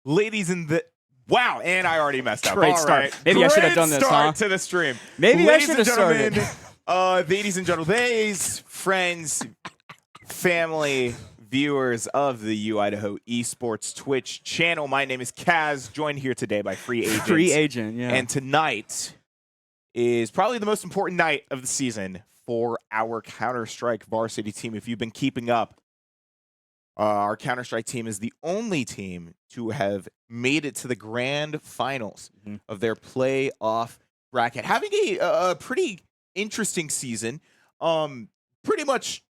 Ladies and the wow, and I already messed up. Great All start. right. Maybe I should have done this, start huh? to the stream. Maybe Ladies I should and have started. ladies and gentlemen, friends, family, viewers of the Idaho Esports Twitch channel. My name is Kaz, joined here today by Free Agent. Free Agent, yeah. And tonight is probably the most important night of the season for our Counter-Strike varsity team. If you've been keeping up, our Counter-Strike team is the only team to have made it to the grand finals of their playoff bracket. Having a pretty interesting season. Pretty much,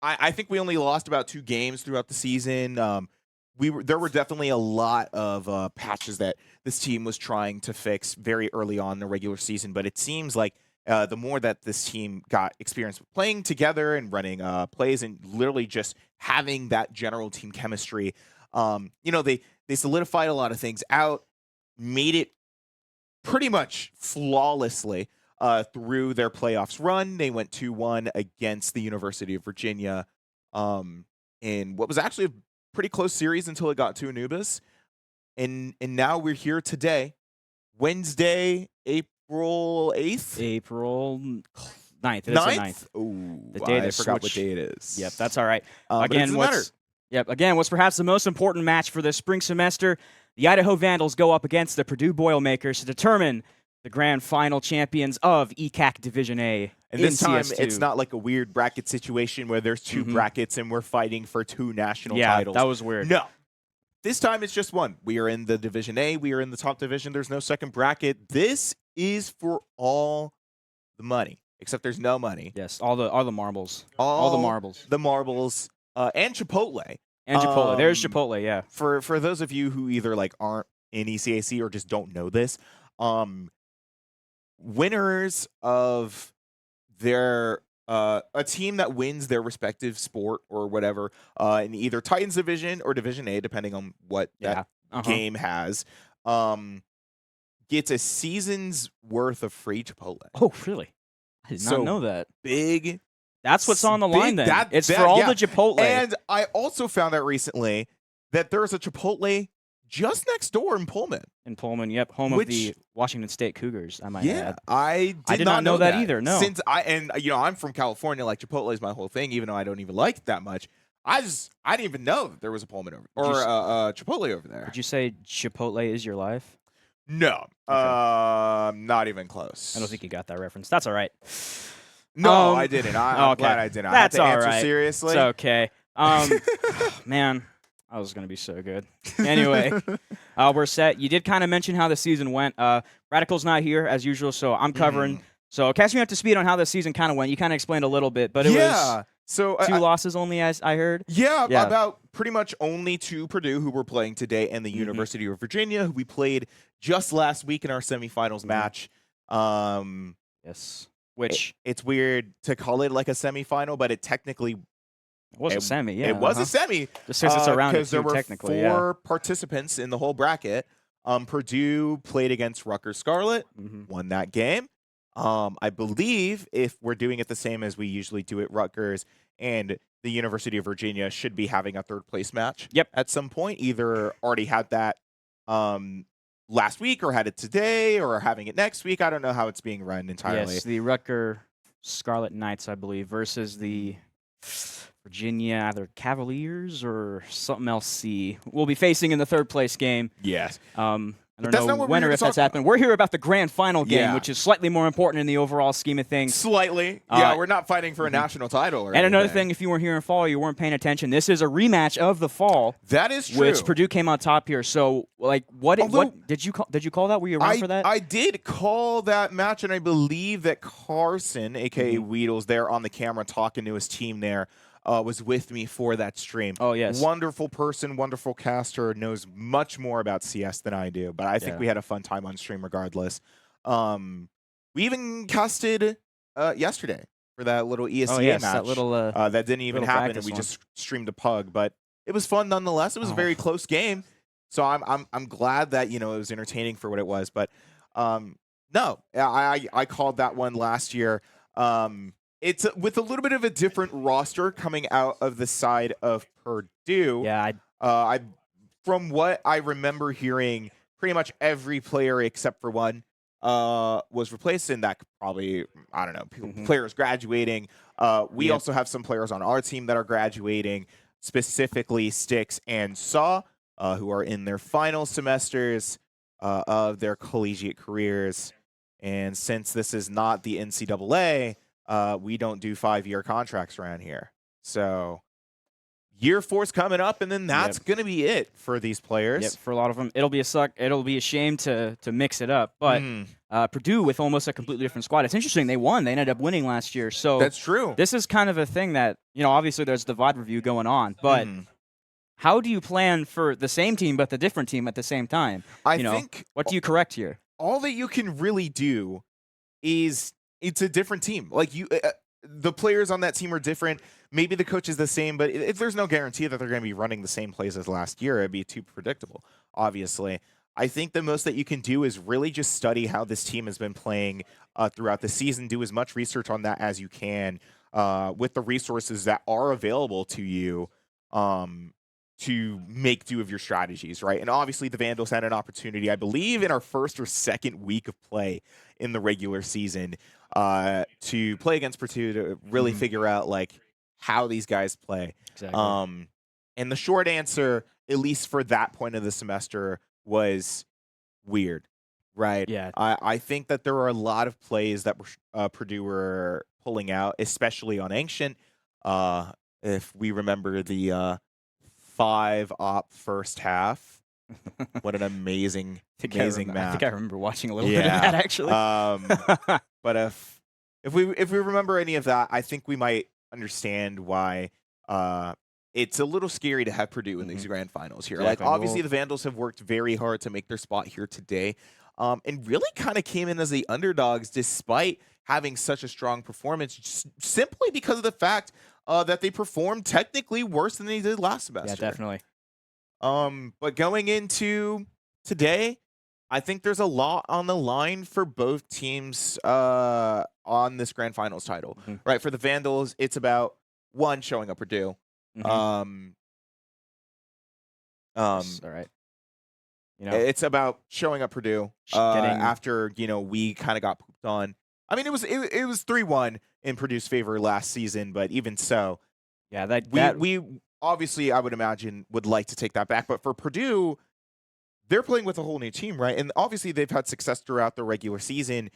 I think we only lost about 2 games throughout the season. There were definitely a lot of patches that this team was trying to fix very early on in the regular season, but it seems like the more that this team got experience with playing together and running plays and literally just having that general team chemistry, they solidified a lot of things out, made it pretty much flawlessly through their playoffs run. They went 2-1 against the University of Virginia in what was actually a pretty close series until it got to Anubis. And now we're here today, Wednesday, April 8th? April 9th. It is the 9th. Ooh, The day I they forgot what switch- day it is. Yep, that's all right. But it doesn't matter. What's perhaps the most important match for this spring semester, the Idaho Vandals go up against the Purdue Boilermakers to determine the grand final champions of ECAC Division A. And this time, CS2. it's not like a weird bracket situation where there's 2 brackets and we're fighting for 2 national titles. Yeah, that was weird. No. This time, it's just one. We are in the Division A. We are in the top division. There's no second bracket. This is for all the money, except there's no money. Yes, all the marbles. All the marbles. The marbles and Chipotle. And Chipotle. There's Chipotle, yeah. For those of you who either aren't in ECAC or just don't know this, winners of their a team that wins their respective sport or whatever in either Titans Division or Division A, depending on what that game has, gets a season's worth of free Chipotle. Oh, really? I did not know that. Big. That's what's on the line then. It's for all the Chipotle. And I also found out recently that there's a Chipotle just next door in Pullman. In Pullman, yep, home of the Washington State Cougars, I might add. I did not know that either, no. Since I'm from California, Chipotle is my whole thing, even though I don't even like it that much. I didn't even know that there was a Pullman Chipotle over there. Would you say Chipotle is your life? No, Okay. not even close. I don't think you got that reference. That's all right. No, I didn't. I'm okay. glad I didn't. That's I had all to answer right. seriously. It's okay. Man, I was going to be so good. Anyway, we're set. You did kind of mention how the season went. Radical's not here, as usual, so I'm covering. So catch me up to speed on how the season kind of went. You kind of explained a little bit, but it was so 2 losses only, as I heard. Yeah, about pretty much only to Purdue, who we're playing today, and the University of Virginia, who we played just last week in our semifinals match. Yes. Which it's weird to call it like a semifinal, but it technically was a semi. Yeah, it was a semi. Just because it's around because there were technically, 4 participants in the whole bracket. Purdue played against Rutgers Scarlet, won that game. I believe if we're doing it the same as we usually do at Rutgers, and the University of Virginia should be having a 3rd place match. Yep. At some point, either already had that last week or had it today or having it next week. I don't know how it's being run entirely. Yes, the Rutgers Scarlet Knights, I believe, versus the Virginia either Cavaliers or something else. C. We'll be facing in the 3rd place game. Yes. I don't know when or if that's happened. We're here about the grand final game, which is slightly more important in the overall scheme of things. Slightly. Yeah, we're not fighting for a national title or anything. Another thing, if you weren't here in fall, you weren't paying attention, this is a rematch of the fall. That is true. Which Purdue came on top here. So, what did you call that? Were you around for that? I did call that match, and I believe that Carson, a.k.a. Weedles, there on the camera talking to his team there, was with me for that stream. Oh, yes. Wonderful person, wonderful caster, knows much more about CS than I do, but I think we had a fun time on stream regardless. We even casted yesterday for that little ESCA match. That little that didn't even happen, and we just streamed a pug, but it was fun nonetheless. It was a very close game, so I'm glad that it was entertaining for what it was. But no, I called that one last year. It's with a little bit of a different roster coming out of the side of Purdue. Yeah, I from what I remember hearing, pretty much every player except for one was replaced, and that could probably, I don't know, players graduating. We also have some players on our team that are graduating, specifically Styx and Saw, who are in their final semesters of their collegiate careers. And since this is not the NCAA, we don't do 5-year contracts around here. So year 4's coming up, and then that's going to be it for these players. Yep, for a lot of them, it'll be a shame to mix it up. But Purdue with almost a completely different squad. It's interesting. They won. They ended up winning last year. So that's true. This is kind of a thing that, obviously there's the VOD review going on, but how do you plan for the same team but the different team at the same time? I think what do you correct here? All that you can really do is it's a different team. Like the players on that team are different. Maybe the coach is the same, but if there's no guarantee that they're going to be running the same plays as last year, it'd be too predictable, obviously. I think the most that you can do is really just study how this team has been playing throughout the season. Do as much research on that as you can with the resources that are available to you to make do of your strategies, right? And obviously the Vandals had an opportunity, I believe, in our first or second week of play in the regular season to play against Purdue to really figure out, like, how these guys play. Exactly. And the short answer, at least for that point of the semester, was weird, right? Yeah. I think that there are a lot of plays that Purdue were pulling out, especially on Ancient. If we remember the 5-op first half, what an amazing map. I think I remember watching a little bit of that, actually. But if we remember any of that, I think we might understand why it's a little scary to have Purdue in these grand finals here. Exactly. Like, obviously, the Vandals have worked very hard to make their spot here today, and really kind of came in as the underdogs despite having such a strong performance, simply because of the fact that they performed technically worse than they did last semester. Yeah, definitely. But going into today, I think there's a lot on the line for both teams on this grand finals title, right? For the Vandals, it's about one, showing up Purdue. All right. It's about showing up Purdue after we kind of got pooped on. I mean, it was 3-1 in Purdue's favor last season, but even so, yeah, we obviously, I would imagine, would like to take that back. But for Purdue, they're playing with a whole new team, right? And obviously, they've had success throughout the regular season.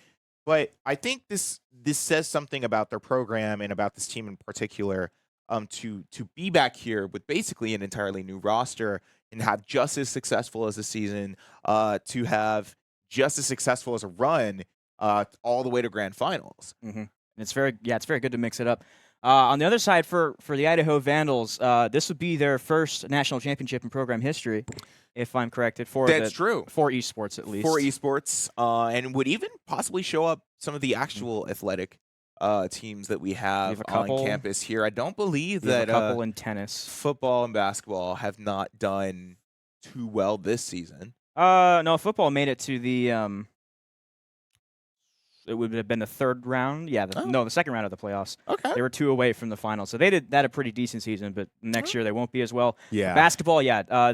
But I think this says something about their program and about this team in particular. To be back here with basically an entirely new roster and have just as successful as a season, to have just as successful as a run all the way to grand finals. And it's very good to mix it up. On the other side, for the Idaho Vandals, this would be their first national championship in program history, if I'm corrected. That's true. For esports, at least. For esports, and would even possibly show up some of the actual athletic teams that we have on campus here. I don't believe that a couple in tennis, football, and basketball have not done too well this season. No, football made it to the it would have been the third round. Yeah, the second round of the playoffs. Okay. They were 2 away from the final. So they did that a pretty decent season, but next year they won't be as well. Yeah. Basketball,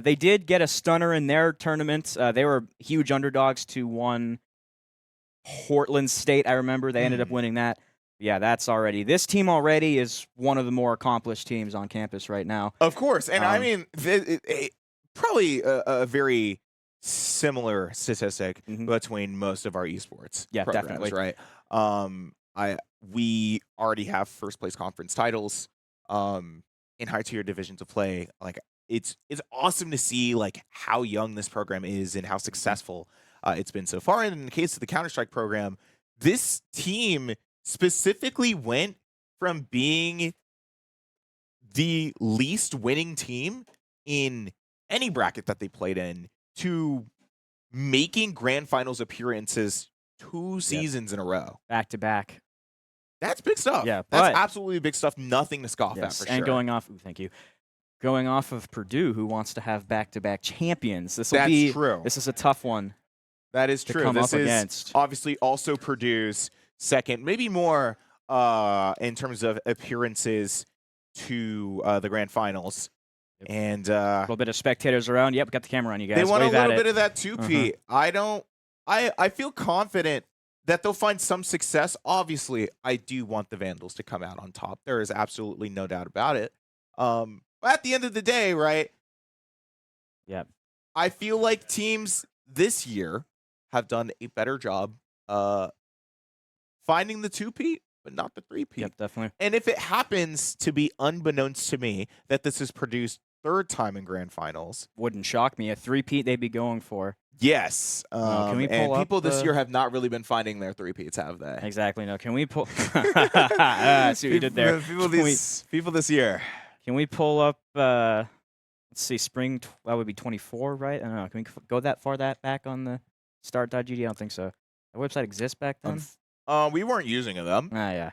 they did get a stunner in their tournament. They were huge underdogs to one Portland State, I remember. They ended up winning that. Yeah, this team already is one of the more accomplished teams on campus right now. Of course. And I mean, probably a very similar statistic between most of our esports programs, definitely, right? We already have first place conference titles in high tier divisions of play. Like, it's awesome to see like how young this program is and how successful it's been so far. And in the case of the Counter-Strike program, this team specifically went from being the least winning team in any bracket that they played in to making grand finals appearances 2 seasons in a row. Back to back. That's big stuff. Yeah, that's absolutely big stuff. Nothing to scoff at, for sure. And going off of Purdue, who wants to have back-to-back champions. That's true. This is a tough one. That is true. This is against. Obviously also Purdue's second, maybe more in terms of appearances to the grand finals. And A little bit of spectators around. Yep, we got the camera on you guys. they want a Wave at little it. bit of that 2P. I feel confident that they'll find some success. Obviously, I do want the Vandals to come out on top. There is absolutely no doubt about it. But at the end of the day, right? Yep. I feel like teams this year have done a better job finding the 2P, but not the 3P. Yep, definitely. And if it happens to be unbeknownst to me that this is produced third time in grand finals, Wouldn't shock me. A 3-peat they'd be going for. yes. Can we and pull people up this the- year have not really been finding their 3Ps, have they? Exactly. No, can we pull? I see what you did there. People this year. Can we pull up? Let's see, spring. That would be 24, right? I don't know. Can we go that far back on the start.gd? I don't think so. The website exists back then. We weren't using them. Yeah.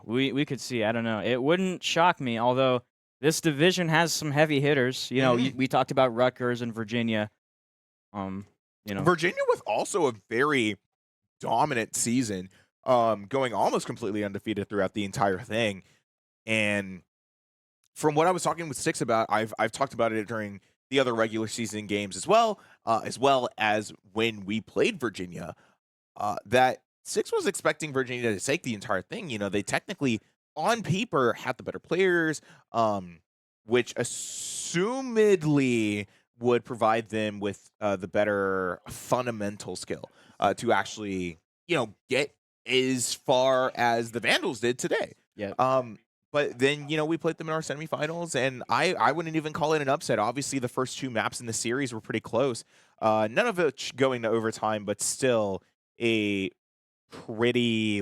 We could see. I don't know. It wouldn't shock me. Although this division has some heavy hitters. You know, we talked about Rutgers and Virginia. Virginia with also a very dominant season, going almost completely undefeated throughout the entire thing. And from what I was talking with Six about, I've talked about it during the other regular season games as well as when we played Virginia, that Six was expecting Virginia to take the entire thing. You know, they technically, on paper, had the better players, which assumedly would provide them with the better fundamental skill to actually, get as far as the Vandals did today. Yeah. But then, we played them in our semifinals, and I wouldn't even call it an upset. Obviously, the first two maps in the series were pretty close. None of it going to overtime, but still a pretty,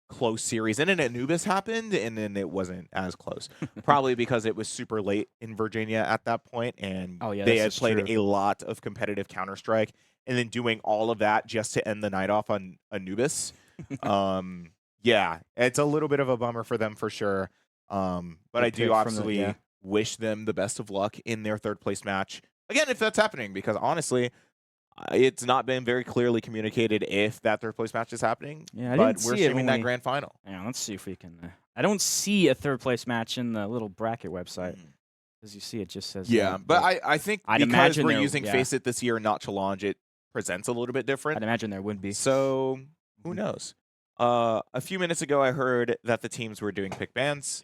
close series. And then Anubis happened, and then it wasn't as close. Probably because it was super late in Virginia at that point, and they had played a lot of competitive Counter-Strike, and then doing all of that just to end the night off on Anubis. Yeah, it's a little bit of a bummer for them for sure. But I do absolutely wish them the best of luck in their third place match. Again, if that's happening, because honestly, it's not been very clearly communicated if that third place match is happening. Yeah, but we're assuming that grand final. Yeah, let's see if we can. I don't see a third place match in the little bracket website. As you see, it just says. Yeah, but I think because we're using yeah. Face It this year, not Challenge, it presents a little bit different. I'd imagine there would be. So who knows? A few minutes ago, I heard that the teams were doing pick bans.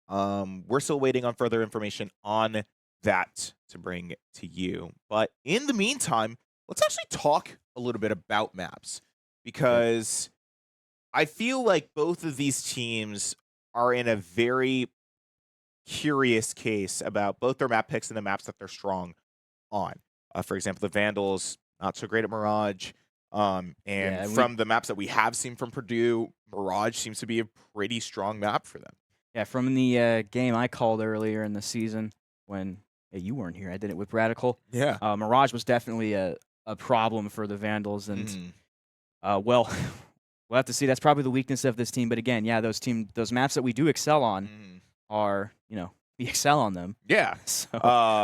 We're still waiting on further information on that to bring to you. But in the meantime, let's actually talk a little bit about maps, because I feel like both of these teams are in a very curious case about both their map picks and the maps that they're strong on. For example, the Vandals, not so great at Mirage. From the maps that we have seen from Purdue, Mirage seems to be a pretty strong map for them. Yeah, from the game I called earlier in the season when you weren't here, I did it with Radical. Yeah. Mirage was definitely a problem for the Vandals, and we'll have to see. That's probably the weakness of this team. But again, yeah, those maps that we do excel on are, we excel on them. Yeah. So,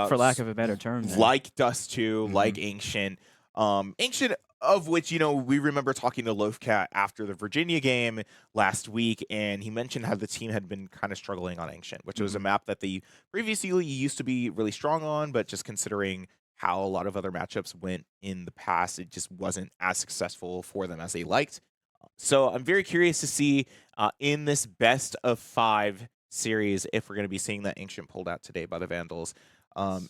for lack of a better term. Like Dust 2, like Ancient. Ancient, of which, we remember talking to Loafcat after the Virginia game last week, and he mentioned how the team had been kind of struggling on Ancient, which was a map that they previously used to be really strong on, but just considering how a lot of other matchups went in the past, it just wasn't as successful for them as they liked. So I'm very curious to see in this best of 5 series if we're going to be seeing that Ancient pulled out today by the Vandals.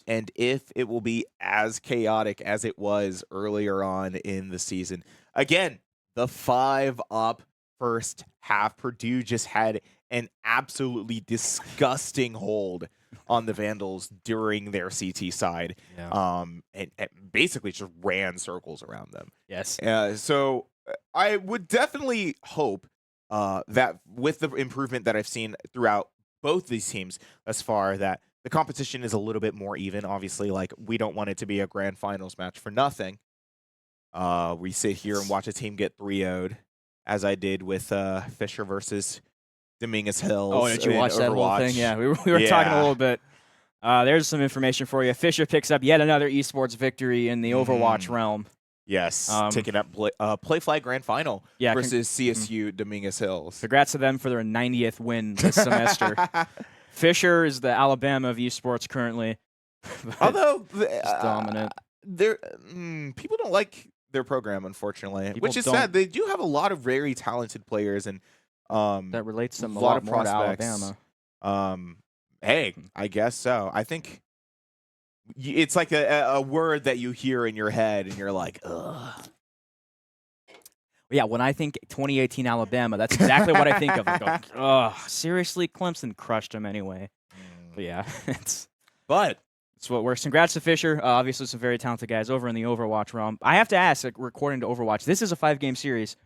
And if it will be as chaotic as it was earlier on in the season. Again, the 5-up first half. Purdue just had an absolutely disgusting hold on the Vandals during their CT side. Yeah. And basically just ran circles around them. Yes. So I would definitely hope that with the improvement that I've seen throughout both these teams thus far, that the competition is a little bit more even. Obviously, we don't want it to be a grand finals match for nothing. We sit here and watch a team get 3-0'd, as I did with Fisher versus Dominguez Hills. Oh, did you watch that whole thing? Yeah, we were talking a little bit. There's some information for you. Fisher picks up yet another esports victory in the Overwatch realm. Yes, taking up Play Fly Grand Final versus CSU Dominguez Hills. Congrats to them for their 90th win this semester. Fisher is the Alabama of esports currently. Although dominant. People don't like their program, unfortunately, People which is don't- sad. They do have a lot of very talented players and that relates them a lot lot of more to prospects. Alabama. Hey, I guess so. I think it's like a word that you hear in your head, and you're like, ugh. Yeah, when I think 2018 Alabama, that's exactly what I think of. I go, oh, seriously, Clemson crushed them anyway. But yeah, it's what works. Congrats to Fisher. Obviously, some very talented guys over in the Overwatch realm. I have to ask, like, according to Overwatch, this is a 5-game series.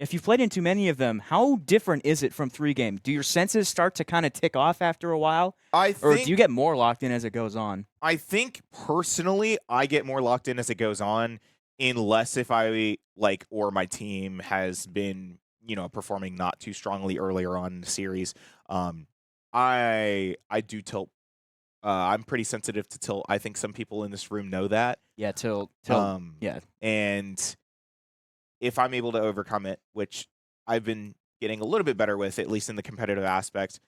If you've played in too many of them, how different is it from 3-game? Do your senses start to kind of tick off after a while? Or do you get more locked in as it goes on? I think personally, I get more locked in as it goes on, unless if I or my team has been, performing not too strongly earlier on in the series. I do tilt. I'm pretty sensitive to tilt. I think some people in this room know that. Yeah, tilt. Yeah. And if I'm able to overcome it, which I've been getting a little bit better with, at least in the competitive aspect,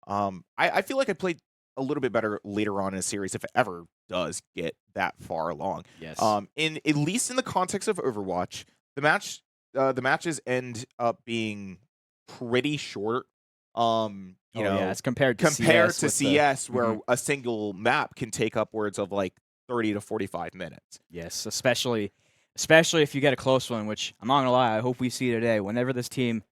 I feel like I played a little bit better later on in a series if it ever does get that far along. Yes. At least in the context of Overwatch, the matches end up being pretty short. It's compared to CS, where a single map can take upwards of like 30 to 45 minutes. Yes, especially if you get a close one, which I'm not gonna lie, I hope we see today. Whenever this team,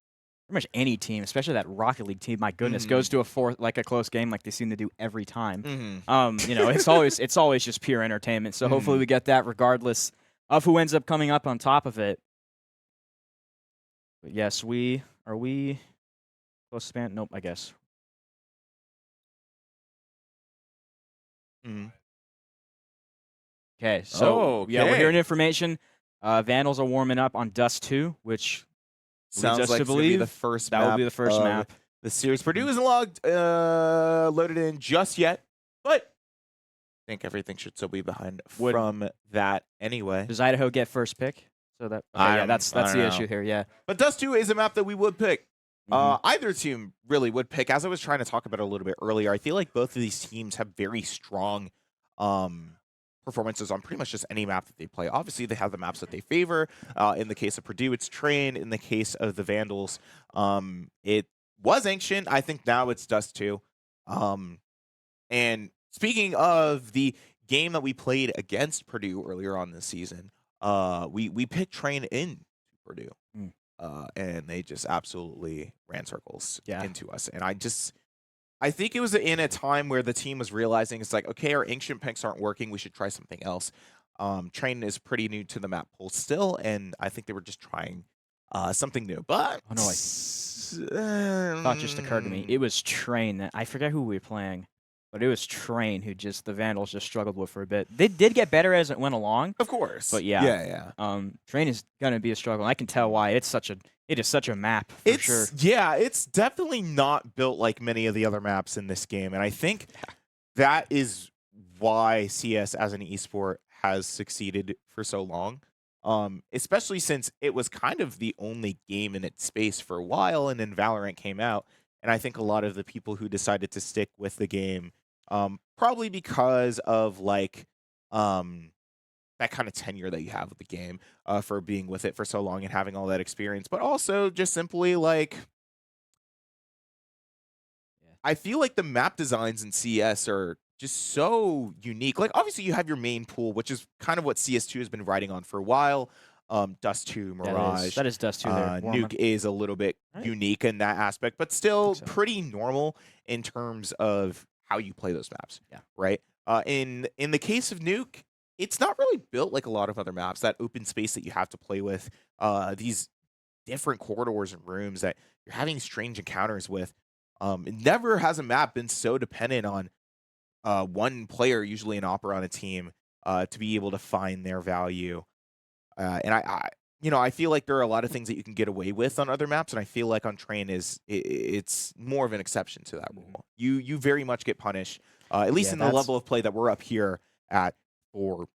pretty much any team, especially that Rocket League team, my goodness, goes to a close game like they seem to do every time. It's always just pure entertainment. So hopefully we get that regardless of who ends up coming up on top of it. But yes, are we close to span? Nope, I guess. Okay, so yeah, we're hearing information. Vandals are warming up on Dust 2, which sounds leads us like to believe the first that map will be the first map. The series. Purdue isn't loaded in just yet, but I think everything should still be behind from that anyway. Does Idaho get first pick? So that's the issue here. Yeah, but Dust 2 is a map that we would pick. Either team really would pick. As I was trying to talk about a little bit earlier, I feel like both of these teams have very strong performances on pretty much just any map that they play. Obviously, they have the maps that they favor. In the case of Purdue, it's Train. In the case of the Vandals, it was Ancient. I think now it's Dust 2. And speaking of the game that we played against Purdue earlier on this season, we picked Train in Purdue. And they just absolutely ran circles into us. And I think it was in a time where the team was realizing it's like, okay, our ancient picks aren't working. We should try something else. Train is pretty new to the map pool still, and I think they were just trying something new. But thought just occurred to me. It was Train. I forget who we were playing, but it was Train who the Vandals just struggled with for a bit. They did get better as it went along, of course. But yeah. Train is gonna be a struggle. And I can tell why. It is such a map for sure. Yeah, it's definitely not built like many of the other maps in this game, and I think that is why CS as an esport has succeeded for so long. Especially since it was kind of the only game in its space for a while, and then Valorant came out. And I think a lot of the people who decided to stick with the game, probably because of that kind of tenure that you have with the game, for being with it for so long and having all that experience, but also just simply I feel like the map designs in CS are just so unique. Like, obviously you have your main pool, which is kind of what CS2 has been riding on for a while. Dust 2, Mirage. That is Dust 2 there. Nuke is a little bit unique in that aspect, but still pretty normal in terms of how you play those maps. Yeah. Right? In the case of Nuke, it's not really built like a lot of other maps. That open space that you have to play with, these different corridors and rooms that you're having strange encounters with. Never has a map been so dependent on one player, usually an Opera on a team, to be able to find their value. And I feel like there are a lot of things that you can get away with on other maps, and I feel like on Train it's more of an exception to that rule. You very much get punished, at least in the level of play that we're up here at, for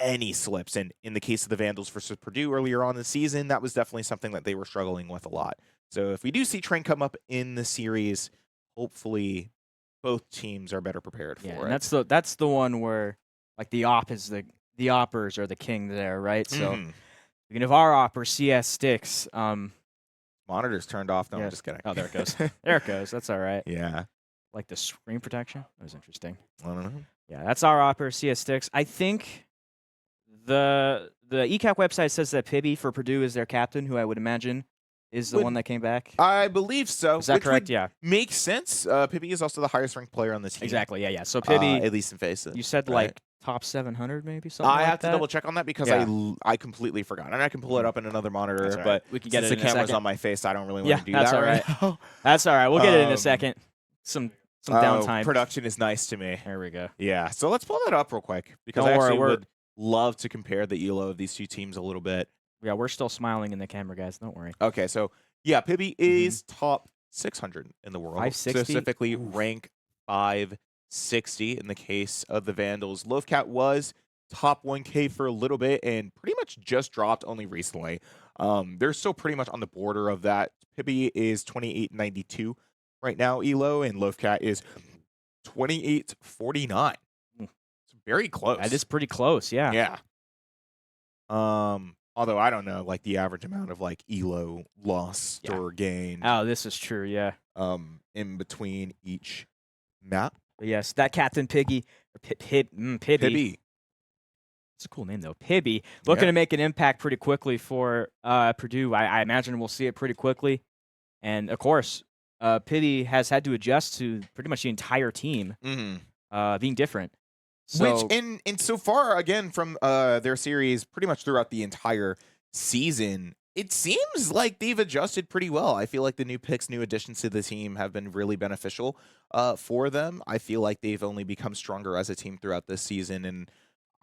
any slips. And in the case of the Vandals versus Purdue earlier on in the season, that was definitely something that they were struggling with a lot. So if we do see Train come up in the series, hopefully both teams are better prepared for Yeah, it. and that's the one where like the oppers are the king there, right? So Mhm. speaking of our opper, CS sticks. Monitors turned off. No, Yeah. I'm just kidding. Oh, there it goes. There it goes. That's all right. Yeah. Like the screen protection. That was interesting. I don't know. Yeah, that's our opper, CS sticks. I think the ECAC website says that Pibby for Purdue is their captain, who I would imagine is the Would- one that came back. I believe so. Is that which correct? would Yeah. make sense. Pibby is also the highest ranked player on this team. Exactly. Yeah, yeah. So Pibby, at least in face. you said right? like top 700 maybe something I like have that? to double check on that because Yeah. I completely forgot, and I can pull it up in another monitor. That's all But right. We can get since it the in a camera's second. on my face, I don't really want Yeah, to do that's that all right now. That's all right. We'll get it in a Um, second. Some downtime. Production is nice to me. There we go. Yeah, so let's pull that up real quick because Don't I worry, actually we're- would love to compare the elo of these two teams a little bit. Yeah, we're still smiling in the camera, guys. Don't worry. Okay, so yeah, Pibby is top 600 in the world, 560? specifically Oof. rank 560 in the case of the Vandals. Lovecat was top 1K for a little bit and pretty much just dropped only recently. They're still pretty much on the border of that. Pibby is 2892 right now, elo, and Lovecat is 2849. Mm. It's very close. That is pretty close. Yeah. Yeah. Although I don't know, like the average amount of like elo lost Yeah. or gained Oh, this is true. Yeah. in between each map. But yes, that Captain Piggy, or Pibby. Pibby. It's a cool name though. Pibby looking Yeah. to make an impact pretty quickly for Purdue. I imagine we'll see it pretty quickly, and of course, Pibby has had to adjust to pretty much the entire team being different. So, Which in so far again from their series pretty much throughout the entire season, it seems like they've adjusted pretty well. I feel like the new picks, new additions to the team have been really beneficial for them. I feel like they've only become stronger as a team throughout this season and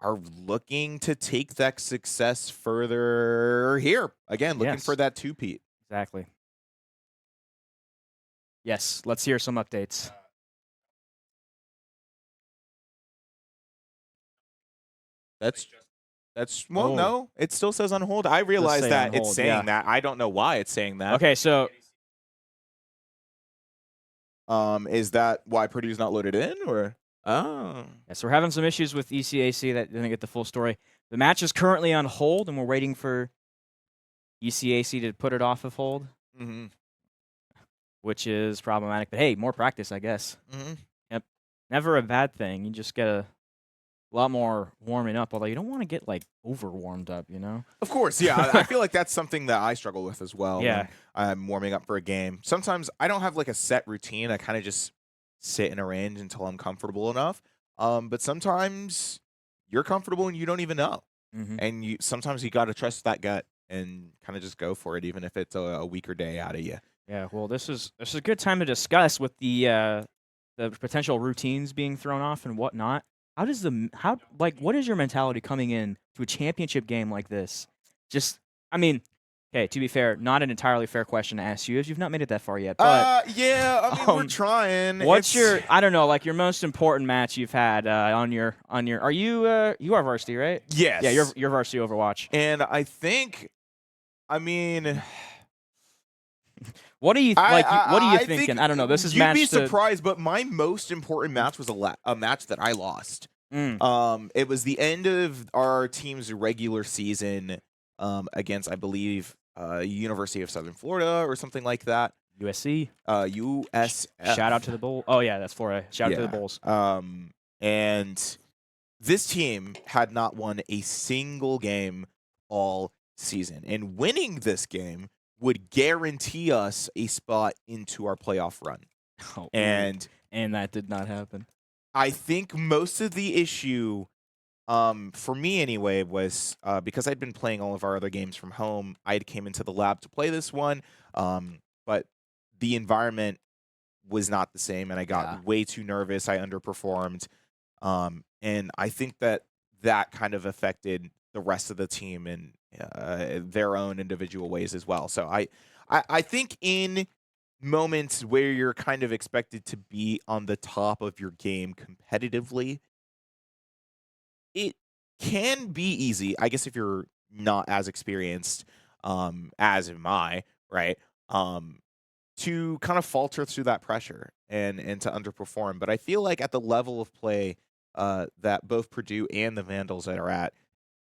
are looking to take that success further here. Again, looking Yes. for that two-peat. exactly. Yes, let's hear some updates. That's well, Oh. no, it still says on hold. I realize say that on it's hold, saying yeah. that. I don't know why it's saying that. Okay, so Is that why Purdue's not loaded in, or oh? yeah, so we're having some issues with ECAC that didn't get the full story. The match is currently on hold, and we're waiting for ECAC to put it off of hold, Mm-hmm. which is problematic. But hey, more practice, I guess. Mm-hmm. Never a bad thing. You just get a lot more warming up, although you don't want to get like over warmed up, you know? Of course, yeah. I feel like that's something that I struggle with as well. Yeah. When I'm warming up for a game. Sometimes I don't have like a set routine. I kind of just sit in a range until I'm comfortable enough. But sometimes you're comfortable and you don't even know. Mm-hmm. And sometimes you got to trust that gut and kind of just go for it, even if it's a weaker day out of you. Yeah, well, this is a good time to discuss with the potential routines being thrown off and whatnot. What is your mentality coming in to a championship game like this? Okay, to be fair, not an entirely fair question to ask you, as you've not made it that far yet. But Yeah, I mean, we're trying. what's It's- your, I don't know, like your most important match you've had on your? Are you you are varsity, right? Yes. Yeah, you're varsity Overwatch. And I think, I mean, What are you I thinking? think I don't know. This is you'd match be to- surprised, but my most important match was a match that I lost. It was the end of our team's regular season against, I believe, University of Southern Florida or something like that. USC. USF. Shout out to the Bulls. Oh yeah, that's 4A. Shout out to the Yeah. Bulls. And this team had not won a single game all season, and winning this game would guarantee us a spot into our playoff run. Oh, And that did not happen. I think most of the issue, for me anyway, was because I'd been playing all of our other games from home. I came into the lab to play this one, but the environment was not the same, and I got way too nervous. I underperformed, and I think that kind of affected the rest of the team in their own individual ways as well. So I think in moments where you're kind of expected to be on the top of your game competitively, it can be easy, I guess, if you're not as experienced as am I, right? to kind of falter through that pressure and to underperform. But I feel like at the level of play that both Purdue and the Vandals are at,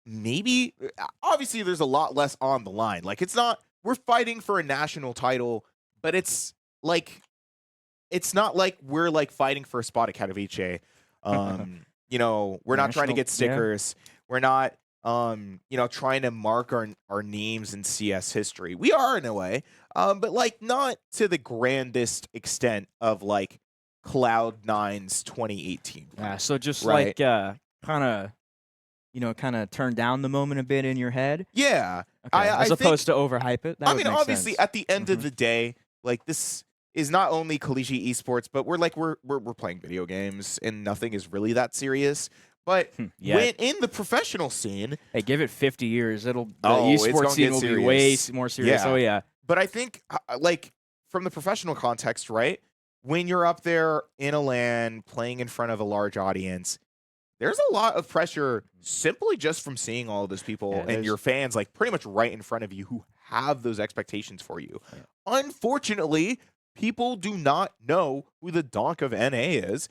maybe obviously there's a lot less on the line. Like it's not we're fighting for a national title, but it's not like we're like fighting for a spot at Katowice. We're not trying to get stickers. Yeah. We're not trying to mark our names in CS history. We are in a way, but like not to the grandest extent of like Cloud9's 2018. Yeah, so just right? Like kind of turn down the moment a bit in your head. Yeah, okay. As opposed to overhype it. I mean, obviously, at the end of the day, like this is not only collegiate esports, but we're playing video games, and nothing is really that serious. But when in the professional scene, hey, give it 50 years, the esports scene will be way more serious. Yeah. Oh yeah. But I think like from the professional context, right? When you're up there in a LAN playing in front of a large audience, there's a lot of pressure simply just from seeing all of those people and your fans like pretty much right in front of you who have those expectations for you. Yeah. Unfortunately, people do not know who the donk of NA is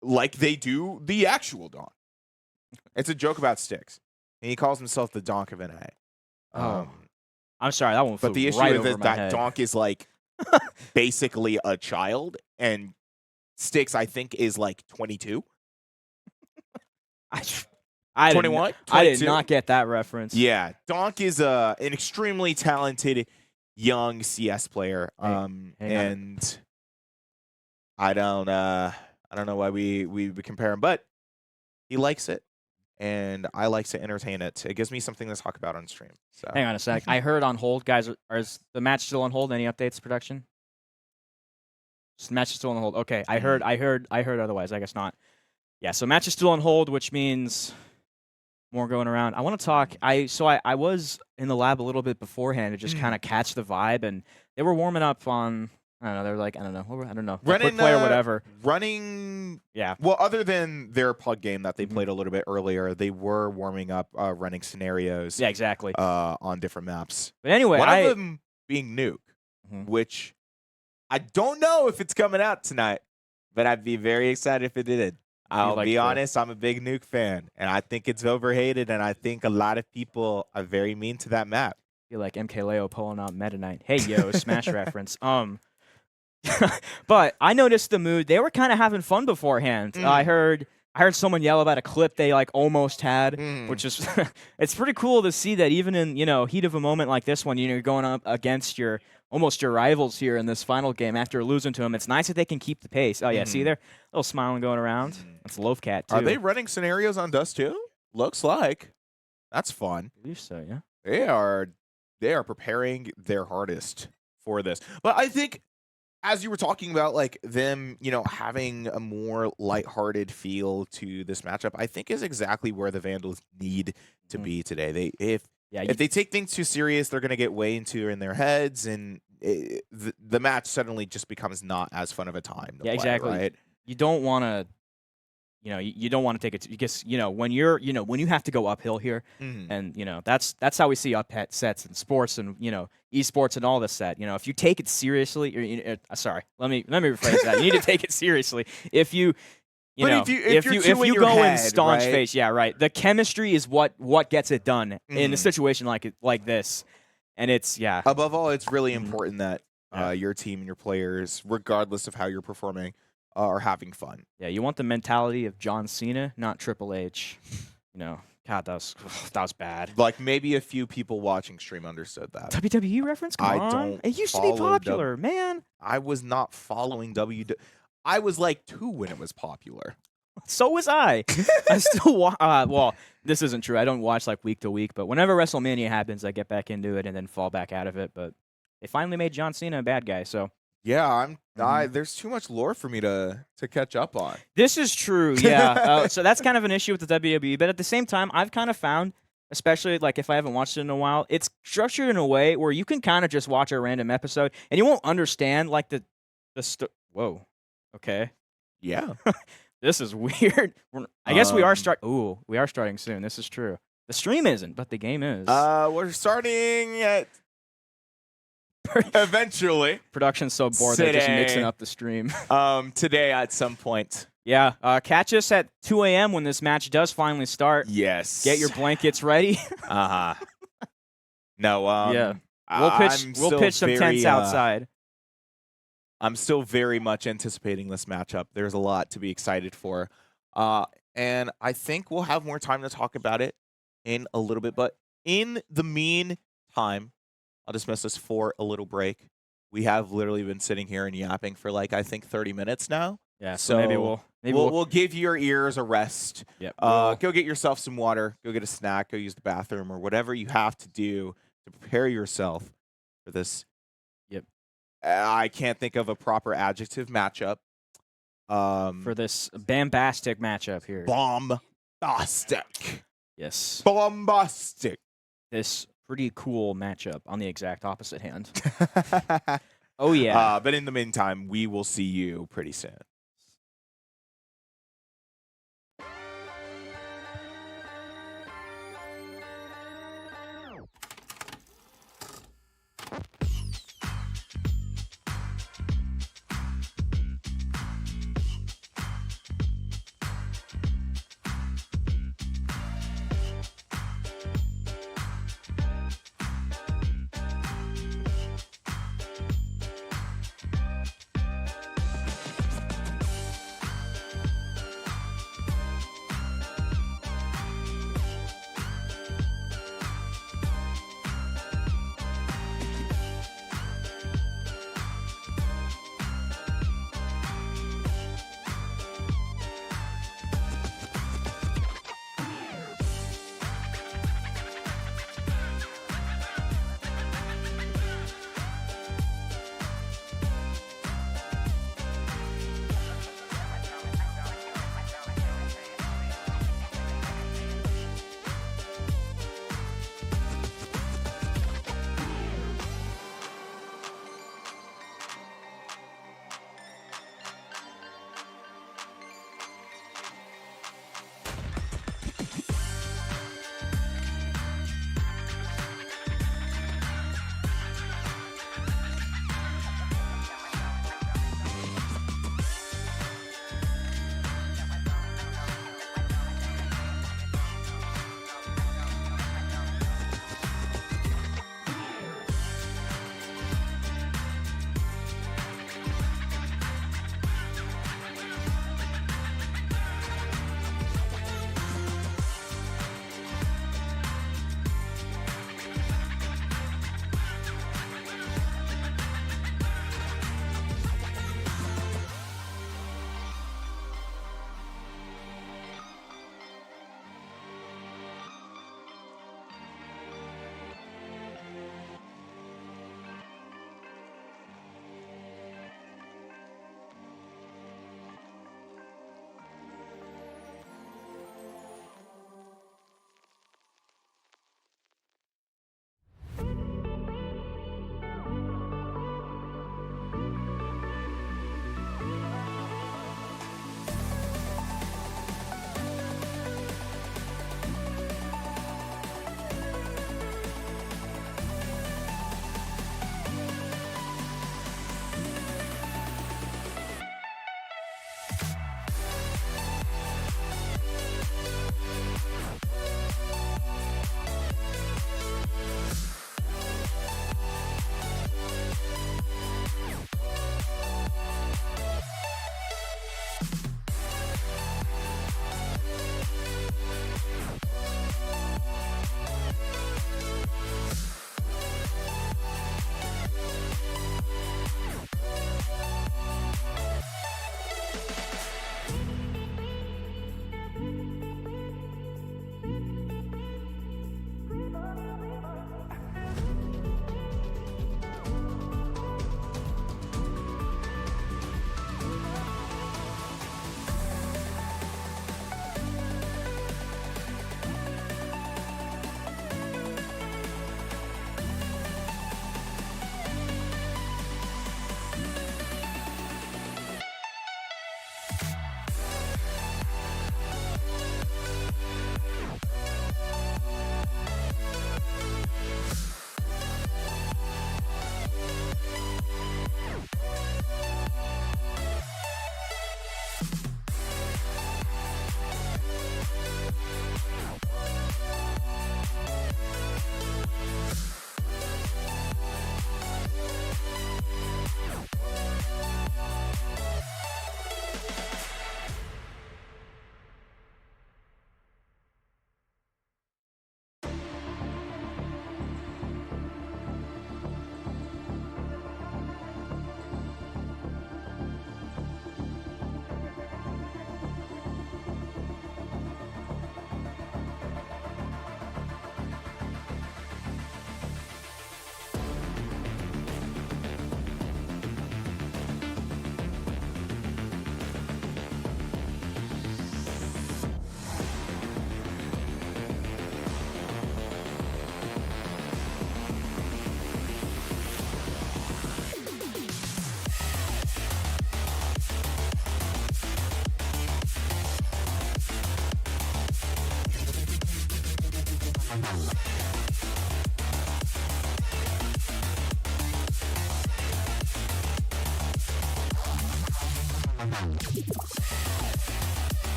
like they do the actual donk. It's a joke about Styx, and he calls himself the donk of NA. I'm sorry, that one flew but the issue right is that donk is like basically a child, and Styx, I think, is like 22. 21? I did not get that reference. Yeah, donk is an extremely talented young CS player, and I don't know why we would compare him, but he likes it, and I like to entertain it. It gives me something to talk about on stream. So hang on a sec. I heard on hold, guys. Is the match still on hold? Any updates, production? The match is still on hold. Okay, I heard otherwise. I guess not. Yeah, so match is still on hold, which means more going around. I want to talk. I was in the lab a little bit beforehand to just kind of catch the vibe, and they were warming up on. I don't know. They're like, I don't know. Running play or whatever. Running. Yeah. Well, other than their pug game that they played a little bit earlier, they were warming up, running scenarios. Yeah, exactly. On different maps. But anyway, one of them being Nuke, which I don't know if it's coming out tonight, but I'd be very excited if it did. I'll be honest, I'm a big Nuke fan, and I think it's overhated, and I think a lot of people are very mean to that map. I feel like MKLeo pulling out Meta Knight. Hey, yo, Smash reference. But I noticed the mood. They were kind of having fun beforehand. I heard someone yell about a clip they like almost had, which is it's pretty cool to see that even in heat of a moment like this one, you're going up against your rivals here in this final game after losing to them. It's nice that they can keep the pace. Oh yeah, see there, a little smiling going around. That's Loafcat too. Are they running scenarios on Dust too? Looks like that's fun. I believe so. Yeah, they are preparing their hardest for this, but I think. As you were talking about, like them, having a more lighthearted feel to this matchup, I think is exactly where the Vandals need to be today. If they take things too serious, they're going to get way in their heads, and the match suddenly just becomes not as fun of a time. To play, exactly. Right? You don't want to. You don't want to take it because when you have to go uphill here, and that's how we see upset sets in sports and esports and all this set. If you take it seriously, sorry, let me rephrase that. You need to take it seriously. If you go in staunch face, yeah, right. The chemistry is what gets it done in a situation like this, and it's Above all, it's really important that your team and your players, regardless of how you're performing, are having fun. Yeah, you want the mentality of John Cena, not Triple H. God, that was bad. Like maybe a few people watching stream understood that. WWE reference? Come on. It used to be popular, man. I was not following WWE. I was like 2 when it was popular. So was I. I still well, this isn't true. I don't watch like week to week, but whenever WrestleMania happens, I get back into it and then fall back out of it. But they finally made John Cena a bad guy, so. Yeah, there's too much lore for me to catch up on. This is true, yeah. So that's kind of an issue with the WWE, but at the same time, I've kind of found, especially like if I haven't watched it in a while, it's structured in a way where you can kind of just watch a random episode and you won't understand like the whoa, okay, yeah, this is weird. I guess we are starting soon. This is true. The stream isn't, but the game is. We're starting at Eventually. Production's so bored they're just Today. mixing up the stream. Today at some point. Yeah, catch us at 2 a.m. when this match does finally start. Yes. Get your blankets ready. Uh-huh. No, yeah. We'll pitch some tents outside. I'm still very much anticipating this matchup. There's a lot to be excited for. And I think we'll have more time to talk about it in a little bit. But in the meantime, I'll dismiss us for a little break. We have literally been sitting here and yapping for I think 30 minutes now. Yeah, so maybe we'll give your ears a rest. Yep. Go get yourself some water. Go get a snack. Go use the bathroom or whatever you have to do to prepare yourself for this. Yep. I can't think of a proper adjective matchup. For this bombastic matchup here. Bombastic. Yes. Bombastic. This pretty cool matchup on the exact opposite hand. Oh, yeah. But in the meantime, we will see you pretty soon.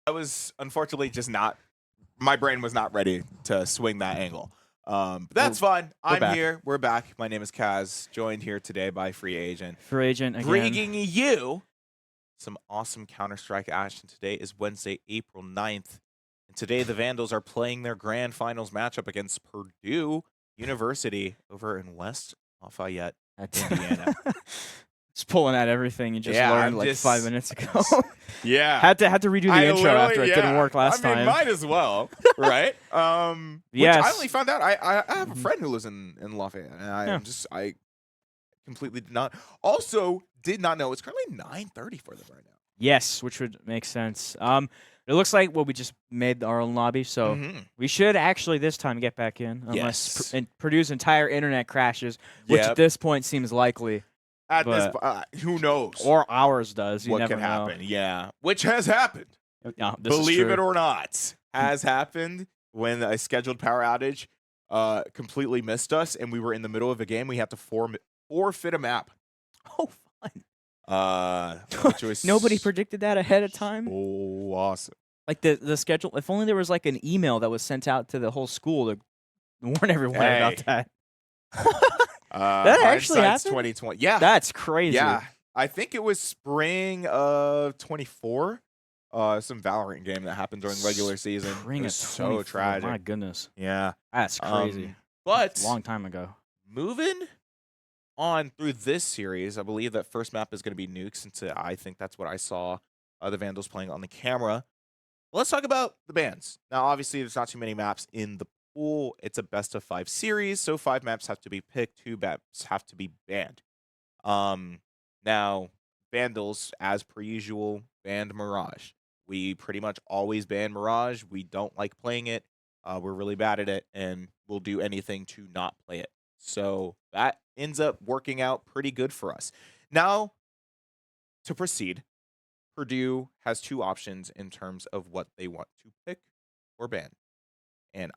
I was unfortunately just not. My brain was not ready to swing that angle. But that's fine. I'm back. here. We're back. My name is Kaz, joined here today by Free Agent. Free agent again. Bringing you some awesome Counter-Strike action. Today is Wednesday, April 9th. And today the Vandals are playing their grand finals matchup against Purdue University over in West Lafayette, Indiana. Just pulling out everything you just learned like 5 minutes ago. Yeah. had to redo the intro after it didn't work last time. Might as well, right? Yes. Which I only found out. I have a friend who lives in Lafayette, and I completely did not. Also, did not know it's currently 9:30 for them right now. Yes, which would make sense. It looks like we just made our own lobby, so we should actually this time get back in, unless Purdue's entire internet crashes, which at this point seems likely. At this, who knows? Or ours does. You what never can know. happen? Yeah, which has happened. Believe it or not, has happened when a scheduled power outage completely missed us, and we were in the middle of a game. We had to forfeit a map. Oh, fun! Which was Nobody predicted that ahead of time. Oh, awesome! Like the schedule. If only there was like an email that was sent out to the whole school to warn everyone about that. That actually happened? 2020. Yeah. That's crazy. Yeah. I think it was spring of 24. Some Valorant game that happened during regular season. Spring it was so tragic. My goodness. Yeah. That's crazy. But a long time ago. Moving on through this series, I believe that first map is going to be Nuke, since I think that's what I saw the Vandals playing on the camera. Let's talk about the bans. Now, obviously, there's not too many maps in the pool. It's a best of 5 series, so 5 maps have to be picked, 2 maps have to be banned. Now, Vandals, as per usual, banned Mirage. We pretty much always ban Mirage. We don't like playing it. We're really bad at it, and we'll do anything to not play it. So that ends up working out pretty good for us. Now, to proceed, Purdue has 2 options in terms of what they want to pick or ban. And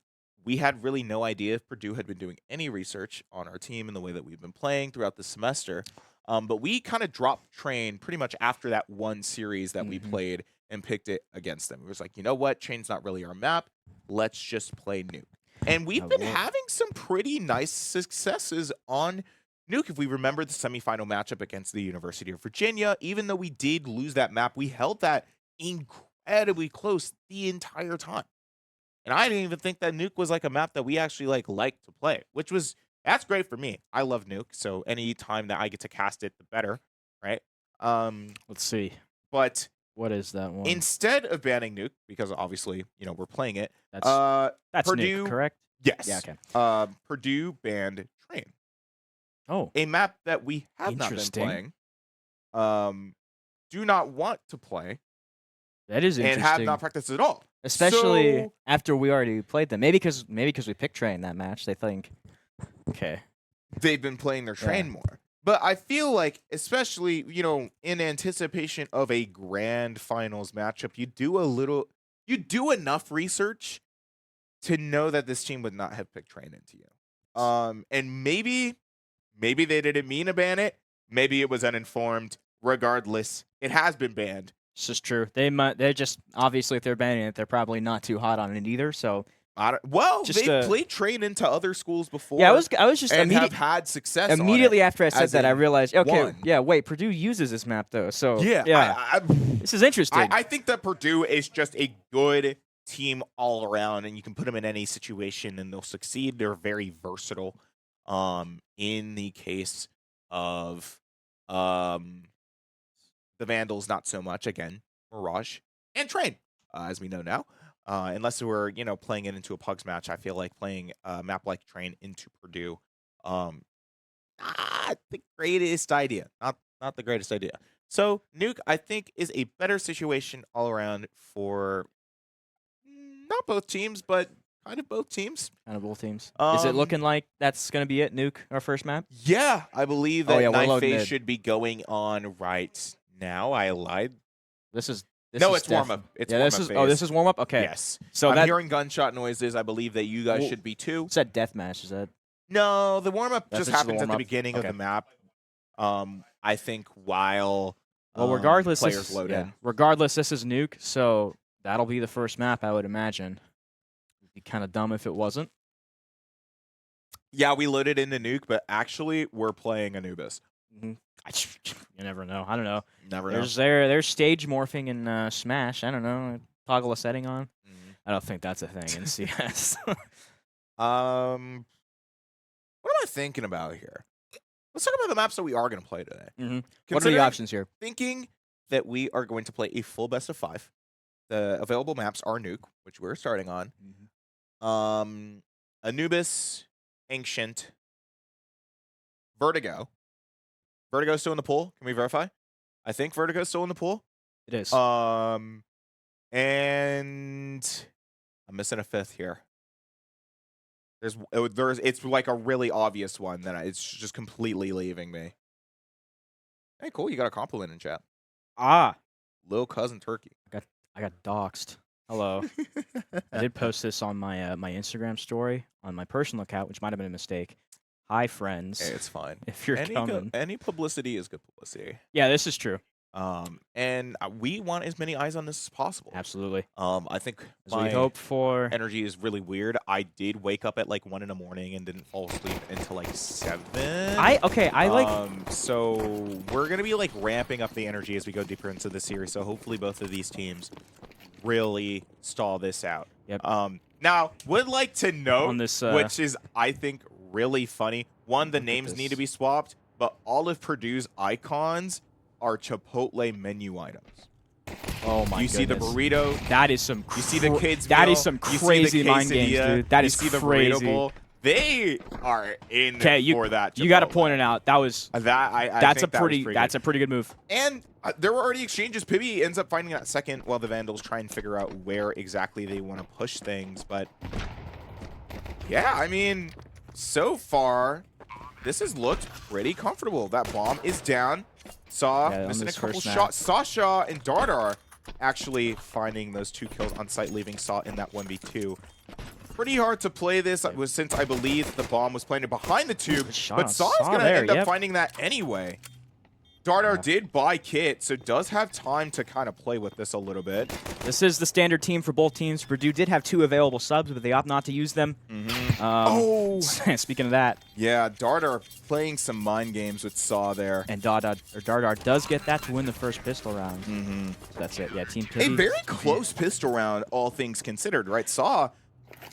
we had really no idea if Purdue had been doing any research on our team and the way that we've been playing throughout the semester. But we kind of dropped train pretty much after that one series that we played and picked it against them. It was like, you know what? Train's not really our map. Let's just play Nuke. And we've been having some pretty nice successes on Nuke. If we remember the semifinal matchup against the University of Virginia, even though we did lose that map, we held that incredibly close the entire time. And I didn't even think that Nuke was like a map that we actually liked to play, which was That's great for me. I love Nuke, so any time that I get to cast it, the better, right? Let's see. But What is that one? instead of banning Nuke, because obviously, we're playing it, That's Purdue, Nuke, correct? yes. Yeah, okay. Purdue banned Train, Oh, a map that we have not been Interesting. playing, do not want to play, that is and interesting. have not practiced at all. Especially So, after we already played them. Maybe because we picked Train that match. They think, okay. they've been playing their Train more. But I feel like, especially, in anticipation of a grand finals matchup, you do enough research to know that this team would not have picked Train into you. And maybe they didn't mean to ban it. Maybe it was uninformed. Regardless, it has been banned. This is true. They're just obviously if they're banning it, they're probably not too hot on it either. So They've played Train into other schools before. yeah, I was just and have had success immediately on it, after I said that. I realized, okay, won. yeah, wait, Purdue uses this map though. So yeah. This is interesting. I think that Purdue is just a good team all around, and you can put them in any situation and they'll succeed. They're very versatile. In the case of the Vandals, not so much. Again, Mirage and Train, as we know now. Unless we're playing it into a Pugs match, I feel like playing a map like Train into Purdue, not the greatest idea. Not the greatest idea. So Nuke, I think, is a better situation all around for not both teams, but kind of both teams. Kind of both teams. Is it looking like that's going to be it, Nuke, our first map? Yeah, I believe that we're Knife loading Phase it. should be going on right now. I lied. This is It's warm up. It's warm up phase. this is warm up. Okay. Yes. So I'm hearing gunshot noises. I believe that you guys should be too. What's that deathmatch? Is that? No, the warm up That's just just the happens at the warm-up? beginning Okay. of the map. I think while Well, regardless, players load in. Regardless, this is Nuke, so that'll be the first map, I would imagine. It'd be kind of dumb if it wasn't. Yeah, we loaded into Nuke, but actually we're playing Anubis. You never know. I don't know. Never know. There's stage morphing in Smash. I don't know. Toggle a setting on. I don't think that's a thing in CS. What am I thinking about here? Let's talk about the maps that we are going to play today. What are the Considering options here? Thinking that we are going to play a full best of 5. The available maps are Nuke, which we're starting on. Anubis, Ancient, Vertigo. Vertigo's still in the pool. Can we verify? I think Vertigo's still in the pool. It is. And I'm missing a 5th here. It's like a really obvious one that it's just completely leaving me. Hey, cool. You got a compliment in chat. Lil Cousin Turkey. I got doxxed. Hello. I did post this on my my Instagram story on my personal account, which might have been a mistake. Hi, friends. Hey, it's fine. If you're coming. Any publicity is good publicity. Yeah, this is true. And we want as many eyes on this as possible. Absolutely. I think As we hope for. energy is really weird. I did wake up at like 1 in the morning and didn't fall asleep until like 7. So we're gonna be like ramping up the energy as we go deeper into the series. So hopefully both of these teams really stall this out. Yep. Now would like to note On this, which is I think really funny. One, the Look at names this. need to be swapped, but all of Purdue's icons are Chipotle menu items. Oh my You see the goodness. burrito. That is some. You see the kids. That meal, is some you see crazy the mind games, quesadilla, dude. That you is see the crazy. burrito bowl. They are in for that. You got to Chipotle. point it out. That was. I That's think a pretty. that was That's a pretty good move. And there were already exchanges. Pibby ends up finding that second while the Vandals try and figure out where exactly they want to push things. But yeah, I mean, so far this has looked pretty comfortable. That bomb is down. Saw missing a couple shots. Sasha and Dardar actually finding those 2 kills on site, leaving Saw in that 1v2. Pretty hard to play this since I believe the bomb was planted behind the tube, but Saw's going to end up finding that anyway. Dardar did buy Kit, so does have time to kind of play with this a little bit. This is the standard team for both teams. Purdue did have 2 available subs, but they opt not to use them. Speaking of that. Yeah, Dardar playing some mind games with Saw there. And Dardar does get that to win the first pistol round. So that's it. Yeah, Team Pibby. A very close pistol round, all things considered, right? Saw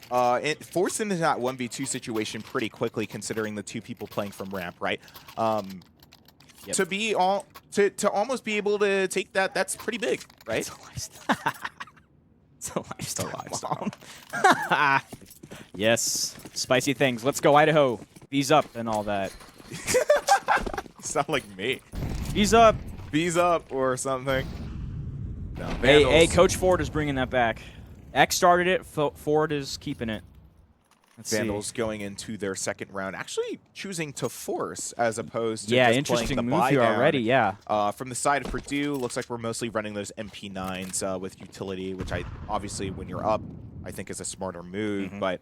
forced into that 1v2 situation pretty quickly, considering the two people playing from ramp, right? Yep. To be to almost be able to take that, that's pretty big, right? It's a lifestyle. Yes, spicy things. Let's go, Idaho. Bees up and all that. Sound like me. Bees up. Bees up or something. No, Hey, Coach Ford is bringing that back. X started it. Ford is keeping it. Let's Vandals see. going into their second round, actually choosing to force as opposed to Yeah, just interesting playing the move here buy down. already. Yeah. From the side of Purdue, looks like we're mostly running those MP9s with utility, which obviously when you're up, I think is a smarter move. But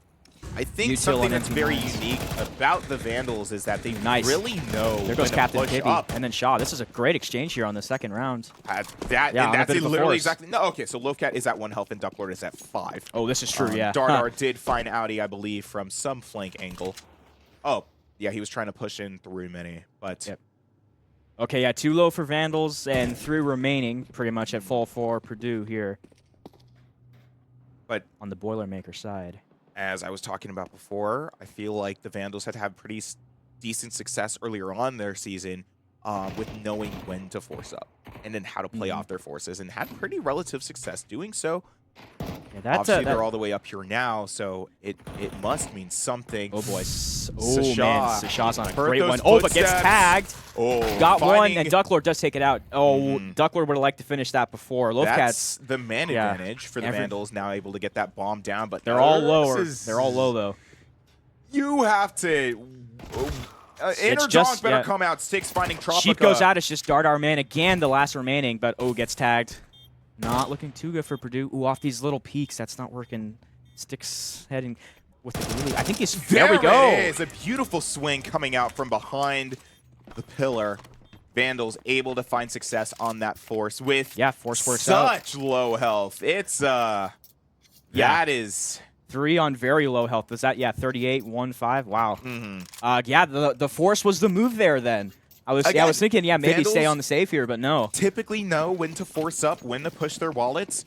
I think something that's very unique about the Vandals is that they really know There goes when Captain to push Pibby up. and then Shaw. This is a great exchange here on the second round. That's on a bit of a literally force. exactly. No, okay, so Lovecat is at 1 health and Ducklord is at 5. Oh, this is true, yeah. Dardar did find Audi, I believe, from some flank angle. Oh, yeah, he was trying to push in through many, but... Yep. Okay, yeah, 2 low for Vandals and 3 remaining pretty much at full for Purdue here. But on the Boilermaker side. As I was talking about before, I feel like the Vandals had pretty decent success earlier on their season with knowing when to force up and then how to play off their forces, and had pretty relative success doing so. Yeah, obviously, they're all the way up here now, so it must mean something. Oh, boy. Sasha. Man. Sasha's on a Heard great those one. Oh, but gets footsteps. tagged. Oh, got one, and Ducklord does take it out. Oh, Ducklord would have liked to finish that before. That's the man advantage for the Vandals, now able to get that bomb down, but they're all lower. They're all low, though. You have to... Inner Donk better come out. Sticks finding Tropica. Sheep goes out. It's just Dardar man again, the last remaining, but gets tagged. Not looking too good for Purdue. Ooh, off these little peaks. That's not working. Sticks heading with the really. I think he's. There we go. It is. A beautiful swing coming out from behind the pillar. Vandals able to find success on that force with force works such low health. It's that is 3 on very low health. Was that 38, 1-5? Wow. The force was the move there then. I was thinking, maybe stay on the save here, but no. Typically know when to force up, when to push their wallets,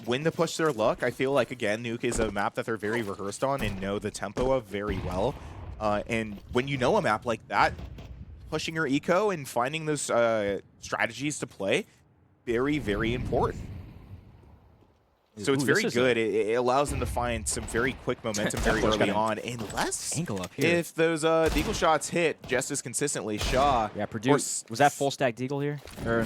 when to push their luck. I feel like, again, Nuke is a map that they're very rehearsed on and know the tempo of very well. And when you know a map like that, pushing your eco and finding those strategies to play, very, very important. So it's very good. It allows them to find some very quick momentum very early on, unless angle up here. If those deagle shots hit just as consistently. Shaw. Yeah, Purdue. Was that full stack deagle here? Or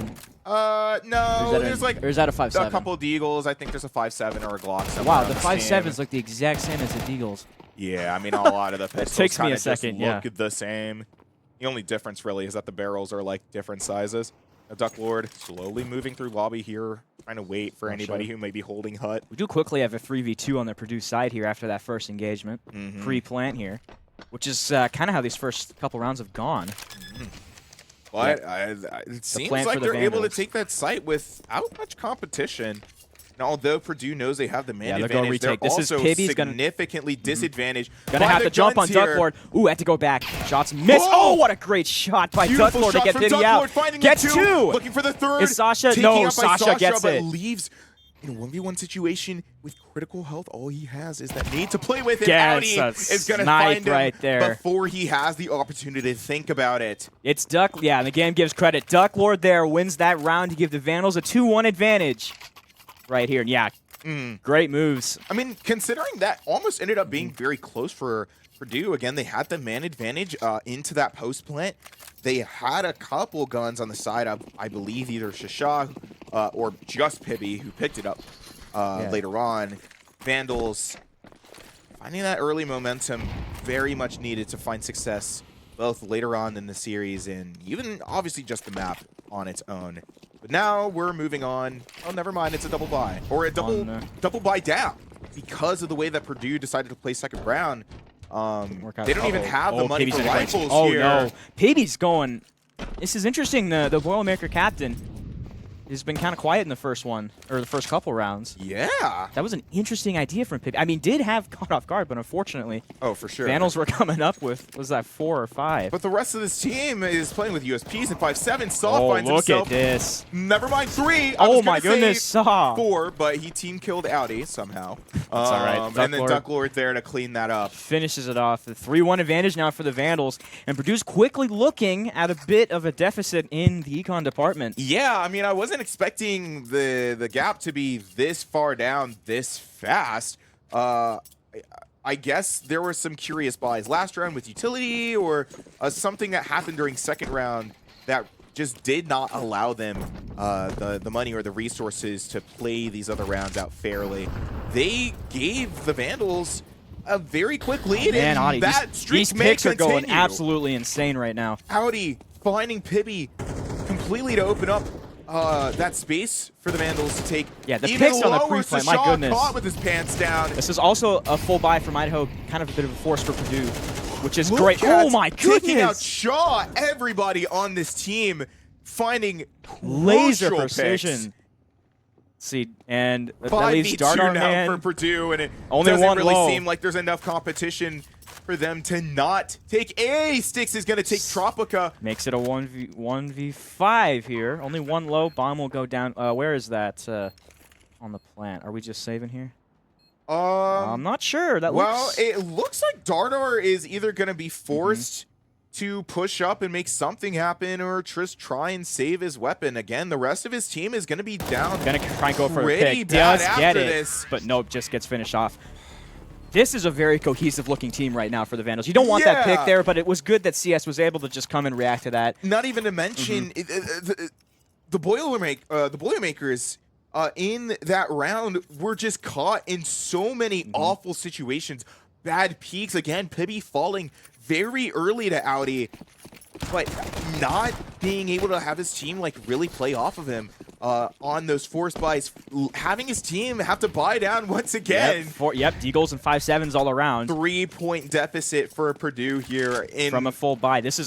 no. There's like or is that a 5-7? A couple of deagles. I think there's a 5-7 or a Glock. Wow, the 5-7s look the exact same as the deagles. Yeah, I mean a lot of the pistols takes me a just second. Look the same. The only difference really is that the barrels are like different sizes. A Ducklord slowly moving through lobby here, trying to wait for anybody who may be holding hut. We do quickly have a 3v2 on the Purdue side here after that first engagement. Pre-plant here, which is kind of how these first couple rounds have gone. But it seems like they're able to take that site without much competition. And although Purdue knows they have the man advantage, they're also significantly disadvantaged. Gonna have to jump on Ducklord. Ooh, had to go back. Shots missed. Oh, what a great shot by Ducklord to get Pibby out. Gets 2. Looking for the 3rd. Is Sasha? No, Sasha gets but it. Leaves in a 1v1 situation with critical health. All he has is that need to play with. And Audi is going to find him right there before he has the opportunity to think about it. It's Duck. Yeah, and the game gives credit. Ducklord there wins that round to give the Vandals a 2-1 advantage. Right here. Yeah, great moves. I mean, considering that almost ended up being very close for Purdue. Again, they had the man advantage into that post plant. They had a couple guns on the side of, I believe, either Shasha or just Pibby, who picked it up later on. Vandals finding that early momentum very much needed to find success both later on in the series and even obviously just the map on its own. But now we're moving on. Oh, never mind. It's a double buy. Or a double buy down. Because of the way that Purdue decided to play second round, they don't even have the money for rifles here. Oh, no. Pibby's going. This is interesting. The Boilermaker captain has been kind of quiet in the first one, or the first couple rounds. Yeah. That was an interesting idea from Pibby. I mean, did have caught off guard, but unfortunately, Oh, for sure. Vandals were coming up with, was that 4 or 5? But the rest of this team is playing with USPs and 5-7. Saw Oh, finds look himself. at this. Never mind 3. Oh my goodness, Saw. 4, but he team killed Audi somehow. That's all right. And then Ducklord there to clean that up. Finishes it off. The 3-1 advantage now for the Vandals. And Purdue's quickly looking at a bit of a deficit in the econ department. Yeah, I mean, I wasn't expecting the gap to be this far down this fast. I guess there were some curious buys last round with utility or something that happened during second round that just did not allow them the money or the resources to play these other rounds out fairly. They gave the Vandals a very quick lead, Man, and Audi, that streak these may picks are going continue. absolutely insane right now. Audi finding Pibby completely to open up that space for the Vandals to take. Yeah, the even picks on the lower. pre-play, my Sasha goodness. caught with his pants down. This is also a full buy from Idaho, kind of a bit of a force for Purdue, which is Look great. at Oh my taking out goodness! Shaw. Everybody on this team finding Laser crucial precision. picks. See, and that 5v2 leaves Dardar now Man. for Purdue, and it Only doesn't one really low. seem like there's enough competition for them to not take A. Styx is going to take Tropica. Makes it a 1v5 here. Only one low. Bomb will go down. Where is that on the plant? Are we just saving here? I'm not sure. That Well, looks... it looks like Dardar is either going to be forced to push up and make something happen, or just try and save his weapon. Again, the rest of his team is going to be down. Gonna try and go for a pretty pick. bad Does after get it, this. but nope, just gets finished off. This is a very cohesive-looking team right now for the Vandals. You don't want that pick Yeah. there, but it was good that CS was able to just come and react to that. Not even to mention the Boilermakers in that round were just caught in so many awful situations. Bad peaks again. Pibby falling very early to Audi, but not being able to have his team like really play off of him on those force buys. Having his team have to buy down once again. Yep, D-goals and 5-7s all around. 3-point deficit for Purdue here From a full buy. This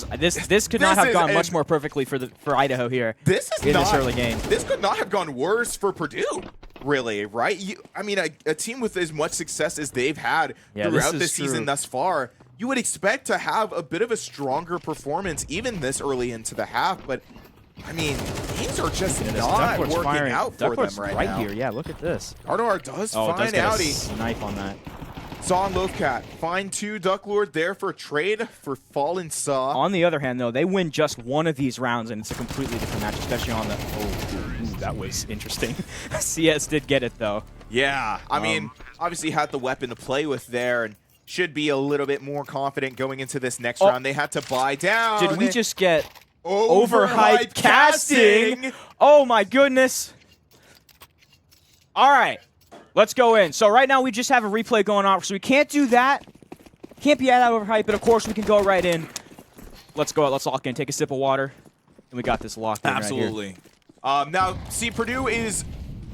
could not have gone much more perfectly for Idaho here. This is in not, this early game. This could not have gone worse for Purdue, really, right? I mean, a team with as much success as they've had throughout this season thus far, you would expect to have a bit of a stronger performance even this early into the half, but I mean, things are just not working out for them right now. Here, yeah, look at this. Dardar does find does get Audi. a snipe on that. Saw and Loafcat find 2. Ducklord there for a trade for Fallen Saw. On the other hand, though, they win just one of these rounds, and it's a completely different match, especially on the... Oh, that was interesting. CS did get it, though. Yeah, I mean, obviously had the weapon to play with there, and should be a little bit more confident going into this next round. They had to buy down. Did we just get overhyped casting? Oh my goodness. All right, let's go in. So right now we just have a replay going on, so we can't do that. Can't be at that overhype, but of course we can go right in. Let's go. Let's lock in. Take a sip of water, and we got this locked in. Absolutely. Right here. Now, see, Purdue is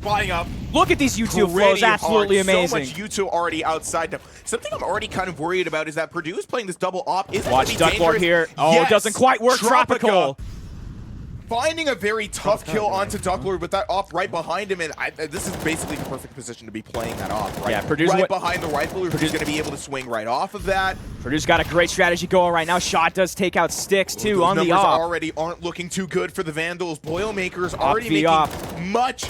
buying up. Look at these U2 flows, absolutely hard. amazing. So much U2 already outside them. Something I'm already kind of worried about is that Purdue is playing this double op. Is Watch Ducklord here. Oh, yes. It doesn't quite work. Tropical. Finding a very tough kill onto Ducklord with that op right behind him, and this is basically the perfect position to be playing that op. Right, Yeah, Purdue's right behind the rifle. Purdue's going to be able to swing right off of that. Purdue's got a great strategy going right now. Shot does take out Styx, too, Those on the numbers op. already aren't looking too good for the Vandals. Boilermakers already making much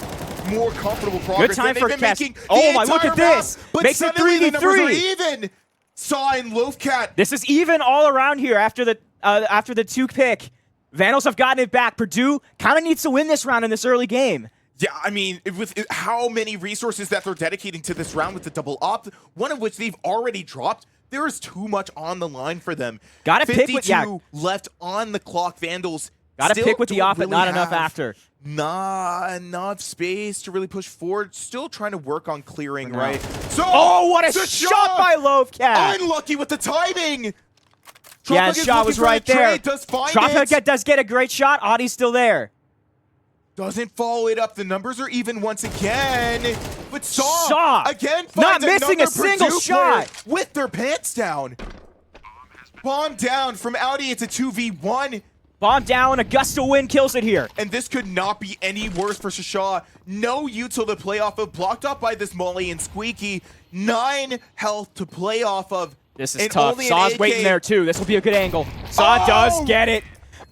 more comfortable progress. Good time than for they've been cast. making Oh the my, look at entire this. round, but Makes it suddenly the numbers are 3v3. even. Saw and Loafcat. This is even all around here after the 2 pick. Vandals have gotten it back. Purdue kind of needs to win this round in this early game. Yeah, I mean, with how many resources that they're dedicating to this round with the double op, one of which they've already dropped, there is too much on the line for them. Gotta pick with 52 left on the clock. Vandals Gotta still pick with the don't op, but really not enough have after. Not enough space to really push forward. Still trying to work on clearing, right? So, Oh, what a shot by Loafcat! Unlucky with the timing. Yeah, his shot was right there. Tropica does get a great shot. Audie's still there. Doesn't follow it up. The numbers are even once again. But Saw again not finds missing a single Purdue shot player with their pants down. Bomb down from Audi. It's a 2v1. Bomb down, a gust of wind kills it here. And this could not be any worse for Shasha. No util to play off of, blocked up by this Molly and Squeaky. 9 health to play off of. This is and tough. only an Saw's AK. waiting there too. This will be a good angle. Saw does get it.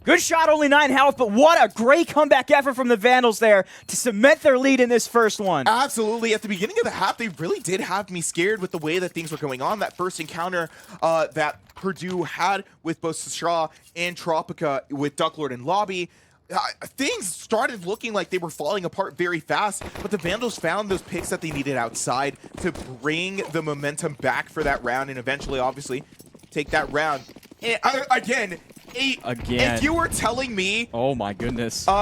Good shot, only 9 health, but what a great comeback effort from the Vandals there to cement their lead in this first one. Absolutely. At the beginning of the half, they really did have me scared with the way that things were going on. That first encounter that Purdue had with both Shasha and Tropica with Ducklord and Lobby, things started looking like they were falling apart very fast, but the Vandals found those picks that they needed outside to bring the momentum back for that round and eventually, obviously, take that round. And, again, if you were telling me... Oh my goodness. What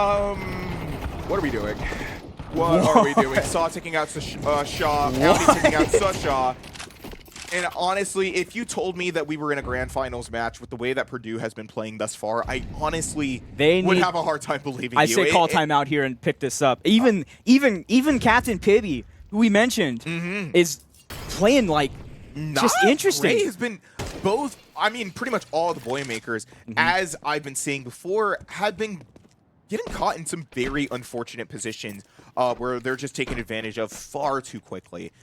are we doing? What are we doing? Saw taking out Shaw, Audi taking out Sushaw. And honestly, if you told me that we were in a grand finals match with the way that Purdue has been playing thus far, I honestly would have a hard time believing I you. say call timeout here and pick this up. Even Captain Pibby, who we mentioned, is playing like just interesting. Ray has been both, I mean, pretty much all of the Boilermakers, as I've been saying before, have been getting caught in some very unfortunate positions where they're just taking advantage of far too quickly.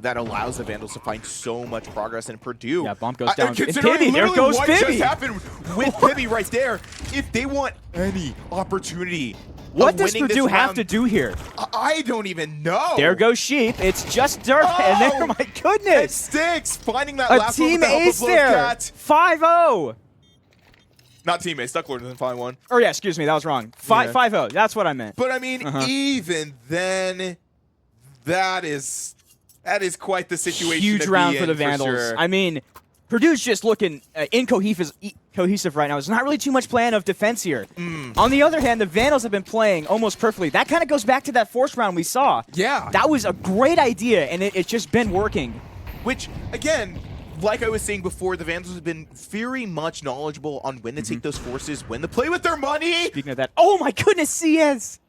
That allows the Vandals to find so much progress in Purdue. Yeah, bomb goes down. Considering there goes what Pibby. just happened with Pibby right there, if they want any opportunity what of does winning Purdue this have round, to do here? I don't even know. There goes Sheep. It's just Dirt. And there, my And goodness. Sticks finding that A last one with team the help ace of there. Lovecat. 5-0. Not teammates. Ducklord doesn't find one. Or yeah, excuse me, that was wrong. 5-0. That's what I meant. But I mean, even then, that is quite the situation. Huge to round be for the in, Vandals. sure. I mean, Purdue's just looking cohesive right now. There's not really too much plan of defense here. On the other hand, the Vandals have been playing almost perfectly. That kind of goes back to that force round we saw. Yeah. That was a great idea, and it's just been working. Which, again, like I was saying before, the Vandals have been very much knowledgeable on when to take those forces, when to play with their money. Speaking of that, oh my goodness, CS!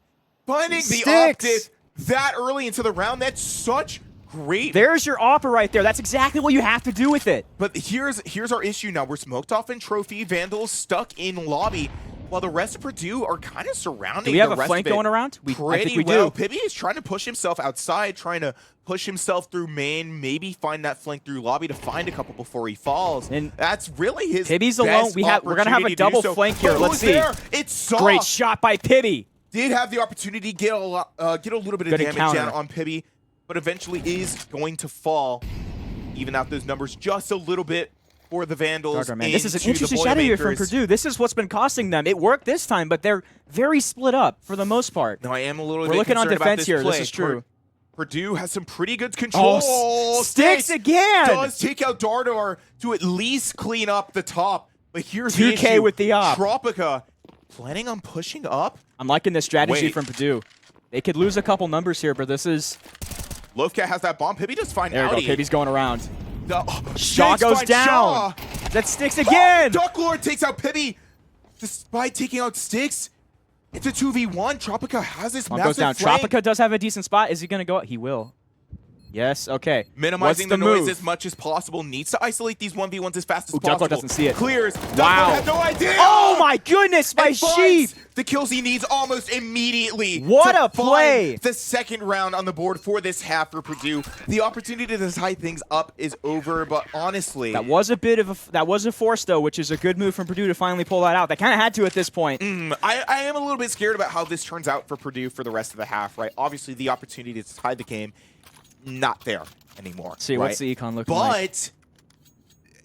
Finding the Sticks. optic that early into the round, that's such great. There's your opera right there. That's exactly what you have to do with it. But here's our issue now. We're smoked off in trophy, Vandals stuck in lobby, while the rest of Purdue are kind of surrounding. Do we have the a rest flank of it going around? I pretty think we well. do. Pibby is trying to push himself outside, trying to push himself through main, maybe find that flank through lobby to find a couple before he falls. And that's really his Pibby's best alone. We're gonna have a opportunity to double do so. flank here. But Let's who's see. there? It's Saw. Great shot by Pibby. Did have the opportunity to get a little bit of Good damage encounter. down on Pibby, but eventually is going to fall, even out those numbers just a little bit for the Vandals. Man, this is an into interesting the shadow here from Boilermakers. Purdue. This is what's been costing them. It worked this time, but they're very split up for the most part. No, I am a little We're bit looking on concerned about defense this here. play. This is true. Purdue has some pretty good control. Oh, Sticks again. Does take out Dardar to at least clean up the top. But here's 2K the issue. with the op. Tropica planning on pushing up. I'm liking this strategy Wait. from Purdue. They could lose a couple numbers here, but this is... Lovecat has that bomb. Pibby does find There we Audi. go. Pibby's going around. Shaw Sticks goes finds down. Shaw. That Sticks again. Ducklord takes out Pibby. Despite taking out Sticks, it's a 2v1. Tropica has this Bomb massive goes down. flank. Tropica does have a decent spot. Is he going to go? He will. Yes, okay. Minimizing What's the noise move? as much as possible. Needs to isolate these 1v1s as fast as Ooh, possible. Ducklord doesn't see it. Clears. Ducklord Wow. had no idea. Oh my goodness, by And finds Sheep. the kills he needs almost immediately. What to a play. find the second round on the board for this half for Purdue. The opportunity to tie things up is over, but honestly, That was a bit of a that was a force though, which is a good move from Purdue to finally pull that out. They kind of had to at this point. I am a little bit scared about how this turns out for Purdue for the rest of the half, right? Obviously, the opportunity to tie the game, not there anymore. Let's see, right? what's the econ looking like? But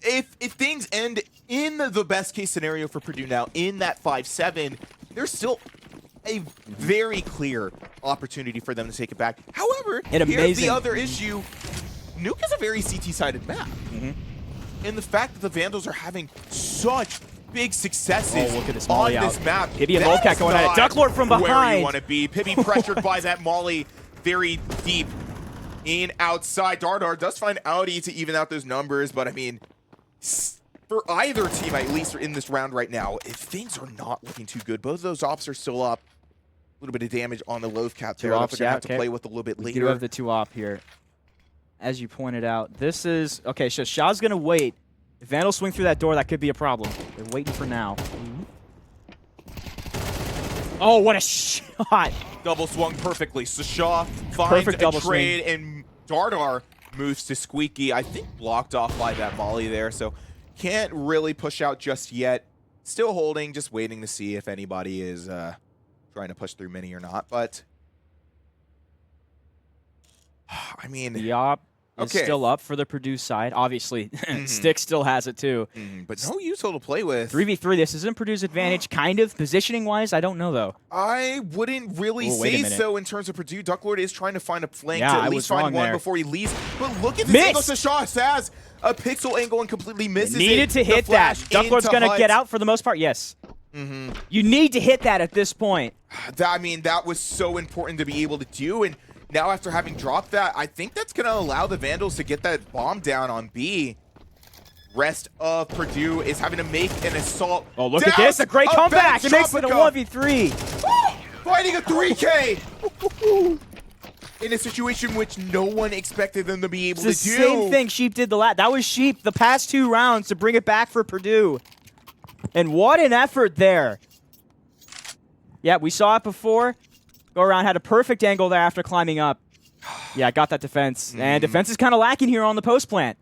if things end in the best case scenario for Purdue now, in that 5-7, there's still a very clear opportunity for them to take it back. However, here's amazing. the other issue. Nuke is a very CT-sided map. And the fact that the Vandals are having such big successes look at this on molly this out. map. Pibby and that Lolcat is going at it. not Ducklord from where you behind. want to be. Pibby pressured by that molly very deep in outside. Dardar does find Audi to even out those numbers, but I mean, for either team, at least in this round right now, if things are not looking too good, both of those ops are still up. A little bit of damage on the Lovecat there. ops, They're going to have yeah, to play with a little bit We later. do have the 2 op here. As you pointed out, this is okay. So Shaw's gonna wait. If Vandals swing through that door, that could be a problem. They're waiting for now. Oh, what a shot. Double swung perfectly. Sasha finds Perfect a double trade, and Dardar moves to Squeaky. I think blocked off by that volley there, so can't really push out just yet. Still holding, just waiting to see if anybody is trying to push through mini or not. But, I mean... The op is still up for the Purdue side. Obviously, Stick still has it too. But no Yuso to play with. 3v3, this isn't Purdue's advantage, kind of. Positioning-wise, I don't know, though. I wouldn't really say so in terms of Purdue. Ducklord is trying to find a flank to at least find one before he leaves. But look at this angle. Sasha has a pixel angle and completely misses it. Needed to hit that. Ducklord's going to get out for the most part. Yes. You need to hit that at this point. I mean, that was so important to be able to do. And now after having dropped that, I think that's going to allow the Vandals to get that bomb down on B. Rest of Purdue is having to make an assault. Oh, look at this. A great comeback. It makes it a 1v3. Fighting a 3K. In a situation which no one expected them to be able to do. It's the same thing Sheep did that was Sheep the past 2 rounds to bring it back for Purdue. And what an effort there. Yeah, we saw it before. Go around, had a perfect angle there after climbing up. Yeah, got that defense. And defense is kind of lacking here on the post plant.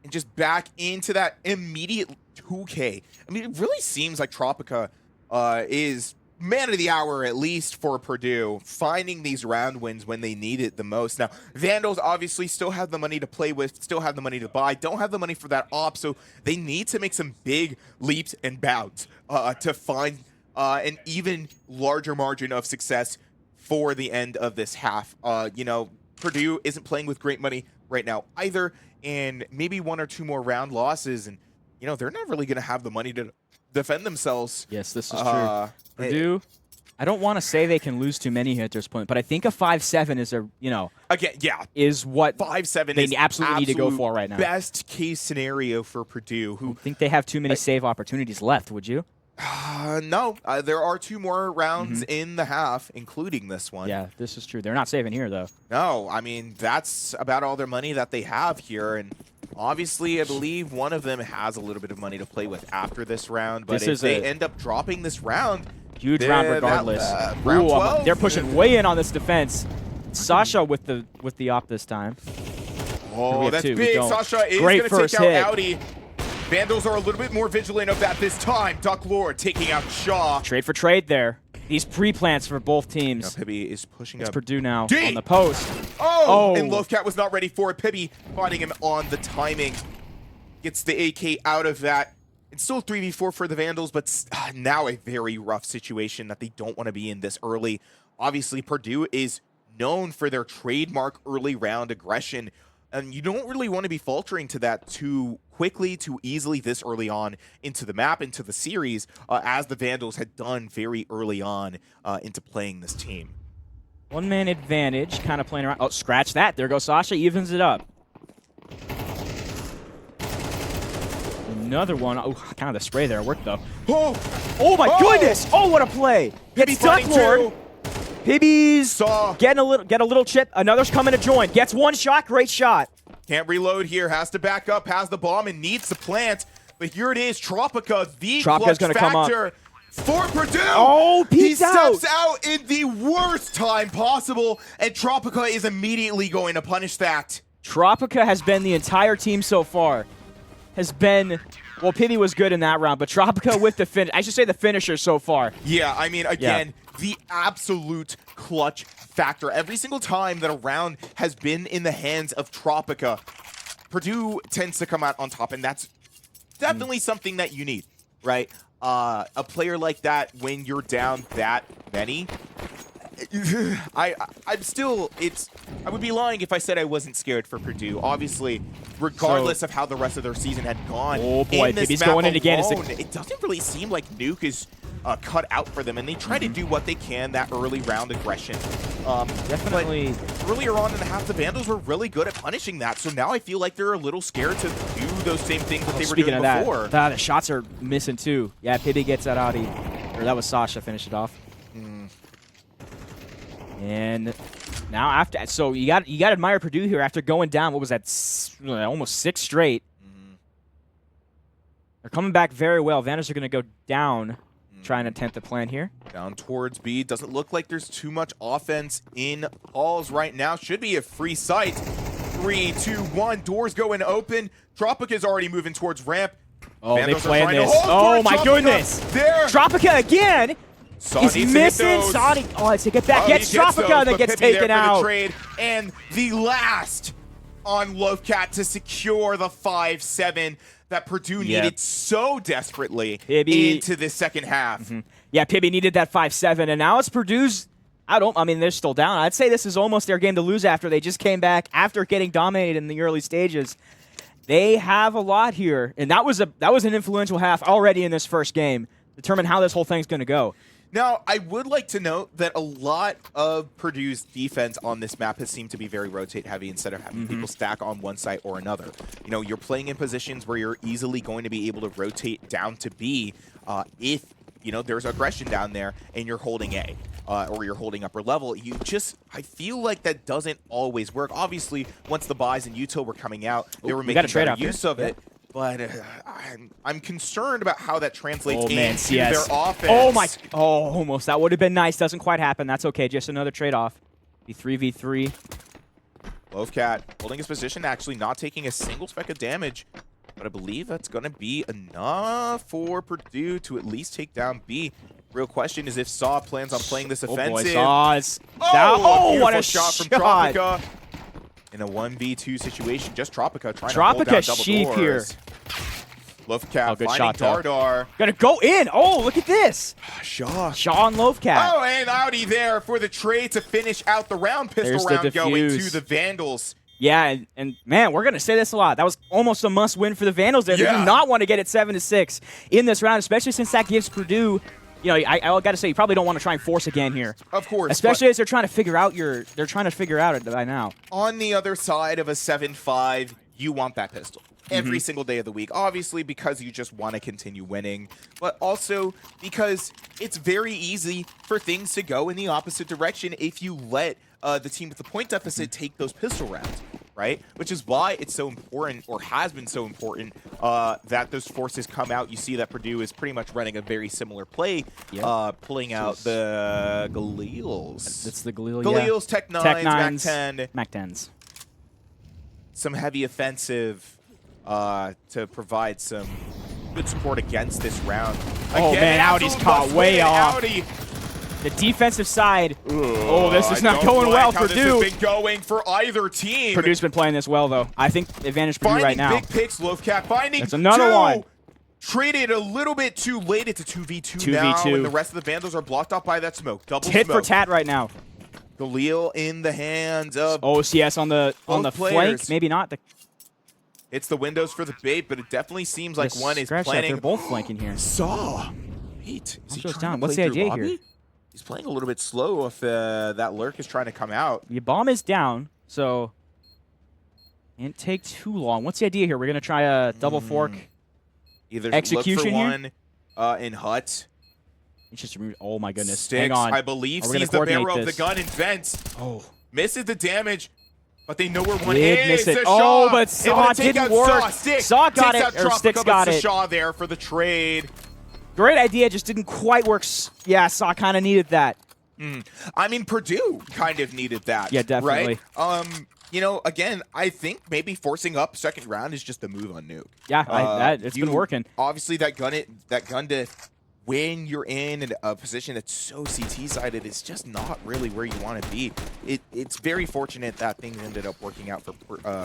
And just back into that immediate 2K. I mean, it really seems like Tropica is man of the hour, at least for Purdue, finding these round wins when they need it the most. Now, Vandals obviously still have the money to play with, still have the money to buy, don't have the money for that op, so they need to make some big leaps and bounds to find an even larger margin of success for the end of this half. You know, Purdue isn't playing with great money right now either, and maybe 1 or 2 more round losses, and, you know, they're not really going to have the money to defend themselves. Yes, this is true. Purdue, I don't want to say they can lose too many here at this point, but I think a 5-7 is a, you know, again, yeah, is what 5-7 they is absolutely need to go for right now. Best case scenario for Purdue. Who I don't think they have too many save opportunities left, would you? No, there are 2 more rounds in the half, including this one. Yeah, this is true. They're not saving here, though. No, I mean, that's about all their money that they have here, and obviously, I believe one of them has a little bit of money to play with after this round, but if they end up dropping this round... Huge round regardless. Round 12? They're pushing way in on this defense. Sasha with the op this time. Oh, that's big. Sasha is going to take out Audi. Vandals are a little bit more vigilant of that this time. Ducklord taking out Shaw. Trade for trade there. These pre-plants for both teams. Pibby is pushing up. It's Purdue now on the post. Oh! And Lovecat was not ready for it. Pibby fighting him on the timing. Gets the AK out of that. It's still 3v4 for the Vandals, but now a very rough situation that they don't want to be in this early. Obviously, Purdue is known for their trademark early round aggression, and you don't really want to be faltering to that too quickly, too easily this early on into the map, into the series, as the Vandals had done very early on into playing this team. 1-man advantage, kind of playing around. Oh, scratch that. There goes Sasha, evens it up. Another one. Oh, kind of the spray there worked, though. Oh my goodness! Oh, what a play! Gets Ducklord. Pibby's getting a little chip. Another's coming to join. Gets 1 shot. Great shot. Can't reload here. Has to back up. Has the bomb and needs to plant. But here it is. Tropica, the clutch factor for Purdue. Oh, he steps out in the worst time possible, and Tropica is immediately going to punish that. Tropica has been the entire team so far. Well, Pibby was good in that round, but Tropica with the finish. I should say the finisher so far. Yeah, I mean, again, the absolute clutch factor. Every single time that a round has been in the hands of Tropica, Purdue tends to come out on top, and that's definitely something that you need, right? A player like that, when you're down that many, I would be lying if I said I wasn't scared for Purdue. Obviously, regardless of how the rest of their season had gone. Oh boy, Pibby's going in again. It doesn't really seem like Nuke is cut out for them, and they try to do what they can, that early round aggression. Definitely. But earlier on in the half, the Vandals were really good at punishing that, so now I feel like they're a little scared to do those same things that they were doing before. The shots are missing too. Yeah, Pibby gets that Audi. Or that was Sasha, finish it off. And now after, so you got to admire Purdue here after going down. What was that? Almost 6 straight. They're coming back very well. Vandals are going to go down. trying to tent the plan here. Down towards B. Doesn't look like there's too much offense in halls right now. Should be a free site. 3, 2, 1. Doors going open. Tropica's already moving towards ramp. Oh, Vandals they are playing trying to this. hold Oh, my Tropica goodness. There. Tropica again. Saw He's needs to hit missing. those. Saudi. Oh, it's to get back. Oh, Gets he gets Tropica, those, then but gets Pippi taken there for the out. trade. And the last on Lovecat to secure the 5-7 that Purdue needed so desperately Pibby. into the second half. Yeah, Pibby needed that 5-7, and now it's Purdue's. I mean, they're still down. I'd say this is almost their game to lose after they just came back after getting dominated in the early stages. They have a lot here, and that was an influential half already in this first game. Determine how this whole thing's going to go. Now, I would like to note that a lot of Purdue's defense on this map has seemed to be very rotate heavy instead of having people stack on one side or another. You know, you're playing in positions where you're easily going to be able to rotate down to B if, you know, there's aggression down there and you're holding A. Or you're holding upper level. I feel like that doesn't always work. Obviously, once the buys in Utah were coming out, they were making better use of it. But I'm concerned about how that translates into their offense. Oh, my. Oh, almost. That would have been nice. Doesn't quite happen. That's okay. Just another trade-off. The 3v3. Lovecat holding his position, actually not taking a single speck of damage. But I believe that's going to be enough for Purdue to at least take down B. Real question is if Saw plans on playing this offensive. Boy, what a shot from Tropica. In a 1v2 situation, just Tropica trying to hold down double sheep doors. Lovecat good finding shot, Dardar. Gonna go in. Oh, look at this. Shaw and Lovecat. Oh, and Audi there for the trade to finish out the round. Pistol round going to the Vandals. Yeah, and man, we're going to say this a lot. That was almost a must-win for the Vandals there. They do not want to get it 7-6 in this round, especially since that gives Purdue, you know, I got to say, you probably don't want to try and force again here. Of course. Especially as they're trying to figure out it by now. On the other side of a 7-5, you want that pistol every single day of the week. Obviously, because you just want to continue winning, but also because it's very easy for things to go in the opposite direction if you let the team with the point deficit take those pistol rounds, right? Which is why it's so important, or has been so important, that those forces come out. You see that Purdue is pretty much running a very similar play, pulling out the Galeals. It's the Galeal, Galeals, Tech 9s, Mac 10. Mac 10s. Some heavy offensive to provide some good support against this round. Oh, man, Audi's caught way off. Audi. The defensive side. Oh, this is not going well for Purdue. This has been going for either team. Purdue's been playing this well, though. I think advantage Purdue right now. Finding big picks, Lovecat. Finding That's another one. Traded a little bit too late. It's a 2v2 now, and the rest of the Vandals are blocked off by that smoke. Double tit smoke. for tat right now. Galil in the hands of OCS on the flank. Maybe not. It's the windows for the bait, but it definitely seems like one is planning. They're both flanking here. Saw. Wait, is he down. What's the idea here? He's playing a little bit slow if that lurk is trying to come out. The bomb is down, so it didn't take too long. What's the idea here? We're going to try a double fork Either execution look for one in hut. It's just, oh my goodness. Sticks, hang on. I believe, sees the barrel of the gun and vents. Oh. Misses the damage, but they know where one Did is. miss it. Oh, but Saw didn't work. Saw got it, or Sticks got it. Shaw there for the trade. Great idea, just didn't quite work. Yeah, Saw kind of needed that. I mean, Purdue kind of needed that. Yeah, definitely. Right? You know, again, I think maybe forcing up second round is just a move on Nuke. Yeah, it's been working. Obviously, that gun to when you're in a position that's so CT-sided, it's just not really where you want to be. It's very fortunate that things ended up working out for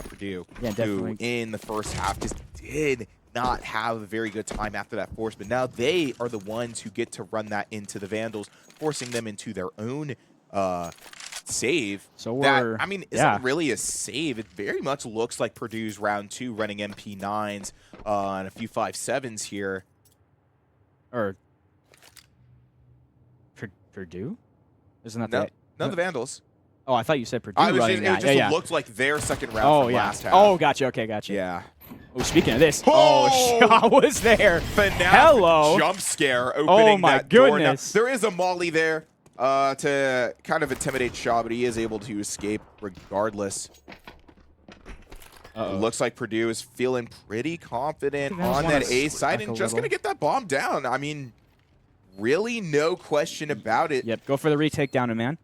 Purdue. Yeah, definitely. Who, in the first half, just did not have a very good time after that force, but now they are the ones who get to run that into the Vandals, forcing them into their own save. So we're, I mean, isn't really a save. It very much looks like Purdue's round 2 running MP9s and a few 5.7s here. Or Purdue? Isn't that the Vandals. Oh, I thought you said Purdue. It just looked like their second round from last half. Oh, gotcha. Okay, gotcha. Yeah. Oh, speaking of this, Shaw was there. Hello. Jump scare opening that door. Oh, my goodness. Now, there is a molly there to kind of intimidate Shaw, but he is able to escape regardless. Looks like Purdue is feeling pretty confident on that A side and just going to get that bomb down. I mean, really no question about it. Yep, go for the retake down, man.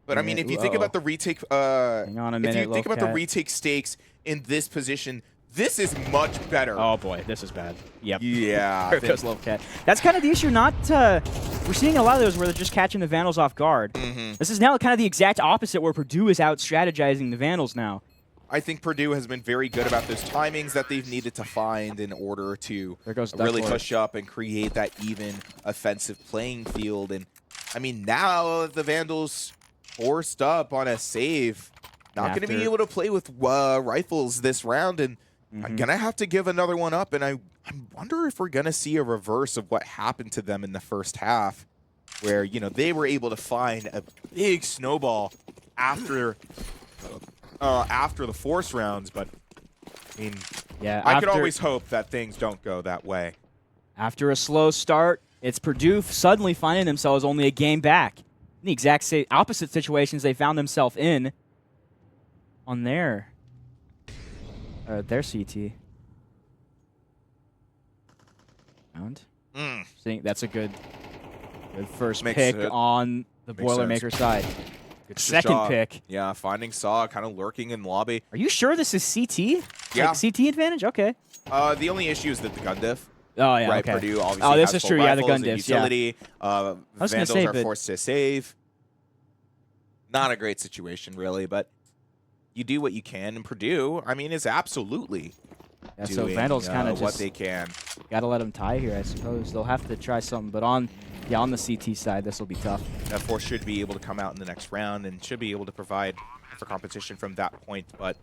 But I mean, if you think about the retake, hang on a minute, if you think about the retake stakes in this position, this is much better. Oh boy, this is bad. Yep. Yeah. There goes Lovecat. That's kind of the issue. We're seeing a lot of those where they're just catching the Vandals off guard. This is now kind of the exact opposite, where Purdue is out strategizing the Vandals now. I think Purdue has been very good about those timings that they've needed to find in order to really push up and create that even offensive playing field. And I mean, now the Vandals forced up on a save, not going to be able to play with rifles this round, and I'm going to have to give another one up. And I wonder if we're going to see a reverse of what happened to them in the first half, where, you know, they were able to find a big snowball after the force rounds. But I mean, yeah, I could always hope that things don't go that way. After a slow start, it's Purdue suddenly finding themselves only a game back. The exact opposite situations they found themselves in on their CT. Round. Think that's a good first pick on the Boilermaker side. Good second pick. Yeah, finding Saw kind of lurking in lobby. Are you sure this is CT? Yeah. Like CT advantage? Okay. The only issue is that the gun diff. Oh, yeah, right, okay. Purdue obviously this has is full true. Yeah, the gun rifles and diffs. utility. Yeah. Vandals are forced to save. Not a great situation, really, but you do what you can. And Purdue, I mean, is absolutely doing so Vandals kind of what they can. Got to let them tie here, I suppose. They'll have to try something, but on the CT side, this will be tough. That force should be able to come out in the next round and should be able to provide for competition from that point. But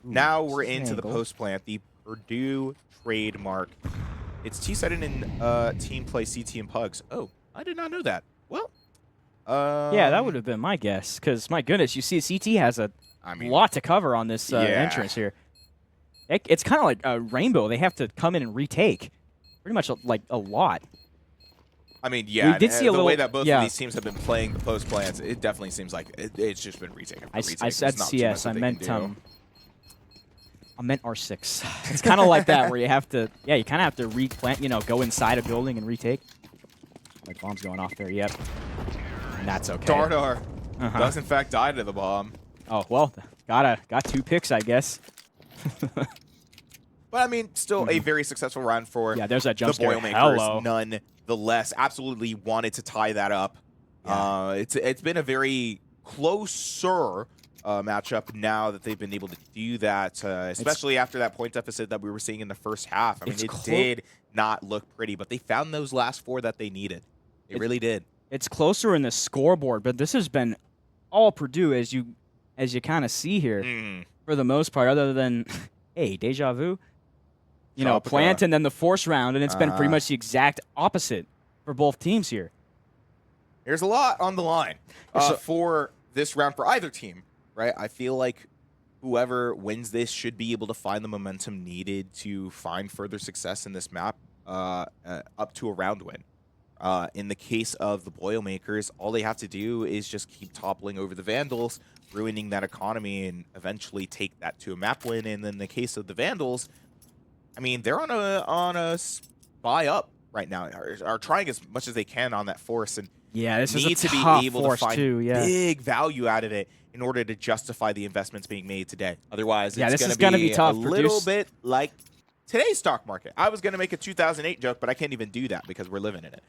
now we're into the post plant, the Purdue trademark. It's T-sided in team play CT and Pugs. Oh, I did not know that. Well, yeah, that would have been my guess. Because my goodness, you see, CT has a lot to cover on this entrance here. It's kind of like a rainbow. They have to come in and retake, pretty much like a lot. I mean, yeah, we did see the way that both of these teams have been playing the post plants, it definitely seems like it's just been retaken. I said CS. I meant R6. It's kind of like that, where you have to, you kind of have to replant, go inside a building and retake. Like bomb's going off there, yep. And that's okay. Dardar does in fact die to the bomb. Oh well, got 2 picks, I guess. But I mean, still a very successful run for there's that jump the Boilermakers. Nonetheless, absolutely wanted to tie that up. Yeah. It's been a very closer matchup now that they've been able to do that, especially after that point deficit that we were seeing in the first half. I mean, it did not look pretty, but they found those last 4 that they needed. It really did. It's closer in the scoreboard, but this has been all Purdue, as you kind of see here, for the most part, other than, hey, deja vu. Plant and then the force round, and it's been pretty much the exact opposite for both teams here. There's a lot on the line for this round for either team, right? I feel like whoever wins this should be able to find the momentum needed to find further success in this map up to a round win. In the case of the Boilermakers, all they have to do is just keep toppling over the Vandals, ruining that economy, and eventually take that to a map win. And in the case of the Vandals, I mean, they're on a buy up right now, are trying as much as they can on that force, and this need is a to be tough able force to find big value out of it in order to justify the investments being made today. Otherwise, it's going to be tough. A little bit like today's stock market. I was going to make a 2008 joke, but I can't even do that because we're living in it.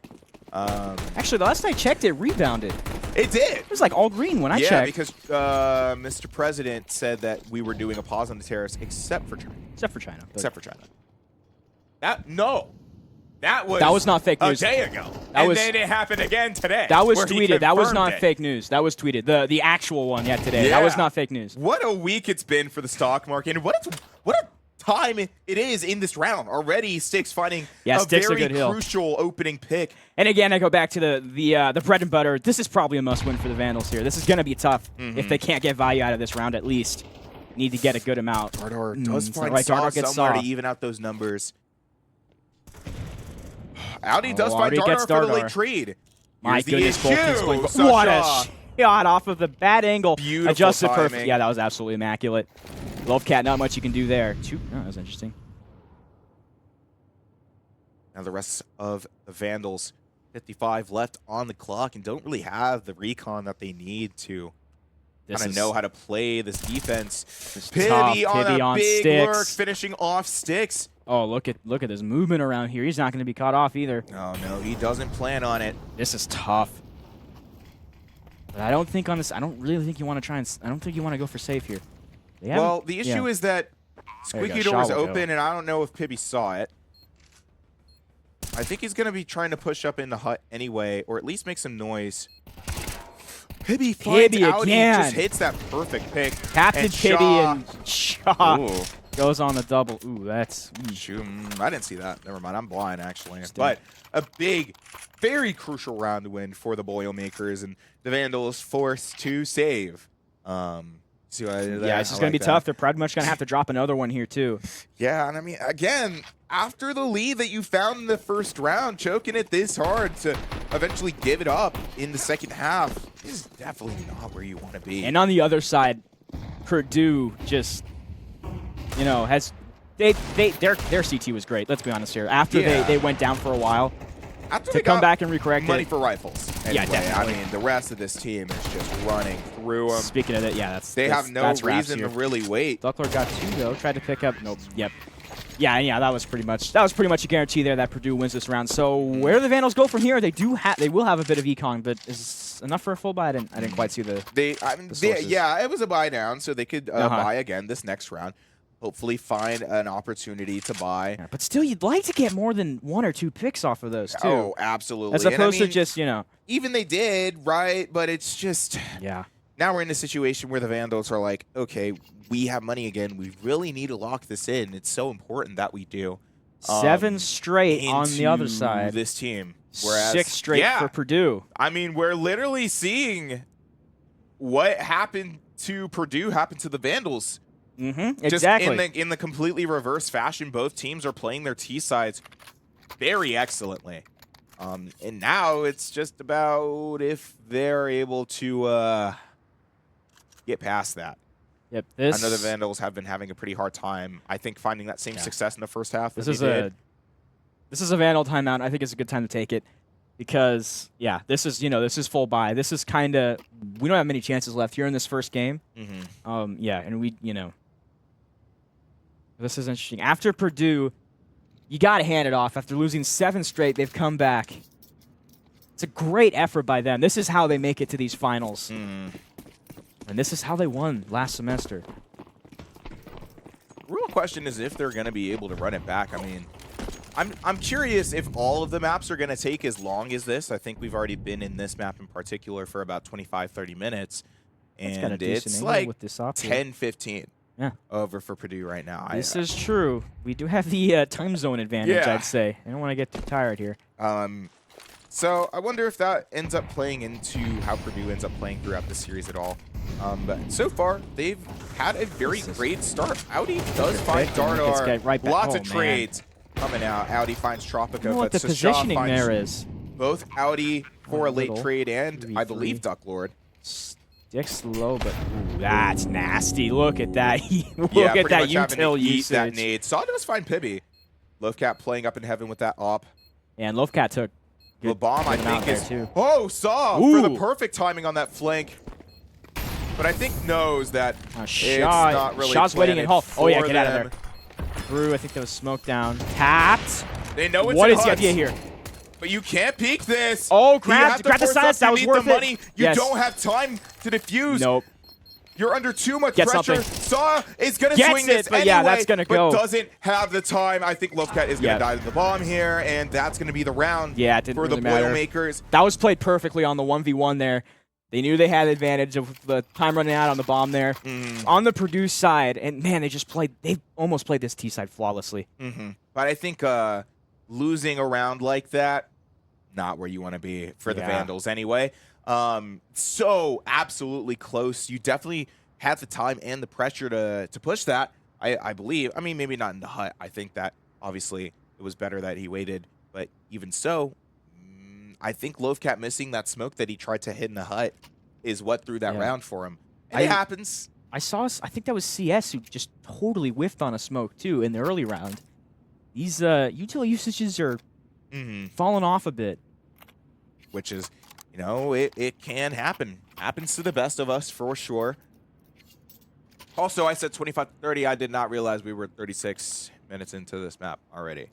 Actually, the last I checked, it rebounded. It did. It was like all green when I checked. Yeah, because Mr. President said that we were doing a pause on the tariffs except for China. Except for China. That was not fake news. A day ago. Then it happened again today. That was tweeted. That was not fake news. That was tweeted. The actual one, today. Yeah. That was not fake news. What a week it's been for the stock market, and what a time it is in this round. Already Sticks finding a very crucial opening pick. And again, I go back to the bread and butter. This is probably a must-win for the Vandals here. This is going to be tough if they can't get value out of this round at least. Need to get a good amount. Dardar does find Saw somewhere to even out those numbers. Audi does find Dardar for the late trade. My goodness, both teams playing. What a shot off of the bad angle. Beautiful adjusted timing. perfect. Yeah, that was absolutely immaculate. Lovecat, not much you can do there. That was interesting. Now the rest of the Vandals, 55 left on the clock, and don't really have the recon that they need to kind of know how to play this defense. Pibby on a big lurk, finishing off Sticks. Oh, look at this movement around here. He's not going to be caught off either. Oh no, he doesn't plan on it. This is tough. But I don't think on this. I don't really think you want to try and. I don't think you want to go for safe here. Well, the issue is that Squeaky Door is open, and I don't know if Pibby saw it. I think he's going to be trying to push up in the hut anyway, or at least make some noise. Pibby finds out, he just hits that perfect pick. Captain Pibby and Shaw goes on the double. Ooh, that's... Shoot, I didn't see that. Never mind, I'm blind, actually. But a big, very crucial round win for the Boilermakers, and the Vandals forced to save. See what I did there? Yeah, it's just going to be tough. They're pretty much going to have to drop another one here, too. Yeah, and I mean, again, after the lead that you found in the first round, choking it this hard to eventually give it up in the second half is definitely not where you want to be. And on the other side, Purdue just, you know, has their CT was great. Let's be honest here. After they went down for a while, after to come back and recorrect money for rifles. Anyway, yeah, definitely. I mean, the rest of this team is just running through them. Speaking of it, yeah, they have no reason to really wait. Ducklord got 2 though. Tried to pick up. Nope. Yep. Yeah, that was pretty much a guarantee there that Purdue wins this round. So where do the Vandals go from here? They will have a bit of econ, but is enough for a full buy? I didn't quite see the. Yeah, it was a buy down, so they could buy again this next round. Hopefully find an opportunity to buy. Yeah, but still, you'd like to get more than 1 or 2 picks off of those, too. Oh, absolutely. As opposed to just, you know. Even they did, right? But it's just... Yeah. Now we're in a situation where the Vandals are like, okay, we have money again. We really need to lock this in. It's so important that we do. 7 straight on the other side. This team. Whereas, 6 straight for Purdue. I mean, we're literally seeing what happened to Purdue happen to the Vandals. Exactly. Just in the completely reverse fashion, both teams are playing their T sides very excellently. And now it's just about if they're able to get past that. Yep. I know the Vandals have been having a pretty hard time, I think, finding that same success in the first half. This is a Vandal timeout. I think it's a good time to take it because, yeah, this is full buy. This is kind of, we don't have many chances left here in this first game. Yeah, and we, this is interesting. After Purdue, you got to hand it off. After losing 7 straight, they've come back. It's a great effort by them. This is how they make it to these finals. And this is how they won last semester. The real question is if they're going to be able to run it back. I mean, I'm curious if all of the maps are going to take as long as this. I think we've already been in this map in particular for about 25, 30 minutes. And it's like with this 10, 15. Yeah, over for Purdue right now. This is true. We do have the time zone advantage, I'd say. I don't want to get too tired here. So I wonder if that ends up playing into how Purdue ends up playing throughout the series at all. But so far, they've had a very great start. Audi does find Dardar. Lots of trades coming out. Audi finds Tropico. You know what the positioning there is. Both Audi for a late trade and, I believe, Ducklord. Sticks low, but ooh, that's nasty. Look at that. Look at that util usage. That nade. Saw does find Pibby. Lovecat playing up in heaven with that op. And Lovecat took the bomb, I think, is too. Oh, Saw for the perfect timing on that flank. But I think knows that it's not really Shaw's waiting in hole. Oh, yeah, get out of there. Through, I think that was smoke down. Tapped. They know it's What is the idea here? But you can't peek this. Oh, grab the silence. That was worth it. Money. You don't have time to defuse. Nope. You're under too much pressure. Saw is going to swing this anyway, yeah, that's gonna go. But doesn't have the time. I think Lovecat is going to die to the bomb here, and that's going to be the round for the Boilermakers. That was played perfectly on the 1v1 there. They knew they had advantage of the time running out on the bomb there. On the Purdue side, and man, they almost played this T side flawlessly. But I think losing a round like that, not where you want to be for the Vandals anyway. So absolutely close. You definitely had the time and the pressure to push that, I believe. I mean, maybe not in the hut. I think that obviously it was better that he waited. But even so, I think Lovecat missing that smoke that he tried to hit in the hut is what threw that round for him. And it happens. I think that was CS who just totally whiffed on a smoke too in the early round. These util usages are fallen off a bit. Which is, you know, it can happen. Happens to the best of us for sure. Also, I said 25-30. I did not realize we were 36 minutes into this map already.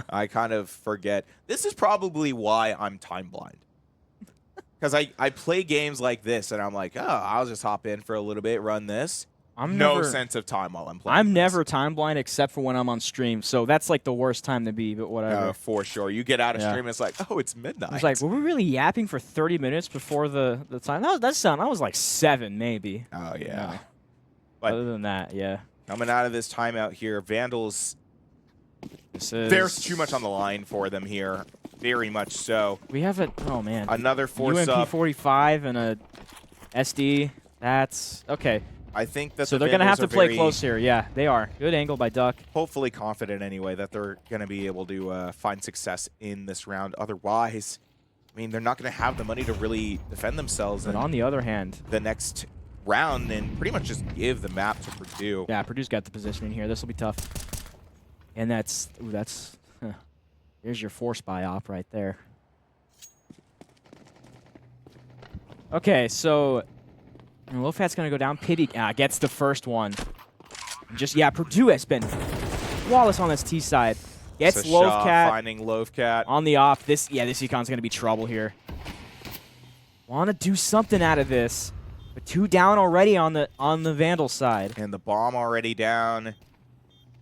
I kind of forget. This is probably why I'm time blind. Because I play games like this, and I'm like, oh, I'll just hop in for a little bit, run this. No sense of time while I'm playing. I'm never time blind except for when I'm on stream, so that's like the worst time to be, but whatever. For sure. You get out of stream, and it's like, oh, it's midnight. I was like, were we really yapping for 30 minutes before the time? That was like 7, maybe. Oh, yeah. No. But other than that, yeah. Coming out of this timeout here, Vandals, there's too much on the line for them here. Very much so. We have oh man, another force UMP 45 and a SD. That's okay. I think that so they're gonna have to play close here. Yeah, they are. Good angle by Duck. Hopefully confident anyway that they're gonna be able to find success in this round. Otherwise, I mean, they're not gonna have the money to really defend themselves. But on the other hand, the next round and pretty much just give the map to Purdue. Yeah, Purdue's got the positioning here. This will be tough. And that's there's your force buy op right there. Okay, so Lofat's gonna go down. Pibby gets the first one. And Purdue has been flawless on this T side. Gets so Lovecat finding Lovecat on the off. This econ's gonna be trouble here. Want to do something out of this, but 2 down already on the Vandal side. And the bomb already down.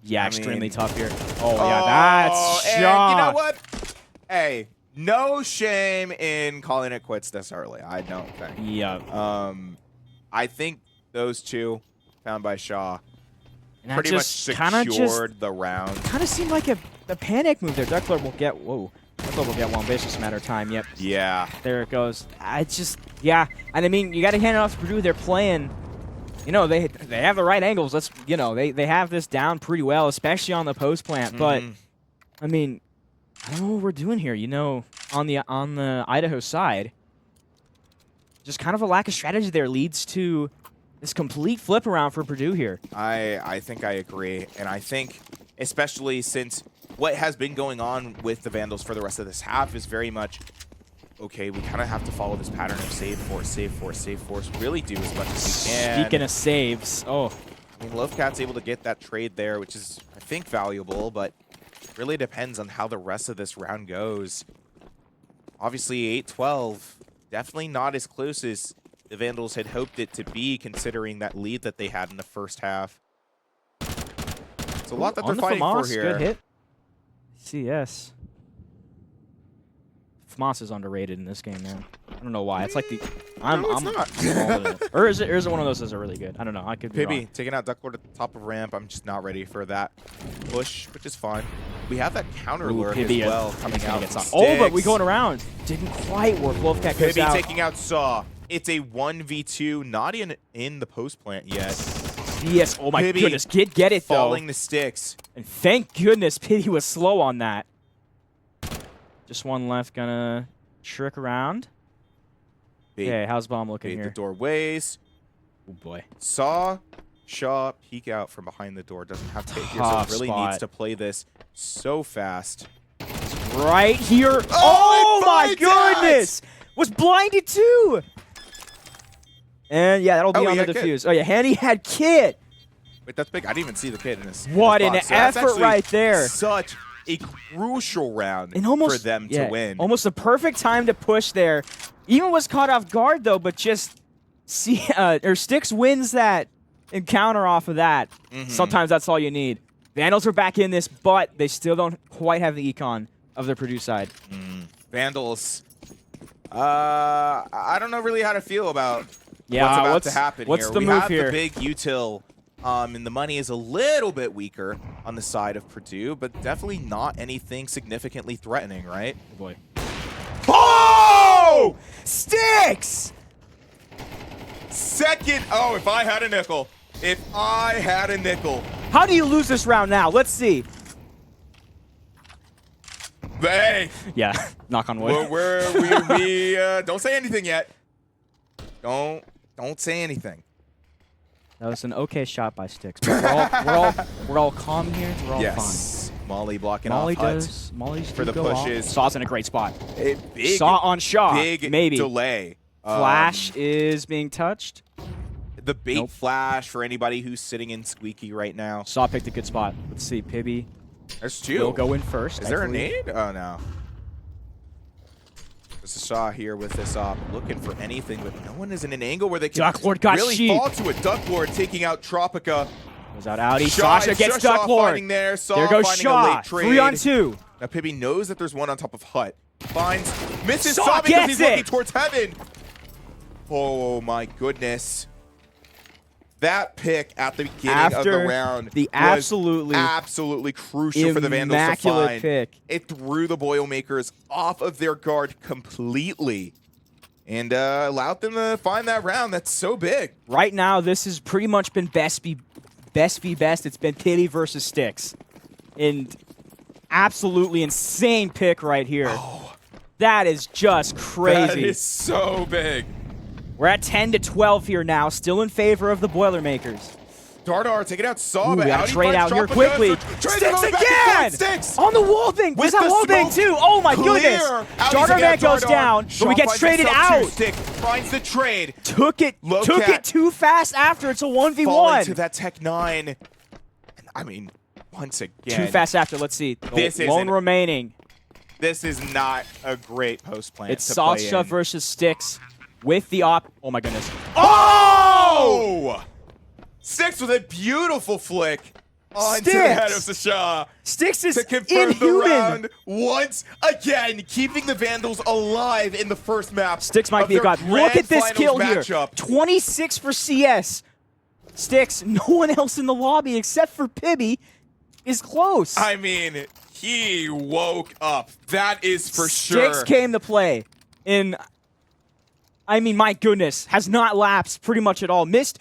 Yeah, extremely tough here. Oh, yeah, that's shot. You know what? Hey, no shame in calling it quits this early. I don't think. Yeah. I think those 2 found by Shaw and pretty much secured the round. Kind of seemed like a panic move there. Duckler will get one, but it's just a matter of time. Yep. Yeah. There it goes. And I mean, you got to hand it off to Purdue. They're playing. You know, they have the right angles. They have this down pretty well, especially on the post plant. But I mean, I don't know what we're doing here. You know, on the Idaho side, just kind of a lack of strategy there leads to this complete flip around for Purdue here. I think I agree, and I think especially since what has been going on with the Vandals for the rest of this half is very much. Okay, we kind of have to follow this pattern of save force, really do as much as we can. Speaking of saves, I mean, Lovecat's able to get that trade there, which is, I think, valuable, but really depends on how the rest of this round goes. Obviously, 8-12, definitely not as close as the Vandals had hoped it to be, considering that lead that they had in the first half. It's a lot that they're fighting for here. Good hit. CS. FMAS is underrated in this game, man. I don't know why. It's like the I'm not. or is it one of those that's really good? I don't know. I could be Pibby wrong. taking out Ducklord at the top of ramp. I'm just not ready for that push, which is fine. We have that counter lurk as well coming out. But we going around. Didn't quite work. Wolfcat goes out. Pibby taking out Saw. It's a 1v2, not in the post plant yet. Yes. Oh my goodness. Get it though. Falling the sticks. And thank goodness Pibby was slow on that. Just one left, gonna trick around. Okay, how's bomb looking here? The doorways. Oh boy. Saw Shaw peek out from behind the door. Doesn't have to take here, so really needs to play this so fast. Right here. Oh my goodness! Was blinded too. And yeah, that'll be on the defuse. Oh yeah, Handy had Kit. Wait, that's big. I didn't even see the Kit in this. What an effort right there. Such a crucial round for them to win. Almost the perfect time to push there. Even was caught off guard though, but just Styx wins that encounter off of that. Sometimes that's all you need. Vandals are back in this, but they still don't quite have the econ of the Purdue side. Vandals. I don't know really how to feel about what's about to happen what's here. The move here? The big util. And the money is a little bit weaker on the side of Purdue, but definitely not anything significantly threatening, right? Oh boy. Oh! Styx! Second. Oh, if I had a nickel. If I had a nickel. How do you lose this round now? Let's see. Hey. Yeah, knock on wood. We don't say anything yet. Don't say anything. That was an okay shot by Styx. But we're all calm here. We're all fine. Molly blocking Molly off Hut does. Molly's for the do go off. pushes. Saw's in a great spot. Big, Saw on Shaw. big maybe. delay. Flash is being touched. The bait Nope. flash for anybody who's sitting in Squeaky right now. Saw picked a good spot. Let's see. Pibby There's two. will go in first. Is there a thankfully. nade? Oh, no. There's a Shaw here with this op, looking for anything, but no one is in an angle where they can Duck Lord got really sheep. fall to it. Duck Lord taking out Tropica. Goes out Audi. Shaw, Sasha gets Shaw Duck Lord. finding there. Saw There goes finding a Shaw. late trade. 3 on 2. Now Pibby knows that there's one on top of Hut. Finds, misses Saw Saw because gets he's looking it. towards heaven. Oh my goodness. That pick at the beginning of the round the was absolutely crucial for the Vandals to immaculate find. pick. It threw the Boilermakers off of their guard completely and allowed them to find that round. That's so big. Right now, this has pretty much been best v best. It's been Pibby versus Sticks. And absolutely insane pick right here. Oh, That is just crazy. that is so big. We're at 10-12 here now, still in favor of the Boilermakers. Dardar taking out Saw, Ooh, but we gotta Audi trade out finds here Tropica. quickly. Trade Sticks going back and again! forth. Sticks! On the wall thing! With Was that the wall thing smoke too? Oh my clear. goodness! Audis Darter again, Man goes Dardar. down, Shaw but we get finds traded himself two. out. Stick finds the trade. Took it too fast after. It's a Falling 1v1. to that Tech 9. I mean, once again. Too fast after. Let's see. This Lone isn't- remaining. This is not a great post plan. It's to play Sasha in. versus Sticks with the op. Oh my goodness. Oh! Six with a beautiful flick onto the head of Sasha Sticks is to confirm the inhuman. round once again, keeping the Vandals alive in the first map. Sticks might of be a their god. Look at grand this kill finals here. matchup. 26 for CS. Sticks, no one else in the lobby except for Pibby is close. I mean, he woke up. That is for sure. Sticks came to play. I mean, my goodness, has not lapsed pretty much at all. Missed,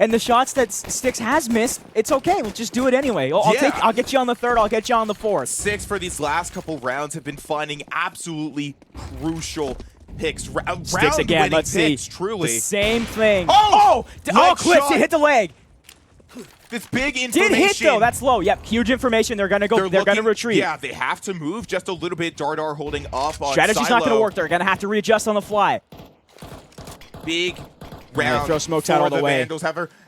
and the shots that Sticks has missed, it's okay. We'll just do it anyway. I'll get you on the third. I'll get you on the fourth. Six for these last couple rounds have been finding absolutely crucial picks. Sticks again. Let's picks, see. Truly. The same thing. Oh! Light Clips. shot. It hit the leg. This big Did information. hit though. That's low. Yep. Huge information. They're gonna go. They're gonna retreat. Yeah, they have to move just a little bit. Dardar holding up on Strategy's Silo. not gonna work. They're gonna have to readjust on the fly. Big round. throw smokes for out all the way. Vandals.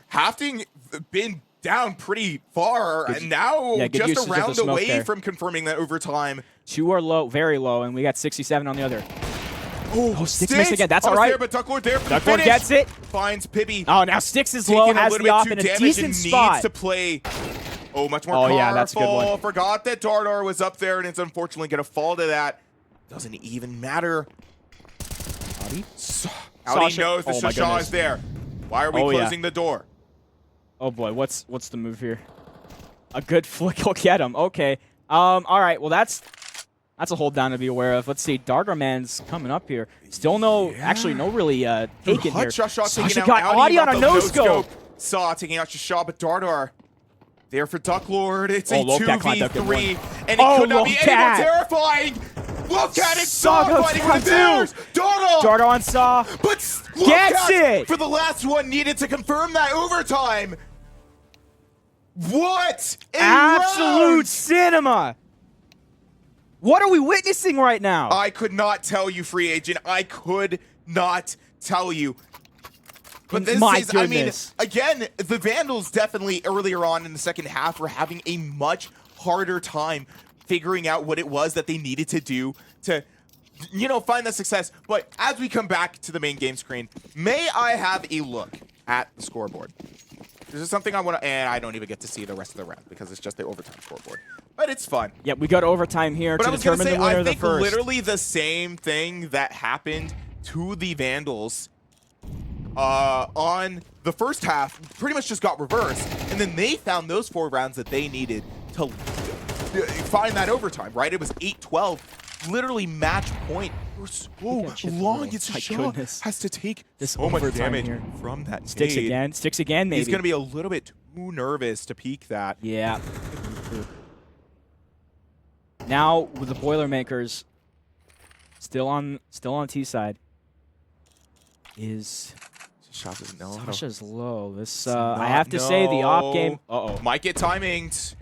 Having been down pretty far, and now good just usage a of the round smoke away there. from confirming that overtime. 2 are low, very low, and we got 67 on the other. Oh, Sticks missed again. That's all almost right. there, but Duck Lord there for the Duck Lord finish. gets it. Finds Pibby. Oh, now Sticks is Taking low, a has little the bit op too in a damage decent and spot. needs to play. Oh, much more Oh, powerful. yeah, that's a good one. Forgot that Dardar was up there, and it's unfortunately going to fall to that. Doesn't even matter. Audi? Audi Sasha- knows that oh my Shasha goodness. is there. Why are we Oh, yeah. closing the door? Oh boy, what's the move here? A good flick will get him. Okay. All right. Well, that's a hold down to be aware of. Let's see. Darter Man's coming up here. Still actually no really taken here. Sasha Sasha got Audi on a no-scope. Saw taking out Shasha, but Dardar there for Duck Lord. It's a low cat climbed up, good 2v3, one. and it could not low be any cat. more terrifying. Look at it, Saw Saw goes fighting down with the bears. Dardar, Darter on Saw. but Gets it! for the last one needed to confirm that overtime. What? A Absolute round! cinema. What are we witnessing right now? I could not tell you, free agent. I could not tell you. But this My is, goodness. I mean, again, the Vandals definitely earlier on in the second half were having a much harder time figuring out what it was that they needed to do to, find that success. But as we come back to the main game screen, may I have a look at the scoreboard? This is something I want to, and I don't even get to see the rest of the round because it's just the overtime scoreboard. But it's fun. Yeah, we go to overtime here But to I was going to determine say, the winner I of the think first. literally the same thing that happened to the Vandals on the first half pretty much just got reversed. And then they found those 4 rounds that they needed to find that overtime, right? It was 8-12. Literally match point for so long. It's My Shaw goodness. has to take This so much overtime damage here. from that Sticks nade. again. Sticks again, maybe. He's going to be a little bit too nervous to peek that. Yeah. Now with the Boilermakers still on T side is Sasha's low. This I have to say the op game. Might get timinged.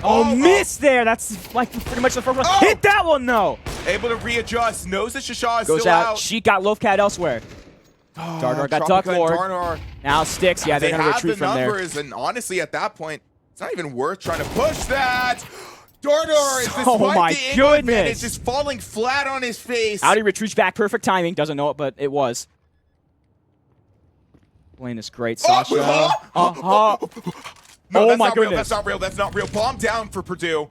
Oh, missed there. That's like pretty much the first one. Oh! Hit that one, though. Able to readjust. Knows that Shasha is Goes still out. out. Sheik got Loafcat elsewhere. Dardar got Duck Lord. Darnor. Now Sticks. Yeah, they're going to retreat from there. They have the numbers, and honestly, at that point, it's not even worth trying to push that. Darnor is, despite the angle advantage, just falling flat on his face. Audi retreats back. Perfect timing. Doesn't know it, but it was. Playing this great, Sasha. No, Oh that's my not goodness. real. That's not real. That's not real. Bomb down for Purdue.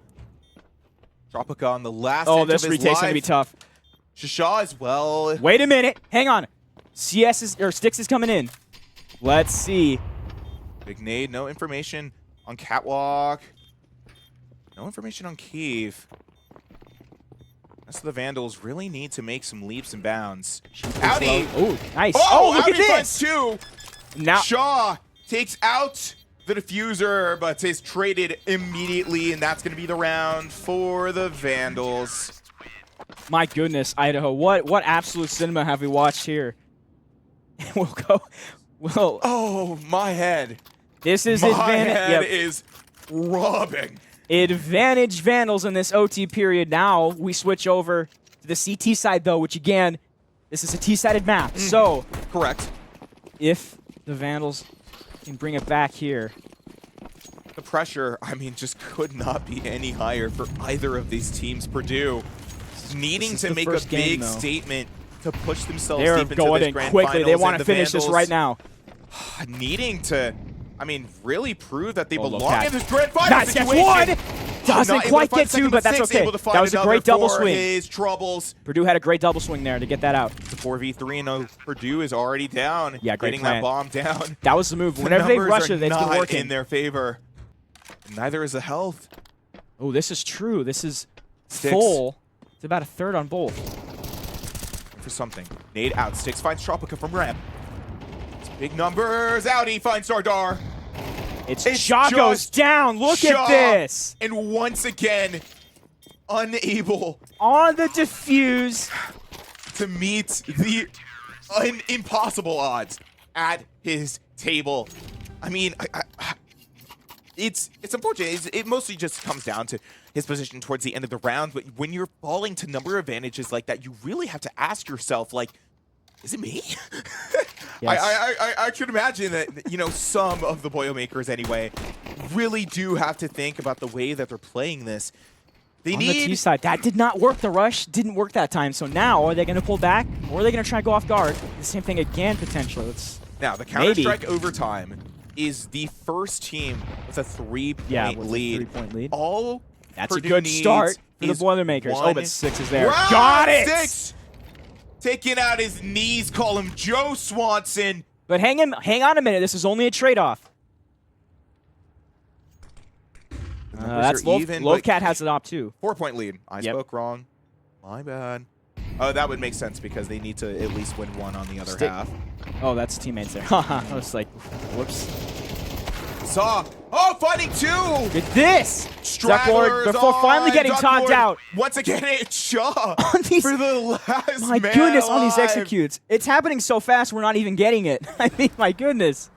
Tropica on the last Oh, edge this of his retake's going to be life. tough. Shasha as well. Wait a minute. Hang on. Sticks is coming in. Let's see. Big nade. No information on Catwalk. No information on Kiev. Rest of the Vandals really need to make some leaps and bounds. Audi! Oh, nice. Oh, look at Audi this. finds two! Now, Shaw takes out the diffuser, but is traded immediately, and that's going to be the round for the Vandals. my goodness, Idaho. What absolute cinema have we watched here? We'll go. Well, Oh, my head. this is My advantage. head is rubbing. Advantage Vandals in this OT period. Now we switch over to the CT side, though, which again, this is a T-sided map. So Correct. if the Vandals can bring it back here, The pressure, I mean, just could not be any higher for either of these teams. Purdue needing is to the make a first game, big though. statement to push themselves they're deep into going this in grand quickly. They finals, want and to the finish this Vandals right now. needing to, I mean, really prove that they Oh, look belong at- in this grand final Nice catch. situation. One! Doesn't Not able quite to find get second two, but that's six, okay. able to find That was a another great double for swing. his troubles. Purdue had a great double swing there to get that out. It's a 4v3, and Purdue is already down. Yeah, great getting plan. that bomb down. That was the move. The Whenever they numbers rush are it, it's been not working. in their favor. Neither is the health. Oh, this is true. This is Sticks. full. It's about a third on both. For something. Nade out. Sticks finds Tropica from ramp. It's big numbers. Audi finds Dardar. It's Just goes down. Look Shaw. at this. And once again, unable On the diffuse. to meet the impossible odds at his table. I mean, it's unfortunate. It mostly just comes down to his position towards the end of the round. But when you're falling to number advantages like that, you really have to ask yourself, like, is it me? Yes. I could imagine that, you know, some of the Boilermakers anyway really do have to think about the way that they're playing this. They On need the T side, that did not work. The rush didn't work that time. So now, are they going to pull back, or are they going to try to go off guard? The same thing again, potentially. now the Counter-Strike overtime is the first team with a 3-point with lead. a 3-point lead. All That's Purdue a good needs start for the is Boilermakers. Oh, one but Six is there. round. Got it! Six taking out his knees. Call him Joe Swanson. But hang on a minute. This is only a trade-off. The numbers That's are even, but Loafcat has it up too. 4-point lead. I Yep. spoke wrong. My bad. Oh, that would make sense because they need to at least win one on the other Stick. half. Oh, that's teammates there. I was like, whoops. Saw. Oh, finding two. Look at this. Stragglers before finally on getting Duck togged Lord. out. Once again, it's Shaw On these- for the last My man goodness, on these alive. executes. It's happening so fast, we're not even getting it. I mean, my goodness.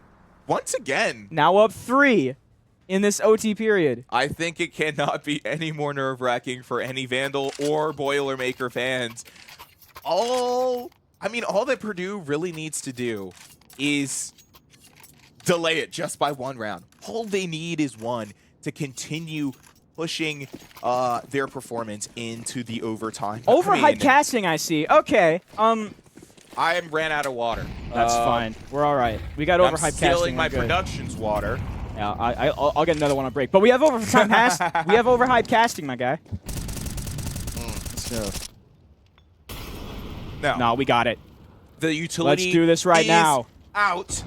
Once again, Now up 3 in this OT period. I think it cannot be any more nerve-wracking for any Vandal or Boilermaker fans. All that Purdue really needs to do is delay it just by one round. All they need is one to continue pushing their performance into the overtime. Overhyped casting, I see. Okay. I ran out of water. That's fine. We're all right. We got I'm overhyped casting. stealing my we're good. production's water. Yeah, I'll get another one on break. But we have overtime we have overhyped casting, my guy. So no, we got it. The utility Let's do this right is now. out.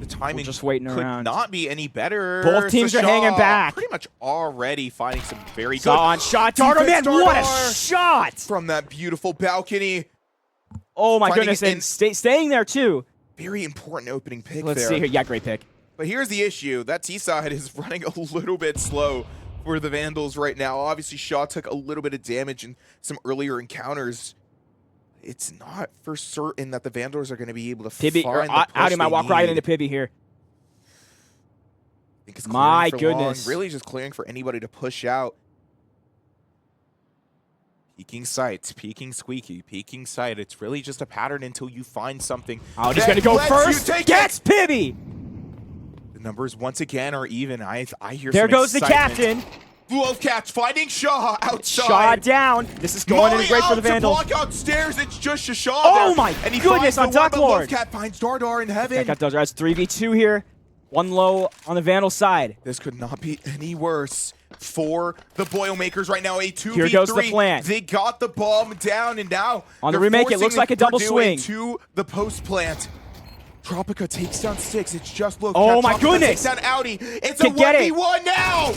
The timing just waiting could around. not be any better. Both teams are Shaw hanging back. Pretty much already finding some very good Saw on shot. Dardar, man, defense. what a Dardar shot! from that beautiful balcony. Oh my Finding goodness, it and staying there too. Very important opening pick Let's there. see here. Yeah, great pick. But here's the issue. That T-side is running a little bit slow for the Vandals right now. Obviously, Shaw took a little bit of damage in some earlier encounters. It's not for certain that the Vandals are going to be able to Pibby, find the push Audi might they walk right need. into Pibby here. I think is My clearing for long, goodness. really just clearing for anybody to push out. Peeking sight, peeking squeaky, peeking sight. It's really just a pattern until you find something. Oh, he's gonna go first. Gets Pibby. The numbers once again are even. I hear There some goes the excitement. captain. Wolfcats finding Shaw outside. Shaw down. This is going in great for the Vandals. To block outstairs. It's just Shaw. Oh my and he goodness, finds on the one, Duck but Lord. Wolfcat finds Dardar in heaven. Got Dardar. That's 3v2 here. One low on the Vandal side. This could not be any worse for the Boilermakers right now. A 2v3. Here goes the plant. They got the bomb down, and now on the remake, it looks like a double Purdue swing. To the post plant. Tropica takes down Sticks. It's just low. Oh my Tropica goodness. Takes down Audi. It's Can a get 1v1 now.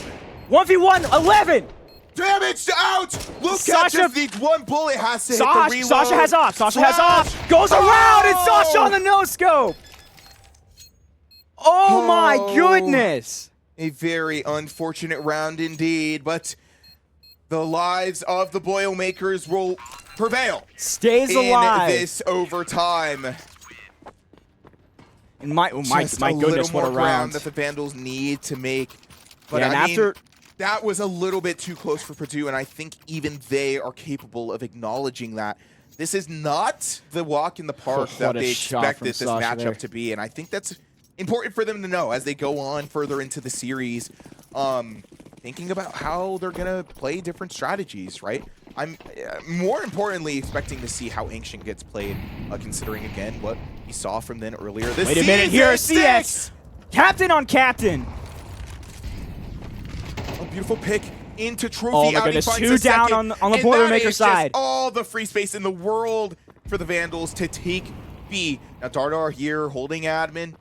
1v1, 11. Damaged out. Look, Sasha just needs one bullet. Has to hit the reload. Sasha has off. Sasha has Flash. off. Goes around, and Sasha on the no scope. Oh my goodness. A very unfortunate round indeed, but the lives of the Boilermakers will prevail. Stays alive. In this overtime. And my Just goodness, what a more round. ground that the Vandals need to make. But Yeah, and I mean, after that was a little bit too close for Purdue, and I think even they are capable of acknowledging that. This is not the walk in the park that they expected this matchup to be, and I think that's important for them to know as they go on further into the series, thinking about how they're going to play different strategies, right? I'm more importantly expecting to see how Ancient gets played, considering, again, what we saw from them earlier this season. Wait a minute, here, CS. Captain on captain. A beautiful pick into Trophy. Oh my goodness, two down on the Boilermaker side. All the free space in the world for the Vandals to take B. Now Dardar here holding admin.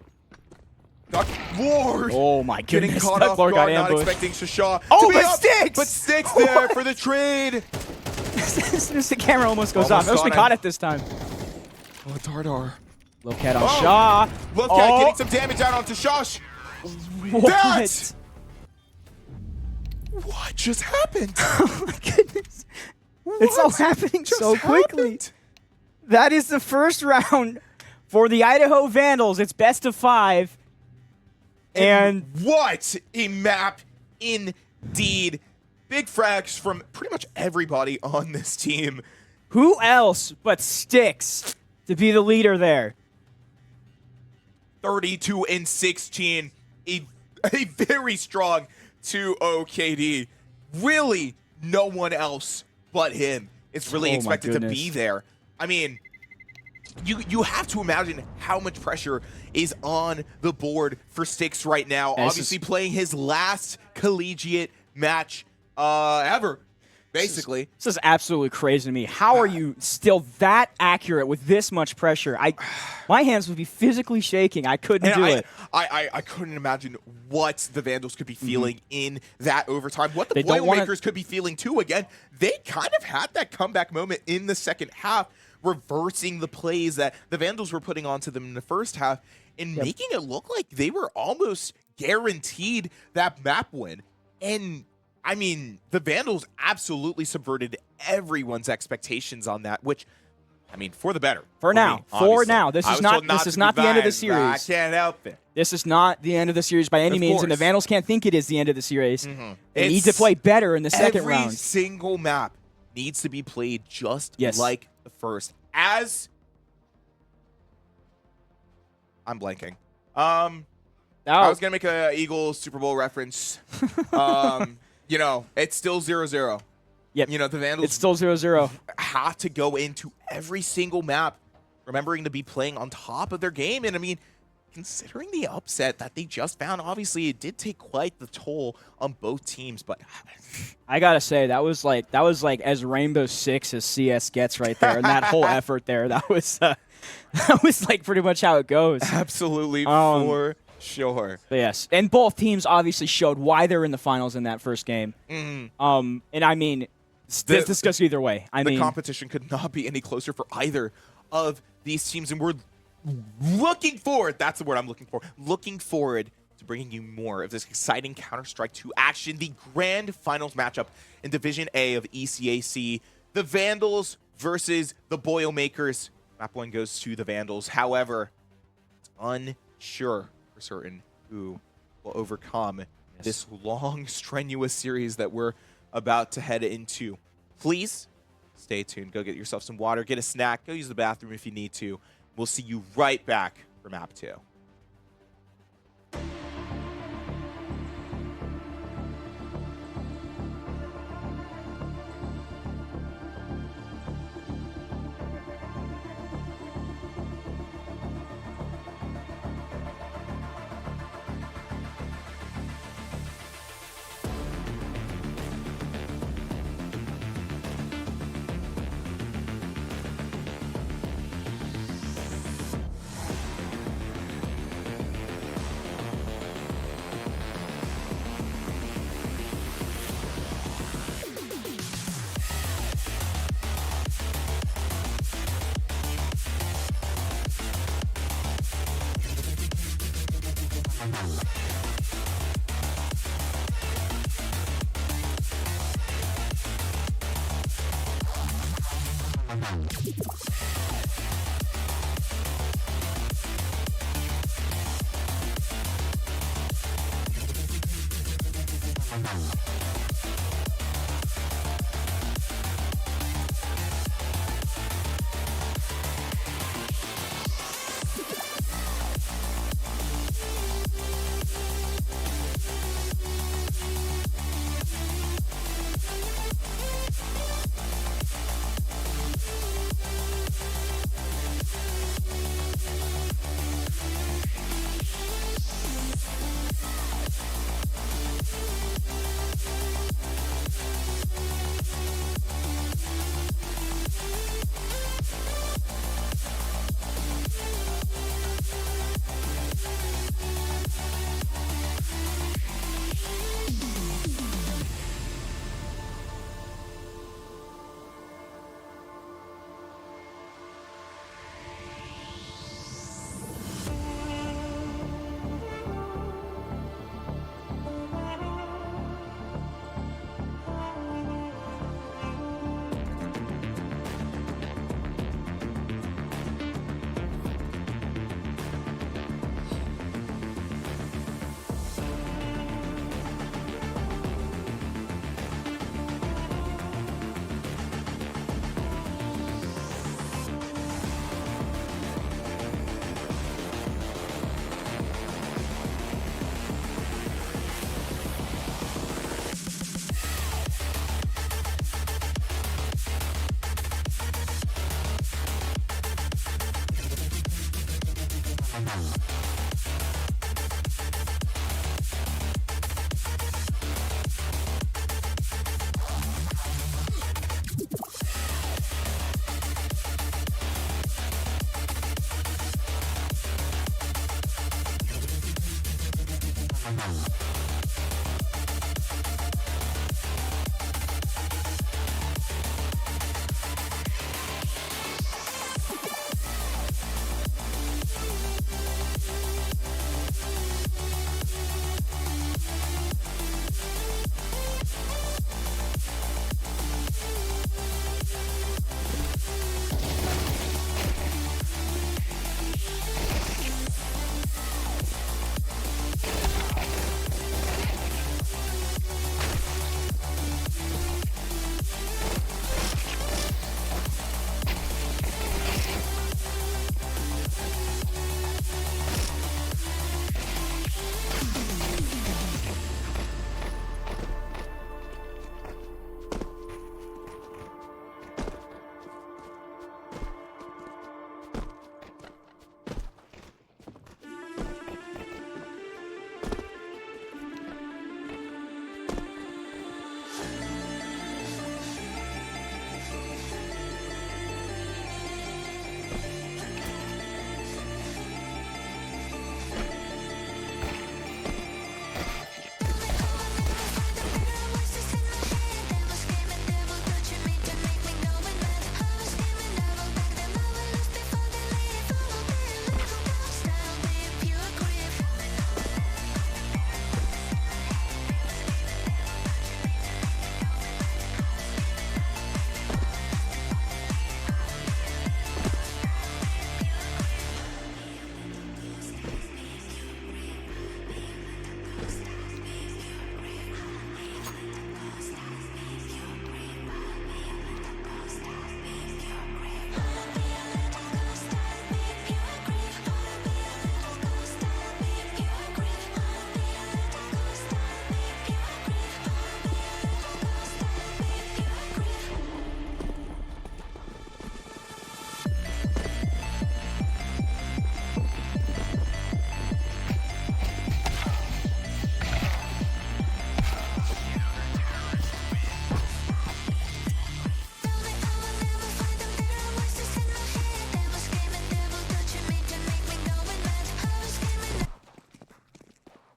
Duck Lord. Oh my goodness, getting caught Duck off Lord guard, got not ambushed. expecting Shasha. Oh, but Sticks! But Sticks there for the trade. As soon as the camera almost goes off. I wish we caught it this time. Oh, Dardar. Low cat on Shaw. Low cat getting some damage out onto Shosh. What? What just happened? Oh my goodness. It's all happening so quickly. That is the first round for the Idaho Vandals. It's best of 5. And what a map indeed. Big frags from pretty much everybody on this team. who else but Sticks to be the leader there? 32-16. A very strong 2-0 KD. Really, no one else but him is really expected to be there. I mean, you have to imagine how much pressure is on the board for Sticks right now. Obviously playing his last collegiate match ever, basically. This is absolutely crazy to me. How are you still that accurate with this much pressure? My hands would be physically shaking. I couldn't do it. I couldn't imagine what the Vandals could be feeling in that overtime. What the Boilermakers could be feeling too. Again, they kind of had that comeback moment in the second half, reversing the plays that the Vandals were putting onto them in the first half and making it look like they were almost guaranteed that map win. And I mean, the Vandals absolutely subverted everyone's expectations on that, which, I mean, for the better. For now. This is not the end of the series. I can't help it. This is not the end of the series by any means, and the Vandals can't think it is the end of the series. They need to play better in the second round. Every single map needs to be played just like the first. As I'm blanking. I was gonna make a Eagles Super Bowl reference. You know, it's still 0-0. Yep. You know, the Vandals. It's still 0-0. Have to go into every single map, remembering to be playing on top of their game. And I mean, considering the upset that they just found, obviously it did take quite the toll on both teams. But I gotta say, that was like as Rainbow Six as CS gets right there, and that whole effort there. That was like pretty much how it goes. Absolutely, for sure. Yes, and both teams obviously showed why they're in the finals in that first game. And I mean, this goes either way. The competition could not be any closer for either of these teams, and we're looking forward. That's the word I'm looking for. Looking forward to bringing you more of this exciting Counter-Strike 2 action, the grand finals matchup in Division A of ECAC. The Vandals versus the Boilermakers. Map 1 goes to the Vandals. However, it's unsure for certain who will overcome this long, strenuous series that we're about to head into. Please stay tuned. Go get yourself some water, get a snack, go use the bathroom if you need to. We'll see you right back for map 2.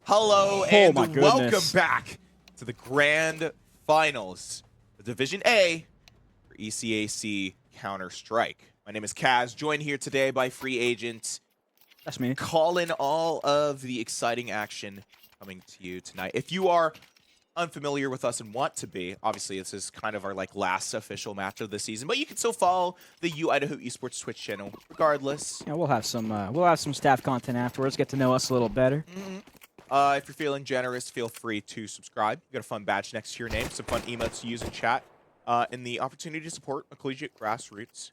Hello and my welcome goodness. back to the grand finals of Division A for ECAC Counter-Strike. My name is Kaz, joined here today by free agent That's me. calling all of the exciting action coming to you tonight. If you are unfamiliar with us and want to be, obviously this is kind of our last official match of the season, but you can still follow the Idaho Esports Twitch channel regardless. Yeah, we'll have some staff content afterwards. Get to know us a little better. If you're feeling generous, feel free to subscribe. You got a fun badge next to your name, some fun emotes to use in chat, and the opportunity to support a collegiate grassroots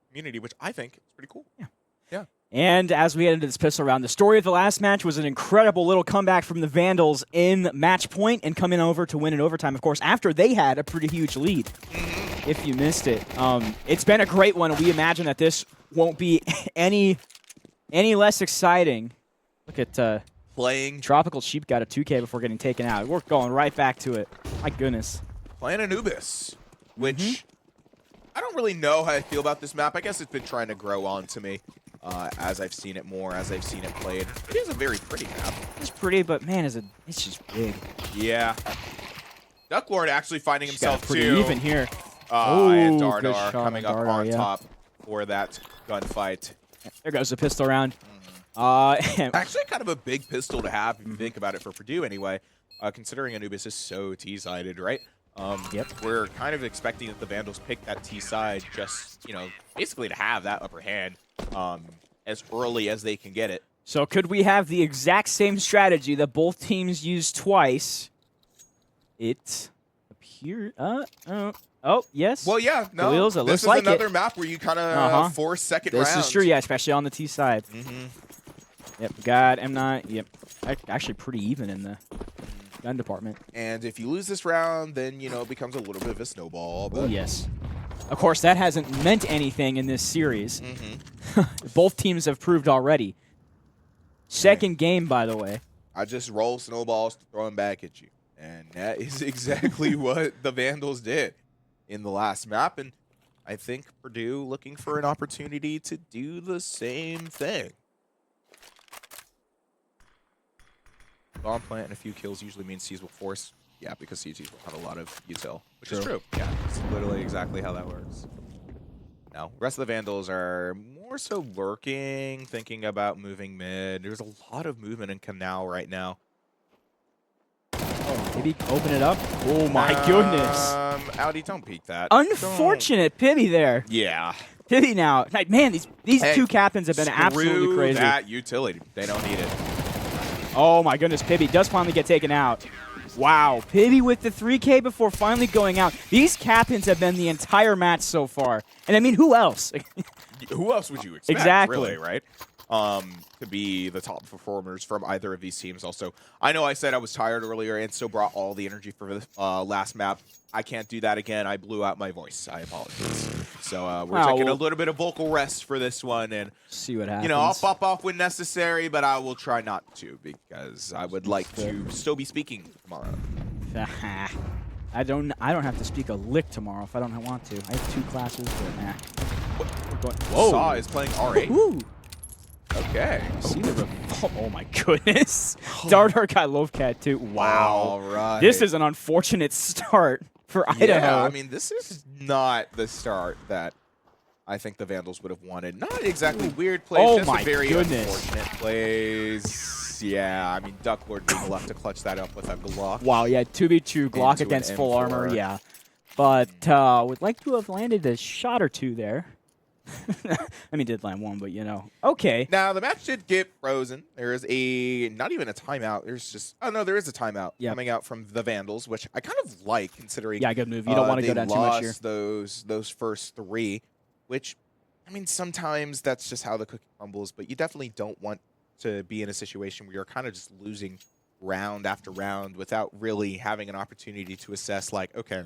community, which I think is pretty cool. Yeah. Yeah. And as we head into this pistol round, the story of the last match was an incredible little comeback from the Vandals in match point and coming over to win in overtime, of course, after they had a pretty huge lead, if you missed it. It's been a great one, and we imagine that this won't be any less exciting. Look at Playing Tropical Sheep got a 2K before getting taken out. We're going right back to it. My goodness. Anubis, which I don't really know how I feel about this map. I guess it's been trying to grow on to me as I've seen it more, as I've seen it played. It is a very pretty map. It's pretty, but man, it's just big. Yeah. Ducklord actually finding She's got himself pretty too. even here. And Ooh, Dardar good shot coming on up Dardar, on yeah. top for that gunfight. There goes the pistol round. Actually, kind of a big pistol to have if you think about it for Purdue anyway, considering Anubis is so T-sided, right? Yep. We're kind of expecting that the Vandals pick that T side just, basically to have that upper hand as early as they can get it. So could we have the exact same strategy that both teams used twice? It appears. Oh, yes. Well, yeah, no. Wheels, it this looks is like another map where you kind of force second rounds. This is true, yeah, especially on the T side. Yep, got M9. Yep, actually pretty even in the gun department. And if you lose this round, then, it becomes a little bit of a snowball. But Oh, yes. Of course, that hasn't meant anything in this series. Both teams have proved already. Second game, by the way. I just roll snowballs to throw them back at you. And that is exactly what the Vandals did in the last map. And I think Purdue looking for an opportunity to do the same thing. Bomb plant and a few kills usually means C's will force. Yeah, because CTs will have a lot of util, which is true. Yeah, it's literally exactly how that works. Now, the rest of the Vandals are more so lurking, thinking about moving mid. There's a lot of movement in Canal right now. Oh, maybe open it up. Oh, my goodness. Audi, don't peek that. Unfortunate Pibby there. Yeah. Pibby now. Like, man, these Hey, two captains have been absolutely crazy. That utility. They don't need it. Oh my goodness, Pibby does finally get taken out. Wow, Pibby with the 3K before finally going out. These captains have been the entire match so far. And I mean, who else? Who else would you expect, Exactly. really, right? To be the top performers from either of these teams. Also, I know I said I was tired earlier and still brought all the energy for the last map. I can't do that again. I blew out my voice. I apologize. So we're taking a little bit of vocal rest for this one, and see what happens. I'll pop off when necessary, but I will try not to because I would like to still be speaking tomorrow. I don't have to speak a lick tomorrow if I don't want to. I have 2 classes, but Whoa! Saw is playing R8. Woo. Okay. See the oh my goodness. Dardar got Lovecat too. Wow. All right. This is an unfortunate start for Idaho. Yeah, I mean, this is not the start that I think the Vandals would have wanted. Not exactly weird plays, Oh just my a very goodness. unfortunate plays. Yeah, I mean, Ducklord being left to clutch that up with a Glock. Wow, yeah, 2v2 Glock Into an against full M4. armor, yeah. But would like to have landed a shot or two there. I mean, did land one, but okay. Now, the match did get frozen. There is not even a timeout. There's just, there is a timeout coming out from the Vandals, which I kind of like considering. Yeah, good move. You don't want to go down too much here. Those first 3, which, I mean, sometimes that's just how the cookie crumbles, but you definitely don't want to be in a situation where you're kind of just losing round after round without really having an opportunity to assess, like, okay,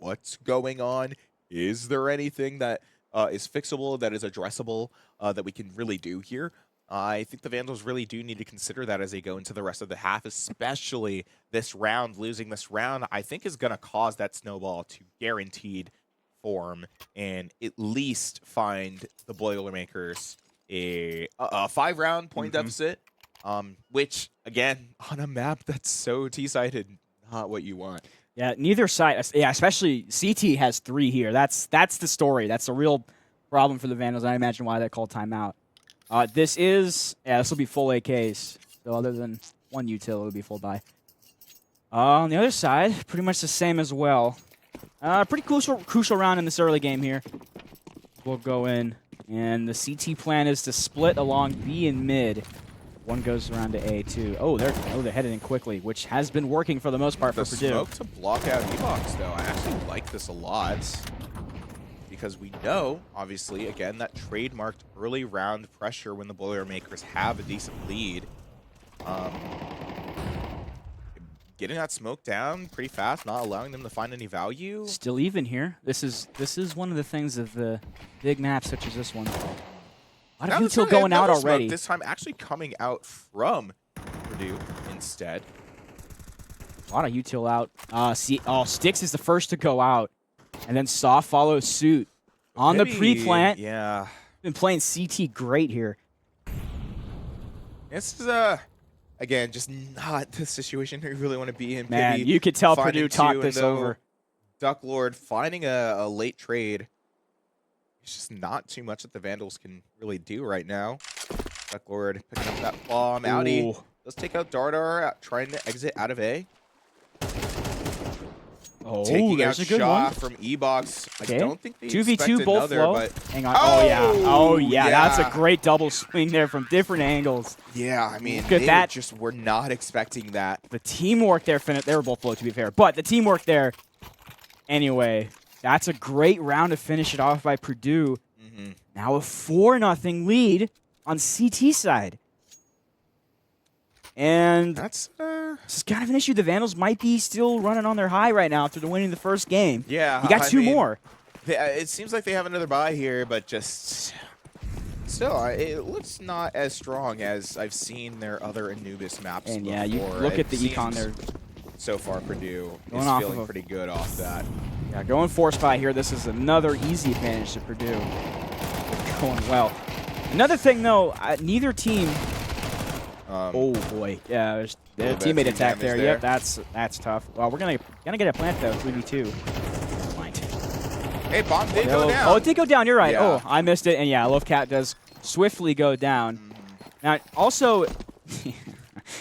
what's going on? Is there anything that is fixable, that is addressable, that we can really do here? I think the Vandals really do need to consider that as they go into the rest of the half, especially this round. Losing this round, I think, is going to cause that snowball to guaranteed form and at least find the Boilermakers a 5-round point deficit Which, again, on a map that's so T-sided, not what you want. Yeah, neither side. Yeah, especially CT has 3 here. That's the story. That's the real problem for the Vandals. I imagine why they called timeout. This will be full AKs. So other than one util, it would be full buy. On the other side, pretty much the same as well. Pretty crucial round in this early game here. We'll go in, and the CT plan is to split along B and mid. One goes around to A too. Oh, they're headed in quickly, which has been working for the most part for Purdue. The smoke to block out E-Box, though, I actually like this a lot. Because we know, obviously, again, that trademarked early round pressure when the Boilermakers have a decent lead. Getting that smoke down pretty fast, not allowing them to find any value. Still even here. This is one of the things of the big maps such as this one. A lot of util going out already. This time actually coming out from Purdue instead. A lot of util out. Styx is the first to go out. And then Soft follows suit. On the pre-plant. Yeah. Been playing CT great here. This is, again, just not the situation we really want to be in. Man, Maybe you could tell Purdue talked this over. Duck Lord finding a late trade. It's just not too much that the Vandals can really do right now. Duck Lord picking up that bomb. Audi does take out Dardar, trying to exit out of A. Oh, taking out there's a good Shaw one. from E-Box. Okay. I don't think they 2v2 expect both another, low. but Hang on. Oh yeah. yeah. That's a great double swing there from different angles. Yeah, I mean, Look at that. Just were not expecting that. The teamwork there, they were both low to be fair, but the teamwork there. Anyway, that's a great round to finish it off by Purdue. Now a 4-0 lead on CT side. And That's this is kind of an issue. The Vandals might be still running on their high right now after winning the first game. Yeah, you got I 2 mean, more. It seems like they have another bye here, but just still, it looks not as strong as I've seen their other Anubis maps And before. yeah, you look at the econ there. So far, Purdue is off feeling of pretty good off that. Yeah, going force buy here. This is another easy advantage to Purdue. Going well. Another thing though, neither team. Oh boy, yeah, their teammate attack there. Yep, that's tough. Well, we're gonna get a plant though, 3v2. Hey, bomb did go down. Oh, it did go down. You're right. Yeah. Oh, I missed it. And yeah, Lovecat does swiftly go down. Now, also,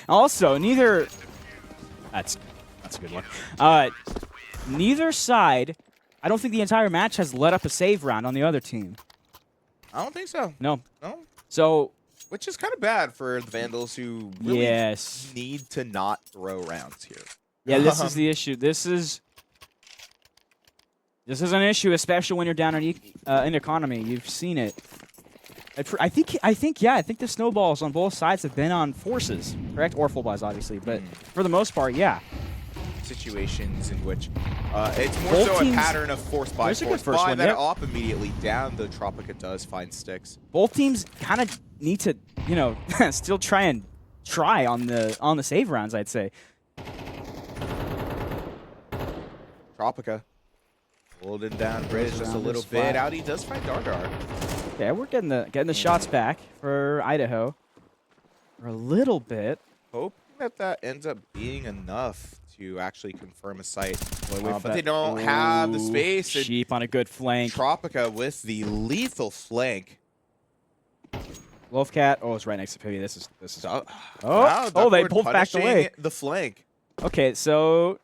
neither. That's a good one. Neither side. I don't think the entire match has let up a save round on the other team. I don't think so. No. No. So. Which is kind of bad for the Vandals who really need to not throw rounds here. Yeah, this is the issue. This is an issue, especially when you're down in economy. You've seen it. I think the snowballs on both sides have been on forces, correct? Or full buys, obviously, but for the most part, yeah. Situations in which it's more Both so teams, a pattern of force buy, one, that op immediately down. The Tropica does find Sticks. Both teams kind of need to, still try on the save rounds, I'd say. Tropica holding down Bridge just a little bit. Audi does find Dardar. Yeah, we're getting the shots back for Idaho for a little bit. Hoping that ends up being enough to actually confirm a site. But they don't have the space. Sheep on a good flank. Tropica with the lethal flank. Lovecat. Oh, it's right next to Pivy. This is. Wow, they pulled back away. The flank. Okay, so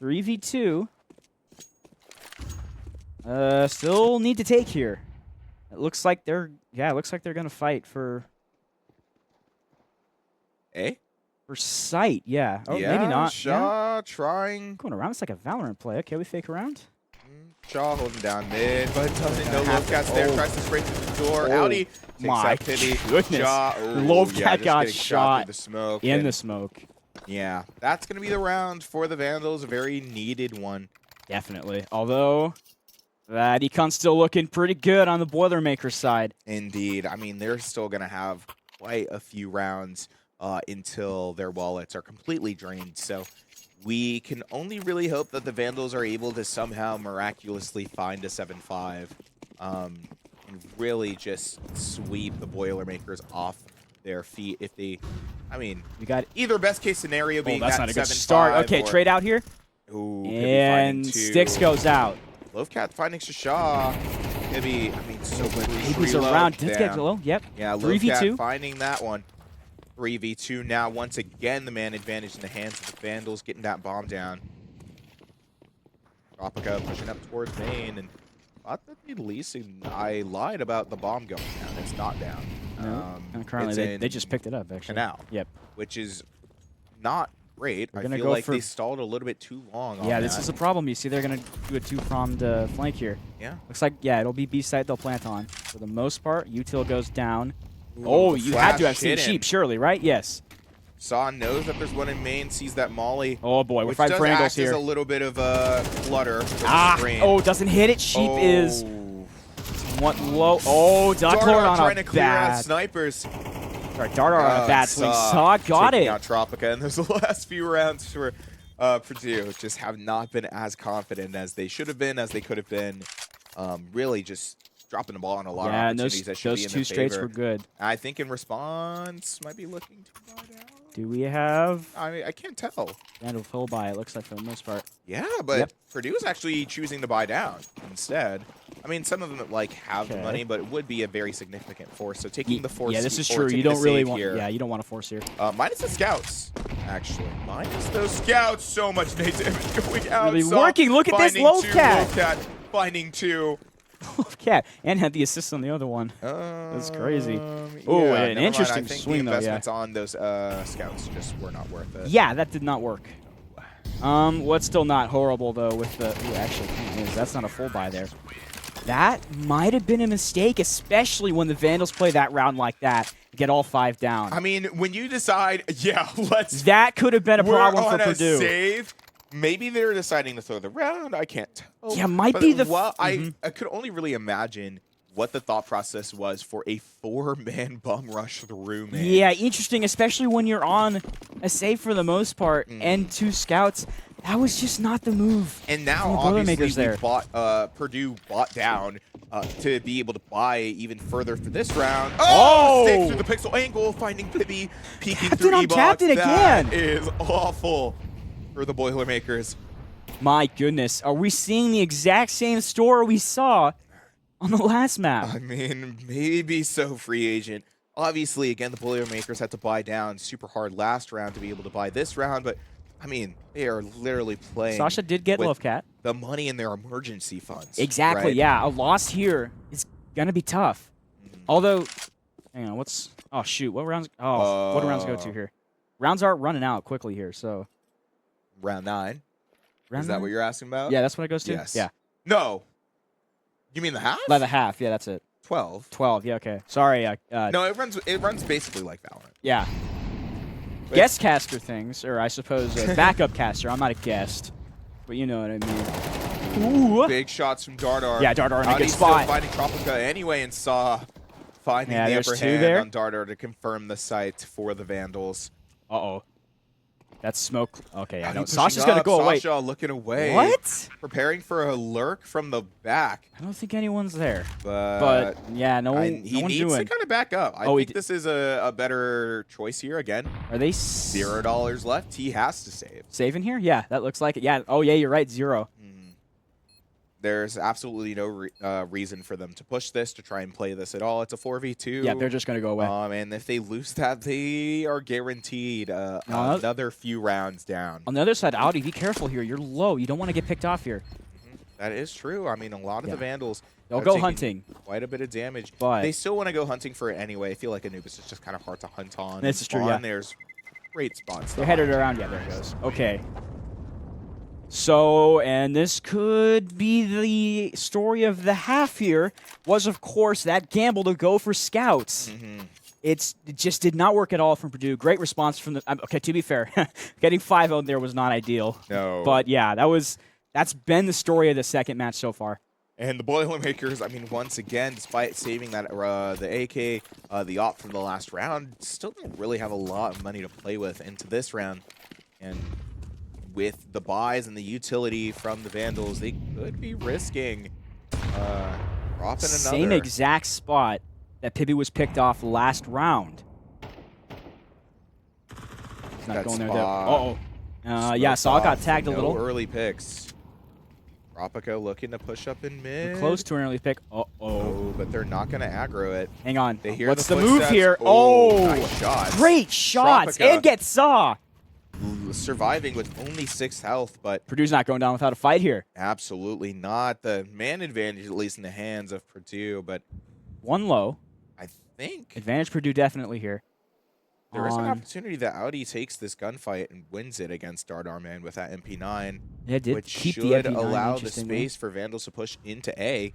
3v2. Still need to take here. It looks like they're gonna fight for sight. Yeah. Oh, maybe not. Shaw trying. Going around. It's like a Valorant play. Okay, we fake around. Shaw holding down mid, but doesn't know Lovecat's there. Tries to spray through the door. Audi takes out Pivy. Goodness. Shaw, Lovecat got shot through the smoke. In the smoke. Yeah, that's going to be the round for the Vandals. A very needed one. Definitely. Although, that econ's still looking pretty good on the Boilermaker side. Indeed. I mean, they're still going to have quite a few rounds until their wallets are completely drained. So we can only really hope that the Vandals are able to somehow miraculously find a 7-5 and really just sweep the Boilermakers off their feet if they, I mean, We got either best case scenario being that's that not a good 7-5 start. Okay, or, trade out here. Ooh, And Sticks goes out. Lovecat finding Shasha. Maybe, I mean, so good. He's around. Didn't get low. Yep. Yeah, 3v2. Lovecat finding that one. 3v2 now. Once again, the man advantage in the hands of the Vandals, getting that bomb down. Tropica pushing up towards main, and thought that the leasing. I lied about the bomb going down. It's not down. No. And currently, they just picked it up, actually. Canal. Yep. Which is not great. They're I gonna feel go like for- they stalled a little bit too long on Yeah, this that. is a problem. You see, they're going to do a two-pronged flank here. Yeah. Looks like, yeah, it'll be B site they'll plant on. For the most part, util goes down. Ooh, Oh, the you had to flash have seen hit him. sheep, surely, right? Yes. Saw knows that there's one in main, sees that Molly. Oh, boy, we're Which fighting does for angles act as here. a little bit of a flutter. for the screen. Oh, doesn't hit it. Sheep is somewhat low. Oh, Duck Lord on trying a to clear out bad. snipers. Sorry, Dardar on a bad swing. Saw got taking it. out Tropica, and those last few rounds for Purdue just have not been as confident as they should have been, as they could have been. Really just dropping the ball on a lot of Yeah, and opportunities that should those be in two their straights favor. were good. I think in response, might be looking to buy down. Do we have I can't tell. Vandal full buy, it looks like, for the most part. Yeah, but Yep. Purdue is actually choosing to buy down instead. I mean, some of them like have the Okay. money, but it would be a very significant force. So taking the force. Yeah, this is or true. taking You the don't really save want. here. Yeah, you don't want to force here. Minus the scouts, actually. Minus those scouts. So much nade damage going out. Really working. Look at this Lovecat. Lovecat finding two. Cat and had the assist on the other one. That's crazy. Oh, Yeah, an never interesting mind. I think swing the though. Yeah. investments on those scouts just were not worth it. Yeah, that did not work. What's still not horrible though with the. Ooh, actually, that's not a full buy there. That might have been a mistake, especially when the Vandals play that round like that. Get all 5 down. I mean, when you decide, yeah, let's. That could have been a problem we're for on a Purdue. Save. Maybe they're deciding to throw the round. I can't tell. Yeah, might But, be the. well, I could only really imagine what the thought process was for a 4-man bum rush through, man. Yeah, interesting, especially when you're on a save for the most part and 2 scouts. That was just not the move. And now, from the obviously, Boilermakers there. we bought, Purdue bought down to be able to buy even further for this round. Oh! Stick through the pixel angle, finding Pibby, peeking Captain through on E-Box. Captain again. That is awful for the Boilermakers. My goodness, are we seeing the exact same story we saw on the last map? I mean, maybe so, free agent. Obviously, again, the Boilermakers had to buy down super hard last round to be able to buy this round, but I mean, they are literally playing. Sasha did get with Lovecat. the money in their emergency funds. Exactly, right? yeah. A loss here is gonna be tough. Although, hang on, what's? Oh shoot, what rounds? Oh, what do rounds go to here? Rounds are running out quickly here, so. Round 9. Round Is that 9? what you're asking about? Yeah, that's what it goes to. Yes. Yeah, No. You mean the half? by the half. Yeah, that's it. 12. 12. Yeah, okay. Sorry. No, it runs basically like Valorant. Yeah. Guest caster things, or I suppose a backup caster. I'm not a guest, but you know what I mean. Ooh. Big shots from Dardar. Yeah, Dardar in a good Audie's spot. Still fighting Tropica anyway, and saw finding Yeah, the there's upper 2 hand there. on Dardar to confirm the site for the Vandals. Uh-oh. That's smoke. Okay, yeah, Audie no, pushing Sasha's gonna up, go away. Sasha looking away. What? Preparing for a lurk from the back. I don't think anyone's there. But yeah, no he one needs doing. to kind of back up. I Oh, he think this is a better choice here. Again, Are they $0 left. He has to save. saving here? Yeah, that looks like it. Yeah. Oh, yeah, you're right. 0. There's absolutely no reason for them to push this, to try and play this at all. It's a 4v2. Yeah, they're just gonna go away. And if they lose that, they are guaranteed another few rounds down. On the other side, Audi, be careful here. You're low. You don't want to get picked off here. That is true. I mean, a lot of the Vandals They'll have go taken hunting. quite a bit of damage. But they still want to go hunting for it anyway. I feel like Anubis is just kind of hard to hunt on. This is true, Spawn, yeah. There's great spots. they're headed around. Yeah, there it goes. Okay. So, and this could be the story of the half here, was, of course, that gamble to go for scouts. It just did not work at all from Purdue. Great response from the... Okay, to be fair, getting 5-0 there was not ideal. No. But, yeah, that's been the story of the second match so far. And the Boilermakers, I mean, once again, despite saving that the AK, the op from the last round, still don't really have a lot of money to play with into this round. And with the buys and the utility from the Vandals, they could be risking dropping another. Same exact spot that Pibby was picked off last round. not That going there. spot. Uh-oh. Yeah, Saw got tagged a little. Early picks. Tropica looking to push up in mid. Close to an early pick. Oh, but they're not going to aggro it. Hang on. They hear What's the the move footsteps. here? Nice shots. Great shots. Tropica. And get Saw. Surviving with only 6 health, but Purdue's not going down without a fight here. absolutely not. The man advantage, at least in the hands of Purdue, but One low. I think Advantage Purdue definitely here. there is an opportunity that Audi takes this gunfight and wins it against Dardarman with that MP9, Yeah, did which keep should the MP9, allow the interestingly. space for Vandals to push into A.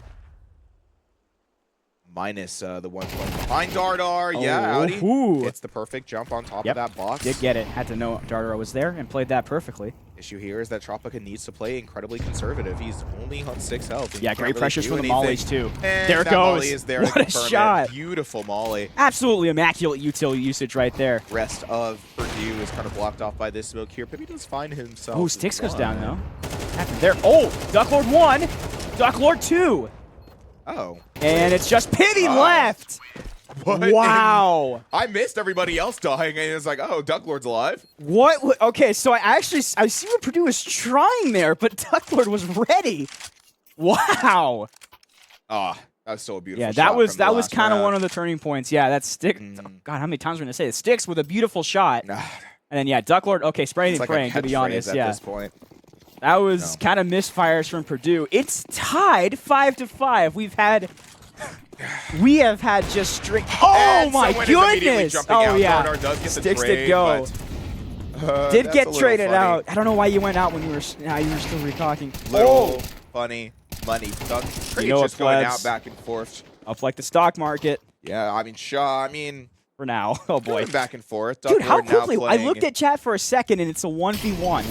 Minus the 1 point behind Dardar. Yeah, Audi. Ooh. It's the perfect jump on top Yep. of that box. Did get it. Had to know Dardar was there and played that perfectly. Issue here is that Tropica needs to play incredibly conservative. He's only on 6 health. And Yeah, he can't great really pressures do for the anything. mollies, too. And There it that goes. Molly is there to What a confirm it. shot. Beautiful molly. Absolutely immaculate utility usage right there. Rest of Purdue is kind of blocked off by this smoke here. Pippi does find himself. Oh, Styx goes down, though. What happened there? Oh, Duck Lord 1, Duck Lord 2. Oh. And it's just Pibby Oh. left. What? Wow. I missed everybody else dying, and it's like, oh, Duck Lord's alive. What? Okay, so I see what Purdue was trying there, but Duck Lord was ready. Wow. Ah, that was so beautiful. Yeah, shot that was from the last kind of round. one of the turning points. Yeah, that Styx. Mm. Oh, God, how many times are we gonna say it? Styx with a beautiful shot, Nah, and then yeah, Duck Lord. Okay, spraying it's and like praying. a To be catchphrase honest, at yeah, this point. that was No. kind of misfires from Purdue. It's tied 5-5. We have had just strict. Oh And my someone is immediately goodness! jumping Oh out. yeah, Dardar does get the Styx trade, did go. but, Did that's get a little traded funny. out. I don't know why you went out when you were still recocking. Little funny money. Trades You know just what, going plebs? out back and forth. Up like the stock market Yeah, I mean, Shaw, for now. Oh boy, going back and forth. dude, how Duck Lord now quickly! I playing. looked at chat for a second and it's a 1v1.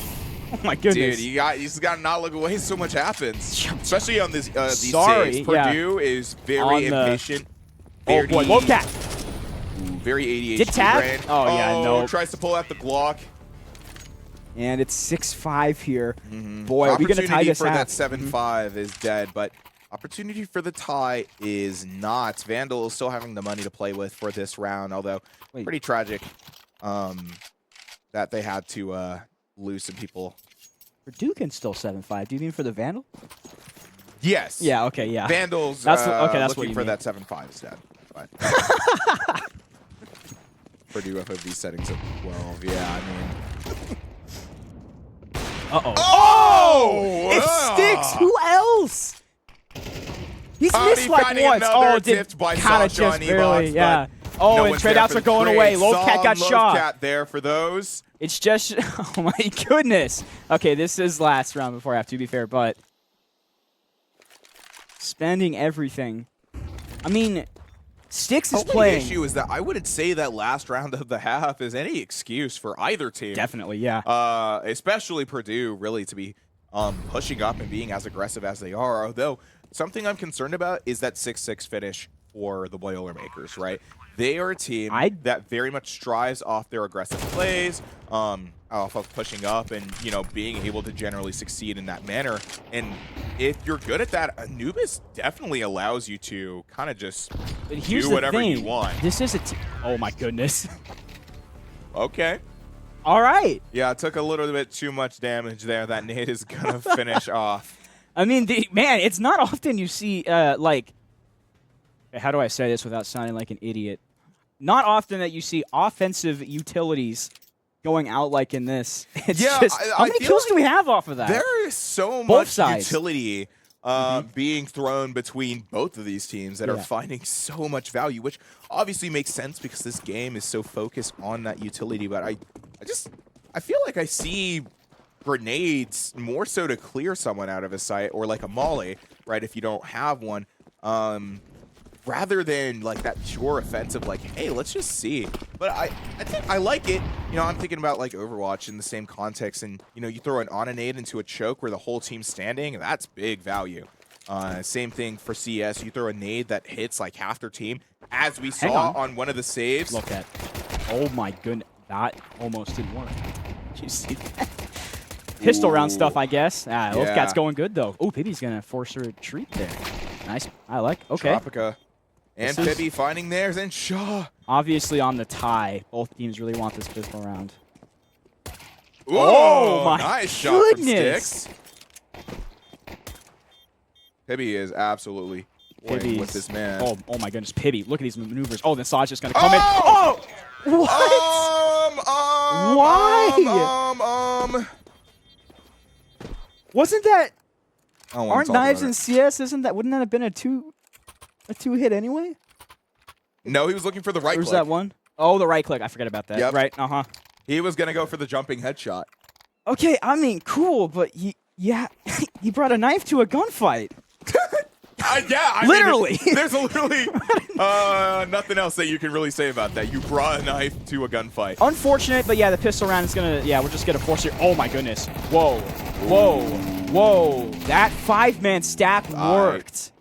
Oh my goodness. Dude, you just got to not look away. So much happens, especially on these Sorry, saves. yeah. Purdue is On very the- impatient. Oh boy, low cat. Very ADHD Did tag? brain. Oh, yeah, no. Tries to pull out the Glock. And it's 6-5 here. Boy, are we gonna tie Opportunity this for half? that 7-5 is dead, but opportunity for the tie is not. Vandal is still having the money to play with for this round, although Wait. pretty tragic that they had to lose some people. Purdue can still 7-5. Do you mean for the Vandal? Yes. Yeah. Okay. Yeah. Vandals That's okay, that's what looking you for mean. that 7-5 instead. But Purdue FOV settings at 12. Yeah, I mean. Uh-oh. Oh! It sticks. Who else? He's Howdy, missed like finding once. another Oh, did tipped by kind of Sasha just on barely. Evox, Yeah. but Oh, no and one's trade there outs for are the going trade. away. Low Saw cat got Low shot. Cat there for those. It's just. Oh my goodness. Okay, this is last round before I have to be fair, but spending everything. I mean, Styx is The only playing. issue is that I wouldn't say that last round of the half is any excuse for either team. Definitely, yeah. Especially Purdue, really, to be pushing up and being as aggressive as they are. Although, something I'm concerned about is that 6-6 finish for the Boilermakers, right? They are a team that very much strives off their aggressive plays, off of pushing up and, you know, being able to generally succeed in that manner. And if you're good at that, Anubis definitely allows you to kind of just But here's do the whatever thing. you want. This is a oh my goodness. Okay. All right. Yeah, it took a little bit too much damage there. That nade is going to finish off. I mean, man, it's not often you see, like, how do I say this without sounding like an idiot? Not often that you see offensive utilities going out like in this. It's Yeah, just, how I many feel kills like do we have off of that? There is so Both much sides. utility being thrown between both of these teams that are finding so much value, which obviously makes sense because this game is so focused on that utility. But I feel like I see grenades more so to clear someone out of a site or like a molly, right, if you don't have one, rather than like that pure offensive, like, hey, let's just see. But I think I like it. You know, I'm thinking about like Overwatch in the same context, and you know, you throw an on-a-nade into a choke where the whole team's standing, that's big value. Same thing for CS. You throw a nade that hits like half their team, as we saw on one of the saves. Look at, oh my goodness, that almost didn't work. Did you see that? Pistol round stuff, I guess. Wolfcat's going good though. Oh, Pibby's gonna force a retreat there. Nice. I like. Okay. Tropica and Pibby finding theirs, and Shaw. Obviously on the tie. Both teams really want this pistol round. Ooh, Oh, my nice shot goodness. from Sticks. Pibby is absolutely playing with this man. Oh my goodness, Pibby. Look at these maneuvers. Oh, then Saw's just going to come in. Oh! What? Why? Wasn't that... Aren't knives in CS, wouldn't that have been a two hit anyway? No, he was looking for the right Or was click. that one? Oh, the right click. I forget about that. Yep. Right, He was going to go for the jumping headshot. Okay, I mean, cool, but he brought a knife to a gunfight. Yeah, I Literally. mean, there's literally nothing else that you can really say about that. You brought a knife to a gunfight. Unfortunate, but yeah, the pistol round is gonna. Yeah, we're just gonna force it. Oh my goodness! Whoa, whoa, whoa! That 5-man stack worked.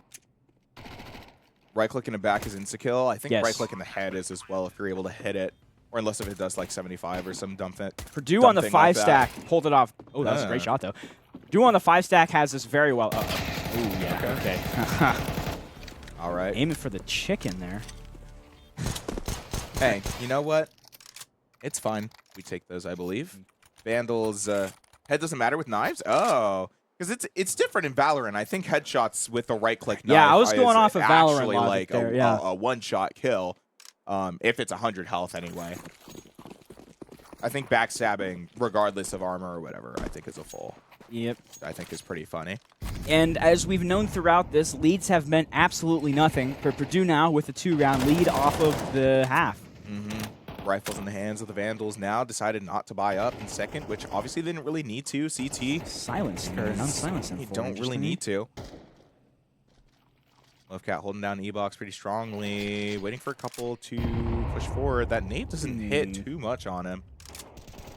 Right click in the back is insta-kill. I think Yes. right click in the head is as well if you're able to hit it. Or unless if it does like 75 or some dumb thing. Purdue on the 5 stack pulled it off. Oh, that was a great shot though. Purdue on the 5 stack has this very well. Oh yeah. Okay. All right. Aiming for the chicken there. Hey, you know what? It's fine. We take those, I believe. Vandal's head doesn't matter with knives. Oh, because it's different in Valorant. I think headshots with the right click knife. Yeah, I was going off of Valorant actually logic like there, yeah. a one-shot kill. If it's 100 health anyway. I think backstabbing, regardless of armor or whatever, I think is a full. Yep. I think is pretty funny. And as we've known throughout this, leads have meant absolutely nothing for Purdue now with a 2-round lead off of the half. Rifles in the hands of the Vandals now decided not to buy up in second, which obviously they didn't really need to. CT. Silenced, or unsilenced. You don't really need to. Lovecat holding down E-Box pretty strongly, waiting for a couple to push forward. That nade doesn't hit too much on him.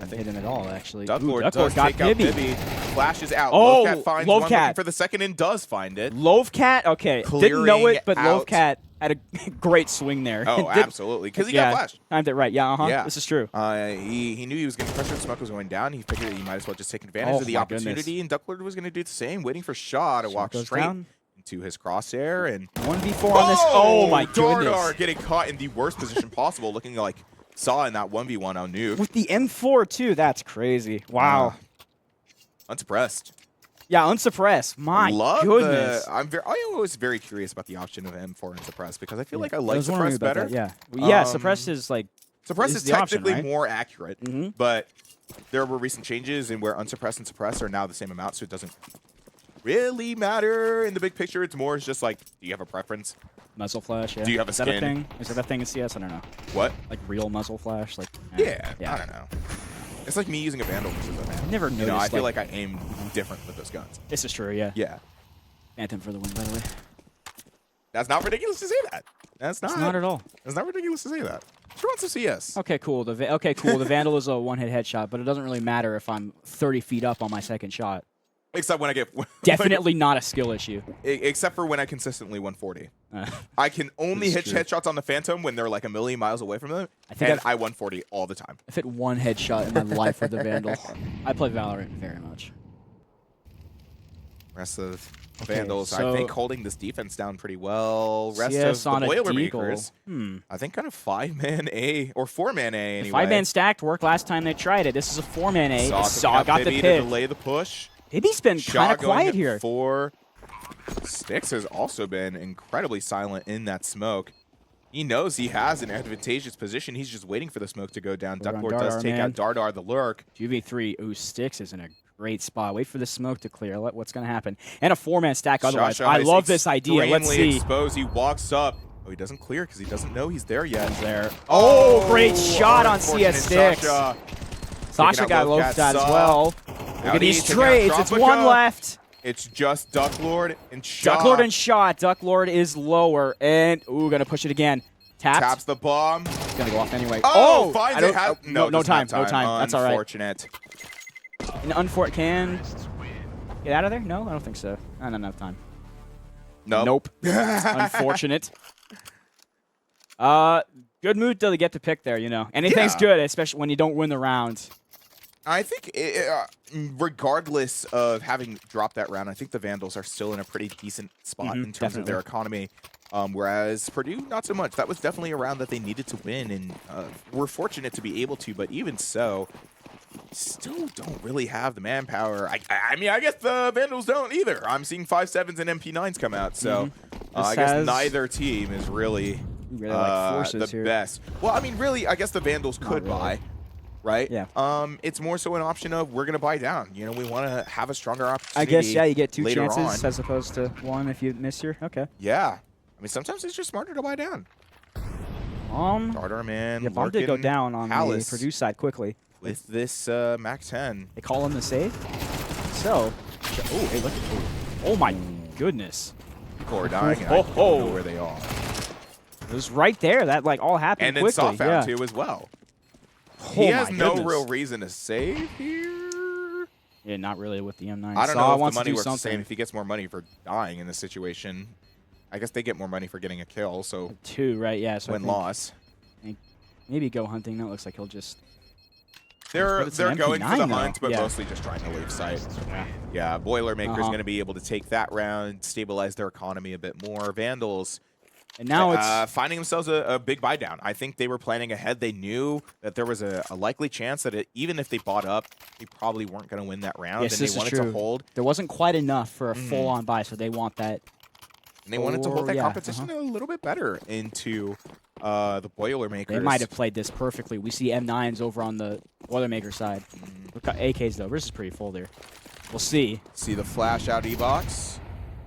I think hit him at all, actually. Ducklord does take out Pibby. Flashes out. Oh, Lovecat finds one looking for the second and does find it. Lovecat, okay. Didn't know it, but out. Lovecat had a great swing there. Oh, absolutely. Because he got flashed. Timed it right. Yeah, Yeah. This is true. He knew he was going to pressure the smoke was going down. He figured that he might as well just take advantage of the opportunity, and Ducklord was going to do the same, waiting for Shaw to walk straight into his crosshair. And 1v4 on this. Oh, my goodness. Dardar getting caught in the worst position possible, looking like Saw in that 1v1 on Nuke. With the M4, too. That's crazy. Wow. Unsuppressed. Yeah, unsuppressed. My goodness. I'm always very curious about the option of M4 unsuppressed because I feel like I like suppressed better. Yeah. Yeah, suppressed is like... Suppressed is technically option, right? more accurate, but there were recent changes in where unsuppressed and suppressed are now the same amount, so it doesn't really matter in the big picture. It's more just like, do you have a preference? Muzzle flash, yeah. Do you have a skin? Is that a thing? Is that a thing in CS? I don't know. What? Like real muzzle flash? Like Yeah, I don't know. It's like me using a Vandal versus a Phantom. I've never noticed. I feel like I aim different with those guns. This is true, yeah. Yeah. Phantom for the win, by the way. That's not ridiculous to say that. That's not. It's not at all. That's not ridiculous to say that. She wants some CS. Okay, cool. The Vandal is a one-hit headshot, but it doesn't really matter if I'm 30 feet up on my second shot. Except when I get... Definitely not a skill issue. Except for when I consistently 140. I can only hit headshots on the Phantom when they're like a million miles away from them, and I 140 all the time. I've hit one headshot in my life with the Vandal. I play Valorant very much. Rest of Vandals, I think, holding this defense down pretty well. Rest of the Boilermakers, I think kind of 5-man A, or 4-man A anyway. 5-man stacked worked last time they tried it. This is a 4-man A. Saw got the pit pit. to delay the push. Pibby's been kind of quiet here. Sticks has also been incredibly silent in that smoke. He knows he has an advantageous position. He's just waiting for the smoke to go down. Ducklord does take out Dardar the Lurk. 2v3. Ooh, Sticks is in a great spot. Wait for the smoke to clear. What's going to happen? And a 4-man stack otherwise. I love this idea. Let's see. Exposed. He walks up. Oh, he doesn't clear because he doesn't know he's there yet. He's there. Oh, great shot on CS Sticks. Sasha got loafed at as well. Look at these trades. It's one left. It's just Ducklord and Shot. Ducklord and Shot. Ducklord is lower. And, ooh, going to push it again. Taps the bomb. It's going to go off anyway. Oh, finds it. No time. No time. That's all right. Unfortunate. Can get out of there? No, I don't think so. Not enough time. Nope. Unfortunate. Good mood to get to pick there, you know. Anything's good, especially when you don't win the round. I think, regardless of having dropped that round, I think the Vandals are still in a pretty decent spot in terms of their economy. Whereas Purdue, not so much. That was definitely a round that they needed to win, and were fortunate to be able to. But even so, still don't really have the manpower. I mean, I guess the Vandals don't either. I'm seeing 5.7s and MP9s come out, so I guess neither team is really like forces the here. best. Well, I mean, really, I guess the Vandals could really. buy, right? Yeah. It's more so an option of we're gonna buy down. You know, we want to have a stronger opportunity. I guess, yeah, you get 2 later chances on. as opposed to 1 if you miss your. Okay. Yeah. I mean, sometimes it's just smarter to buy down. Darter man. Yeah, bomb did go down on Palace the Purdue side quickly. with this Mac 10. They call him the save. So, oh, hey, look at oh my goodness. People are dying, and I don't know where they are. It was right there. That like all happened And then quickly. Saw found Yeah. too as well. Oh He has my no goodness. real reason to save here. Yeah, not really with the M9. I don't Saw know if wants the money to do works the something. same. If he gets more money for dying in this situation, I guess they get more money for getting a kill, so 2, right? Yeah. So I think win-loss. maybe go hunting. That looks like he'll just. They're But it's an going for the MP9 though. hunt, but Yeah. mostly just trying to leave sight. Yeah. Yeah, Boilermaker's going to be able to take that round, stabilize their economy a bit more. Vandals And now it's. finding themselves a big buy down. I think they were planning ahead. They knew that there was a likely chance that even if they bought up, they probably weren't going to win that round. Yes, and this they is wanted true. to hold. There wasn't quite enough for a full-on buy, so they want that. And they wanted to hold that Yeah, competition a little bit better into the Boilermakers. They might have played this perfectly. We see M9s over on the Boilermaker side. Look at AKs though. This is pretty full there. We'll see. See the flash out E-Box.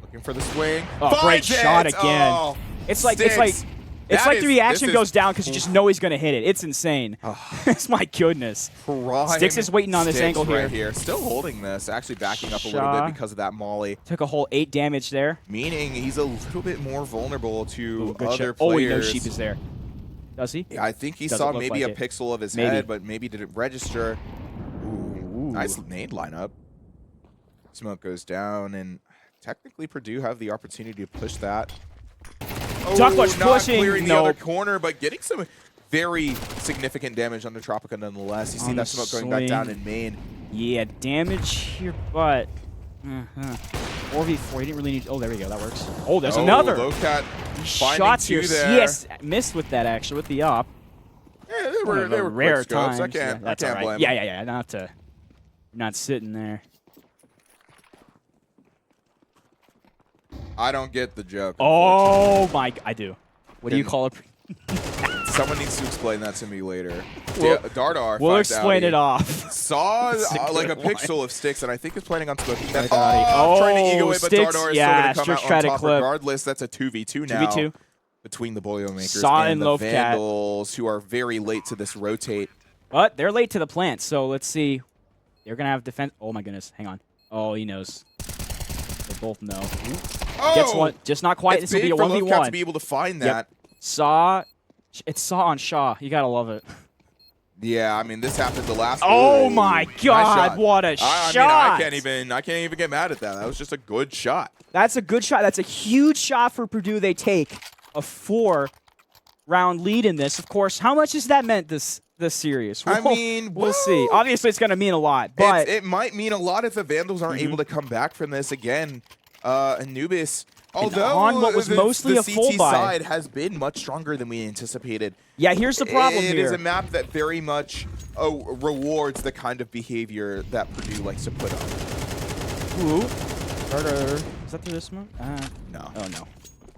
Looking for the swing. Oh, great Finds it! shot again. Oh, It's like Sticks. the reaction goes down because you just know he's gonna hit it. It's insane. It's my goodness. Prime Sticks is waiting on this Sticks angle right here. Still holding this, actually backing up a little Shaw. bit because of that molly. Took a whole 8 damage there. Meaning he's a little bit more vulnerable to Ooh, good other shot. Oh, he knows players. Sheep is there. Does he? Yeah, I think he Doesn't saw look maybe like a it. pixel of his Maybe. head, but maybe didn't register. Ooh. Nice nade lineup. Smoke goes down, and technically Purdue have the opportunity to push that. Ducklush not pushing. clearing the Nope. other corner, but getting some very significant damage under Tropica nonetheless. You see On that the smoke going back down swing. in main. Yeah, damage here, but 4v4. He didn't really need. Oh, there we go. That works. Oh, there's another. Lowcat finding Shots 2 here. there. Yes, missed with that actually with the op. Yeah, One of they the were rare quick scopes. times. I That's can't all right. blame Yeah, them. not sitting there. I don't get the joke. Oh my! I do. What do you call it? Someone needs to explain that to me later. We'll- Dardar. We'll finds explain Audi. it off. Saw That's a like a good one. pixel of Sticks, and I think is planning on smoking that. Oh, trying to ego it, but Sticks, Dardar is yeah, still going Sticks to come tried out to on top clip. regardless. That's a 2v2 now 2v2. between the Boilermakers Saw and and the Loafcat. Vandals, who are very late to this rotate. But they're late to the plant, so let's see. They're gonna have defense. Oh my goodness! Hang on. Oh, he knows. They both know. Oh! Gets one, just not quite. It's This will be big a for 1v1. Loafcat to be able to find that. Saw. It's Saw on Shaw. You gotta love it. Yeah, I mean, this happened the last. Oh Ooh, my nice God! shot. What a I shot! mean, I can't even get mad at that. That was just a good shot. That's a good shot. That's a huge shot for Purdue. They take a 4-round lead in this. Of course, how much has that meant this series? I mean, we'll see. Obviously, it's going to mean a lot, but it might mean a lot if the Vandals aren't able to come back from this again. Anubis, although on what was mostly the a full CT buy. side has been much stronger than we anticipated. yeah, here's the problem It here. is a map that very much rewards the kind of behavior that Purdue likes to put on. Ooh. Is that through this one? No. Oh, no.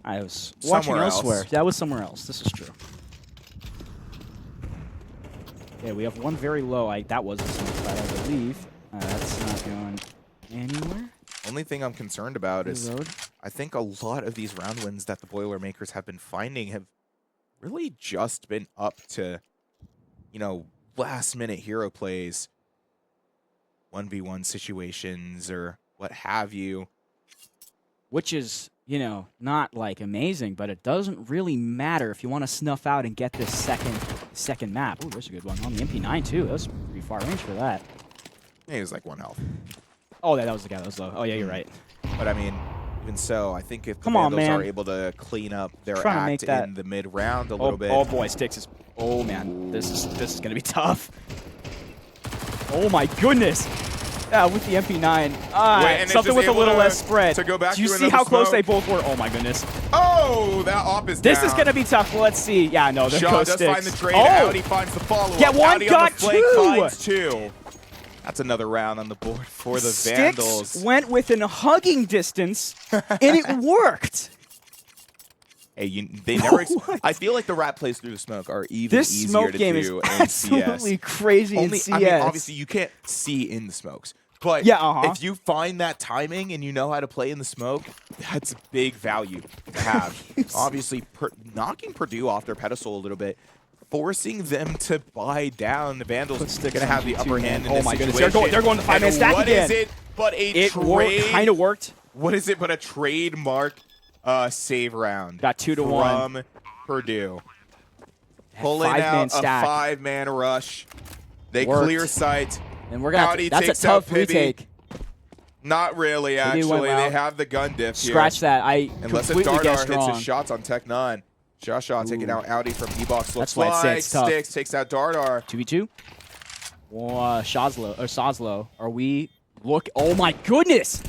I was watching Somewhere else. elsewhere. That was somewhere else. This is true. Yeah, we have one very low. That was a smoke side, I believe. That's not going anywhere. Only thing I'm concerned about is Reload. I think a lot of these round wins that the Boilermakers have been finding have really just been up to, last-minute hero plays, 1v1 situations, or what have you. Which is, not like amazing, but it doesn't really matter if you want to snuff out and get this second map. Oh, there's a good one on the MP9 too. That was pretty far range for that. Yeah, he was like 1 health. Oh, that was the guy that was low. Oh yeah, you're right. But I mean, even so, I think if the Come on, Vandals man. are able to clean up their Trying to make act that- in the mid-round a Oh, little bit. oh boy, Sticks is. Oh man, this is gonna be tough. Oh my goodness. Yeah, with the MP9. Wait, and it's Something just with a able little to- less spread. to go back Do you to see another how close they smoke? both were? Oh my goodness. Oh, that op is This down. is gonna be tough. Well, let's see. Yeah, no, there Shaw goes does Sticks. find the trade. Oh! Audi finds the follow-up. Get one, Audi on got the flank two! finds 2. That's another round on the board for the Sticks Vandals. went within hugging distance, and it worked. Hey, they never. What? I feel like the rat plays through the smoke are even This easier smoke to game do is in absolutely CS. crazy in CS. I mean, obviously you can't see in the smokes, but Yeah, if you find that timing and you know how to play in the smoke, that's big value to have. Obviously, knocking Purdue off their pedestal a little bit, forcing them to buy down. The Vandals are going to have the upper hand in this goodness, situation. they're going to 5-man stack what again. What is it but a It trade? kind of worked. What is it but a trademark save round? Got 2 to 1 from Purdue. Pulling out a 5-man rush. They clear sight. And we're gonna. That's a tough retake. Not really, actually. They have the gun diff here. Scratch that. Unless if Dardar hits his shots on Tech 9. Shaw taking out Audi from E-Box. That's why it's tough. Sticks takes out Dardar. 2v2. Soslow. Are we oh my goodness!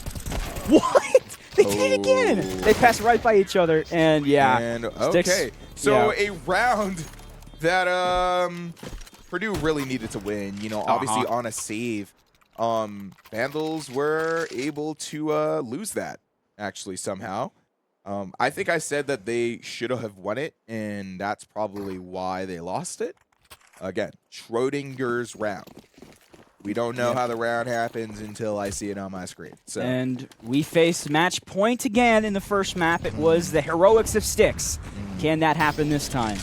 What? They did it again. They passed right by each other, and yeah. And Sticks, okay, so a round that Purdue really needed to win. You know, obviously on a save. Vandals were able to lose that actually somehow. I think I said that they should have won it, and that's probably why they lost it. Again, Schrodinger's round. We don't know how the round happens until I see it on my screen. So. And we faced match point again in the first map. It was the heroics of Sticks. Can that happen this time?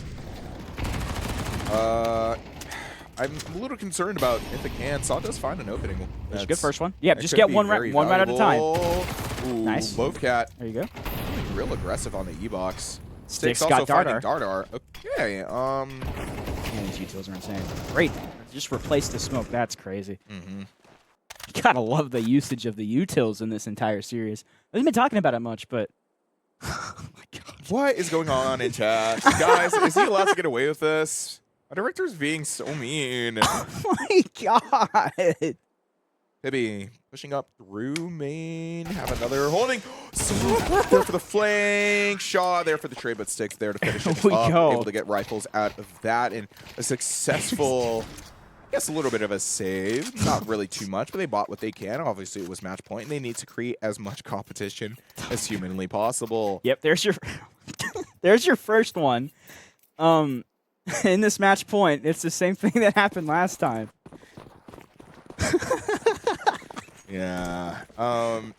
I'm a little concerned about if it can. Saw does find an opening. That's a good first one. Yeah, just get one round at a time. Ooh, nice. Lovecat. There you go. Real aggressive on the E-Box. Sticks also got Dardar. Dardar. Okay. Man, these utils are insane. Great. Just replace the smoke. That's crazy. Mm-hmm. You gotta love the usage of the utils in this entire series. I haven't been talking about it much, but oh my god. What is going on in chat? Guys, is he allowed to get away with this? My director's being so mean. Oh my god. Pibby pushing up through main. Have another holding. There for the flank. Shaw there for the trade, but Sticks there to finish it up. Able to get rifles out of that. And a successful, I guess a little bit of a save. Not really too much, but they bought what they can. Obviously, it was match point, and they need to create as much competition as humanly possible. Yep, there's your there's your first one. In this match point, it's the same thing that happened last time. Yeah.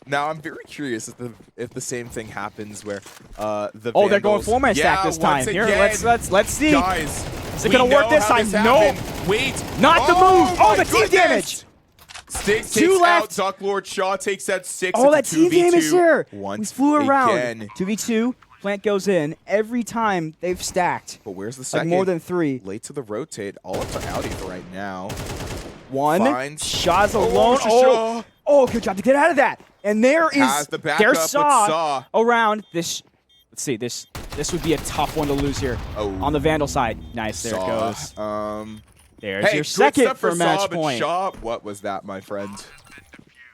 Now I'm very curious if the same thing happens where the Vandals, they're going 4-man stack this time. Here, let's see. Guys, is it gonna work this time? No. Wait. Not the move. Oh, the team damage. Sticks takes out Duck Lord. Shaw takes that 6. Oh, that team damage here. We flew around. Again. 2v2. Plant goes in every time they've stacked. But where's the second? Like more than 3. Late to the rotate. All up to Audi for right now. One. Shaw's alone. Oh, good job to get out of that. And there's Saw around this. Let's see. This would be a tough one to lose here on the Vandal side. Nice. There it goes. There's your second for match point. Shaw, what was that, my friend?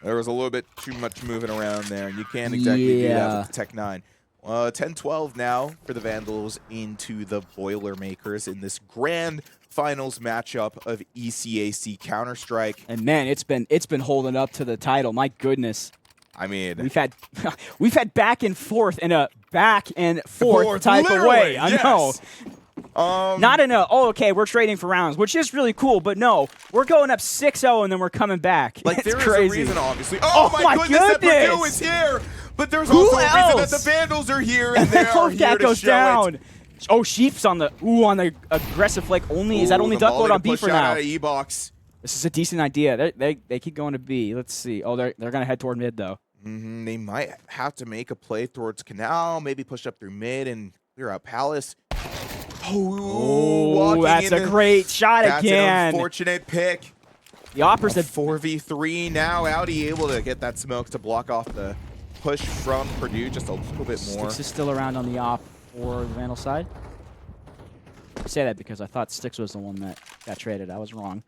There was a little bit too much moving around there. You can't exactly do that with Tech 9. 10-12 now for the Vandals into the Boilermakers in this grand finals matchup of ECAC Counter-Strike. And man, it's been holding up to the title. My goodness. I mean, we've had back and forth in a back and forth type of way. I know. Not in a okay, we're trading for rounds, which is really cool, but no, we're going up 6-0 and then we're coming back. Like it's there crazy. is a reason, obviously. Oh my goodness, that Purdue is here. But there's also a reason that the Vandals are here, and they are here to goes show down. It. Oh, Sheep's on the aggressive flank. Is that only Duck Lord on B for now? Out of E-Box. This is a decent idea. They keep going to B. Let's see. Oh, they're gonna head toward mid though. They might have to make a play towards Canal, maybe push up through mid and clear out Palace. Oh, that's a great shot again. That's an unfortunate pick. The Opper's at 4v3 now. Audi able to get that smoke to block off the push from Purdue just a little bit more. Sticks is still around on the op for the Vandal side. I say that because I thought Sticks was the one that got traded. I was wrong.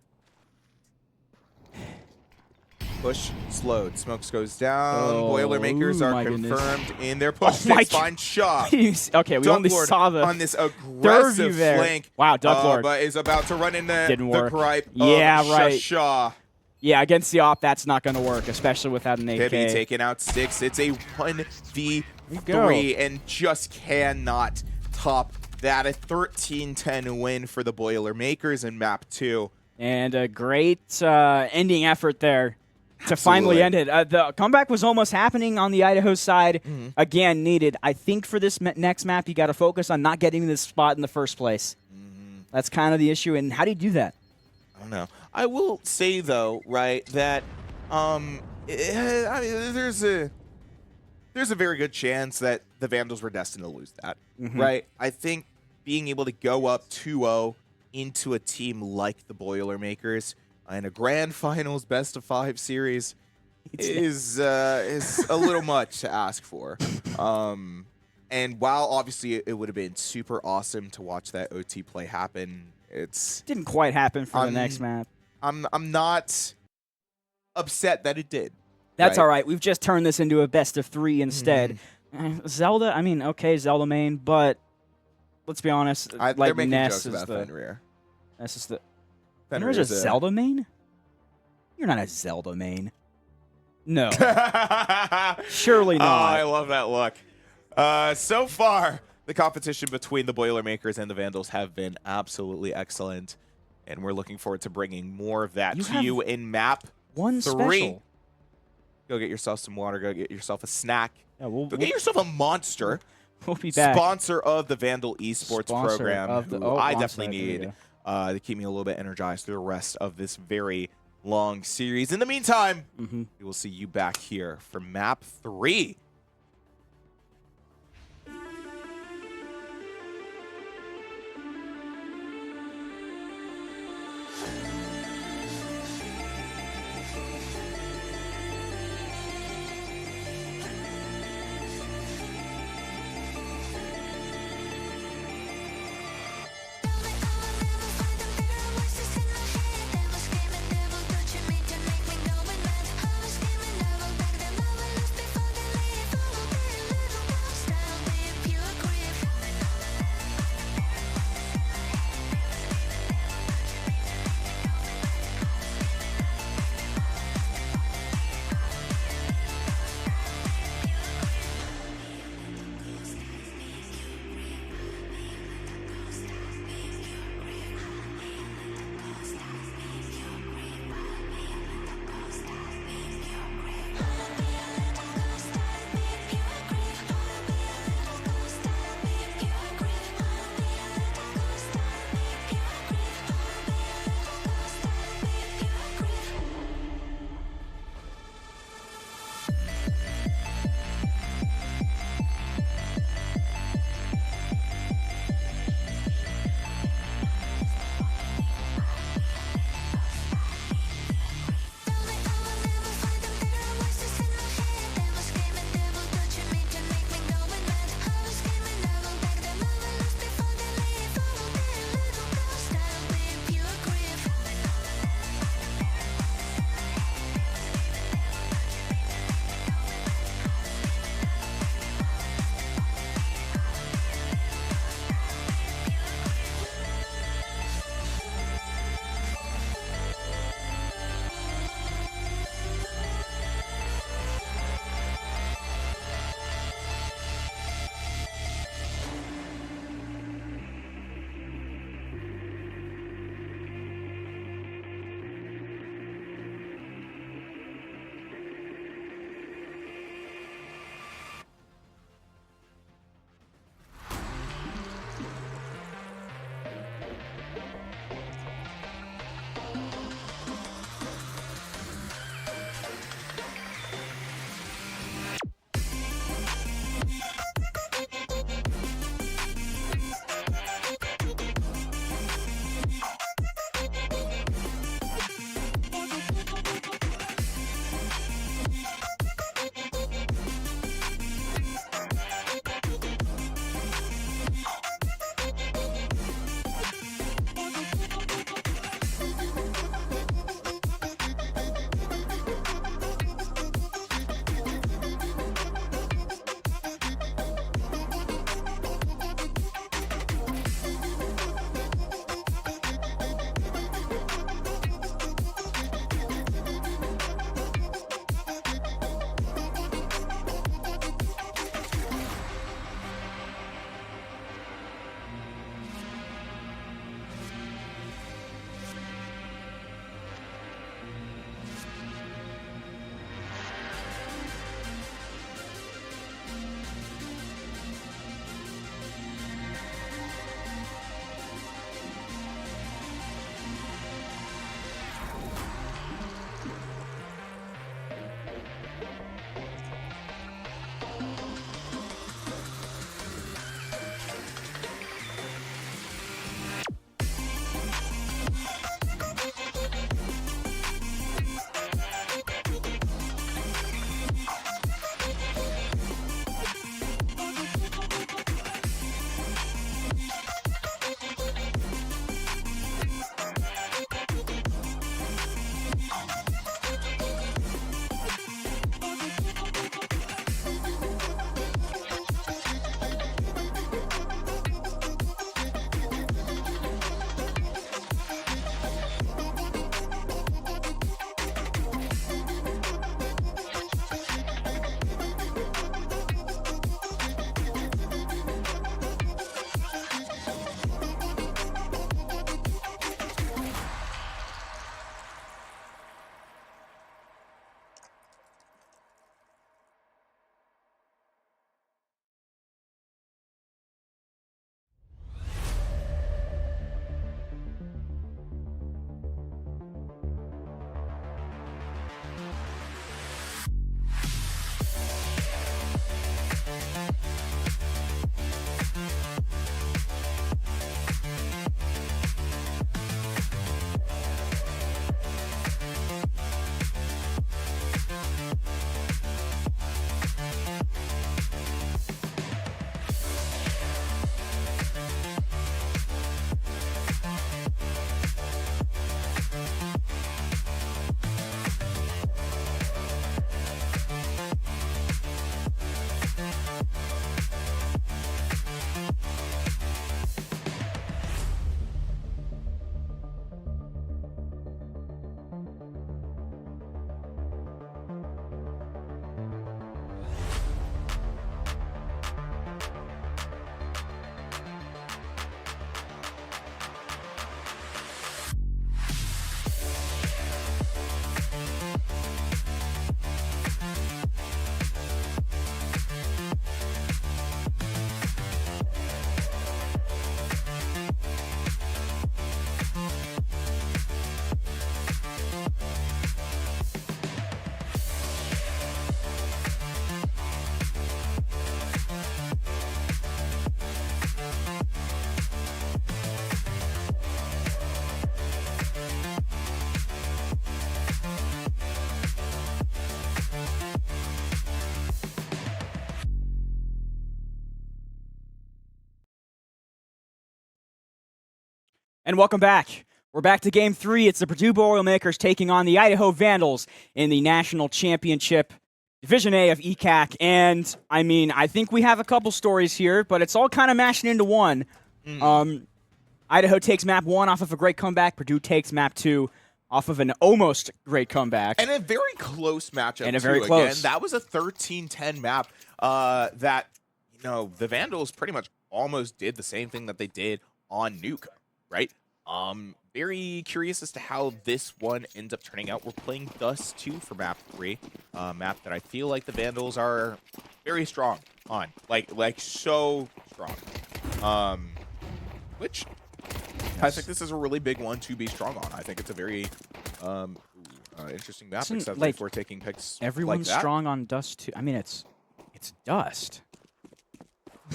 Push slowed. Smokes goes down. Boilermakers are confirmed in their push. Sticks find Shaw. Okay, we only saw the on this aggressive flank. Wow, Duck Lord. But is about to run into the gripe of Shaw. Yeah, against the op, that's not going to work, especially without an AK. Kibby taking out 6. It's a 1v3 and just cannot top that. A 13-10 win for the Boilermakers in map 2. And a great ending effort there to finally end it. The comeback was almost happening on the Idaho side. Again, needed. I think for this next map, you got to focus on not getting this spot in the first place. That's kind of the issue. And how do you do that? I don't know. I will say, though, right, that I mean, there's a very good chance that the Vandals were destined to lose that, right? I think being able to go up 2-0 into a team like the Boilermakers in a grand finals best-of-5 series is a little much to ask for. And while obviously it would have been super awesome to watch that OT play happen, it didn't quite happen for the next map. I'm not upset that it did. That's all right. We've just turned this into a best-of-3 instead. Zelda, I mean, okay, Zelda main, but let's be honest. They're making Ness jokes is about Fenrir. This is the. Fenrir There's a Zelda main? You're not a Zelda main. No. Surely not. Oh, I love that look. So far, the competition between the Boilermakers and the Vandals have been absolutely excellent, and we're looking forward to bringing more of that to you in map 3. Special. Go get yourself some water. Go get yourself a snack. Yeah, go get yourself a monster. We'll be back. Sponsor of the Vandal Esports program, who I definitely need to keep me a little bit energized through the rest of this very long series. In the meantime, we will see you back here for map 3. And welcome back. We're back to Game 3. It's the Purdue Boilermakers taking on the Idaho Vandals in the National Championship Division A of ECAC. And, I mean, I think we have a couple stories here, but it's all kind of mashing into one. Idaho takes map 1 off of a great comeback. Purdue takes map 2 off of an almost great comeback. And a very close matchup, And a very close. Again, that was a 13-10 map that, the Vandals pretty much almost did the same thing that they did on Nuke, right? Very curious as to how this one ends up turning out. We're playing Dust 2 for map 3, map that I feel like the Vandals are very strong on, like so strong. Which I think this is a really big one to be strong on. I think it's a very interesting map, except if we're taking picks. Everyone's like that. strong on Dust 2. I mean, it's Dust.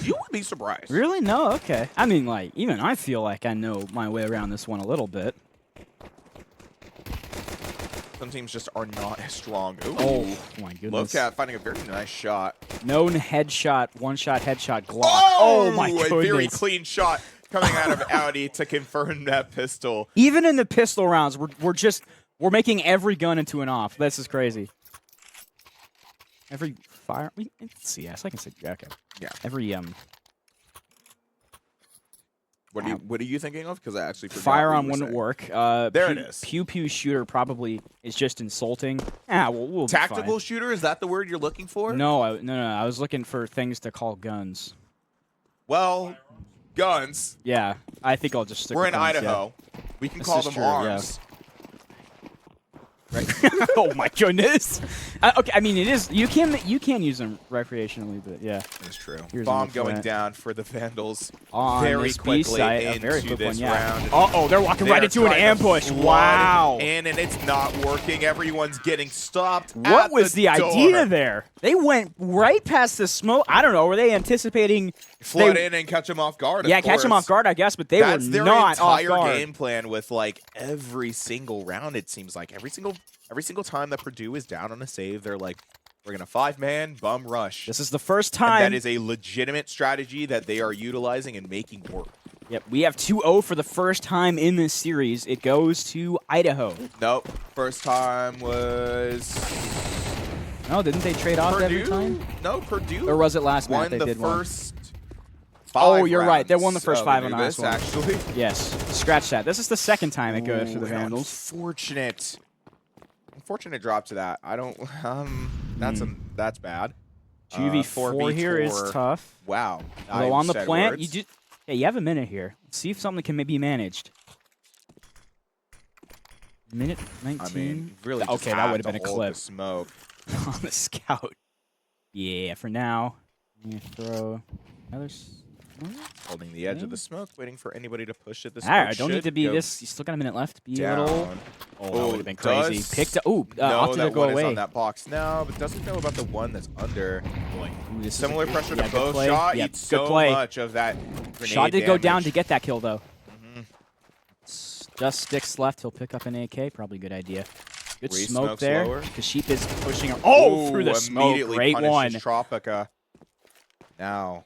You would be surprised. Really? No? Okay. I mean, even I feel like I know my way around this one a little bit. Some teams just are not as strong. Ooh. Oh, my goodness. Locat finding a very nice shot. Known headshot, one-shot headshot Glock. Oh, my goodness. A very clean shot coming out of Audi to confirm that pistol. Even in the pistol rounds, we're making every gun into an off. This is crazy. Every fire. It's CS. I can say okay. Yeah. Every What are you thinking of? Because I actually forgot firearm what you were wouldn't saying. work. There it is. Pew pew shooter probably is just insulting. We'll be Tactical fine. shooter, is that the word you're looking for? No. I was looking for things to call guns. Well, guns. Yeah, I think I'll just stick We're with in guns, Idaho. Yeah. We can This call is them true, yeah. arms. Right. Oh my goodness. Okay, I mean it is. You can use them recreationally, but yeah. That's true. Here's Bomb another going plant. down for the Vandals On very this B quickly site, a into very quick this one, yeah. round. Oh, they're walking right into an trying to ambush. flood Wow. And it's not working. Everyone's getting stopped. What at was the door. idea there? They went right past the smoke. I don't know. Were they anticipating? Flood in and catch them off guard. Yeah, of catch them course. off guard, I guess, but they That's were their not off entire guard. game plan with every single round. It seems like every single time that Purdue is down on a save, they're like, we're gonna 5-man bum rush. This is the first And time. that is a legitimate strategy that they are utilizing and making work. Yep, we have 2-0 for the first time in this series. It goes to Idaho. Nope. First time was No, didn't they trade off Purdue. every time? No, Purdue. Or was it last won match they the did one? first. Oh, you're right. They rounds won the first of 5 on the last Anubis, one. actually. Yes, scratch that. This is the second time it goes to the Ooh, Vandals. Unfortunate drop to that. I don't. That's bad. 2v4 here is 4v4. tough. Wow. Although I on the said plant, words. you have a minute here. Let's see if something can maybe be managed. Minute 19. I mean, really. Okay, that would have been a clip. Smoke. On the scout. Yeah, for now. I'm gonna throw another. Holding the edge of the smoke, waiting for anybody to push it. This Alright, don't need to be this. You still got a minute left. Be a little. down. Oh, that would have been crazy. Does Picked up. Ooh, know opted that to go one is away. on that box now, but doesn't know about the one that's under. Boy, ooh, this is Similar a good- pressure yeah, to good both. play. Shot Yeah, eats good so play. much of that grenade Shot did go down damage. to get that kill though. Mhm. Just sticks left. He'll pick up an AK. Probably a good idea. Good Three smoke smokes there. lower. Kasheep is pushing her. Oh, Ooh, through the smoke. immediately Great punishes one. Tropica. Now,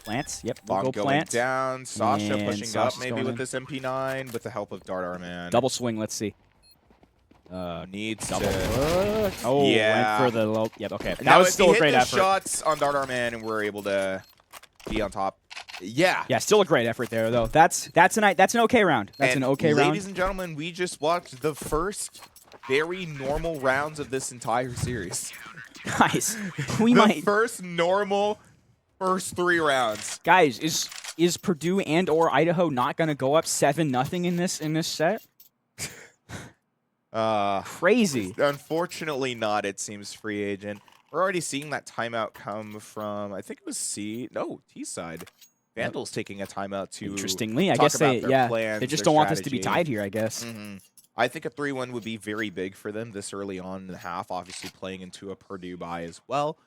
Plants. Yep. We'll bomb go going plant. down. Sasha And pushing Sasha's up maybe going with in. this MP9 with the help of Dart Man. Double swing. Let's see. Needs Double. to. Oh, Yeah. went for the low. Yep. Okay. That Now, was if still he a hit great the effort. shots on Dart Man and we're able to be on top. Yeah. Yeah, still a great effort there though. That's an okay round. That's And an okay round. ladies and gentlemen, we just watched the first very normal rounds of this entire series. Guys, we The might. first normal first 3 rounds. Guys, is Purdue and or Idaho not going to go up 7-0 in this set? Crazy. Unfortunately not, it seems, free agent. We're already seeing that timeout come from, I think it was T side. Vandals taking a timeout to Interestingly, I talk guess about they their plans, they just their don't want this to be strategy. tied here, I guess. I think a 3-1 would be very big for them this early on in the half, obviously playing into a Purdue bye as well.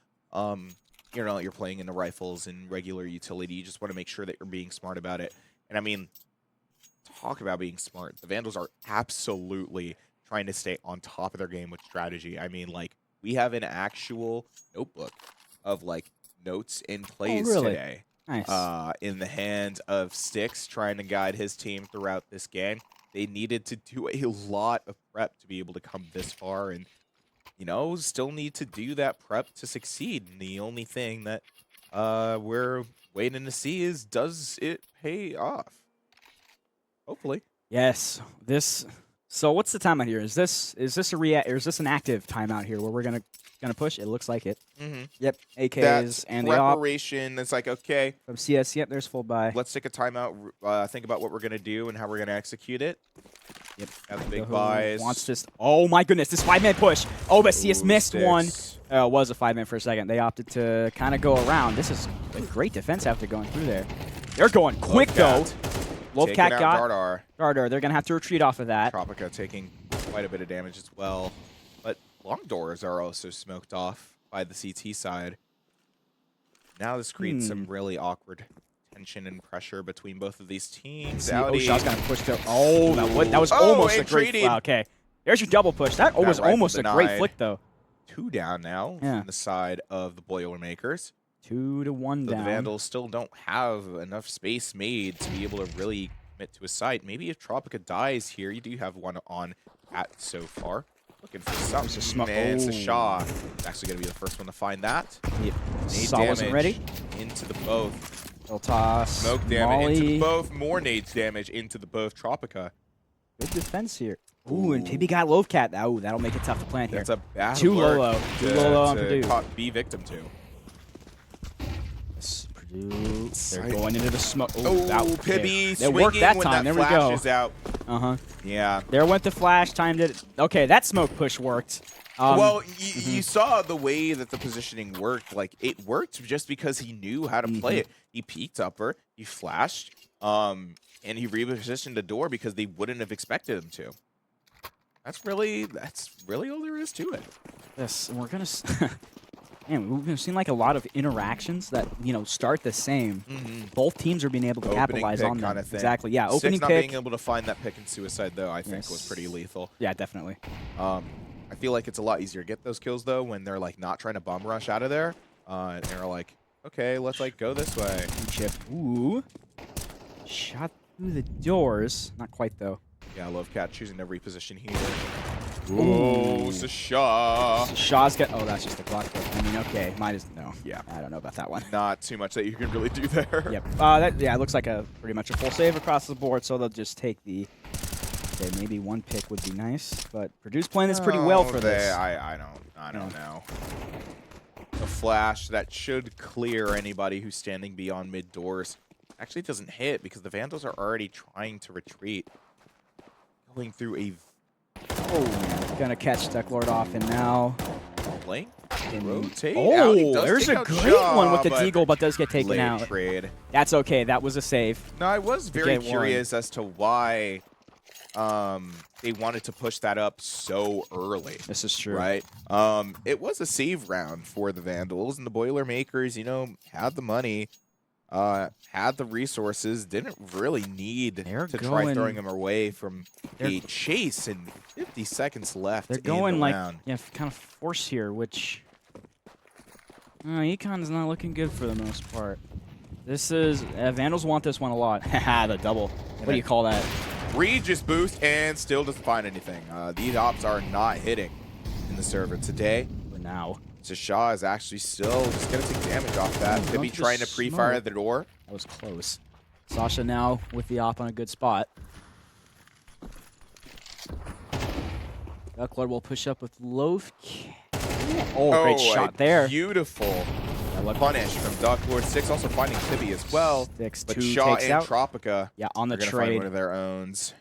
You're playing in the rifles and regular utility. You just want to make sure that you're being smart about it. And I mean, talk about being smart. The Vandals are absolutely trying to stay on top of their game with strategy. I mean, we have an actual notebook of notes and plays really? today. Nice. in the hands of Styx, trying to guide his team throughout this game. They needed to do a lot of prep to be able to come this far, and still need to do that prep to succeed. And the only thing that we're waiting to see is, does it pay off? Hopefully. Yes. So what's the timeout here? Is this a react, or is this an active timeout here where we're gonna push? It looks like it. Yep. AKs That's and the op preparation. It's like, okay, from CS. Yep. There's full buy. let's take a timeout. Think about what we're gonna do and how we're gonna execute it. Yep. Got the big Idaho buys. wants this. Oh my goodness! This 5-man push. Oh, but CS Ooh, missed Styx. one. It was a 5-man for a second. They opted to kind of go around. This is a great defense after going through there. They're going quick though. Taking Lovcat out got Dardar. Dardar. They're gonna have to retreat off of that. Tropica taking quite a bit of damage as well. But long doors are also smoked off by the CT side. Now this creates some really awkward tension and pressure between both of these teams. Oh, Shaw's gonna push through. Oh, that was almost a great flick. Okay, there's your double push. That was rifle almost a great denied. flick though. 2 down now Yeah. from the side of the Boilermakers. 2-1 So down. the Vandals still don't have enough space made to be able to really commit to a site. Maybe if Tropica dies here, you do have one on at so far. Looking for something. And it's a Shaw. He's actually going to be the first one to find that. Yep. Nade Saw wasn't ready. into the both. They'll toss. Smoke damage into the Molly. both. More nades damage into the both. Tropica. Good defense here. Ooh, and Pibby got Lovecat. Oh, that'll make it tough to plant here. That's a bad Too alert low. Too to- low on to Purdue. Be victim to. Purdue. They're going into the smoke. Oh, that, Pibby It swinging worked that when time. that There we flash go. is out. Uh-huh. Yeah. There went the flash. Timed it. Okay, that smoke push worked. Well, you saw the way that the positioning worked. Like, it worked just because he knew how to play it. He peeked upper, he flashed, and he repositioned the door because they wouldn't have expected him to. That's really all there is to it. Yes, and we're gonna. Man, we've seen like a lot of interactions that start the same. Both teams are being able to Opening capitalize pick on them. kind of thing. Exactly. Yeah, Six opening not pick. being able to find that pick in suicide though, I think was pretty lethal. Yeah, definitely. I feel like it's a lot easier to get those kills though when they're like not trying to bum rush out of there, and they're like, okay, let's like go this way. Chip. Ooh. Shot through the doors. Not quite though. Yeah, Lovecat choosing to reposition here. Ooh. Oh, Sasha. Shaw's got. Oh, that's just a clock. I mean, okay. Mine is no. Yeah. I don't know about that one. Not too much that you can really do there. Yep. It looks like a pretty much a full save across the board. So they'll just take the. Okay, maybe one pick would be nice, but Purdue's playing this pretty well for this. I don't know. A flash that should clear anybody who's standing beyond mid doors. Actually, it doesn't hit because the Vandals are already trying to retreat. Going through a Gonna catch Decklord off, and now. lane. Rotate. Oh, out. He does there's take a out great Shaw, one with the but Deagle, but does get taken late out. trade. That's okay. That was a save. No, I was very get one. curious as to why they wanted to push that up so early. This is true. Right? It was a save round for the Vandals, and the Boilermakers, had the money, had the resources, didn't really need They're to try going- throwing them away from They're- a chase and 50 seconds left They're in going the like round. kind of force here, which Econ's not looking good for the most part. This is Vandals want this one a lot. Haha, the double. What do you call that? Regis boost and still doesn't find anything. These ops are not hitting in the server today. For now. So Shaw is actually still just going to take damage off that. Ooh, Could be not the trying to pre-fire smoke. the door. That was close. Sasha now with the op on a good spot. Decklord will push up with Loaf. Oh, great shot there. Beautiful punish from Ducklord. Six also finding Tibby as well. Sticks But two, Shaw takes and out. Tropica Yeah, on the are going to find trade. one of their owns.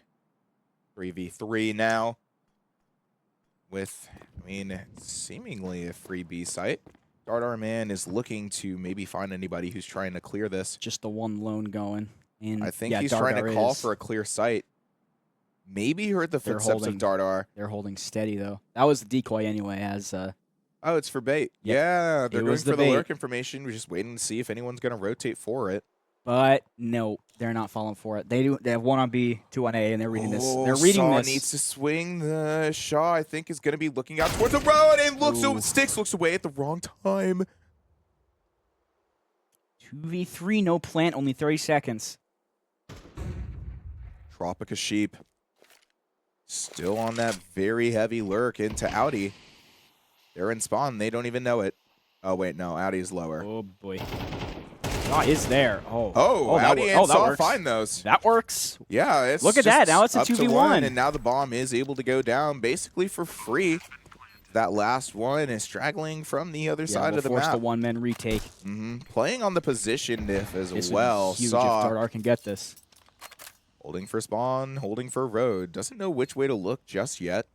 3v3 now. With, seemingly a free B site. Dardar Man is looking to maybe find anybody who's trying to clear this. Just the one lone going. And I think yeah, he's trying to Dardar call is. for a clear site. Maybe heard the They're footsteps holding- of Dardar. They're holding steady though. That was the decoy anyway. As Oh, it's for bait. Yep. Yeah, they're It going was for the the bait. lurk information. We're just waiting to see if anyone's going to rotate for it. but no, they're not falling for it. They have 1 on B, 2 on A, and they're reading this. Oh, They're reading Saw this. needs to swing. The Shaw, I think, is going to be looking out towards the road and Ooh. Sticks looks away at the wrong time. 2v3, no plant, only 30 seconds. Tropica Sheep still on that very heavy lurk into Audi. They're in spawn. They don't even know it. Oh, wait, no. Audi's lower. Oh, boy. Shaw is there. Oh, Audi and Saw find those. That works. Yeah, it's Look at that. Now it's a up to 2v1. one, and now the bomb is able to go down basically for free. That last one is straggling from the other side of the force map. The one-man retake. Playing on the position diff as This well. would be huge Saw if Dartar can get this. holding for spawn, holding for road. Doesn't know which way to look just yet.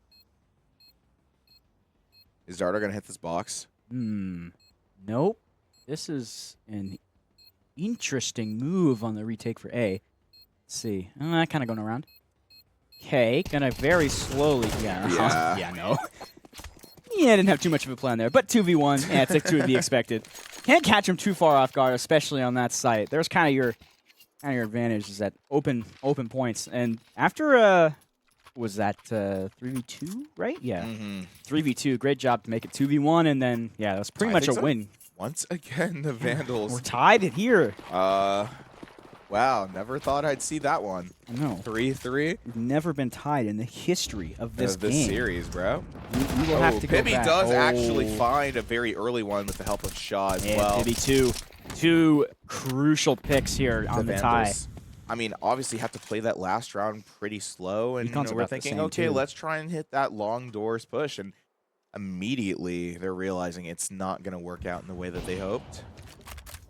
Is Dartar going to hit this box? Nope. This is an interesting move on the retake for A. Let's see. Kind of going around. Okay, gonna very slowly. Yeah, no. Yeah, didn't have too much of a plan there, but 2v1. Yeah, it's like 2 to be expected. Can't catch him too far off guard, especially on that site. There's kind of your advantage is that open points. And after was that 3v2, right? Yeah, 3v2. Great job to make it 2v1, and then yeah, that was pretty much a win. Once again, the Vandals. We're tied here. Wow, never thought I'd see that one. I know. 3-3. We've never been tied in the history of this game. Series, bro. We will have to go Pibby back. does actually find a very early one with the help of Shaw as well. Pibby two crucial picks here on the tie. I mean, obviously have to play that last round pretty slow, and we're thinking, okay, let's try and hit that long doors push, and immediately they're realizing it's not going to work out in the way that they hoped.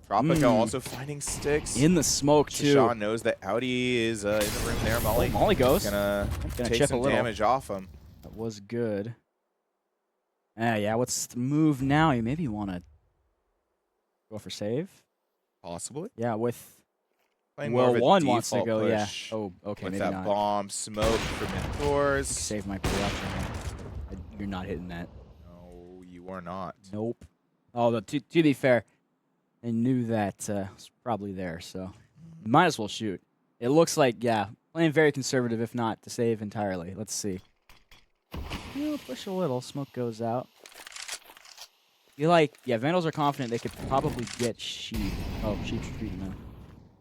Tropica also finding sticks. In the smoke, too. Shaw knows that Audi is in the room there. Molly goes. Gonna take some damage off him. That was good. Yeah, what's the move now? You maybe want to go for save? Possibly. Yeah, with... Playing one wants to go, yeah. Oh, okay, with maybe that not. bomb, smoke from indoors. Save might be the option. You're not hitting that. No, you are not. Nope. Although, to be fair, I knew that was probably there, so might as well shoot. It looks like, yeah, playing very conservative, if not to save entirely. Let's see. Push a little. Smoke goes out. Vandals are confident they could probably get Sheep. Oh, Sheep's retreating now.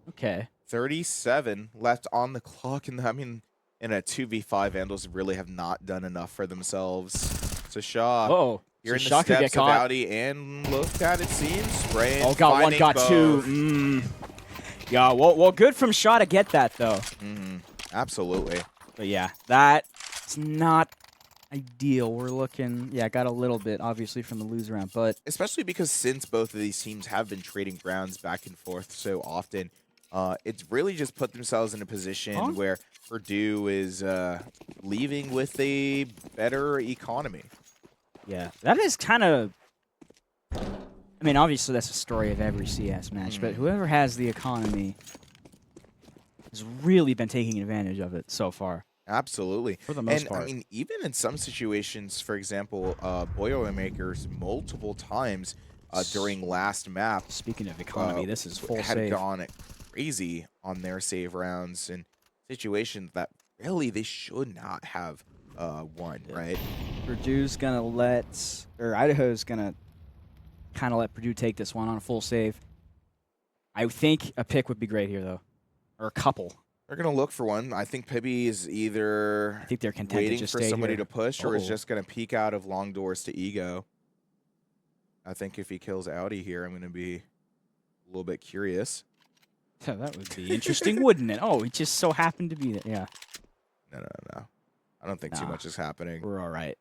Okay. 37 left on the clock, and I mean, in a 2v5, Vandals really have not done enough for themselves. So Shaw, you're in the steps of Audi, and look at it seems spraying. Oh, got one, got two. Yeah, well, good from Shaw to get that though. Absolutely. But yeah, that's not ideal. We're looking, got a little bit obviously from the lose round, but especially because since both of these teams have been trading grounds back and forth so often, it's really just put themselves in a position where Purdue is leaving with a better economy. Yeah, that is kind of... I mean, obviously that's the story of every CS match, but whoever has the economy has really been taking advantage of it so far. Absolutely. For the most part. I mean, even in some situations, for example, Boilermakers multiple times during last map. Speaking of economy, this is full had save. Gone crazy on their save rounds in situations that really they should not have won, right? Purdue's gonna Idaho's gonna kind of let Purdue take this one on a full save. I think a pick would be great here, though, or a couple. They're gonna look for one. I think Pibby is either they're content waiting to just for stay somebody here. to push, or is just gonna peek out of long doors to Ego. I think if he kills Audi here, I'm gonna be a little bit curious. Yeah, that would be interesting, wouldn't it? Oh, it just so happened to be there. Yeah. No. I don't think too much is happening. We're all right.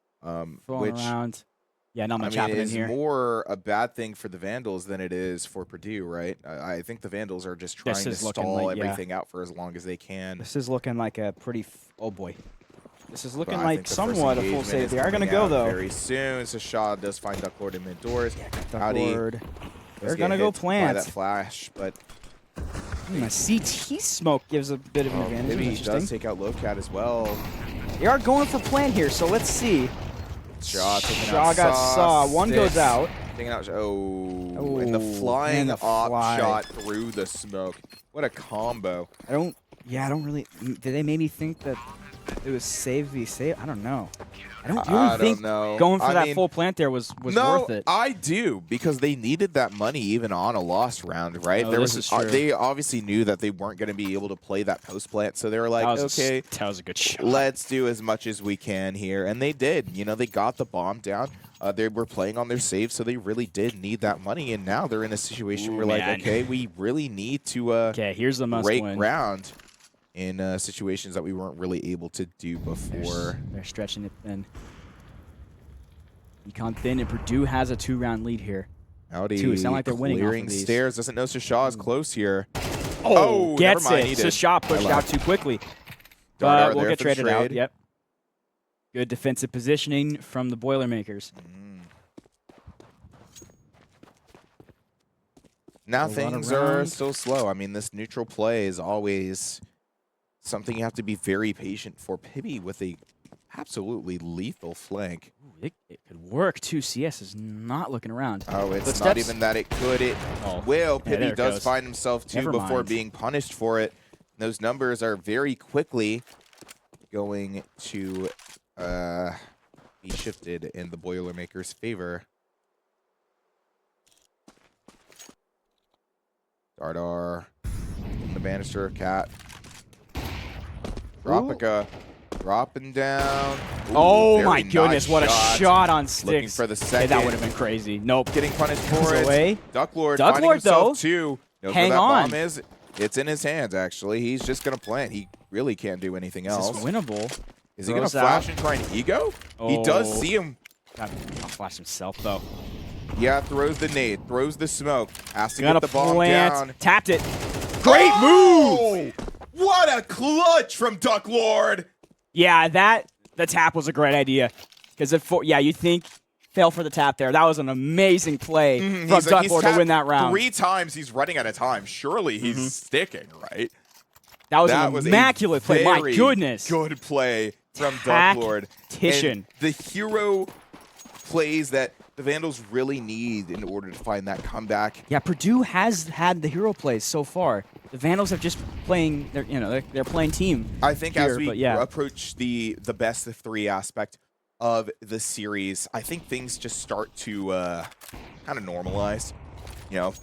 Which around. Yeah, not much happening here. It's more a bad thing for the Vandals than it is for Purdue, right? I think the Vandals are just trying to stall everything out for as long as they can. This is looking like a pretty... oh, boy. This is looking like somewhat a full save. They are going to go, though. Very soon. So Shaw does find Ducklord in mid-doors. Ducklord. They're going to go plant. By that flash, but... A CT smoke gives a bit of an advantage. Maybe he does take out Lowcat as well. They are going for plant here, so let's see. Shaw got Saw. One goes out. Taking out. And the flying op shot through the smoke. What a combo. I don't really. Did they maybe think that It was save v save. I don't know. I don't I really think know. going for I that mean, full plant there was no, worth it. I do, because they needed that money even on a lost round, right? Oh, There this was is true. they obviously knew that they weren't going to be able to play that post plant, so they were like, okay, that was a good shot. let's do as much as we can here, and they did. You know, they got the bomb down. They were playing on their save, so they really did need that money, and now they're in a situation where, like, okay, we really need to okay, here's the must break win. ground in situations that we weren't really able to do before. They're stretching it thin. Econ thin, and Purdue has a 2-round lead here. Howdy. Two. It sounds like they're winning off of Clearing these. stairs. Doesn't know Shashaw is close here. Oh, gets never mind, it. he did. Shot pushed out too quickly. Dart But we'll there get for the traded out. trade. Yep. Good defensive positioning from the Boilermakers. Now A lot of things are rounds. still slow. I mean, this neutral play is always something you have to be very patient for. Pibby with a absolutely lethal flank. Ooh, it could work too. CS is not looking around. Oh, it's not Footsteps. even that it could. It will. Yeah, there Pibby it does goes. find himself, too, Never before mind. being punished for it. Those numbers are very quickly going to be shifted in the Boilermakers' favor. Dardar in the banister, Cat. Dropica dropping down. Ooh, Oh very my goodness, nice what a shot on sticks. Looking for the Okay, second. that would have been crazy. Nope. Getting punished Goes for it. away. Ducklord Ducklord, finding himself though, too. Knows hang where that on. bomb is. It's in his hands, actually. He's just going to plant. He really can't do anything Is else. this winnable? Is he going to Throws flash out. and try and ego? He does Oh. see him. I'll flash himself, though. Yeah, throws the nade, throws the smoke. Has to Gotta get the bomb plant. down. Tapped it. Great move! Oh! What a clutch from Ducklord! Yeah, the tap was a great idea. Because you think fail for the tap there. That was an amazing play from He's Ducklord to tapped win that round. 3 times he's running at a time. Surely he's sticking, right? That was That an was immaculate a play. My very goodness. good play from Ducklord. Tactician. And the hero plays that the Vandals really need in order to find that comeback. Yeah, Purdue has had the hero plays so far. The Vandals have just playing. They're playing team. I think here, as we but yeah. approach the best of 3 aspect of the series, I think things just start to kind of normalize. You know,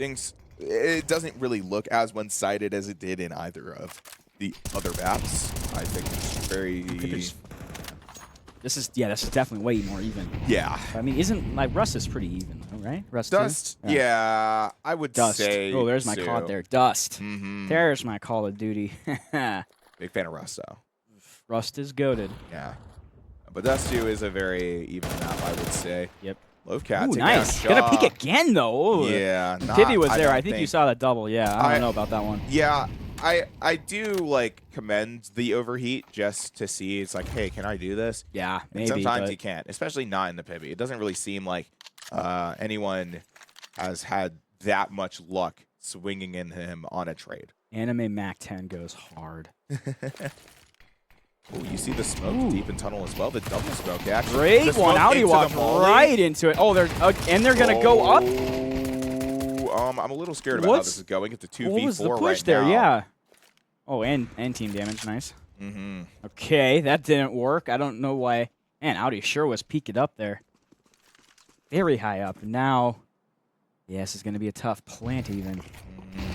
it doesn't really look as one-sided as it did in either of the other maps. I think it's very... This is definitely way more even. Yeah. I mean, isn't like Rust is pretty even, though, right? Rust Dust, too? yeah, I would Dust. say Oh, there's my so. COD there. Dust. Mm-hmm. There's my Call of Duty. Big fan of Rust, though. Rust is goated. Yeah. But Dust 2 is a very even map, I would say. Yep. Low Cat Ooh, taking nice. out Gonna Shaw. peek again though. Yeah. Pibby was there. don't I think you saw that double. Yeah, I don't know about that one. Yeah, I do like commend the overheat just to see. It's like, hey, can I do this? Yeah, And maybe. sometimes but you can't, especially not in the Pibby. It doesn't really seem like anyone has had that much luck swinging in him on a trade. Anime Mac 10 goes hard. Oh, you see the smoke Ooh. deep in tunnel as well. The double smoke, actually. Great The one. smoke Audi into the walked molly. right into it. Oh, they're gonna go up. I'm a little scared about how this is going. It's a 2v4 What was the push right there? now. Yeah. Oh, and team damage. Nice. Mm-hmm. Okay, that didn't work. I don't know why. Man, Audi sure was peeking up there. Very high up. Now, this is going to be a tough plant even.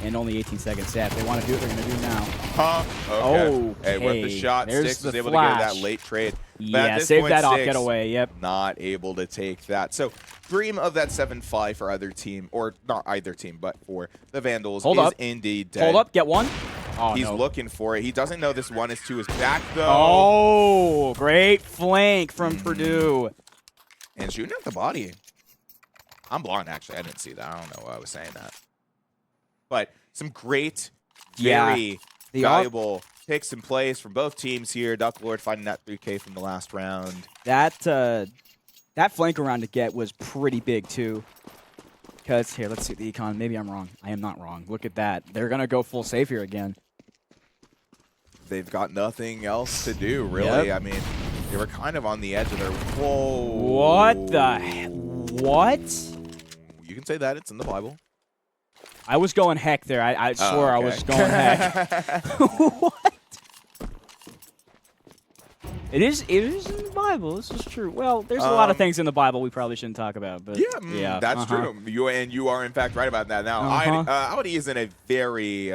And only 18 seconds set. If they want to do it, they're going to do it now. Huh? Okay. Hey, with the Okay, shot, there's Sticks was the able to get that flash. late trade. But at Yeah, this save point, that off, Sticks get away. Yep. not able to take that. So, dream of that 7-5 for either team, or not either team, but for the Vandals Hold is up. indeed dead. Hold up, get one. Oh, He's no. looking for it. He doesn't know this 1 is to his back, though. Oh, great flank from Purdue. And shooting at the body. I'm blind, actually. I didn't see that. I don't know why I was saying that. But some great, very valuable picks and plays from both teams here. Ducklord finding that 3K from the last round. That flank around to get was pretty big, too. Because, here, let's see the econ. Maybe I'm wrong. I am not wrong. Look at that. They're going to go full save here again. They've got nothing else to do, really. Yep. I mean, they were kind of on the edge of their... Whoa. What the... What? You can say that. It's in the Bible. I was going heck there. I swear I was going heck. What? It is in the Bible. This is true. Well, there's a lot of things in the Bible we probably shouldn't talk about. But yeah, that's true. You are in fact right about that. Now, Audi is in a very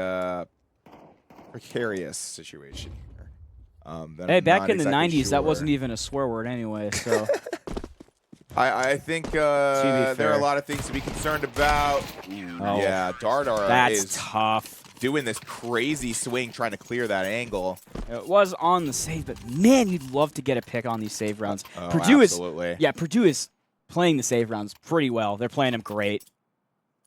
precarious situation here. Hey, back in the 90s, that wasn't even a swear word anyway. So I think there are a lot of things to be concerned about. Yeah, Dardar is tough. Doing this crazy swing, trying to clear that angle. It was on the save, but man, you'd love to get a pick on these save rounds. Oh, Purdue absolutely. Purdue is playing the save rounds pretty well. They're playing them great.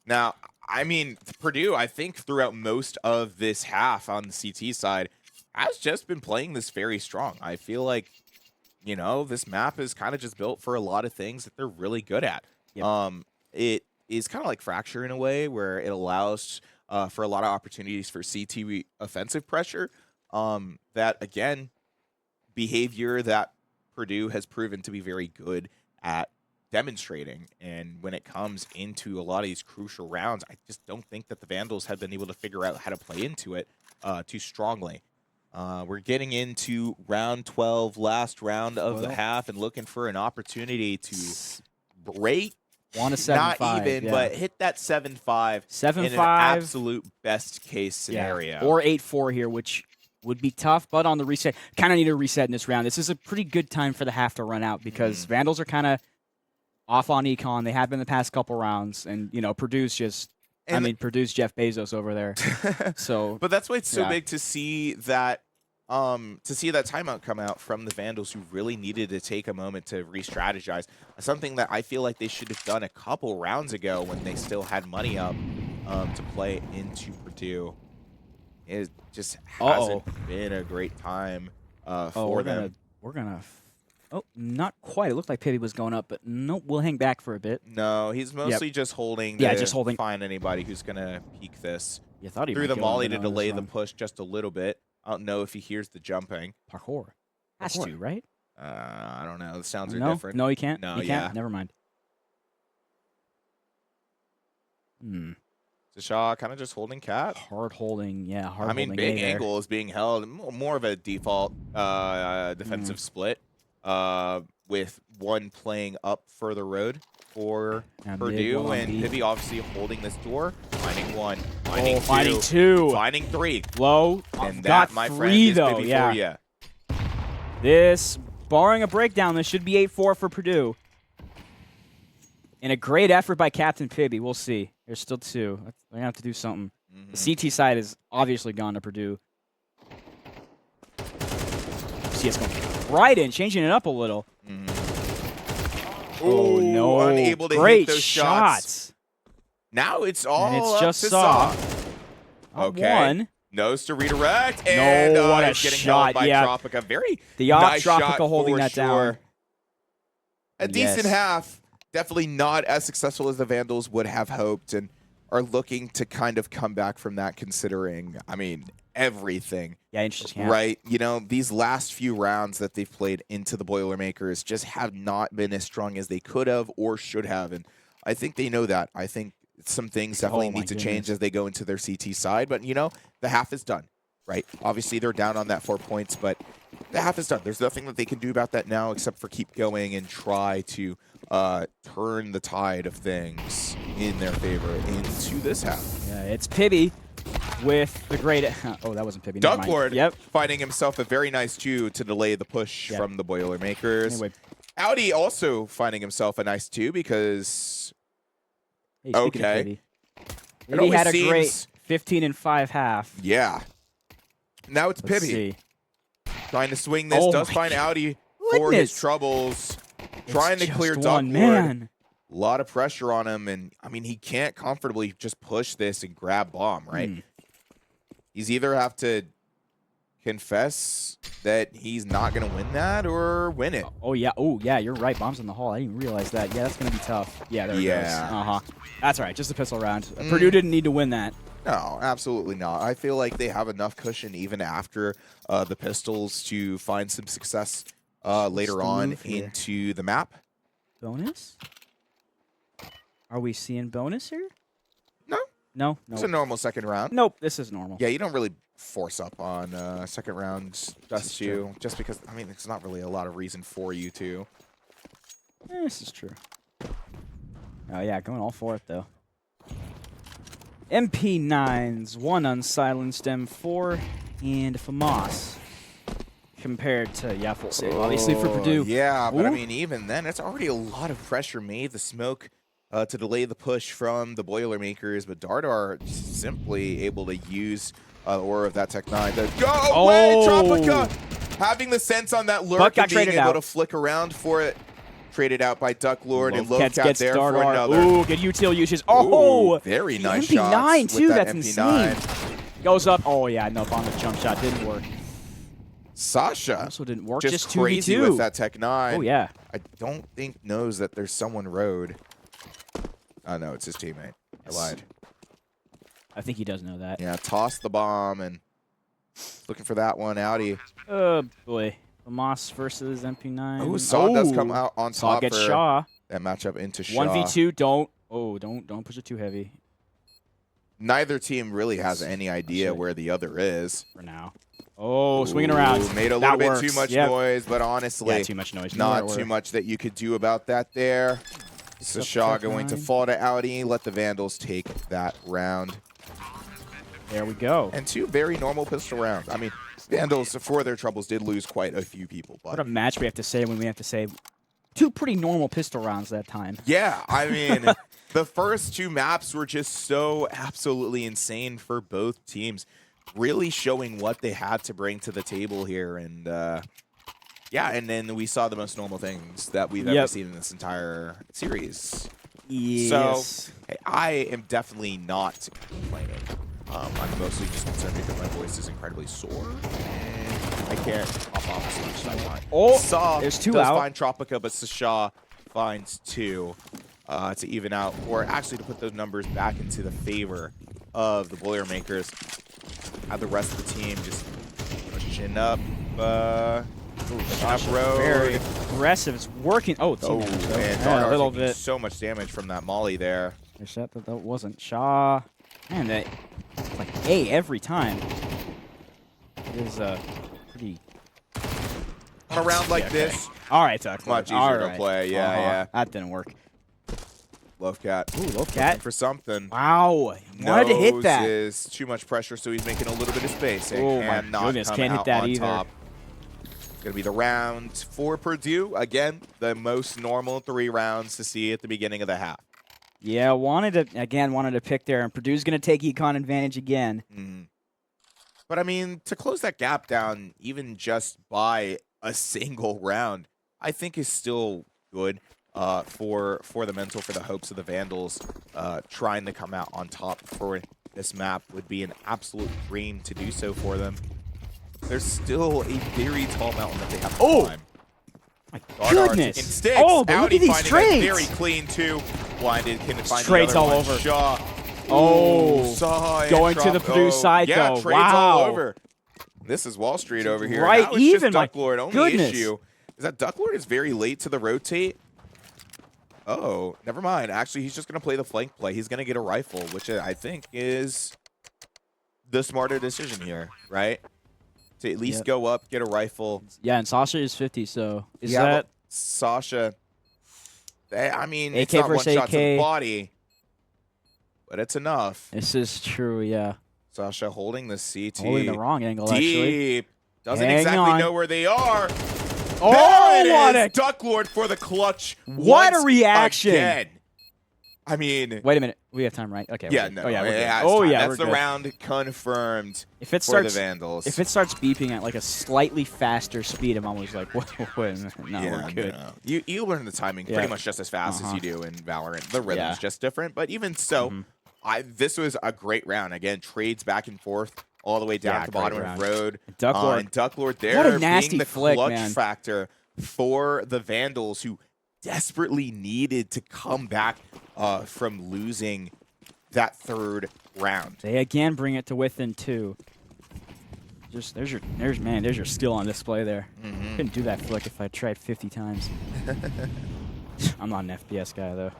Now, I mean, Purdue, I think throughout most of this half on the CT side, has just been playing this very strong. I feel like, this map is kind of just built for a lot of things that they're really good at. Yep. It is kind of like Fracture in a way where it allows for a lot of opportunities for CT offensive pressure. That, again, behavior that Purdue has proven to be very good at demonstrating. And when it comes into a lot of these crucial rounds, I just don't think that the Vandals have been able to figure out how to play into it too strongly. We're getting into round 12, last round of the half, and looking for an opportunity to break. Want a 7-5, not even, but hit that 7-5. 7-5. In an absolute best case scenario. Yeah. Or 8-4 here, which would be tough, but on the reset, kind of need a reset in this round. This is a pretty good time for the half to run out because Vandals are kind of off on econ. They have been the past couple rounds, and Purdue's just. Purdue's Jeff Bezos over there. So, but that's why it's so big to see that. Timeout come out from the Vandals, who really needed to take a moment to re-strategize. Something that I feel like they should have done a couple rounds ago when they still had money up to play into Purdue. It just hasn't been a great time for them. We're gonna. Oh, not quite. It looked like Pibby was going up, but nope. We'll hang back for a bit. No, he's mostly just holding. Just holding. Find anybody who's gonna peek this. You thought he threw the molly to delay the push just a little bit. I don't know if he hears the jumping. Parkour. Has to, right? I don't know. The sounds are no? different. No, he can't. No, he can't. Never mind. Zashaw kind of just holding cat. Hard holding, hard holding. I mean, big angle is being held. More of a default defensive split with one playing up further road for Purdue, and Pibby obviously holding this door. Finding one. Finding two. Finding three. Low. And that, my friend, is Pibby for you. This, barring a breakdown, this should be 8-4 for Purdue. And a great effort by Captain Pibby. We'll see. There's still two. They're going to have to do something. The CT side has obviously gone to Purdue. CS going right in, changing it up a little. Oh, no. Unable to Great hit those shots. Now it's all and it's up just to Saw. Okay. One. Nose to redirect. And what a it's getting shot. held by Tropica. Very nice shot Tropica holding that down. A decent half. Definitely not as successful as the Vandals would have hoped, and are looking to kind of come back from that, considering, everything. Yeah, interesting. Right? These last few rounds that they've played into the Boilermakers just have not been as strong as they could have or should have, and I think they know that. I think some things definitely need to change as they go into their CT side, but, the half is done, right? Obviously, they're down on that 4 points, but the half is done. There's nothing that they can do about that now except for keep going and try to turn the tide of things in their favor into this half. Yeah, it's Pibby with the great... Oh, that wasn't Pibby. Ducklord finding himself a very nice two to delay the push from the Boilermakers. Anyway. Audi also finding himself a nice two because... Hey, Pibby had a great 15-5 half. Yeah. Now it's Pibby. Trying to swing this. Does find Audi for his troubles. Trying to clear Ducklord. A lot of pressure on him, and he can't comfortably just push this and grab bomb, right? He's either have to confess that he's not going to win that or win it. Oh yeah, you're right. Bomb's in the hall. I didn't even realize that. Yeah, that's going to be tough. Yeah, there it goes. That's all right. Just a pistol round. Purdue didn't need to win that. No, absolutely not. I feel like they have enough cushion even after the pistols to find some success later on into the map. Bonus? Are we seeing bonus here? No. No. It's a normal second round. Nope, this is normal. Yeah, you don't really force up on second round Dust 2, just because, I mean, there's not really a lot of reason for you to. This is true. Oh, yeah, going all for it, though. MP9s, 1 unsilenced M4, and FAMAS. Compared to, yeah, full save, obviously, for Purdue. Yeah, but I Ooh. mean, even then, it's already a lot of pressure made. The smoke to delay the push from the Boilermakers, but Dardar simply able to use the aura of that Tech 9 to go away. Tropica having the sense on that lurk and being able to flick around for it. Traded out by Duck Lord and Lovecat there for another. Ooh, good util uses. Oh, very nice MP9 shots too. with That's that MP9. insane. Goes up. Oh yeah, no, on the jump shot didn't work. Sasha also didn't work. Just 2v2 crazy with that Tech 9. Oh yeah. I don't think knows that there's someone road. Oh no, it's his teammate. I lied. I think he does know that. Yeah, toss the bomb and looking for that one. Audi. Oh boy. Moss versus MP9. Oh, Saw does come out on Saw top gets for Shaw. that matchup into Shaw. 1v2, don't push it too heavy. Neither team really has any idea where the other is. For now. Oh, swinging around. Made a little bit too much noise, but honestly, yeah, too much noise. Not too much that you could do about that there. So Shaw going to fall to Audi, let the Vandals take that round. There we go. And 2 very normal pistol rounds. I mean, Vandals, for their troubles, did lose quite a few people. But what a match we have to say when we have to say 2 pretty normal pistol rounds that time. Yeah, I mean, the first 2 maps were just so absolutely insane for both teams, really showing what they had to bring to the table here. And yeah, and then we saw the most normal things that we've ever seen in this entire series. Yes. So hey, I am definitely not complaining. I'm mostly just concerned because my voice is incredibly sore. And I can't hop off as much as I want. Oh, Saw there's 2 does out. find Tropica, but Sasha finds 2 to even out, or actually to put those numbers back into the favor of the Boilermakers. Have the rest of the team just pushing up. Road. Very aggressive. It's working. Oh, and a little taking bit. so much damage from that molly there. That wasn't Shaw. Man, that like A every time. It is pretty. On a round like this, all right, Tuck. much easier to play. Yeah, yeah. That didn't work. Lovecat. Ooh, Lovecat for something. Wow, wanted to hit that. Is too much pressure, so he's making a little bit of space. Oh my goodness, can't hit that either. Top. It's gonna be the round for Purdue again. The most normal 3 rounds to see at the beginning of the half. Yeah, wanted to pick there, and Purdue's gonna take econ advantage again. But I mean, to close that gap down, even just by a single round, I think is still good for the mental, for the hopes of the Vandals. Trying to come out on top for this map would be an absolute dream to do so for them. There's still a very tall mountain that they have to climb. My goodness! Sticks. Oh, but look at these trades! Very clean too. Blinded, can find trades the other all one. over. Shaw. Oh, going to the Purdue side yeah, though. Trades all over. This is Wall Street over here. Right, now it's even just Duck Lord. Only goodness. issue is that Duck Lord is very late to the rotate. Oh, never mind. Actually, he's just going to play the flank play. He's going to get a rifle, which I think is the smarter decision here, right? To at least go up, get a rifle. Yeah, and Sasha is 50, so is yeah, that Sasha? I mean, AK it's not one versus shot to the AK. body, but it's enough. This is true, yeah. Sasha holding the CT. Holding the wrong angle, actually. Deep. Doesn't Hang exactly on. know where they are. Oh, there it what is. Duck Lord for the clutch. What a once reaction. Again. I mean. Wait a minute. We have time, right? Okay. Yeah, no. Oh, yeah, we're good. That's we're the good. round confirmed If it for starts, the Vandals. If it starts beeping at like a slightly faster speed, I'm always like, wait a minute. No, yeah, we're good. No. You learn the timing pretty much just as fast as you do in Valorant. The rhythm's just different, but even so, this was a great round. Again, trades back and forth all the way down to the bottom of the road. Duck Lord. And Duck Lord there What a nasty being the flick, clutch man. factor for the Vandals, who desperately needed to come back from losing that 3rd round. They again bring it to within 2. Just there's your skill on display there. Couldn't do that flick if I tried 50 times. I'm not an FPS guy though.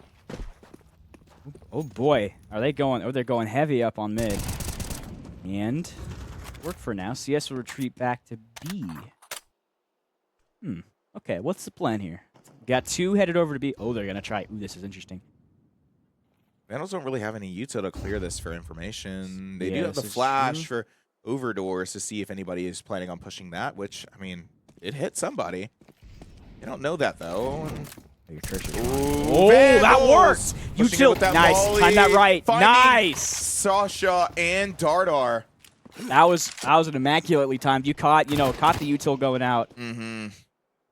Oh boy, are they going? Oh, they're going heavy up on mid. And work for now. CS will retreat back to B. Okay, what's the plan here? Got 2 headed over to B. Oh, they're going to try. Ooh, this is interesting. Vandals don't really have any util to clear this for information. They Yeah, do have the this is flash true. for overdoors to see if anybody is planning on pushing that, which, I mean, it hit somebody. They don't know that, though. Your church is Ooh, that Vandals! works! You Pushing it with tilt. that Nice. volley, Time that right. finding Nice. Sasha and Dardar. That was an immaculately timed. You caught the util going out. Mm-hmm.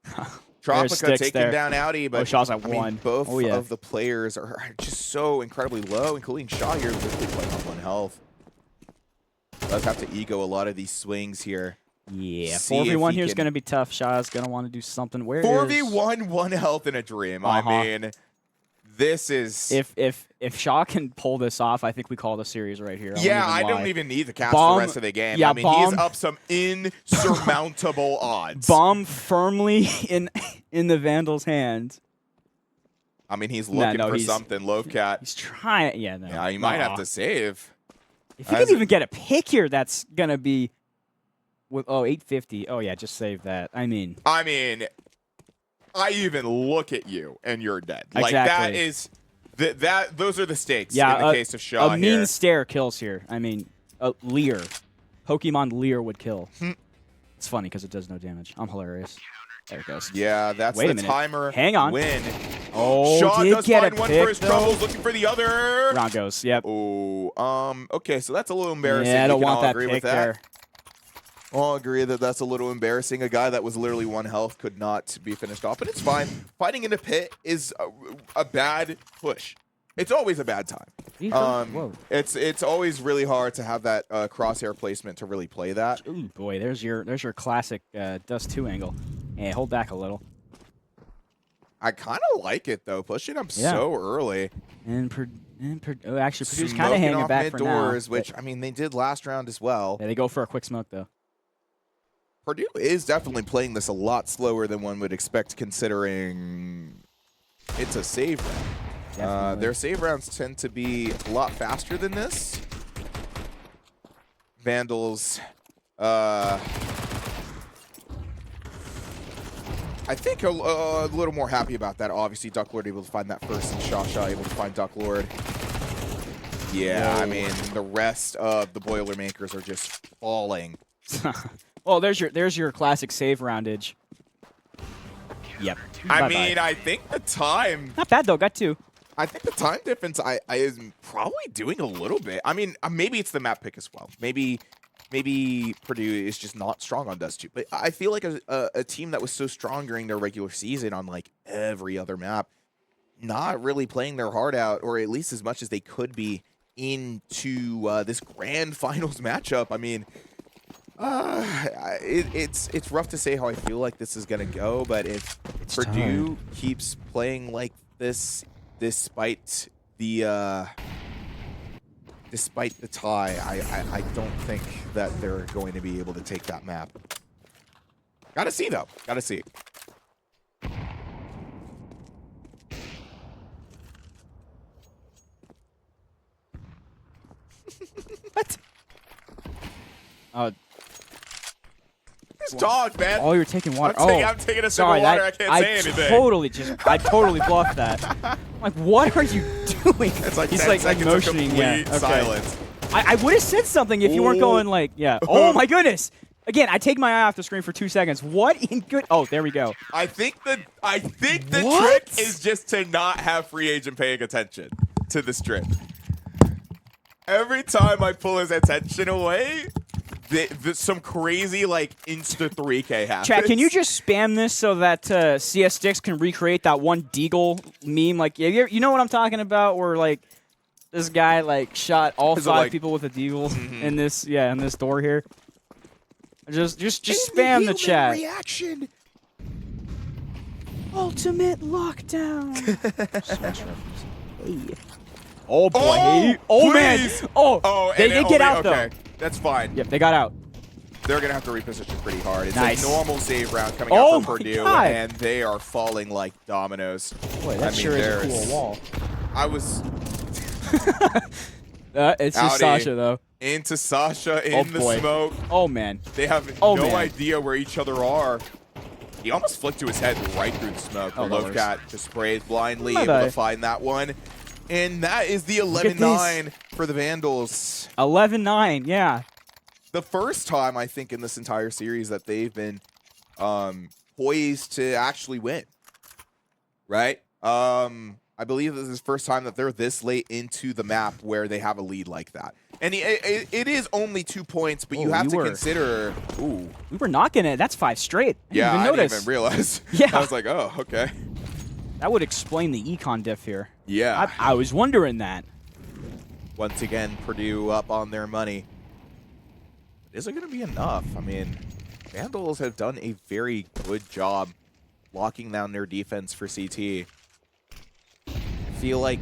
There's Tropica sticks taking there. down Audi, but Shaw's at I mean, 1. both Oh, yeah. of the players are just so incredibly low, including Shaw here, literally playing on 1 health. Does have to ego a lot of these swings here. Yeah, See if 4v1 he here is can- going to be tough. Shaw's going to want to do something. Where 4v1, 1 health in a dream. Uh-huh. I mean, this is... If Shaw can pull this off, I think we call the series right here. Yeah, I don't don't lie. even need the cast Bomb- the rest of the game. yeah, I mean, he is bomb- up some insurmountable odds. Bomb firmly in the Vandal's hand. I mean, he's Nah, looking no, for he's- something. Lovecat. He's trying. Yeah, no. Yeah, you might have to save. If you As can even get a pick here, that's going to be with 850. Oh yeah, just save that. I mean, I even look at you and you're dead. Like that Exactly. is those are the stakes yeah, in the case of Shaw a here. mean stare kills here. I mean, Lear, Pokemon Lear would kill. It's funny because it does no damage. I'm hilarious. There it goes. Yeah, that's Wait a the minute. timer. Hang on. Win. Oh, Shaw did does get find a one pick, for his though. troubles, looking for the other. Round goes. Yep. Oh, okay, so that's a little embarrassing. Yeah, I don't We can want all that agree pick with that. there. I'll agree that that's a little embarrassing. A guy that was literally 1 health could not be finished off, but it's fine. Fighting in a pit is a bad push. It's always a bad time. Whoa. It's always really hard to have that crosshair placement to really play that. Ooh, boy, there's your classic Dust 2 angle. Yeah, hold back a little. I kind of like it though, pushing up Yeah. so early. And actually, Purdue's kind of Smoking hanging off back for now. mid-doors, which I mean they did last round as well. Yeah, they go for a quick smoke though. Purdue is definitely playing this a lot slower than one would expect, considering it's a save round. Definitely. Their save rounds tend to be a lot faster than this. Vandals, I think a little more happy about that. Obviously, Duck Lord able to find that first, and Shaw able to find Duck Lord. Yeah, I mean, the rest of the Boilermakers are just falling. Well, there's your classic save roundage. Yep. I Bye-bye. mean, I think the time... Not bad though. Got 2. I think the time difference I is probably doing a little bit. I mean, maybe it's the map pick as well. Maybe Purdue is just not strong on Dust 2. But I feel like a team that was so strong during their regular season on like every other map, not really playing their heart out, or at least as much as they could be into this grand finals matchup. I mean, it's rough to say how I feel like this is gonna go, but if Purdue keeps playing like this, despite the tie, I don't think that they're going to be able to take that map. Gotta see though. Gotta see. What? Just talk, man. Oh, you're taking water. I'm taking a sip sorry, of water. that- I can't say anything. I totally bluffed that. I'm like, what are you doing? It's like He's 10 like seconds motioning. of Yeah. complete Okay. silence. I would have said something if you weren't going like, yeah. Oh my goodness. Again, I take my eye off the screen for 2 seconds. What in good? Oh, there we go. I think the What? trick is just to not have free agent paying attention to the strip. Every time I pull his attention away, some crazy like insta 3K happens. Chat, can you just spam this so that CS6 can recreate that one Deagle meme? Like, you know what I'm talking about? Where like this guy like shot all Is it 5 like- people with a Deagle in this door here. Just spam the chat. Reaction. Ultimate lockdown. Hey. Oh boy. Oh, Oh man. please. Oh. They did get out though. Okay, that's fine. Yep, they got out. They're gonna have to reposition pretty hard. It's Nice. a normal save round coming Oh out for my Purdue, God. and they are falling like dominoes. Boy, that I mean, sure is a there's- cool wall. I was It's just Audi. Sasha though. into Sasha in the smoke. Oh, man. They have no idea where each other are. He almost flicked to his head right through the smoke. Oh, Lovecat just sprays blindly, able to find that one. And that is the 11-9 for the Vandals. 11-9, yeah. The first time, I think, in this entire series that they've been poised to actually win. Right? I believe this is the first time that they're this late into the map where they have a lead like that. And it is only 2 points, but you have to consider... Ooh. We were knocking it. That's 5 straight. I didn't even realize. Yeah. I was like, oh, okay. That would explain the econ diff here. Yeah. I was wondering that. Once again, Purdue up on their money. Is it going to be enough? I mean, Vandals have done a very good job locking down their defense for CT. I feel like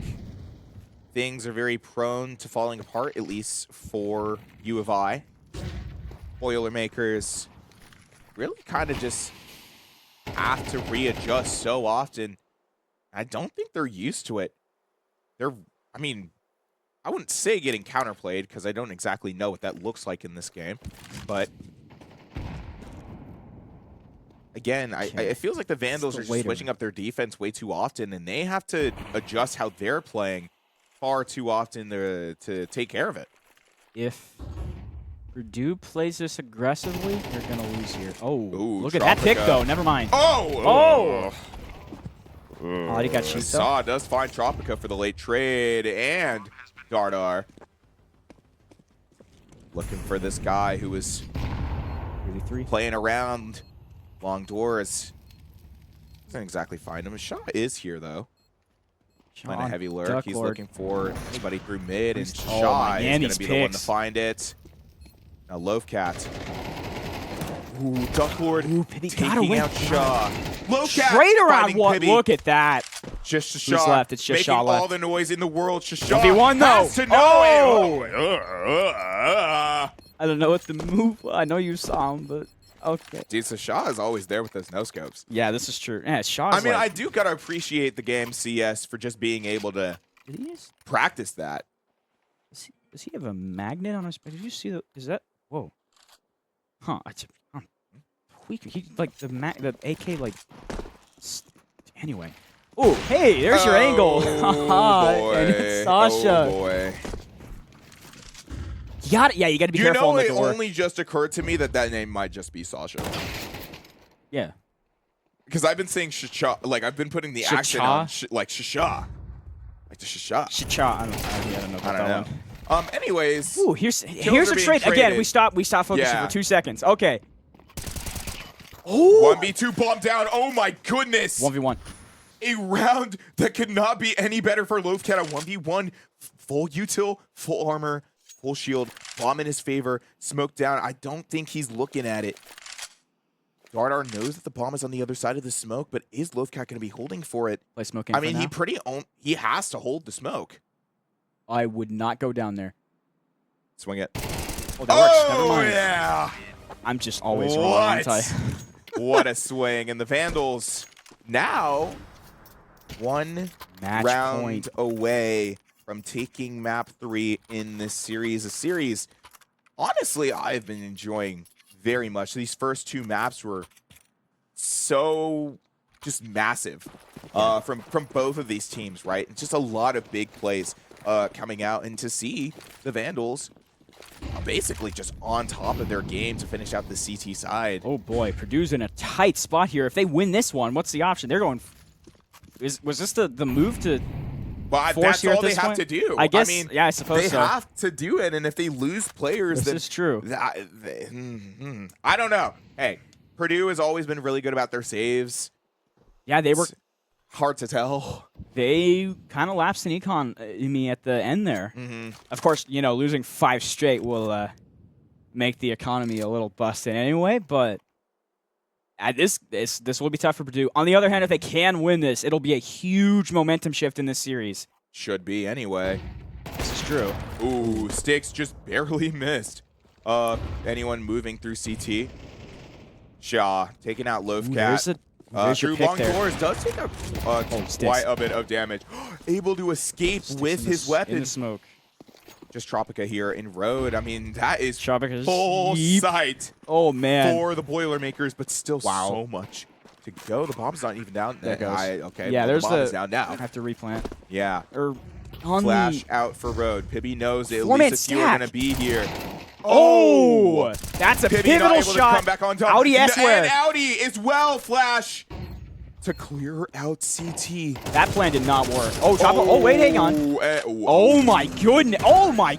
things are very prone to falling apart, at least for U of I. Boilermakers really kind of just have to readjust so often. I don't think they're used to it. I mean, I wouldn't say getting counterplayed because I don't exactly know what that looks like in this game. But again, it feels like the Vandals are just switching up their defense way too often, and they have to adjust how they're playing far too often to take care of it. If Purdue plays this aggressively, they're going to lose here. Oh, ooh, look at that pick, though. Never mind. Oh! Oh, he got sheeped Saw does find Tropica for the late trade, and Dardar looking for this guy who was playing around long doors. Doesn't exactly find him. Shaw is here, though. Playing a heavy lurk. He's looking for somebody through mid, and Shaw is going to be the one to find it. Now, Lovecat. Ooh, Ducklord taking out Shaw. Lovecat straight around what? Pibby. Look at that. Just Shaw. Who's left? It's just making Shaw left. all the noise in the world. Shaw 1v1 though. has to know I don't know what the move. I know you saw him, but okay. Dude, so Shaw is always there with those no scopes. Yeah, this is true. Yeah, Shaw's I mean, I do gotta appreciate the game CS for just being able to practice that. Does he have a magnet on his back? Did you see the? Is that? Whoa. Huh. I'm tweaking. He like the AK like. Anyway. Oh, hey, there's your angle. Boy. And it's Sasha. Oh boy. You got it. Yeah, you got to be careful. You know, it only just occurred to me that name might just be Sasha. Yeah. Because I've been saying Shasha, like I've been putting the accent on like Shasha. Like the Shasha. Shasha. I don't know about that one. Anyways. Ooh, here's a trade. Again, we stop focusing for 2 seconds. Okay. Oh. 1v2 bomb down. Oh my goodness. 1v1. A round that could not be any better for Lovecat. A 1v1. Full util, full armor, full shield. Bomb in his favor. Smoke down. I don't think he's looking at it. Dardar knows that the bomb is on the other side of the smoke, but is Lovecat going to be holding for it? Play smoking. I mean, he has to hold the smoke. I would not go down there. Swing it. Oh, that works. Never mind. Yeah. I'm just always wrong, aren't I? What a swing. And the Vandals now one round point away from taking map 3 in this series. A series, honestly, I've been enjoying very much. These first 2 maps were so just massive from both of these teams, right? And just a lot of big plays coming out, and to see the Vandals basically just on top of their game to finish out the CT side. Oh boy, Purdue's in a tight spot here. If they win this one, what's the option? They're going. Was this the move to? But that's all they have to do. I guess. I mean, yeah, I suppose they have to do it, and if they lose players, this is true. I don't know. Hey, Purdue has always been really good about their saves. Yeah, they were. Hard to tell. They kind of lapsed in econ me at the end there. Of course, you know, losing 5 straight will make the economy a little busted anyway, but this will be tough for Purdue. On the other hand, if they can win this, it'll be a huge momentum shift in this series. Should be anyway. This is true. Ooh, Sticks just barely missed. Anyone moving through CT? Shaw taking out Lovecat. Through long doors does take quite a bit of damage. Able to escape with his weapon. In the smoke. just Tropica here in Road. I mean, that is Tropica's full sight Oh, man. for the Boilermakers, but still Wow. so much to go. The bomb's not even down. There it goes. Okay, Yeah, well, there's the bomb is down now. I have to replant. Yeah. Or on Flash the... out for Road. Pibby knows that at Four-man least a few are stack. going to be here. Oh! That's a Pibby not pivotal able to shot. come back on top. Audi S-ware. And Audi as well, Flash, to clear out CT. That plan did not work. Oh, oh, wait, hang on. Oh, my goodness. Oh, my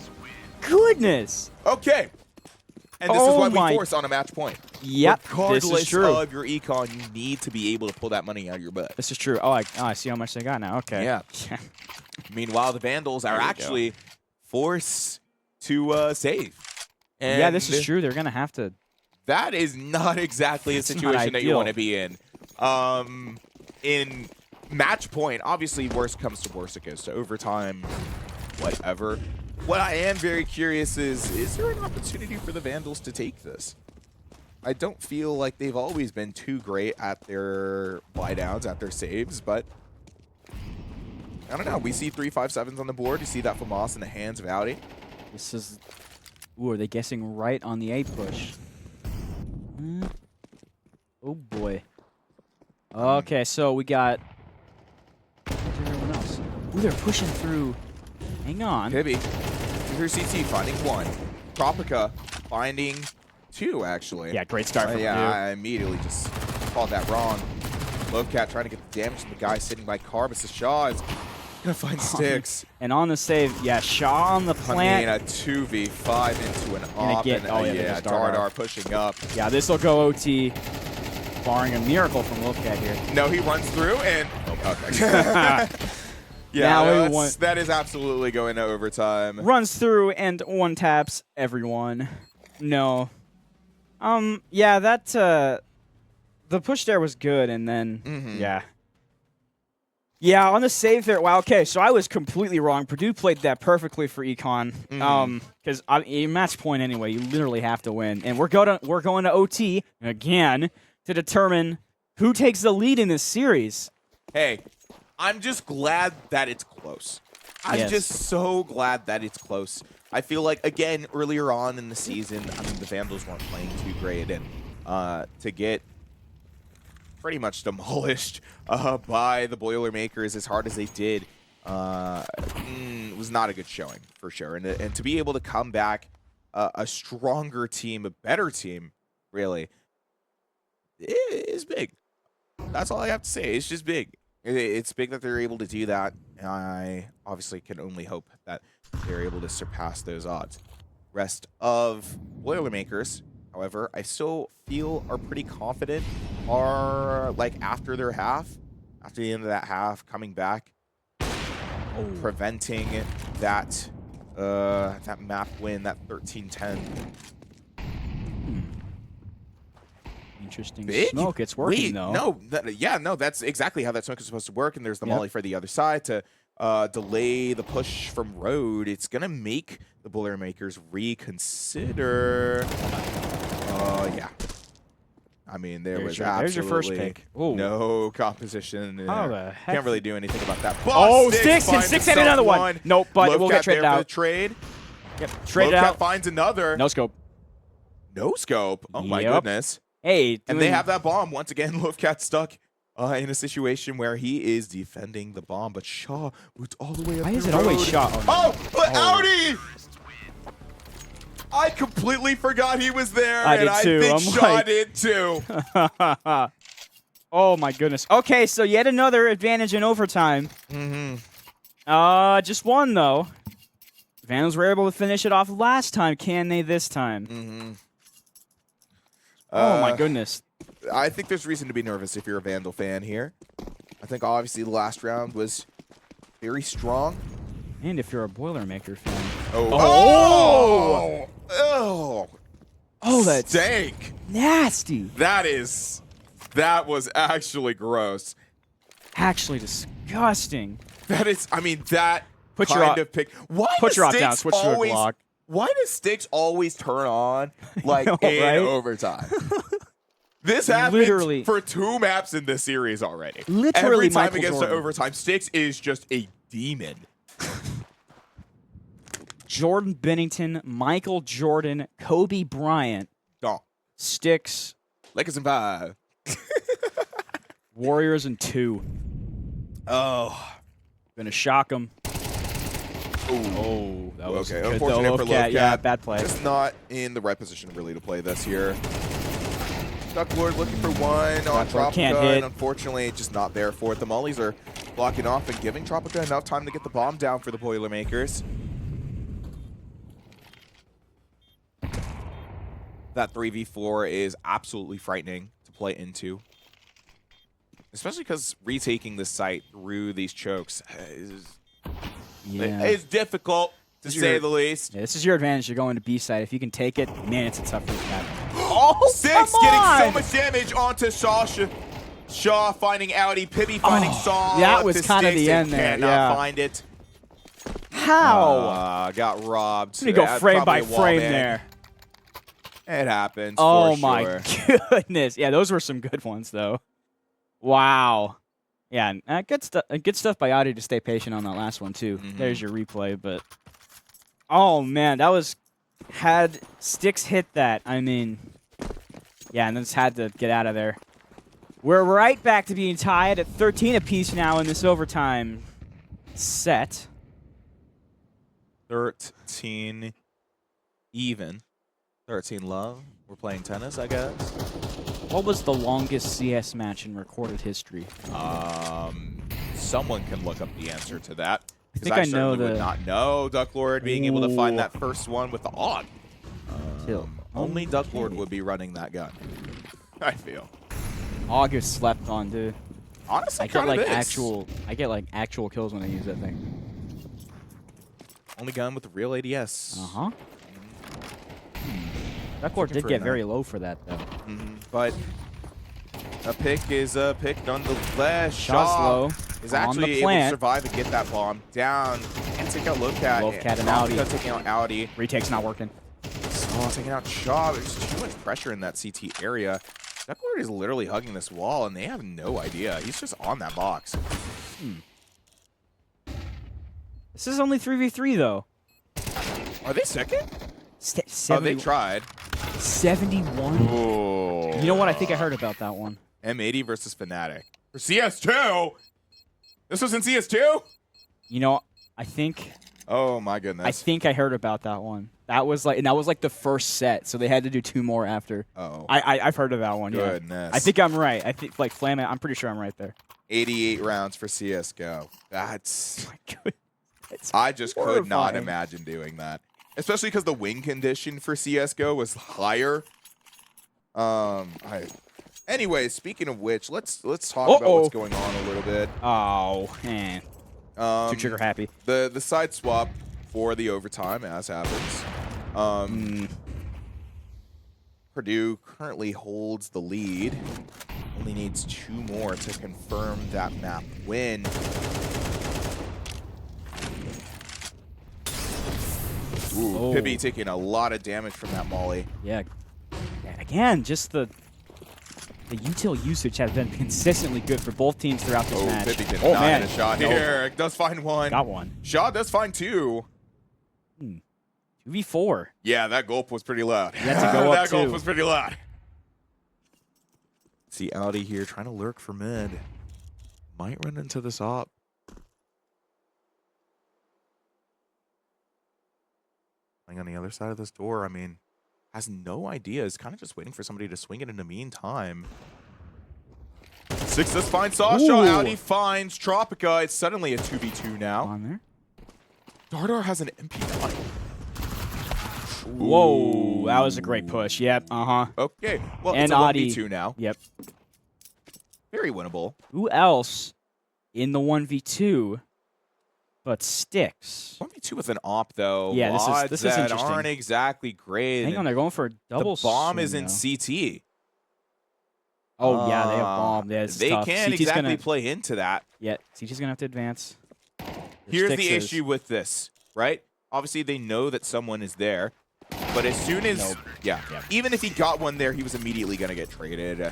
goodness. Okay. And this is why we force on a match point. Yep, Regardless this is true. of your econ, you need to be able to pull that money out of your butt. This is true. Oh, I see how much they got now. Okay. Yeah. Meanwhile, the Vandals are actually forced to save. And yeah, this is true. They're going to have to. That is not exactly a situation that you want to be in. In match point, obviously, worst comes to worst, it goes to overtime, whatever. What I am very curious is there an opportunity for the Vandals to take this? I don't feel like they've always been too great at their buy-downs, at their saves, but I don't know. We see 3-5-7s on the board. You see that from Moss in the hands of Audi. This is... Ooh, are they guessing right on the A push? Oh, boy. Okay, so we got... Where's everyone else? Ooh, they're pushing through. Hang on. Pibby. Here's CT finding one. Tropica finding two, actually. Yeah, great start from Yeah, Purdue. I immediately just called that wrong. Lovecat trying to get the damage from the guy sitting by Carbus. Shaw is going to find Sticks. And on the save, yeah, Shaw on the plant. I mean, a 2v5 into an op. again, Yeah, Dardar pushing up. Yeah, this will go OT, barring a miracle from Lovecat here. No, he runs through and... Oh, okay. Yeah, Now that is absolutely going to overtime. Runs through and one taps everyone. No. Yeah, that, the push there was good, and then, yeah. Yeah, on the save there, wow, okay, so I was completely wrong. Purdue played that perfectly for Econ. Because in match point anyway, you literally have to win. And we're going to OT again to determine who takes the lead in this series. Hey, I'm just glad that it's close. I'm just so glad that it's close. I feel like, again, earlier on in the season, I mean, the Vandals weren't playing too great, and to get pretty much demolished by the Boilermakers as hard as they did was not a good showing, for sure. And to be able to come back a stronger team, a better team, really, is big. That's all I have to say. It's just big. It's big that they're able to do that. I obviously can only hope that they're able to surpass those odds. Rest of Boilermakers, however, I still feel are pretty confident, are like after their half, after the end of that half, coming back, preventing that that map win, that 13-10. Interesting Big? smoke. It's working, though. No, that's exactly how that smoke is supposed to work, and there's the molly for the other side to delay the push from Road. It's going to make the Boilermakers reconsider. Yeah. I mean, there's your first pick. Ooh. No composition. How the heck? Can't really do anything about that. Oh, Sticks! And Sticks had another one. Nope, but we'll get traded out. Trade. Yep, traded out. Finds another. No scope. No scope. Oh, my goodness. Hey, and they have that bomb. Once again, Lovecat stuck in a situation where he is defending the bomb, but Shaw moved all the way up. Why is it always Shaw? Audi! I completely forgot he was there, I did and too. I think Shaw did too. Oh my goodness. Okay, so yet another advantage in overtime. Just one though. Vandals were able to finish it off last time. Can they this time? Oh my goodness. I think there's reason to be nervous if you're a Vandal fan here. I think obviously the last round was very strong. And if you're a Boilermaker fan. Oh, that stank. Nasty. That was actually gross. Actually disgusting. That is, I mean, that put kind of pick. Why put your down, switch to a always, Glock. Why does Sticks always turn on like in overtime? This happened for 2 maps in this series already. Literally, every time Michael it gets Jordan. to overtime, Sticks is just a demon. Jordan Bennington, Michael Jordan, Kobe Bryant, Gone. Sticks, Lakers in 5. Warriors in 2. Oh. Gonna shock them. Ooh. Oh, that was Okay, good. unfortunate though. for Lovecat, Lovecat. yeah, bad play. Just not in the right position really to play this here. Duck Lord looking for one on Duck Lord can't Tropica, hit. and unfortunately just not there for it. The Mollies are blocking off and giving Tropica enough time to get the bomb down for the Boilermakers. That 3v4 is absolutely frightening to play into. Especially because retaking this site through these chokes is difficult, to say the least. Yeah, this is your advantage. You're going to B side. If you can take it, man, it's a tough match. Oh, Six come getting on! so much damage onto Sasha. Shaw finding Audi, Pibby finding Saw. that was kind of the end there. Cannot find it. How? Got robbed. Let me go frame by Probably a frame wall bang. there. It happens. Oh for my sure. goodness. Yeah, those were some good ones though. Wow. Yeah, good stuff. Good stuff by Audi to stay patient on that last one too. There's your replay, but oh man, that was had Sticks hit that. I mean, yeah, and then just had to get out of there. We're right back to being tied at 13 apiece now in this overtime set. 13 even. 13 love. We're playing tennis, I guess. What was the longest CS match in recorded history? Someone can look up the answer to that. I think I know would not know. Duck Lord being able to find that first one with the AUG. Only Duck Lord would be running that gun, I feel. August slept on, dude. Honestly, I get like is. actual kills when I use that thing. Only gun with the real ADS. That court did for a get nine. very low for that though. But a pick is a pick nonetheless. Shot's Shaw low. is On actually the able to plant. survive and get that bomb down and take out Lovecat. Lovecat and Audi. Taking out Audi. Retake's not working. Oh, taking out Shaw. There's too much pressure in that CT area. Duck Lord is literally hugging this wall, and they have no idea. He's just on that box. This is only 3v3 though. Are they second? Oh, 70, they tried. 71. Oh. You know what? I think I heard about that one. M80 versus Fnatic. For CS2? This was in CS2? You know, I think Oh my goodness. I think I heard about that one. That was like the first set, so they had to do 2 more after. Oh. I've heard of that one. Goodness. Yeah. I think I'm right. I think like Flam. I'm pretty sure I'm right there. 88 rounds for CSGO. That's... Oh my goodness. I just could not horrifying. imagine doing that. Especially because the win condition for CSGO was higher. Anyway, speaking of which, let's talk about what's going on a little bit. Oh man. Too trigger happy. The side swap for the overtime, as happens. Purdue currently holds the lead. Only needs 2 more to confirm that map win. Ooh, Pibby taking a lot of damage from that molly. Yeah. Again, just the util usage has been consistently good for both teams throughout this match. Pibby did Oh not man, get a shot here. Does find one. Got one. Shaw does find 2. 2v4. Yeah, that gulp was pretty loud. You had to go up that gulp too. was pretty loud. See Audi here trying to lurk for mid. Might run into this op. Playing on the other side of this door, I mean, has no idea. Is kind of just waiting for somebody to swing it in the meantime. Six does find Sasha. Ooh. Audi finds Tropica. It's suddenly a 2v2 now. On there. Dardar has an MP9. Whoa, that was a great push. Yep. Okay. Well, And it's a Audi. 1v2 now. Yep. Very winnable. Who else in the 1v2 but Sticks? 1v2 with an op, though. Yeah, this is Odds that interesting. aren't exactly great. Hang on, they're going for a double. The bomb is swing, in though. CT. Oh yeah, they have bomb. Yeah, it's They tough. can't CT's exactly gonna, play into that. Yeah, CT's gonna have to advance. Here's Sticks the is- issue with this, right? Obviously, they know that someone is there. But as soon as, Nope. yeah, even if he got one there, he was immediately going to get traded.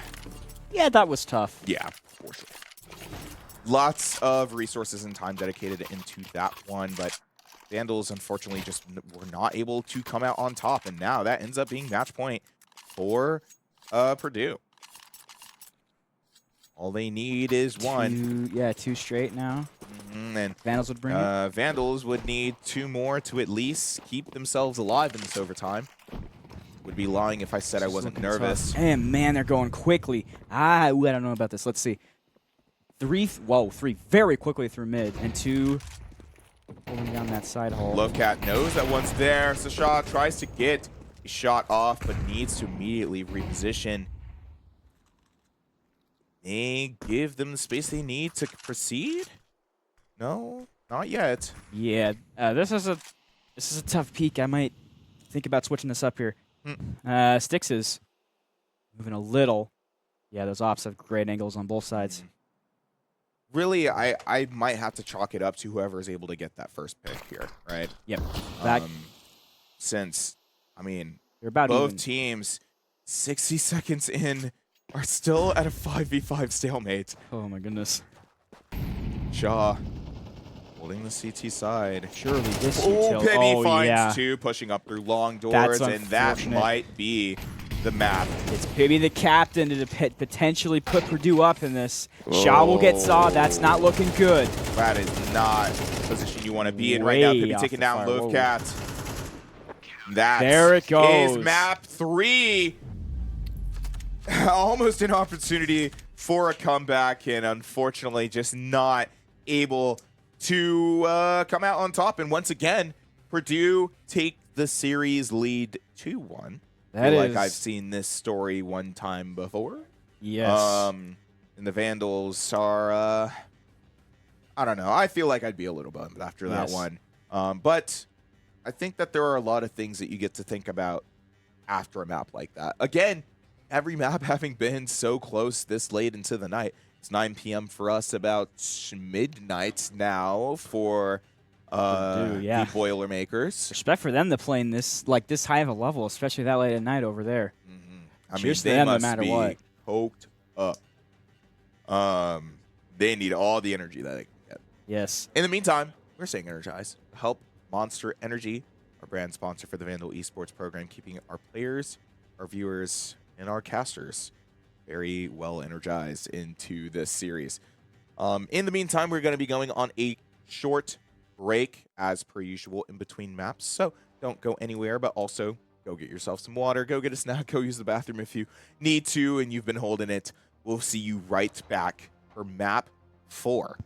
Yeah, that was tough. Yeah, for sure. Lots of resources and time dedicated into that one, but Vandals, unfortunately, just were not able to come out on top, and now that ends up being match point for Purdue. All they need is one. Two straight now. And Vandals would bring it. Vandals would need 2 more to at least keep themselves alive in this overtime. Would be lying if I said I wasn't nervous. And man, they're going quickly. I don't know about this. Let's see. 3 very quickly through mid, and 2 holding down that side hole. Lovecat knows that one's there. Sasha tries to get a shot off, but needs to immediately reposition. They give them the space they need to proceed? No, not yet. Yeah, this is a tough peak. I might think about switching this up here. Styx is moving a little. Yeah, those ops have great angles on both sides. Really, I might have to chalk it up to whoever is able to get that first pick here, right? Yep. Since, I mean, they're about both even. teams, 60 seconds in, are still at a 5v5 stalemate. Oh my goodness. Shaw holding the CT side. Surely this Penny finds 2, pushing up through long doors, and that might be the map. It's Pibby the captain to potentially put Purdue up in this. Shaw will get saw. That's not looking good. That is not the position you want to be in right now. Pibby taking down Lovecat. There it goes. Is map 3. Almost an opportunity for a comeback, and unfortunately just not able to come out on top. And once again, Purdue take the series lead 2-1. That is like I've seen this story one time before. Yes. And the Vandals are, I don't know. I feel like I'd be a little bummed after that one. But I think that there are a lot of things that you get to think about after a map like that. Again, every map having been so close this late into the night. It's 9 p.m. for us, about midnight now for the Boilermakers. Respect for them to play in this this high of a level, especially that late at night over there. I mean, they must be poked up. They need all the energy that they can get. Yes. In the meantime, we're staying energized. Help Monster Energy, our brand sponsor for the Vandal Esports program, keeping our players, our viewers, and our casters very well energized into this series. In the meantime, we're going to be going on a short break as per usual in between maps. So don't go anywhere, but also go get yourself some water, go get a snack, go use the bathroom if you need to and you've been holding it. We'll see you right back for map 4.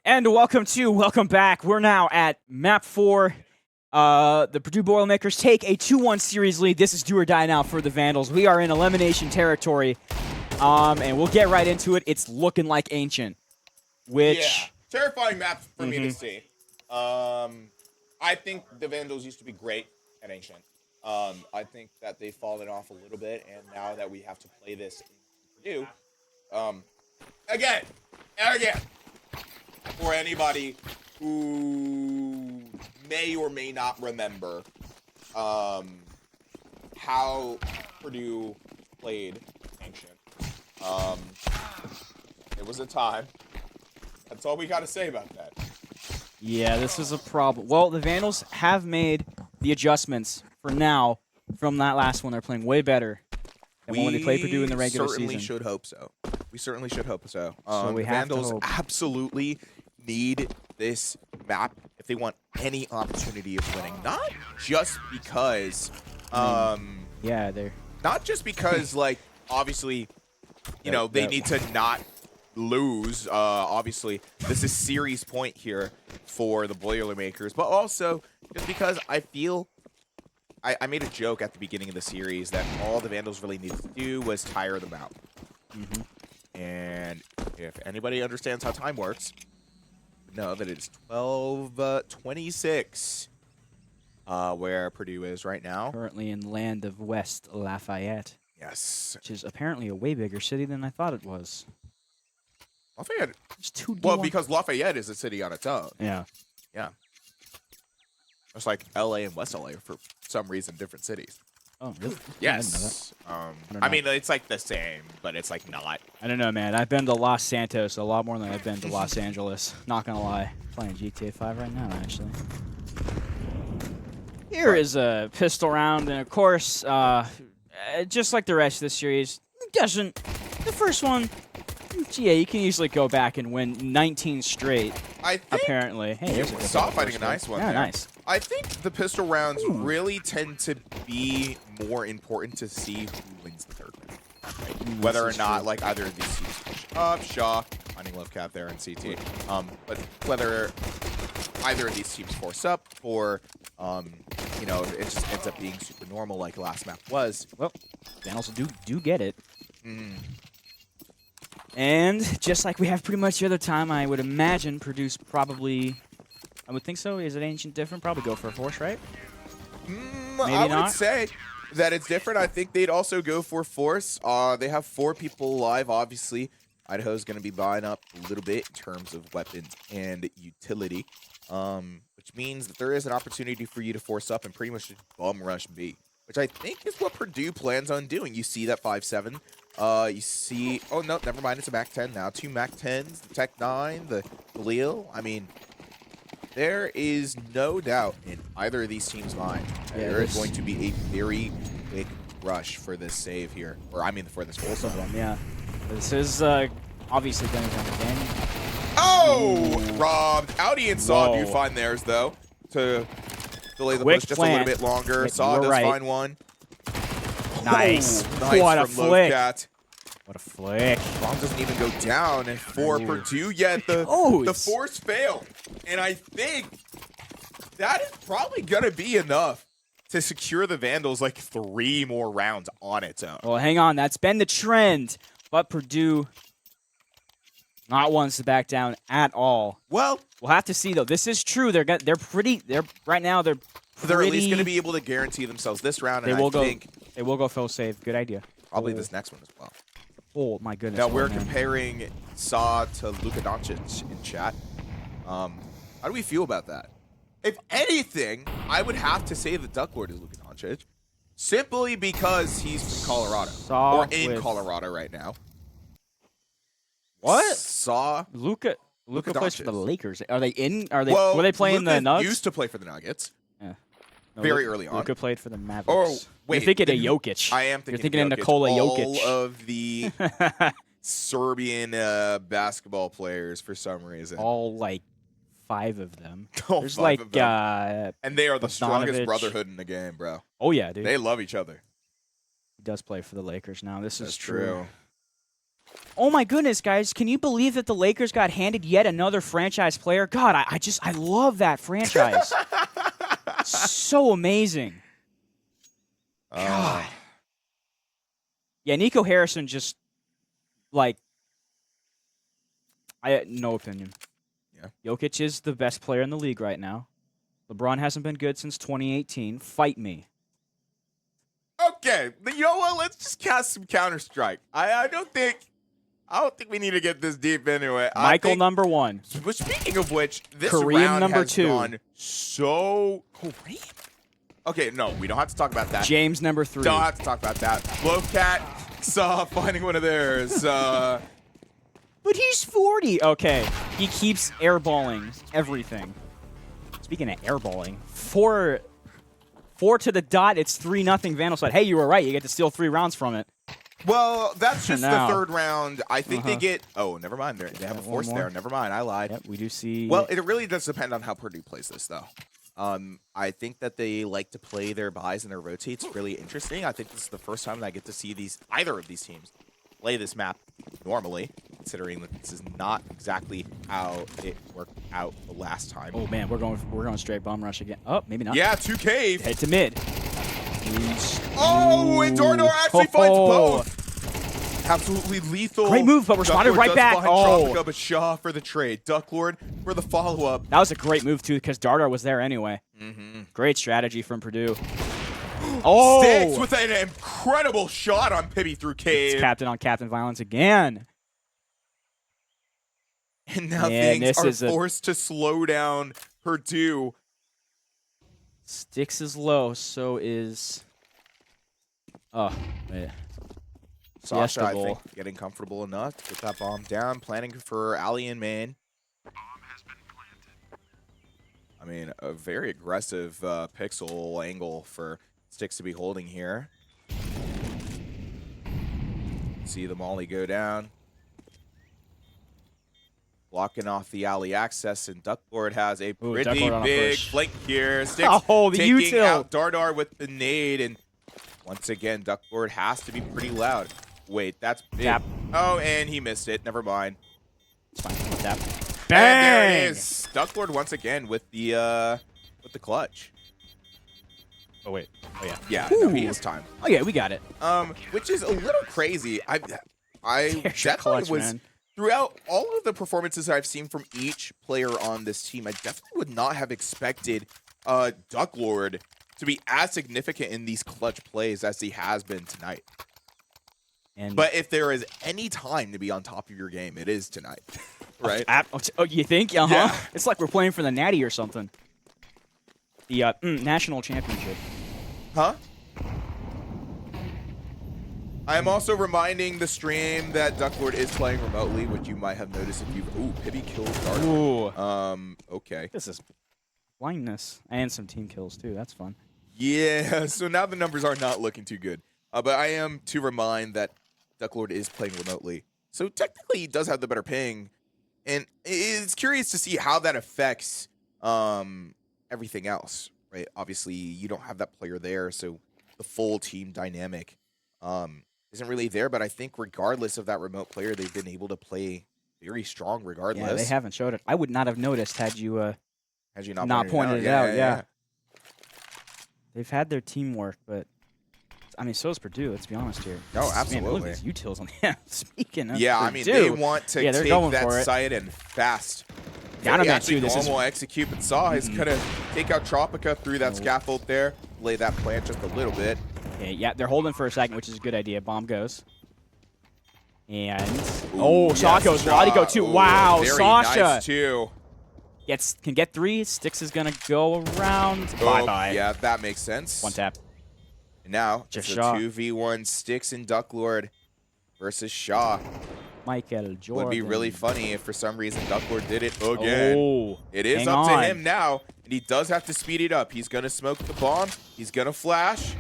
And welcome back. We're now at map 4. The Purdue Boilermakers take a 2-1 series lead. This is do or die now for the Vandals. We are in elimination territory, and we'll get right into it. It's looking like Ancient, which terrifying map for me to see. I think the Vandals used to be great at Ancient. I think that they've fallen off a little bit, and now that we have to play this in Purdue, again, for anybody who may or may not remember how Purdue played Ancient. It was a time. That's all we got to say about that. Yeah, this is a problem. Well, the Vandals have made the adjustments for now from that last one. They're playing way better than when they played Purdue in the regular season. We certainly should hope so. We certainly should hope so. So we the have Vandals to hope. absolutely need this map if they want any opportunity of winning. Not just because, yeah, they're not just because, like, obviously, you know, they need to not lose. Obviously, this is series point here for the Boilermakers, but also just because I feel I made a joke at the beginning of the series that all the Vandals really needed to do was tire them out. And if anybody understands how time works, know that it's 12:26 where Purdue is right now. currently in the land of West Lafayette, Yes. which is apparently a way bigger city than I thought it was. Lafayette. It's 2D. Well, because Lafayette is a city on its own. yeah. Yeah. It's like LA and West LA are for some reason different cities. Oh, really? Yes. I mean, it's like the same, but it's like not. I don't know, man. I've been to Los Santos a lot more than I've been to Los Angeles. Not gonna lie. Playing GTA 5 right now, actually. Here is a pistol round, and of course, just like the rest of the series, the first one, yeah, you can easily go back and win 19 straight, I think apparently. Hey, there's a good Saw one. fighting a nice one. Yeah, there. nice. I think the pistol rounds really tend to be more important to see who wins the third round. Right? Whether or is not, true. like, either of these teams push up, Shaw, finding Love Cat there in CT. But whether either of these teams force up or, you know, it just ends up being super normal like last map was. Well, Vandals do get it. And just like we have pretty much the other time, I would imagine Purdue's probably... I would think so. Is it Ancient different? Probably go for a force, right? I not? would say that it's different. I think they'd also go for force. They have 4 people alive, obviously. Idaho's going to be buying up a little bit in terms of weapons and utility, which means that there is an opportunity for you to force up and pretty much just bum rush B, which I think is what Purdue plans on doing. You see that 5-7. You see... Oh, no, never mind. It's a MAC-10 now. 2 MAC-10s, the Tech-9, the Khalil. I mean... There is no doubt in either of these teams' mind that there is going to be a very quick rush for this save here. Or, I mean, for this whole save. Yeah. This is obviously going to come again. Oh! Robbed. Audi and Saw Whoa. do find theirs, though, to delay the Quick push just a little plant. bit longer. Yep, Saw you were does right. find one. Nice. Oh, nice What a from flick. Lovecat. What a flick. Bomb doesn't even go down, and for Purdue, yet the Toes. force failed. And I think that is probably going to be enough to secure the Vandals like 3 more rounds on its own. Well, hang on. That's been the trend. But Purdue not wants to back down at all. Well, We'll have to see, though. This is true. They're right now they're they're at least pretty- going to be able to guarantee themselves this round, They and will I go. think They will go full save. Good idea. probably this next one as well. Oh my goodness. Now, we're man. comparing Saw to Luka Doncic in chat. How do we feel about that? If anything, I would have to say the Duck Lord is Luka Doncic, simply because he's from Colorado, Saw or in with- Colorado right now. What? Saw. Luka plays for Doncic. the Lakers. Are they in? Are they? Well, were they playing Luka the Nuggets? used to play for the Nuggets. Yeah. No, very Luka- early on. Luka played for the Mavericks. Oh, wait. You're thinking of Jokic. I am thinking You're thinking of of Jokic. Nikola All Jokic. of the Serbian basketball players for some reason. All like 5 of them. All There's 5 like of them. And they are the strongest Bogdanovic. brotherhood in the game, bro. oh yeah, dude. They love each other. He does play for the Lakers now. This That's is true. Oh my goodness, guys. Can you believe that the Lakers got handed yet another franchise player? God, I love that franchise. So amazing. God. Yeah, Nico Harrison just, like, I had no opinion. Yeah. Jokic is the best player in the league right now. LeBron hasn't been good since 2018. Fight me. Okay, you know what? Let's just cast some Counter-Strike. I don't think we need to get this deep anyway. Michael number 1. But speaking of which, this Kareem round number has 2. gone so Kareem. Okay, no, we don't have to talk about that. James number 3. Don't have to talk about that. Lovecat saw finding one of theirs. But he's 40. Okay, he keeps airballing everything. Speaking of airballing, 4 to the dot. It's 3-0. Vandal said, "Hey, you were right. You get to steal 3 rounds from it." Well, that's just Now. the 3rd round. I think they get. Oh, never mind. They have a force more. there. Never mind. I lied. Yep, we do see. Well, it really does depend on how Purdue plays this, though. I think that they like to play their buys and their rotates really interesting. I think this is the first time that I get to see either of these teams play this map normally, considering that this is not exactly how it worked out the last time. oh man, we're going straight bomb rush again. Oh, maybe not. Yeah, 2 cave. Head to mid. Oh, and Dornor actually finds Oh. both. Absolutely lethal. Great move, but we're spotted Ducklord right does back. find Oh. Tropica, but Shaw for the trade. Ducklord for the follow-up. That was a great move too, because Dardar was there anyway. Great strategy from Purdue. Oh, Sticks with an incredible shot on Pibby through cave. It's captain on captain violence again. And now Man, things this are is forced to slow down Purdue. Sticks is low, so is. Oh, wait. Sasha, I goal. think, getting comfortable enough to get that bomb down, planning for Ali and main. I mean, a very aggressive pixel angle for Sticks to be holding here. See the molly go down. Blocking off the alley access, and Ducklord has a pretty Ducklord on a big push. flank here. Sticks Oh, the taking util. out Dardar with the nade, and once again, Ducklord has to be pretty loud. Wait, that's big. Tap. Oh, and he missed it. Never mind. It's fine. Tap. And Bang! there it is. Ducklord once again with the clutch. Oh wait. Oh yeah. Yeah, no, he has time. Oh yeah, we got it. Which is a little crazy. I There's your definitely clutch, was man. throughout all of the performances I've seen from each player on this team. I definitely would not have expected Ducklord to be as significant in these clutch plays as he has been tonight. But if there is any time to be on top of your game, it is tonight, right? Oh, you think? Uh-huh. Yeah. It's like we're playing for the Natty or something. The national championship. Huh? I am also reminding the stream that Ducklord is playing remotely, which you might have noticed if you've... Ooh, Pibby kills Dark. Ooh. Okay. This is blindness. And some team kills, too. That's fun. Yeah, so now the numbers are not looking too good. But I am to remind that Ducklord is playing remotely. So technically he does have the better ping. And it's curious to see how that affects everything else, right? Obviously, you don't have that player there, so the full team dynamic isn't really there. But I think regardless of that remote player, they've been able to play very strong regardless. Yeah, they haven't showed it. I would not have noticed had you not pointed it out. Yeah. They've had their teamwork, but I mean, so is Purdue. Let's be honest here. No, Man, absolutely. look at these utils on the Speaking of Yeah, Purdue, I mean, they want to they're take going that for it. site and fast. Donovan, Actually, too. This is normal execute, but Saw is going to take out Tropica through that scaffold there, lay that plant just a little bit. okay, yeah, they're holding for a second, which is a good idea. Bomb goes. And Ooh, Saw yes, goes. Wadi go too. Ooh, Wow, very Sasha nice too. can get 3. Sticks is gonna go around. Oh, Bye-bye. Yeah, that makes sense. One tap. And now, Just it's a Shaw. 2v1 Sticks and Ducklord versus Shaw. Michael Jordan. Would be really funny if for some reason Ducklord did it again. Oh, It is hang up on. to him now, and he does have to speed it up. He's going to smoke the bomb. He's going to flash.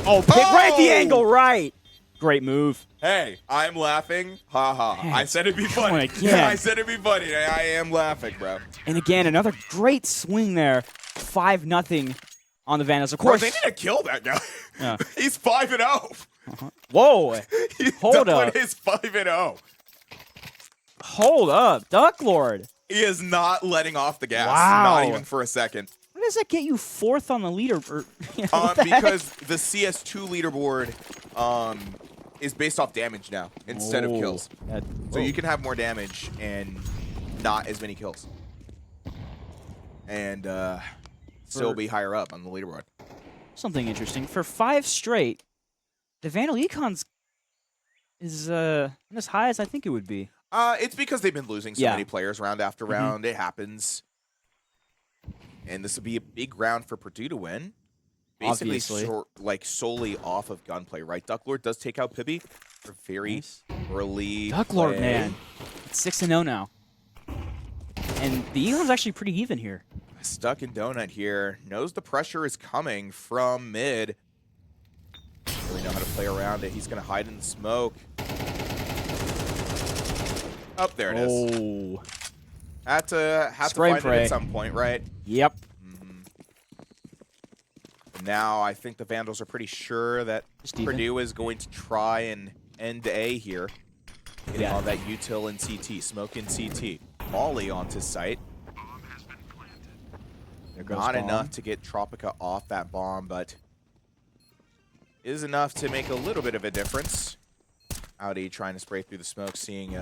Oh, pick right at the Oh! angle, right. Great move. Hey, I'm laughing. Ha ha. Man, I said it'd be come on funny. again. I said it'd be funny. I am laughing, bro. And again, another great swing there. 5-0 on the Vandals. Of Bro, course. they need to kill that guy. Yeah. He's 5-0. Whoa. Hold Ducklord up. is 5-0. Hold up. Duck Lord. He is not letting off the gas. Wow. Not even for a second. Why does that get you 4th on the leader? What the heck? Because the CS2 leaderboard is based off damage now instead of kills. So you can have more damage and not as many kills. And still be higher up on the leaderboard. Something interesting. For 5 straight, the Vandal Econs is as high as I think it would be. It's because they've been losing so many players round after round. It happens. And this would be a big round for Purdue to win. Basically, solely off of gunplay, right? Ducklord does take out Pibby for very early Ducklord, play. man. It's 6-0 now. And the Econs actually pretty even here. Stuck in Donut here. Knows the pressure is coming from mid. Really know how to play around it. He's going to hide in the smoke. Oh, there it is. Oh. Had to Spray find pray. it at some point, right? Yep. Now I think the Vandals are pretty sure that Purdue is going to try and end A here. Getting all that util and CT, smoke in CT. Molly onto site. Not enough to get Tropica off that bomb, but is enough to make a little bit of a difference. Audi trying to spray through the smoke, seeing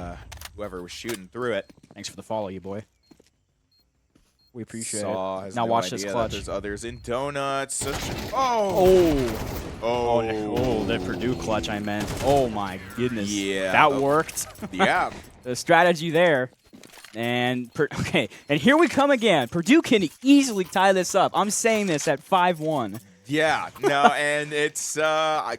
whoever was shooting through it. Thanks for the follow, you boy. We appreciate it. it. Now watch this clutch. There's others in donuts. The Purdue clutch, I meant. Oh my goodness. Yeah. That worked. Yeah. The strategy there. And, okay, and here we come again. Purdue can easily tie this up. I'm saying this at 5-1. Yeah, no, and it's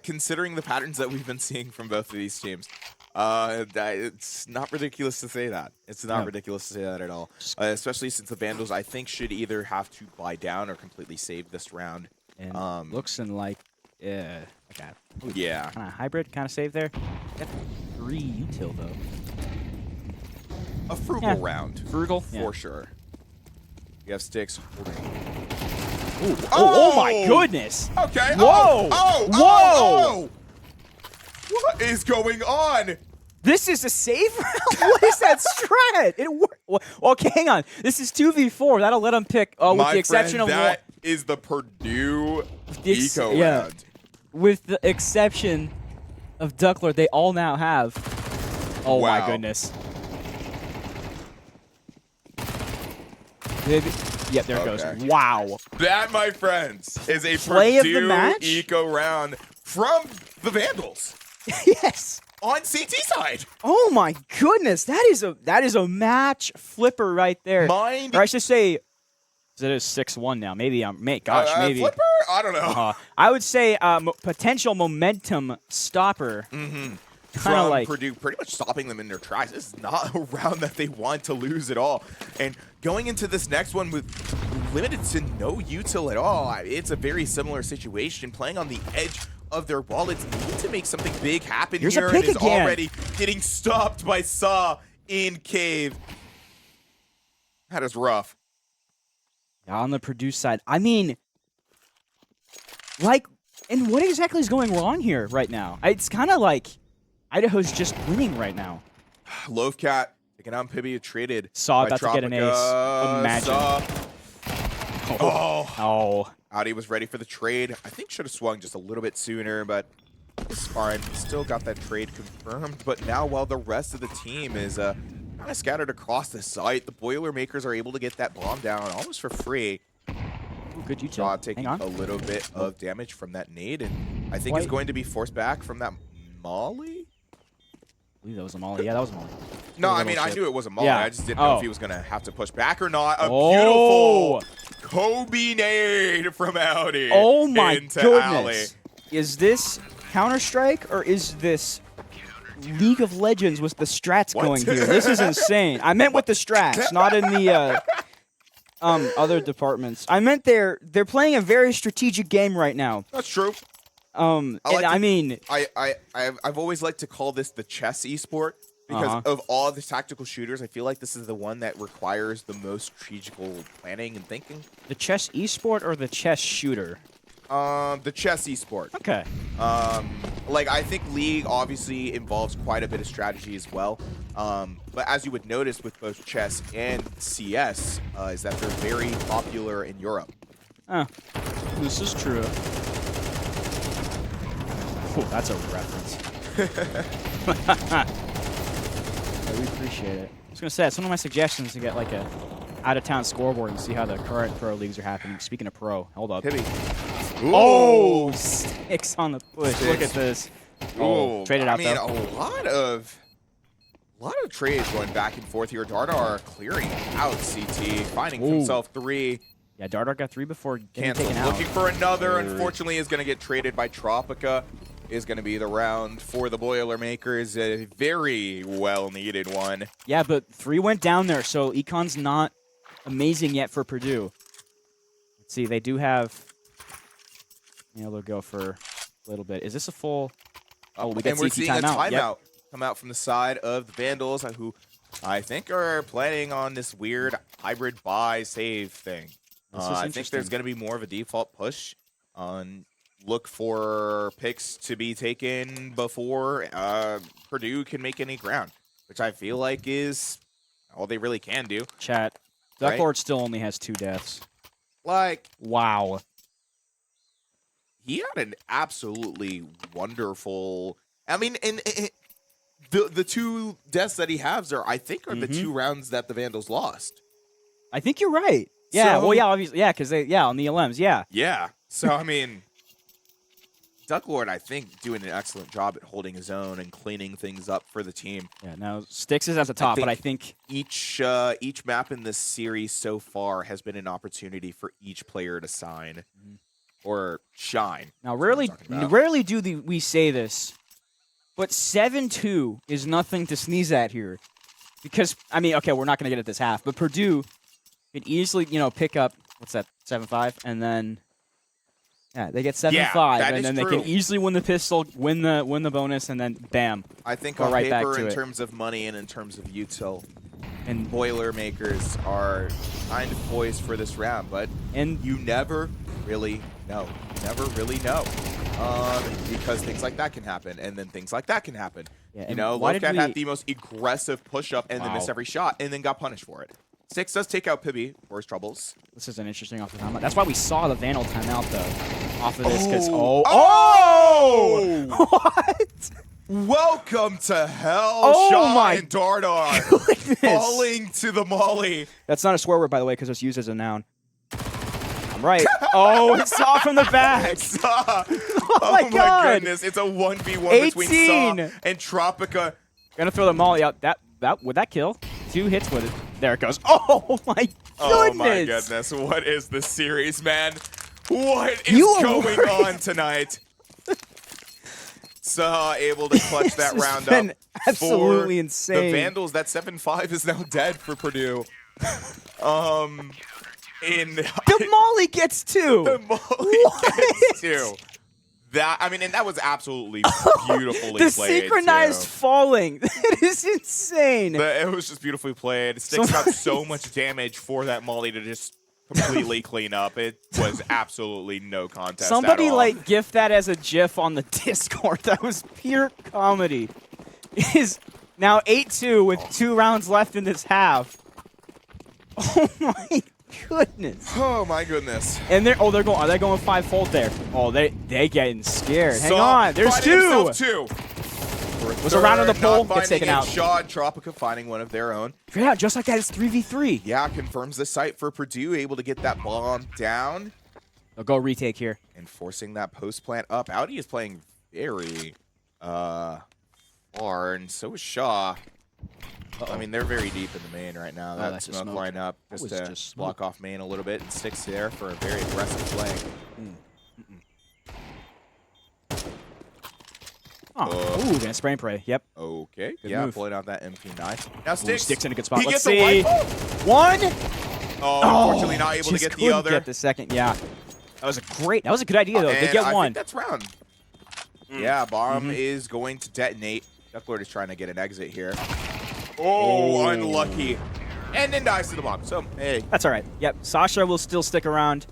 considering the patterns that we've been seeing from both of these teams. It's not ridiculous to say that. It's not ridiculous to say that at all. Especially since the Vandals, I think, should either have to buy down or completely save this round. And looks like, okay. Yeah. Kind of hybrid, kind of save there. Got 3 util, though. A frugal round. Frugal? For sure. You have sticks. Oh my goodness! Okay. Whoa! Whoa! What is going on? This is a save round? What is that strat? It worked. Okay, hang on. This is 2v4. That'll let them pick, with the exception of that is the Purdue eco round. With the exception of Ducklord, they all now have. Oh my goodness. Yep, there it goes. Wow. That, my friends, is a Play of the Purdue match? eco round from the Vandals. Yes. On CT side. Oh my goodness, that is a match flipper right there. Or I should say, it is 6-1 now. Maybe maybe. Flipper? I don't know. I would say potential momentum stopper. Kind of like Purdue pretty much stopping them in their tracks. This is not a round that they want to lose at all. And going into this next one with limited to no util at all, it's a very similar situation. Playing on the edge of their wallets, need to make something big happen Here's here, a pick and is again. already getting stopped by Saw in cave. That is rough. on the Purdue side. I mean, like, and what exactly is going wrong here right now? It's kind of like Idaho's just winning right now. Loafcat taking on Pibby, traded. Saw by about to get an ace. Imagine. Saw. Oh. Audi was ready for the trade. I think should have swung just a little bit sooner, but it's fine. Still got that trade confirmed. But now while the rest of the team is kind of scattered across the site, the Boilermakers are able to get that bomb down almost for free. Ooh, good util. Saw taking a little bit of damage from that nade, and I think is going to be forced back from that molly. I believe that was a molly. Yeah, that was a molly. No, I mean, I knew it was a molly. Yeah. I just didn't know if he was going to have to push back or not. A Oh. beautiful Kobe nade from Audi. Oh my into goodness. Alley. Is this Counter-Strike or is this League of Legends with the strats going here? This is insane. I meant with the strats, not in the other departments. I meant they're playing a very strategic game right now. That's true. I've always liked to call this the chess esport because of all the tactical shooters. I feel like this is the one that requires the most strategical planning and thinking. The chess esport or the chess shooter? The chess esport. Okay. Like, I think League obviously involves quite a bit of strategy as well. But as you would notice with both chess and CS, is that they're very popular in Europe. Oh, this is true. Oh, that's a reference. Yeah, we appreciate it. I was gonna say, it's one of my suggestions to get like a out-of-town scoreboard and see how the current pro leagues are happening. Speaking of pro, hold up. Pibby. Oh, sticks on the push. Sticks. Look at this. Oh, traded out I mean, though. a lot of trades going back and forth here. Dardar clearing out CT, finding himself 3. Yeah, Dardar got 3 before getting Canceled. taken out. Looking for another. Unfortunately, is going to get traded by Tropica. Is going to be the round for the Boilermakers. A very well-needed one. Yeah, but 3 went down there, so Econ's not amazing yet for Purdue. Let's see, they do have... Yeah, they'll go for a little bit. Is this a full... Oh, we got and we're CT seeing a timeout. timeout come out from the side of the Vandals, who I think are planning on this weird hybrid buy save thing. This is I think interesting. there's going to be more of a default push on look for picks to be taken before Purdue can make any ground, which I feel like is all they really can do. Chat. Duck Right? Lord still only has 2 deaths. Like, Wow. he had an absolutely wonderful. I mean, and the 2 deaths that he has are, I think, are the 2 rounds that the Vandals lost. I think you're right. Yeah, So- well, yeah, obviously. Yeah, because on the LMs, yeah. Yeah. So I mean, Duck Lord, I think, doing an excellent job at holding his own and cleaning things up for the team. Yeah, now Styx is at the top, but I think... Each map in this series so far has been an opportunity for each player to sign or shine. Now, That's what I'm talking about. rarely do we say this, but 7-2 is nothing to sneeze at here. Because, I mean, okay, we're not going to get at this half, but Purdue can easily, pick up, what's that, 7-5, and then... Yeah, they get 7-5, that and is then they true. can easily win the pistol, win the bonus, and then bam. I think Go on right back paper, to in it. terms of money and in terms of util, And Boilermakers are kind of poised for this round, but you never really know. You never really know. Because things like that can happen, and then things like that can happen. Yeah, you and know, why did Lofcat we- had the most aggressive push-up and then missed every shot, and then got punished for it. Six does take out Pibby for his troubles. this is an interesting off the timeout. That's why we saw the Vandal timeout, though, off of this, because... Oh! What? Welcome to hell, Oh Shaw my and Dardar. Goodness. Falling to the molly. That's not a swear word, by the way, because it's used as a noun. I'm right. Oh, it's Saw from the back. Saw. Oh my God. Goodness. It's a 1v1 between 18. Saw and Tropica. Gonna throw the molly out. Would that kill? 2 hits with it. There it goes. Oh my goodness. Oh my goodness. What is this series, man? What is You are going right. on tonight? Saw able to clutch that This has round been up. absolutely for insane. The Vandals, that 7-5 is now dead for Purdue. The molly gets 2. The molly gets 2. That, I mean, and that was absolutely beautifully The played. synchronized too. falling. That is insane. It was just beautifully played. Sticks got so much damage for that molly to just completely clean up. It was absolutely no contest Somebody at all. like gift that as a GIF on the Discord. That was pure comedy. It is now 8-2 with 2 rounds left in this half. Oh my goodness. Oh my goodness. And are they going 5-fold there? Oh, they getting scared. Hang Saw on, there's finding 2. himself 2. Was a round on the pole, Not gets taken finding it. out. Shaw and Tropica finding one of their own. Yeah, just like that, it's 3v3. Yeah, confirms the site for Purdue, able to get that bomb down They'll go retake here. and forcing that post plant up. Audi is playing very far, and so is Shaw. I mean, they're very deep in the main right now. That that's a smoke smoke. line up That just was to just block off main a little bit, and Sticks there for a very aggressive play. Oh, ooh, gonna spray and pray. Yep. Okay, Good yeah, move. pulling out that MP9. Now Ooh, Sticks. Sticks in a good spot. He Let's gets a see. rifle. 1. Oh, unfortunately not able to just get the couldn't other. Get the second. Yeah. That was a good idea though. They And get I 1. think that's round. Yeah, bomb is going to detonate. Ducklord is trying to get an exit here. Oh, unlucky. And then dies to the bomb. So, hey. That's all right. Yep. Sasha will still stick around.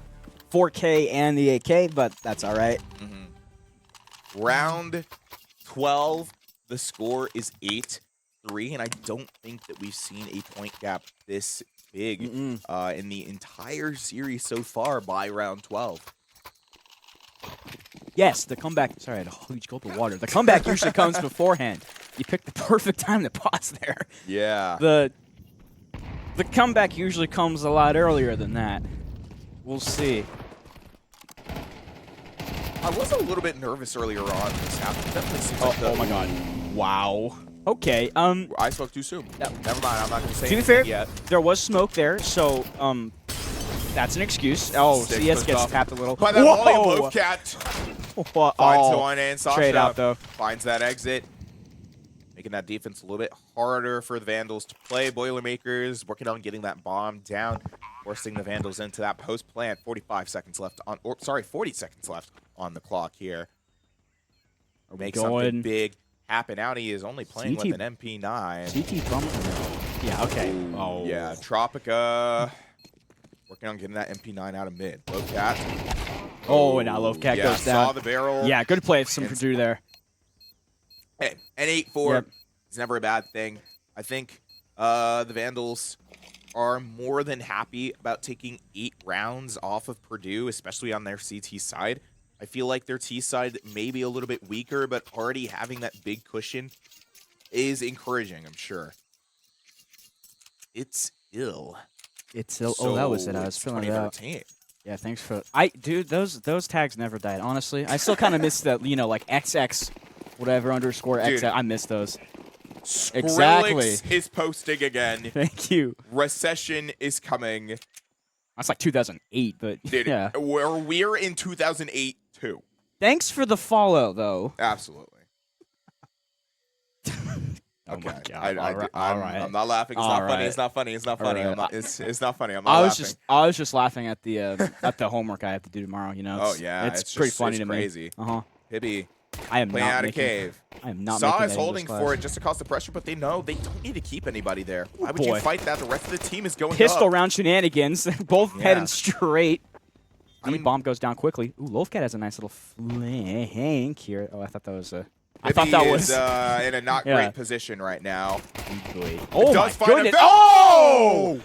4K and the 8K, but that's all right. Round 12, the score is 8-3, and I don't think that we've seen a point gap this big in the entire series so far by round 12. Yes, the comeback. Sorry, I had a huge gulp of water. The comeback usually comes beforehand. You picked the perfect time to pause there. Yeah. The comeback usually comes a lot earlier than that. We'll see. I was a little bit nervous earlier on in this half. It definitely seems like Oh my god. Wow. Okay, I spoke too soon. No. Never mind, I'm not going to say to be anything fair, yet. there was smoke there, so, that's an excuse. Oh, Six CS pushed gets off. tapped a little. By that volley, Whoa! Loafcat Oh, finds the one in. Sasha trade out, though. finds that exit. Making that defense a little bit harder for the Vandals to play. Boilermakers working on getting that bomb down, forcing the Vandals into that post plant. 45 seconds left on, or sorry, 40 seconds left on the clock here. Make something big happen. Out he is only playing with an MP9. CT bump. Yeah, okay. Ooh, Oh. yeah. Tropica working on getting that MP9 out of mid. Loafcat. Oh, and now Loafcat goes down. Saw the barrel. Yeah, good play from Purdue there. Hey, an 8-4 Yep. is never a bad thing. I think the Vandals are more than happy about taking 8 rounds off of Purdue, especially on their CT side. I feel like their T side may be a little bit weaker, but already having that big cushion is encouraging, I'm sure. It's ill. It's oh, that was it. I was filling it out. 2013. Yeah, thanks for dude, those tags never died. Honestly, I still kind of miss the like XX, whatever underscore Dude. XX. I miss those. Skrillex Exactly. is posting again. Thank you. Recession is coming. That's like 2008, but Dude, yeah. we're in 2008 too. Thanks for the follow, though. Absolutely. Oh Okay. my God. I'm not laughing. It's All not funny. right. It's not funny. It's not funny. All I'm right. not, it's not funny. I'm not I laughing. was just laughing at the homework I have to do tomorrow. You know. Oh It's, yeah, it's pretty just, funny it's to crazy. me. Uh huh. Hibby I am playing not out of making, cave. I am not. Saw making is that holding English for class. it just to cause the pressure, but they know they don't need to keep anybody there. Why would boy. you fight that? The rest of the team is going Pistol up. round shenanigans. Both Yeah. heading straight. I mean, bomb goes down quickly. Ooh, Loafcat has a nice little flank here. Oh, I thought that was a. I Hibby thought that is was. in a not Yeah. great position right now. Oh my does find a goodness! bell. Oh!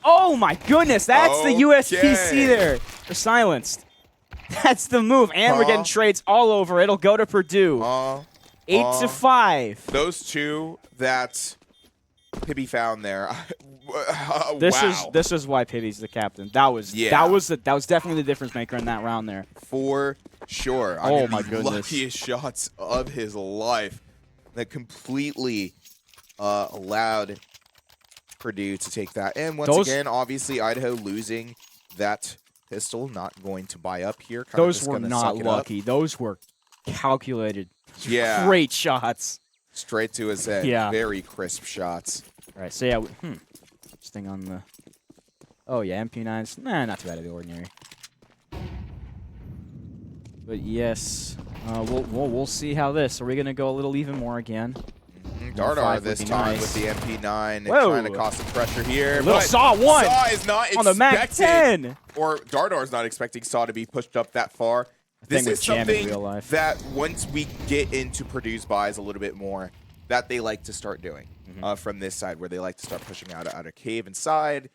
Oh my goodness! That's the USPC Okay. there. They're silenced. That's the move, and we're getting trades all over. It'll go to Purdue. 8-5. Those two that Hibby found there. This is why Pibby's the captain. That was definitely the difference maker in that round there. For sure. I Oh mean, my the goodness. luckiest shots of his life that completely allowed Purdue to take that. And once again, obviously, Idaho losing that pistol, not going to buy up here. Kinda Those just were gonna not suck it up. lucky. Those were calculated. Yeah. Great shots. Straight to his head. Yeah. Very crisp shots. All right, so yeah, this thing on the. Oh yeah, MP9s. Nah, not too bad of the ordinary. But yes, we'll see how this. Are we gonna go a little even more again? Dardar five this would be time nice. with the MP9 Whoa. trying to cause some pressure here. Little but Saw one Saw is not on the Mac expecting, 10. or Dardar's not expecting Saw to be pushed up that far. This thing is would jam in something real life. that once we get into Purdue's buys a little bit more, that they like to start doing from this side, where they like to start pushing out of cave inside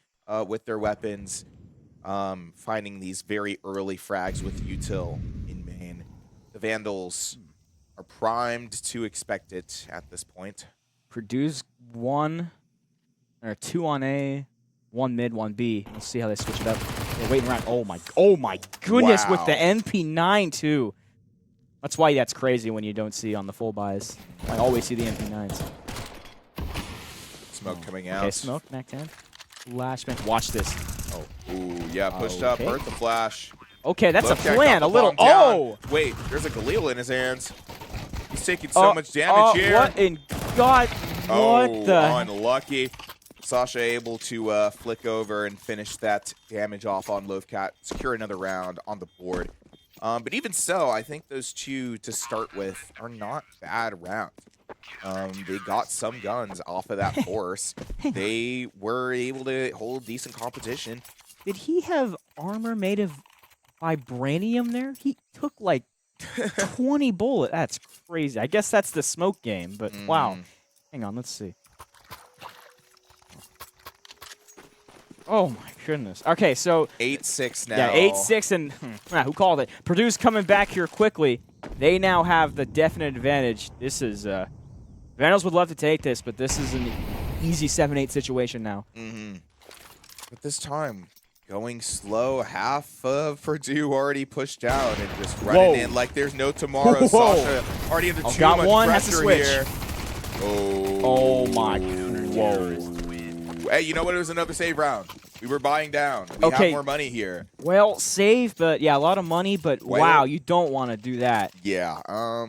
with their weapons, finding these very early frags with util in main. The Vandals are primed to expect it at this point. Purdue's 2 on A, 1 mid, 1 B. Let's see how they switch it up. They're waiting around. Oh my goodness, with the Wow. MP9 too. That's why that's crazy when you don't see on the full buys. I always see the MP9s. Smoke coming out. Okay, smoke, Mac 10. Flashbang. Watch this. Oh. Ooh, yeah, pushed up, Okay. hurt the flash. Okay, that's Loafcat a got plan. the A little. bomb down. Oh! Wait, there's a Galil in his hands. He's taking so much damage here. What in God? Oh, What the? unlucky. Sasha able to flick over and finish that damage off on Loafcat, secure another round on the board. But even so, I think those two to start with are not bad rounds. They got some guns off of that force. They were able to hold decent competition. Did he have armor made of vibranium there. He took like 20 bullets. That's crazy. I guess that's the smoke game, but wow. Hang on, let's see. Oh my goodness. Okay, so 8-6 now. yeah, 8-6, and who called it? Purdue's coming back here quickly. They now have the definite advantage. This is Vandals would love to take this, but this is an easy 7-8 situation now. But this time, going slow. Half of Purdue already pushed out and just running in like there's no tomorrow. Sasha already into too got much one, has to pressure switch. here. Oh my. Whoa. Hey, you know what? It was another save round. We were buying down. We have more money here. Well, save, but yeah, a lot of money, but wow, you don't want to do that. Yeah,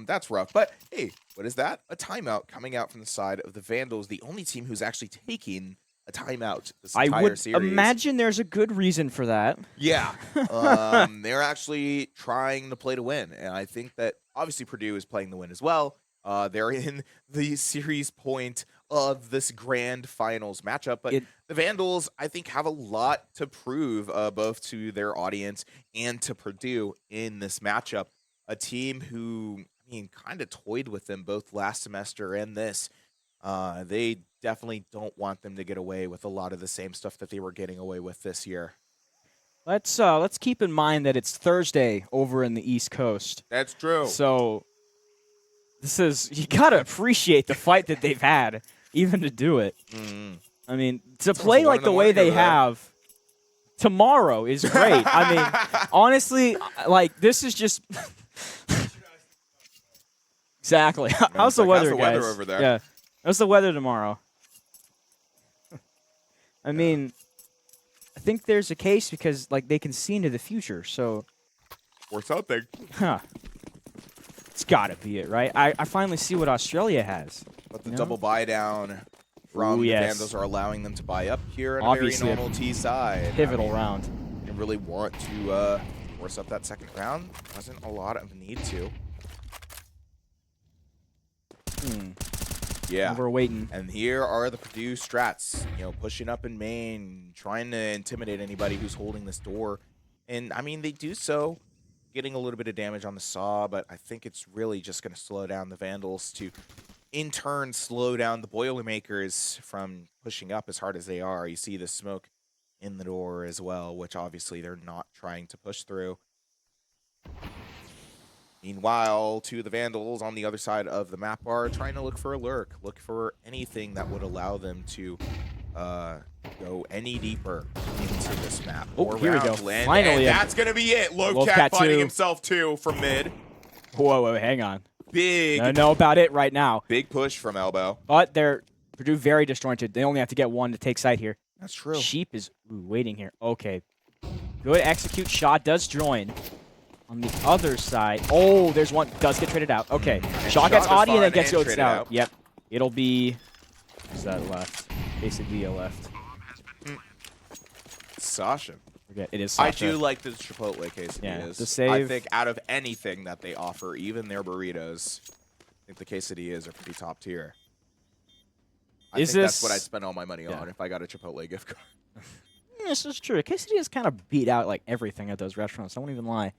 that's rough. But hey, what is that? A timeout coming out from the side of the Vandals, the only team who's actually taking a timeout this entire I would series. imagine there's a good reason for that. Yeah, they're actually trying to play to win, and I think that obviously Purdue is playing to win as well. They're in the series point of this grand finals matchup, but the Vandals, I think, have a lot to prove both to their audience and to Purdue in this matchup. A team who, I mean, kind of toyed with them both last semester and this. They definitely don't want them to get away with a lot of the same stuff that they were getting away with this year. Let's keep in mind that it's Thursday over in the East Coast. That's true. So this is, you gotta appreciate the fight that they've had, even to do it. I mean, to play like the way they have tomorrow is great. I mean, honestly, like this is just exactly. How's the weather, guys? Weather over there? Yeah, how's the weather tomorrow? I mean, I think there's a case because like they can see into the future, so or something. Huh. It's got to be it, right? I finally see what Australia has. But the double buy down from the Vandals are allowing them to buy up here on a very normal T side. Pivotal round. They really want to force up that second round. Wasn't a lot of need to. Yeah. We're waiting. And here are the Purdue strats, you know, pushing up in main, trying to intimidate anybody who's holding this door. And, I mean, they do so, getting a little bit of damage on the saw, but I think it's really just going to slow down the Vandals to, in turn, slow down the Boilermakers from pushing up as hard as they are. You see the smoke in the door as well, which obviously they're not trying to push through. Meanwhile, to the Vandals on the other side of the map are trying to look for a lurk, look for anything that would allow them to go any deeper into this map. Oh, here we go. Finally, and that's going to be it. Lowcat finding himself too from mid. Whoa, hang on. Big. I know about it right now. Big push from Elbow. But they're Purdue very disjointed. They only have to get one to take site here. That's true. Sheep is waiting here. Okay. Good execute shot. Does join. On the other side, oh, there's one. Does get traded out. Okay. Shot gets Audi and then gets Yotes out. Yep. It'll be. Who's that left? Quesadilla left. Sasha. Forget it is Sasha. I do like the Chipotle quesadillas. Yeah, the save. I think out of anything that they offer, even their burritos, I think the quesadillas are pretty top tier. I think that's what I'd spend all my money on if I got a Chipotle gift card. This is true. Quesadillas kind of beat out like everything at those restaurants. I won't even lie.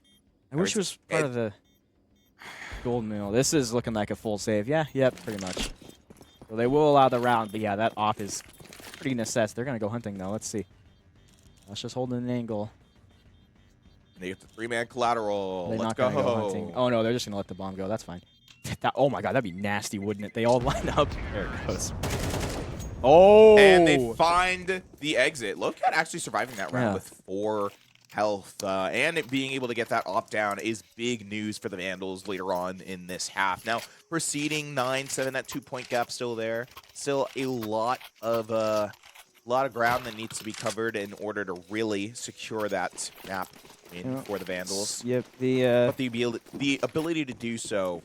I wish it was part of the gold meal. This is looking like a full save. Yeah, yep, pretty much. So they will allow the round, but yeah, that off is pretty necessary. They're going to go hunting, though. Let's see. Let's just hold an angle. And they get the 3-man collateral. They're Let's not go hunting. Oh, no, they're just going to let the bomb go. That's fine. Oh, my God, that'd be nasty, wouldn't it? They all line up. There it goes. Oh! And they find the exit. Lowcat actually surviving that round with 4 health, and it being able to get that opt-down is big news for the Vandals later on in this half. Now, proceeding 9-7, that 2-point gap still there. Still a lot of ground that needs to be covered in order to really secure that map for the Vandals. Yep. But the ability to do so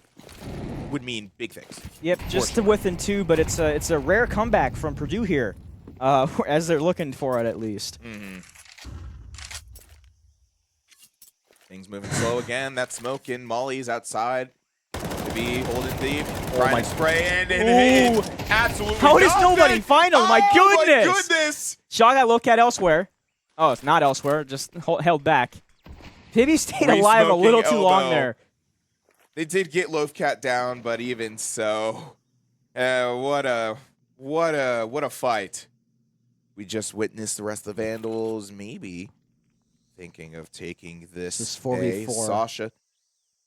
would mean big things. Yep, just to within 2, but it's a rare comeback from Purdue here, as they're looking for it at least. Things moving slow again. That smoke in Molly's outside. To be holding deep. Trying to spray and absolutely How does nobody find him? My goodness! My goodness! Shot got Lowcat elsewhere. Oh, it's not elsewhere. Just held back. Pibby stayed Free alive a little smoking too long elbow. there. They did get Loafcat down, but even so, what a fight. We just witnessed the rest of the Vandals maybe thinking of taking this. This is 4v4. Sasha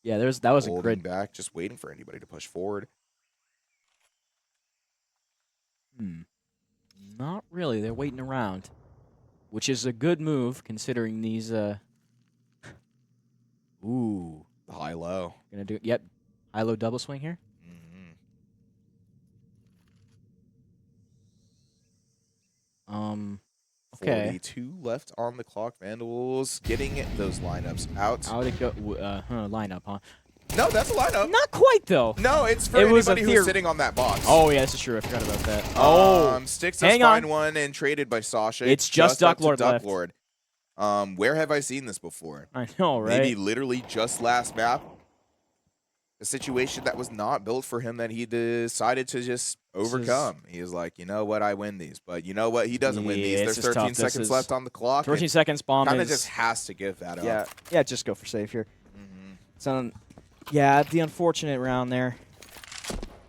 Yeah, that was a holding grid. back, just waiting for anybody to push forward. Not really. They're waiting around, which is a good move considering these. Ooh, High-low. gonna do. Yep, high-low double swing here. Okay. 42 left on the clock. Vandals getting those lineups out. How would it go? Lineup, huh? No, that's a lineup. Not quite though. No, it's for It was a anybody who's sitting on that box. Oh yeah, this is true. I forgot about that. Sticks does hang on. find one and traded by Sasha. It's just up to Ducklord left. Ducklord. Where have I seen this before? I know, right? Maybe literally just last map. A situation that was not built for him that he decided to just overcome. He was like, you know what, I win these. But you know what, he doesn't win these. Yeah, There's this is 13 tough. seconds left on the clock. 13 seconds bomb Kind is of just has to give that up. yeah, just go for safe here. So yeah, the unfortunate round there.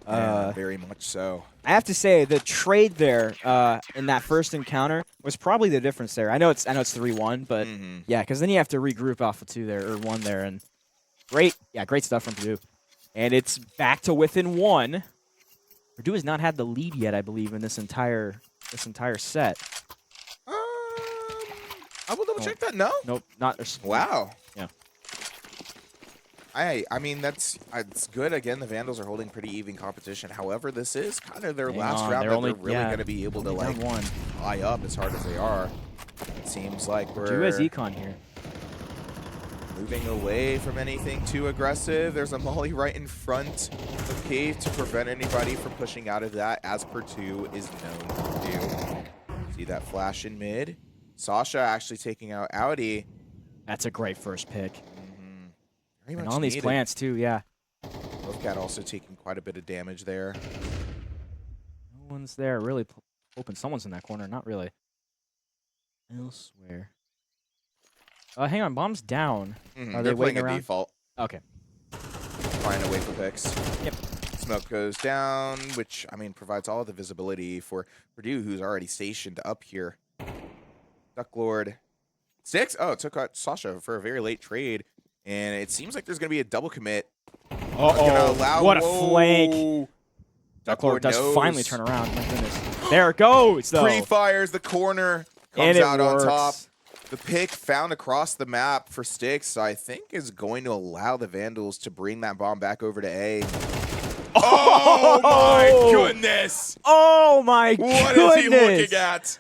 Yeah, very much so. I have to say the trade there in that first encounter was probably the difference there. I know it's 3-1, but yeah, because then you have to regroup off of 2 there or 1 there, and great stuff from Purdue. And it's back to within 1. Purdue has not had the lead yet, I believe, in this entire set. I will double check that. No. Nope, not. Wow. Yeah. I mean it's good. Again, the Vandals are holding pretty even competition. However, this is kind of their last round that they're really going to be able to like tie up as hard as they are. It seems like Purdue has econ here. Moving away from anything too aggressive. There's a molly right in front of Cave to prevent anybody from pushing out of that, as Purdue is known to do. See that flash in mid. Sasha actually taking out Audi. That's a great first pick. Very And much on these needed. plants too, yeah. Loafcat also taking quite a bit of damage there. No one's there. Really hoping someone's in that corner. Not really. Elsewhere. Hang on, bomb's down. Are they They're playing waiting a around? default. Okay. Trying to wait for picks. Yep. Smoke goes down, which, I mean, provides all of the visibility for Purdue, who's already stationed up here. Ducklord. Sticks? Oh, took out Sasha for a very late trade. And it seems like there's going to be a double commit. Uh-oh. What a flank. Ducklord does finally turn around. My goodness. There it goes, though. Pre-fires the corner. Comes And it out works. on top. The pick found across the map for Sticks, I think, is going to allow the Vandals to bring that bomb back over to A. Oh my goodness! Oh my goodness! What is he looking at?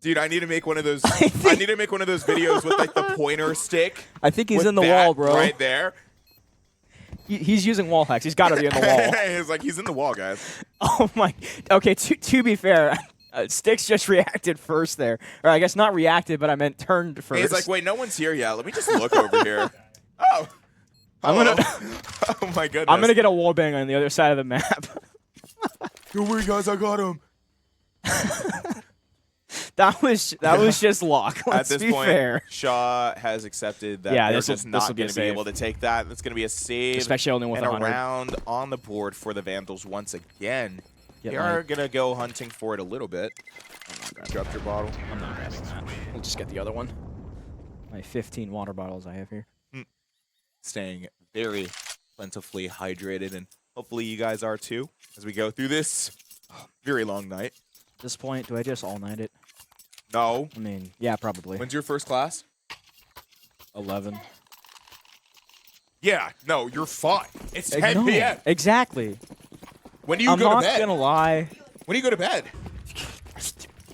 Dude, I need to make one of those. I need to make one of those videos with like the pointer stick. I think he's with in the that wall, bro. Right there. He's using wall hacks. He's got to be in the wall. He's like, he's in the wall, guys. Oh my. Okay, to be fair, Sticks just reacted first there. Or I guess not reacted, but I meant turned first. He's like, wait, no one's here yet. Let me just look over here. Oh. I'm gonna. Oh my goodness. I'm gonna get a wall bang on the other side of the map. Don't worry, guys. I got him. That was just luck. Let's At this be point, fair. Shaw has accepted that they're just not going to be able to take that. It's going to be a save. Especially only with and 100. a round on the board for the Vandals once again. Get they are going to go hunting for it a little bit. Drop your bottle. I'm not grabbing that. We'll just get the other one. My 15 water bottles I have here. Staying very plentifully hydrated, and hopefully you guys are too as we go through this very long night. At this point, do I just all-night it? No. I mean, yeah, probably. When's your first class? 11. Yeah, no, you're fine. It's 10 p.m. Exactly. When do you go to bed? I'm not gonna lie. When do you go to bed?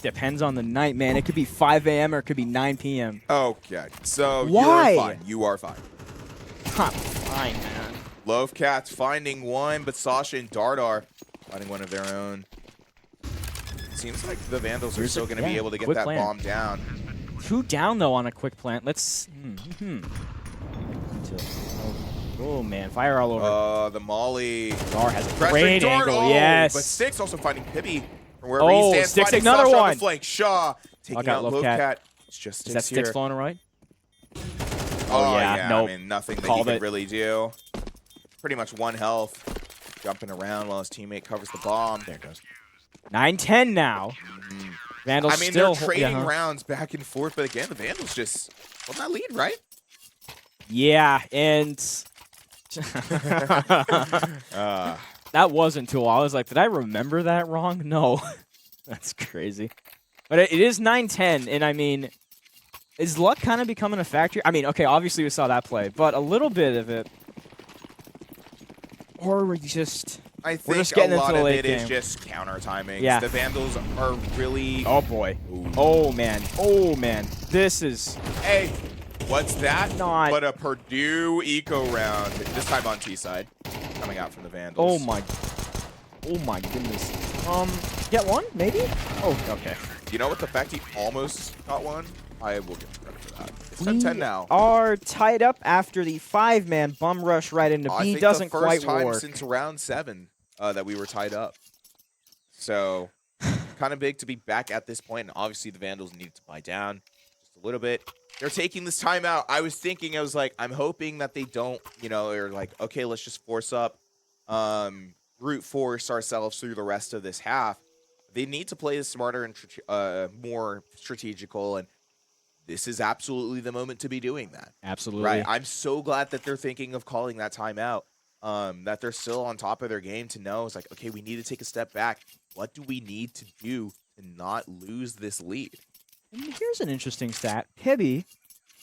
Depends on the night, man. It could be 5 a.m. or it could be 9 p.m. Okay, so Why? you're fine. You are fine. I'm fine, man. Loafcat's finding one, but Sasha and Dart are finding one of their own. Seems like the Vandals are still going to be able to get that bomb down. 2 down, though, on a quick plant. Let's... Oh, man. Fire all over. The Molly. Dar has a great angle, yes. But Sticks also finding Pibby from wherever he stands. Sticks Finding another Sasha one. on the flank. Shaw taking out Loafcat. It's just Is that Sticks here. Sticks flowing right? Oh, yeah, nope. I mean, nothing that he Called could it. really do. Pretty much 1 health. Jumping around while his teammate covers the bomb. There it goes. 9-10 now. Vandals I mean, still they're trading yeah, rounds back and forth, but again, the Vandals just hold that lead, right? Yeah, and that wasn't too long. I was like, did I remember that wrong? No. That's crazy. But it is 9-10, and I mean, is luck kind of becoming a factor? I mean, okay, obviously we saw that play, but a little bit of it. Or we're just... I We're think just getting a into lot the of late it is game. just counter timing. Yeah. The Vandals are really... Oh, boy. Ooh. Oh, man. Oh, man. This is... Hey, what's that? Not- But a Purdue eco round. This time on T side. Coming out from the Vandals. Oh, my... Oh, my goodness. Get one? Maybe? Oh, okay. You know what? The fact he almost got one, I will give him credit for that. It's 10-10 now. Are tied up after the 5-man bum rush right into I B. think Doesn't the first quite time work. since round 7 that we were tied up. So, kind of big to be back at this point. And obviously, the Vandals need to buy down just a little bit. They're taking this timeout. I was thinking, I was like, I'm hoping that they don't, you know, they're like, okay, let's just force up, brute force ourselves through the rest of this half. They need to play this smarter and more strategical, and this is absolutely the moment to be doing that. Absolutely. Right. I'm so glad that they're thinking of calling that timeout, that they're still on top of their game to know it's like, okay, we need to take a step back. What do we need to do to not lose this lead? And here's an interesting stat. Pibby,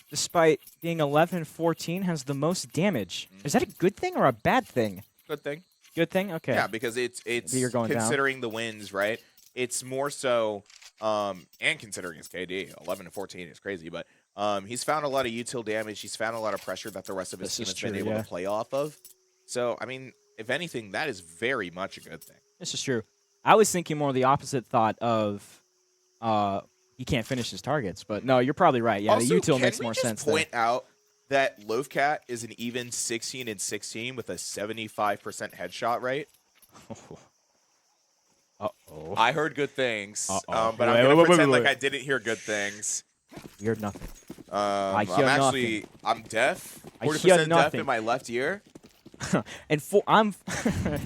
despite being 11-14, has the most damage. Is that a good thing or a bad thing? Good thing. Good thing? Okay. Yeah, because it's You're going down. considering the wins, right? It's more so, and considering his KD, 11-14 is crazy, but he's found a lot of util damage. He's found a lot of pressure that the rest of his This team is has been true, able yeah. to play off of. So, I mean, if anything, that is very much a good thing. This is true. I was thinking more the opposite thought of he can't finish his targets. But no, you're probably right. Yeah, Also, the util can makes we more just sense point out that Loafcat is an even 16-16 with a 75% headshot rate? there. Uh-oh. I heard good things, Uh-oh. but I'm Wait, going to wait, pretend wait, like wait. I didn't hear good things. You heard nothing. I'm hear actually, I'm deaf. I 40% hear deaf nothing. in my left ear. And I'm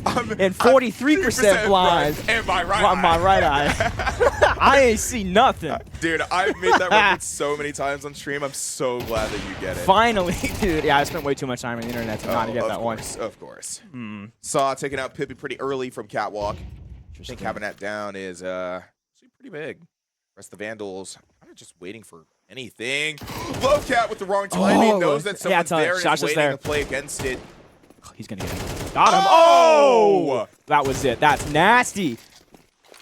I'm and 43% blind in my right on my eye. right eye. I ain't see nothing. Dude, I've made that reference so many times on stream. I'm so glad that you get it. Finally, dude. Yeah, I spent way too much time on the internet to not get that one. Of course. Hmm. Saw taking out Pippi pretty early from Catwalk. I Interesting. think having that down is actually pretty big. Rest of the Vandals, I'm just waiting for anything. Loafcat with the wrong timing. Knows that yeah, someone's there and Josh is is waiting there. to play against it. He's gonna get it. Got him. Oh! That was it. That's nasty.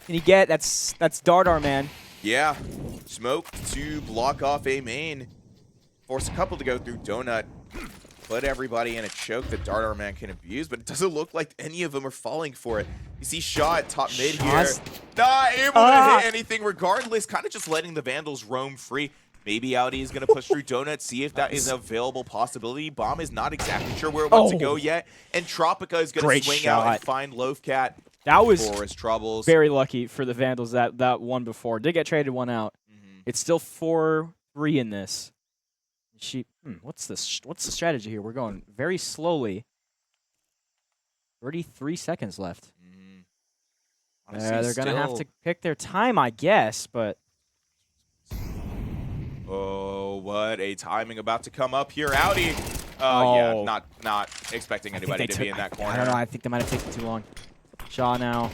Can you get that's Dardar, man. Yeah. Smoke to block off a main. Force a couple to go through Donut. Put everybody in a choke that Dardar man can abuse, but it doesn't look like any of them are falling for it. You see Shaw at top mid here. Shaw's- Not able to hit anything regardless. Kind of just letting the Vandals roam free. Maybe Audi is going to push through Donut, see if that is an available possibility. Bomb is not exactly sure where it wants to go yet. And Tropica is going Great to swing out shot. and find Loafcat That was for his troubles. very lucky for the Vandals that one before. Did get traded one out. It's still 4-3 in this. What's this? What's the strategy here? We're going very slowly. 33 seconds left. Honestly, They're going to have still- to pick their time, I guess, but Oh, what a timing about to come up here. Audi. Yeah, Oh. not expecting I think anybody they to be took- in that corner. I don't know. I think they might have taken too long. Shaw now.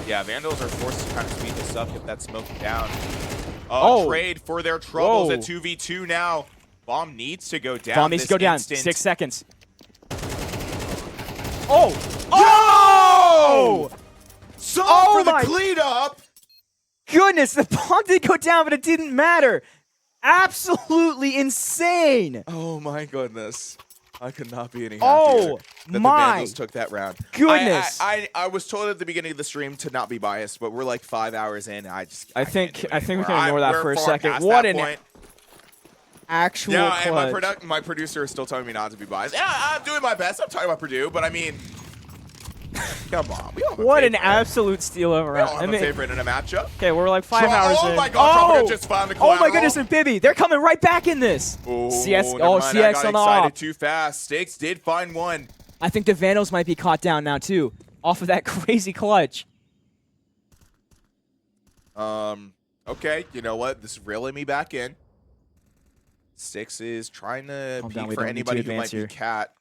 Yeah, Vandals are forced to kind of speed this up, get that smoke down. Oh. Trade for their troubles Whoa. at 2v2 now. Bomb needs to go down. Bomb needs to this go down. instant. 6 seconds. Oh! So Oh for the my- cleanup. Goodness, the bomb did go down, but it didn't matter. Absolutely insane. Oh my goodness. I could not be any happier Oh that the my Vandals took that round. goodness. I was told at the beginning of the stream to not be biased, but we're like 5 hours in. I can't think do it we anymore. can ignore that We're for a far second. past What that an point. actual Yeah, and clutch. my producer is still telling me not to be biased. Yeah, I'm doing my best. I'm talking about Purdue, but I mean, Come on. We don't have a What an favorite. absolute steal over. We don't have a favorite in a matchup. Okay, we're like 5 hours in. Oh my God, Tropica just found the Oh collateral. my goodness, and Bibby, they're coming right back in this. Oh, CS, never mind, I CX got on the excited off. too fast. Stakes did find one. I think the Vandals might be caught down now too, off of that crazy clutch. Okay, you know what? This is reeling me back in. Six is trying to Calm down, peek we for don't need to anybody who advance might here. be cat.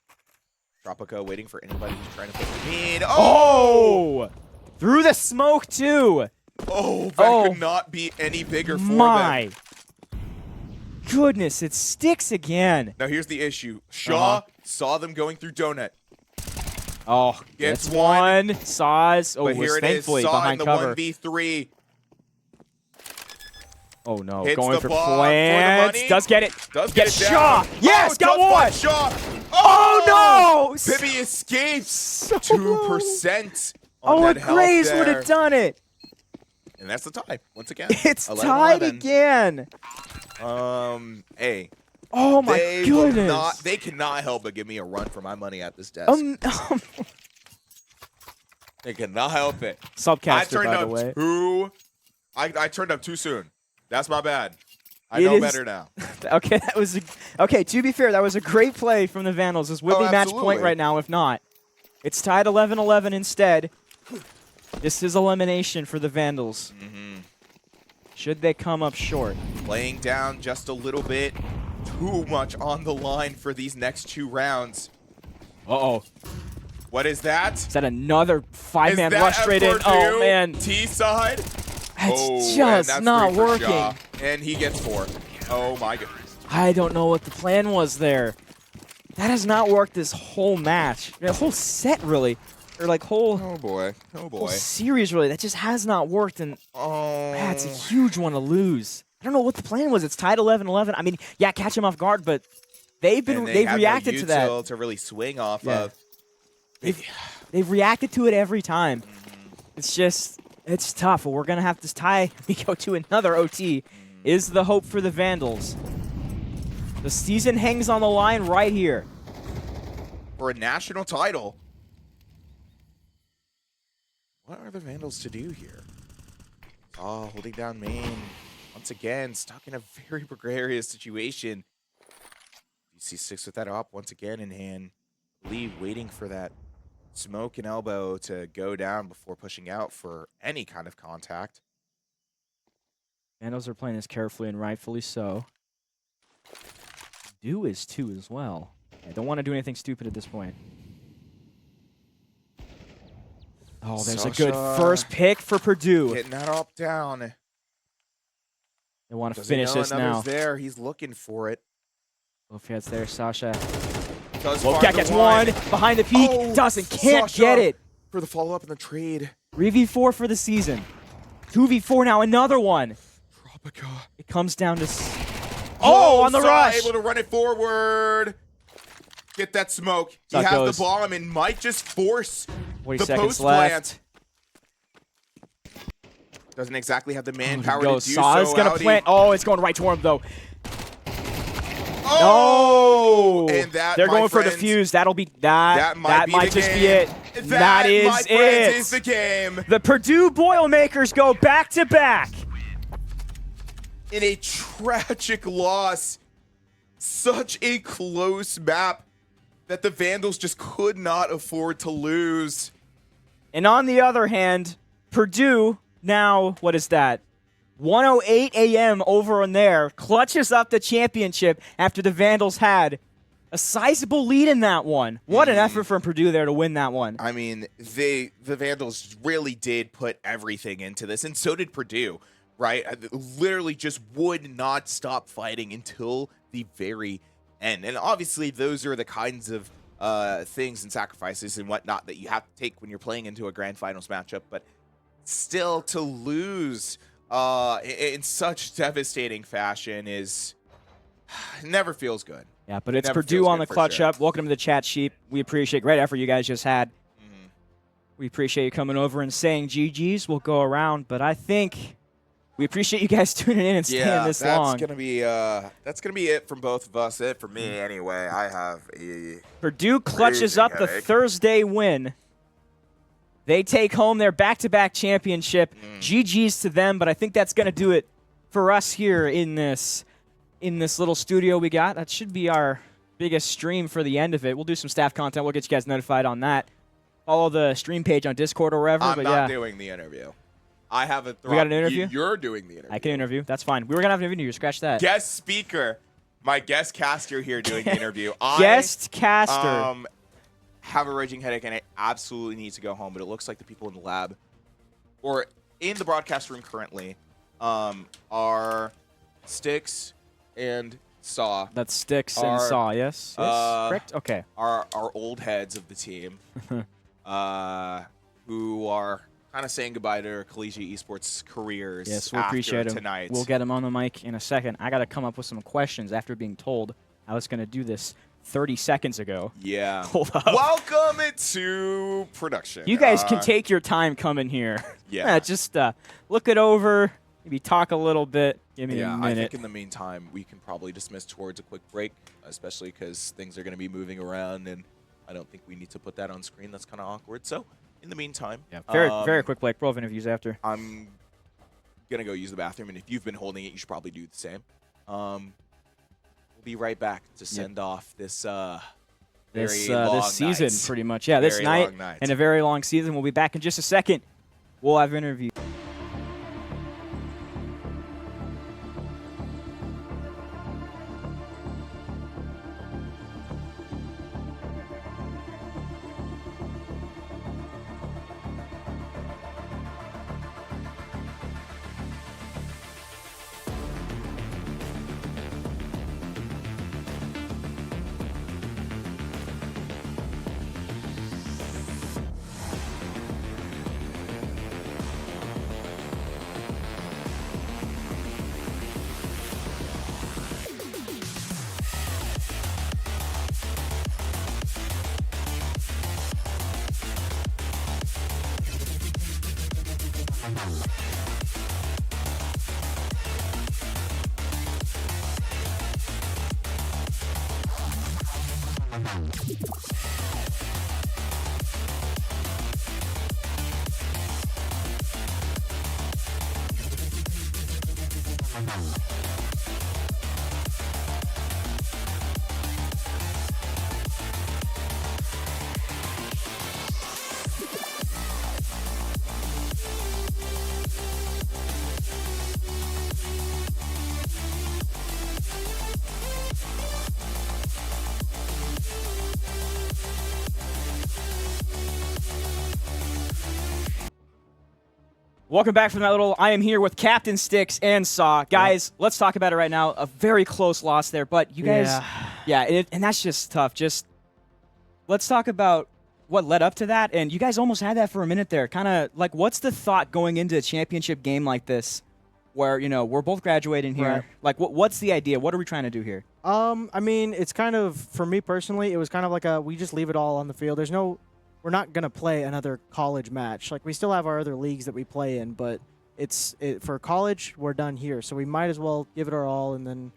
Tropica waiting for anybody who's trying to put the mean. Oh! Through the smoke too. Oh, that could not be any bigger for them. Goodness, it sticks again. Now here's the issue. Shaw saw them going through donut. Oh, Gets gets one. Saws. Oh, But was here it is. thankfully Saw in behind the cover. 1v3. Oh no, Hits going the for bomb for the plants. money. Does get it. Does Get get it Shaw. down. Yes, Oh, got does one. find Shaw. Oh no! Pibby escapes. So 2% on Oh, that a health Graves would there. have done it. And that's the tie, once again. It's 11-11. tied again. Hey. Oh my goodness. They cannot help but give me a run for my money at this desk. They cannot help it. Subcaster, by the way. I turned up too soon. That's my bad. I It know is- better now. Okay, that was okay. To be fair, that was a great play from the Vandals. This would be match point absolutely. right now. If not, it's tied 11-11 instead. This is elimination for the Vandals. Should they come up short? Laying down just a little bit. Too much on the line for these next 2 rounds. Uh-oh. What is that? Is that another 5-man Is that rush a straight in? Purdue Oh, man. T-side? It's and just that's not 3 for working. Shaw, and he gets 4. Oh my goodness. I don't know what the plan was there. That has not worked this whole match. The whole set, really. Or, like, whole Oh boy. Oh boy. series, really. That just has not worked, and Oh. that's a huge one to lose. I don't know what the plan was. It's tied 11-11. I mean, yeah, catch him off guard, but they've And they they've have no reacted to that. util to really swing off Yeah. of. They've reacted to it every time. It's just, it's tough. We're going to have this tie. We go to another OT. Is the hope for the Vandals. The season hangs on the line right here. For a national title. What are the Vandals to do here? Oh, holding down main. Once again, stuck in a very precarious situation. You see 6 with that op once again in hand. Lee waiting for that smoke and elbow to go down before pushing out for any kind of contact. Vandals are playing this carefully and rightfully so. Do is too as well. I don't want to do anything stupid at this point. Oh, there's a good Sasha first pick for Purdue. Getting that op down. They want to Does he finish know this another's now. there? He's looking for it. Both heads there, Sasha. Does Well, find Cat the gets one behind the peak. Oh, Doesn't, can't Sasha get it. for the follow-up in the trade. 3v4 for the season. 2v4 now, another one. Tropica. It comes down to... Oh, on the Saw rush. able to run it forward. Get that smoke. He That has goes. the bomb and might just force 40 the seconds post left. plant. Doesn't exactly have the manpower Go. to do Saw's so. gonna Audi. plant. Oh, it's going right to him though. Oh! No. And that, They're my going for the friends, fuse. That'll be that. That might, be the just game. be it. That is my friends, is the it. game. The Purdue Boilermakers go back to back. In a tragic loss. Such a close map that the Vandals just could not afford to lose. And on the other hand, Purdue now, what is that? 1:08 a.m. over on there, clutches up the championship after the Vandals had a sizable lead in that one. What an effort from Purdue there to win that one. I mean, the Vandals really did put everything into this, and so did Purdue, right? Literally just would not stop fighting until the very end. And obviously, those are the kinds of things and sacrifices and whatnot that you have to take when you're playing into a grand finals matchup. But still, to lose in such devastating fashion is never feels good. Yeah, but it's Never Purdue feels on good the for clutch sure. up. Welcome to the chat sheet. We appreciate great effort you guys just had. We appreciate you coming over and saying GG's. We'll go around, but I think we appreciate you guys tuning in and staying this long. That's gonna be it from both of us. It for me anyway. I have a Purdue clutches bruising up the headache. Thursday win. They take home their back-to-back championship. GG's to them, but I think that's going to do it for us here in this little studio we got. That should be our biggest stream for the end of it. We'll do some staff content. We'll get you guys notified on that. Follow the stream page on Discord or wherever. I'm but not doing the interview. I have a We got an interview? You're doing the interview. I can interview. That's fine. We were going to have an interview. Scratch that. Guest speaker. My guest caster here doing the interview. Guest caster. Have a raging headache, and I absolutely need to go home, but it looks like the people in the lab or in the broadcast room currently are Sticks and Saw. That's Sticks and Saw, yes? Correct? Okay. Our old heads of the team who are kind of saying goodbye to their collegiate esports careers. Yes, we'll appreciate them tonight. We'll get them on the mic in a second. I got to come up with some questions after being told I was going to do this 30 seconds ago. Yeah. Hold up. Welcome to production. You guys can take your time coming here. Yeah. Just look it over, maybe talk a little bit. Give me a I minute. think in the meantime, we can probably dismiss towards a quick break, especially because things are going to be moving around, and I don't think we need to put that on screen. That's kind of awkward. So, in the meantime, Yeah, very quick break. We'll have interviews after. I'm going to go use the bathroom, and if you've been holding it, you should probably do the same. We'll be right back to send off this very long this season, night. pretty much. Yeah, this Very night long night. and a very long season. We'll be back in just a second. We'll have interviews. Welcome back from that little. I am here with Captain Sticks and Saw. Guys, let's talk about it right now. A very close loss there, but you guys, and that's just tough. Just let's talk about what led up to that. And you guys almost had that for a minute there. Kind of like, what's the thought going into a championship game like this, where we're both graduating here? Right. Like, what's the idea? What are we trying to do here? I mean, it's kind of, for me personally, it was kind of like we just leave it all on the field. We're not going to play another college match. Like, we still have our other leagues that we play in, but for college, we're done here. So we might as well give it our all and then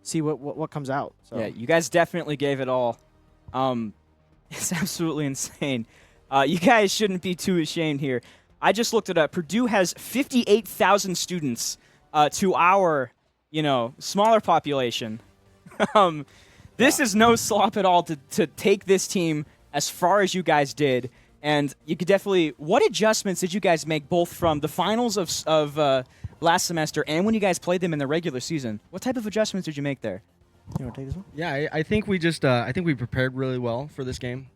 see what comes out. So. Yeah, you guys definitely gave it all. It's absolutely insane. You guys shouldn't be too ashamed here. I just looked it up. Purdue has 58,000 students to our, smaller population. This is no slop at all to take this team as far as you guys did, and you could definitely. What adjustments did you guys make, both from the finals of last semester and when you guys played them in the regular season? What type of adjustments did you make there? You want to take this one? Yeah, I think we just I think we prepared really well for this game.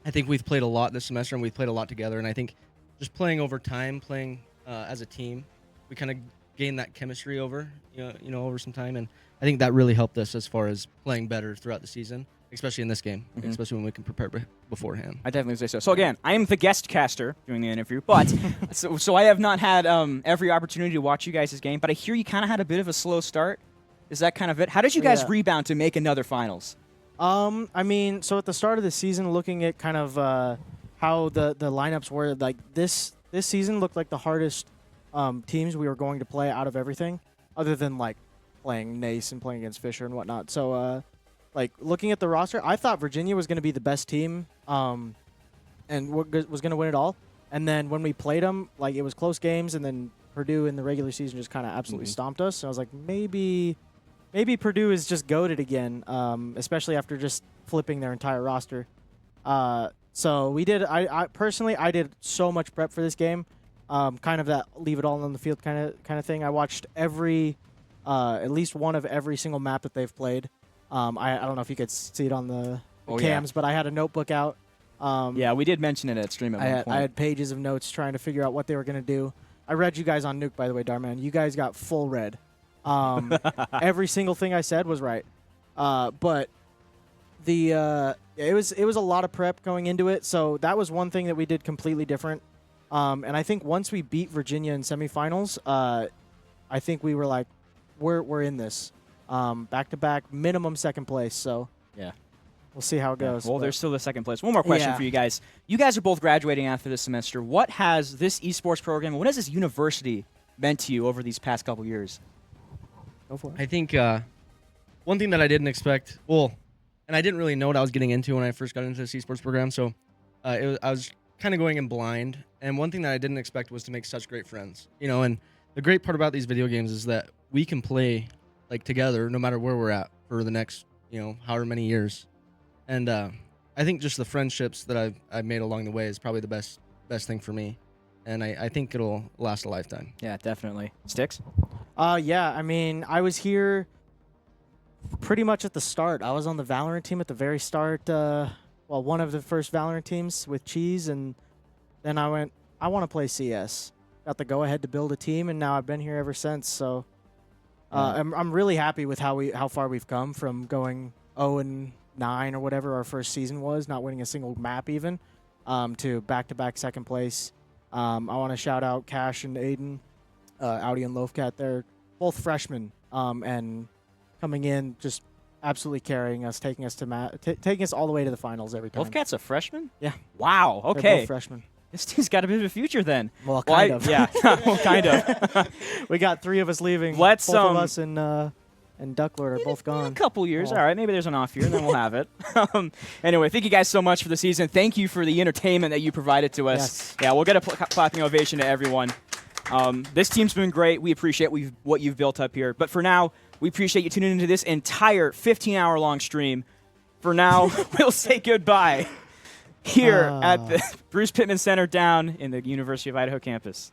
I think we've played a lot this semester, and we've played a lot together. And I think just playing over time, playing as a team, we kind of gained that chemistry over over some time, and I think that really helped us as far as playing better throughout the season, especially in this game, especially when we can prepare beforehand. I definitely say so. So again, I am the guest caster doing the interview, but so I have not had every opportunity to watch you guys' game, but I hear you kind of had a bit of a slow start. Is that kind of it? How did you guys rebound to make another finals? I mean, so at the start of the season, looking at kind of how the lineups were, like this season looked like the hardest teams we were going to play out of everything, other than like playing Nace and playing against Fisher and whatnot. So like looking at the roster, I thought Virginia was going to be the best team and was going to win it all. And then when we played them, like it was close games, and then Purdue in the regular season just kind of absolutely stomped us. So I was like, maybe Purdue is just goated again, especially after just flipping their entire roster. So we did. I personally did so much prep for this game, kind of that leave it all on the field kind of thing. I watched at least one of every single map that they've played. I don't know if you could see it on the cams, but I had a notebook out. Yeah, we did mention it at stream at one point. I had pages of notes trying to figure out what they were going to do. I read you guys on Nuke, by the way, Darman. You guys got full read. Every single thing I said was right. But it was a lot of prep going into it. So that was one thing that we did completely different. And I think once we beat Virginia in semifinals, I think we were like, we're in this. Back-to-back, minimum second place. So yeah. We'll see how it goes. Well, there's still the second place. One more question for you guys. You guys are both graduating after this semester. What has this esports program, what has this university meant to you over these past couple years? Go for it. I think one thing that I didn't expect, and I didn't really know what I was getting into when I first got into this esports program, so I was kind of going in blind. And one thing that I didn't expect was to make such great friends. And the great part about these video games is that we can play like together no matter where we're at for the next, however many years. And I think just the friendships that I've made along the way is probably the best thing for me. And I think it'll last a lifetime. Yeah, definitely. Sticks? Yeah, I mean, I was here pretty much at the start. I was on the Valorant team at the very start. One of the first Valorant teams with Cheese. And then I went, I want to play CS. Got the go-ahead to build a team, and now I've been here ever since. So I'm really happy with how far we've come from going 0-9 or whatever our first season was, not winning a single map even, to back-to-back second place. I want to shout out Cash and Aiden, Audi and Loafcat. They're both freshmen, and coming in just absolutely carrying us, taking us all the way to the finals every time. Loafcat's a freshman? Yeah. Wow. They're Okay. both freshmen. This team's got a bit of a future then. Well, kind of. Yeah. Well, kind of. We got 3 of us leaving. Let's, both of us and Ducklord are both In a gone. couple years. Oh. All right, maybe there's an off year, and then we'll have it. Anyway, thank you guys so much for the season. Thank you for the entertainment that you provided to us. Yes. Yeah, we'll get a clapping ovation to everyone. This team's been great. We appreciate what you've built up here. But for now, we appreciate you tuning into this entire 15-hour-long stream. For now, we'll say goodbye here at the Bruce Pittman Center down in the University of Idaho campus.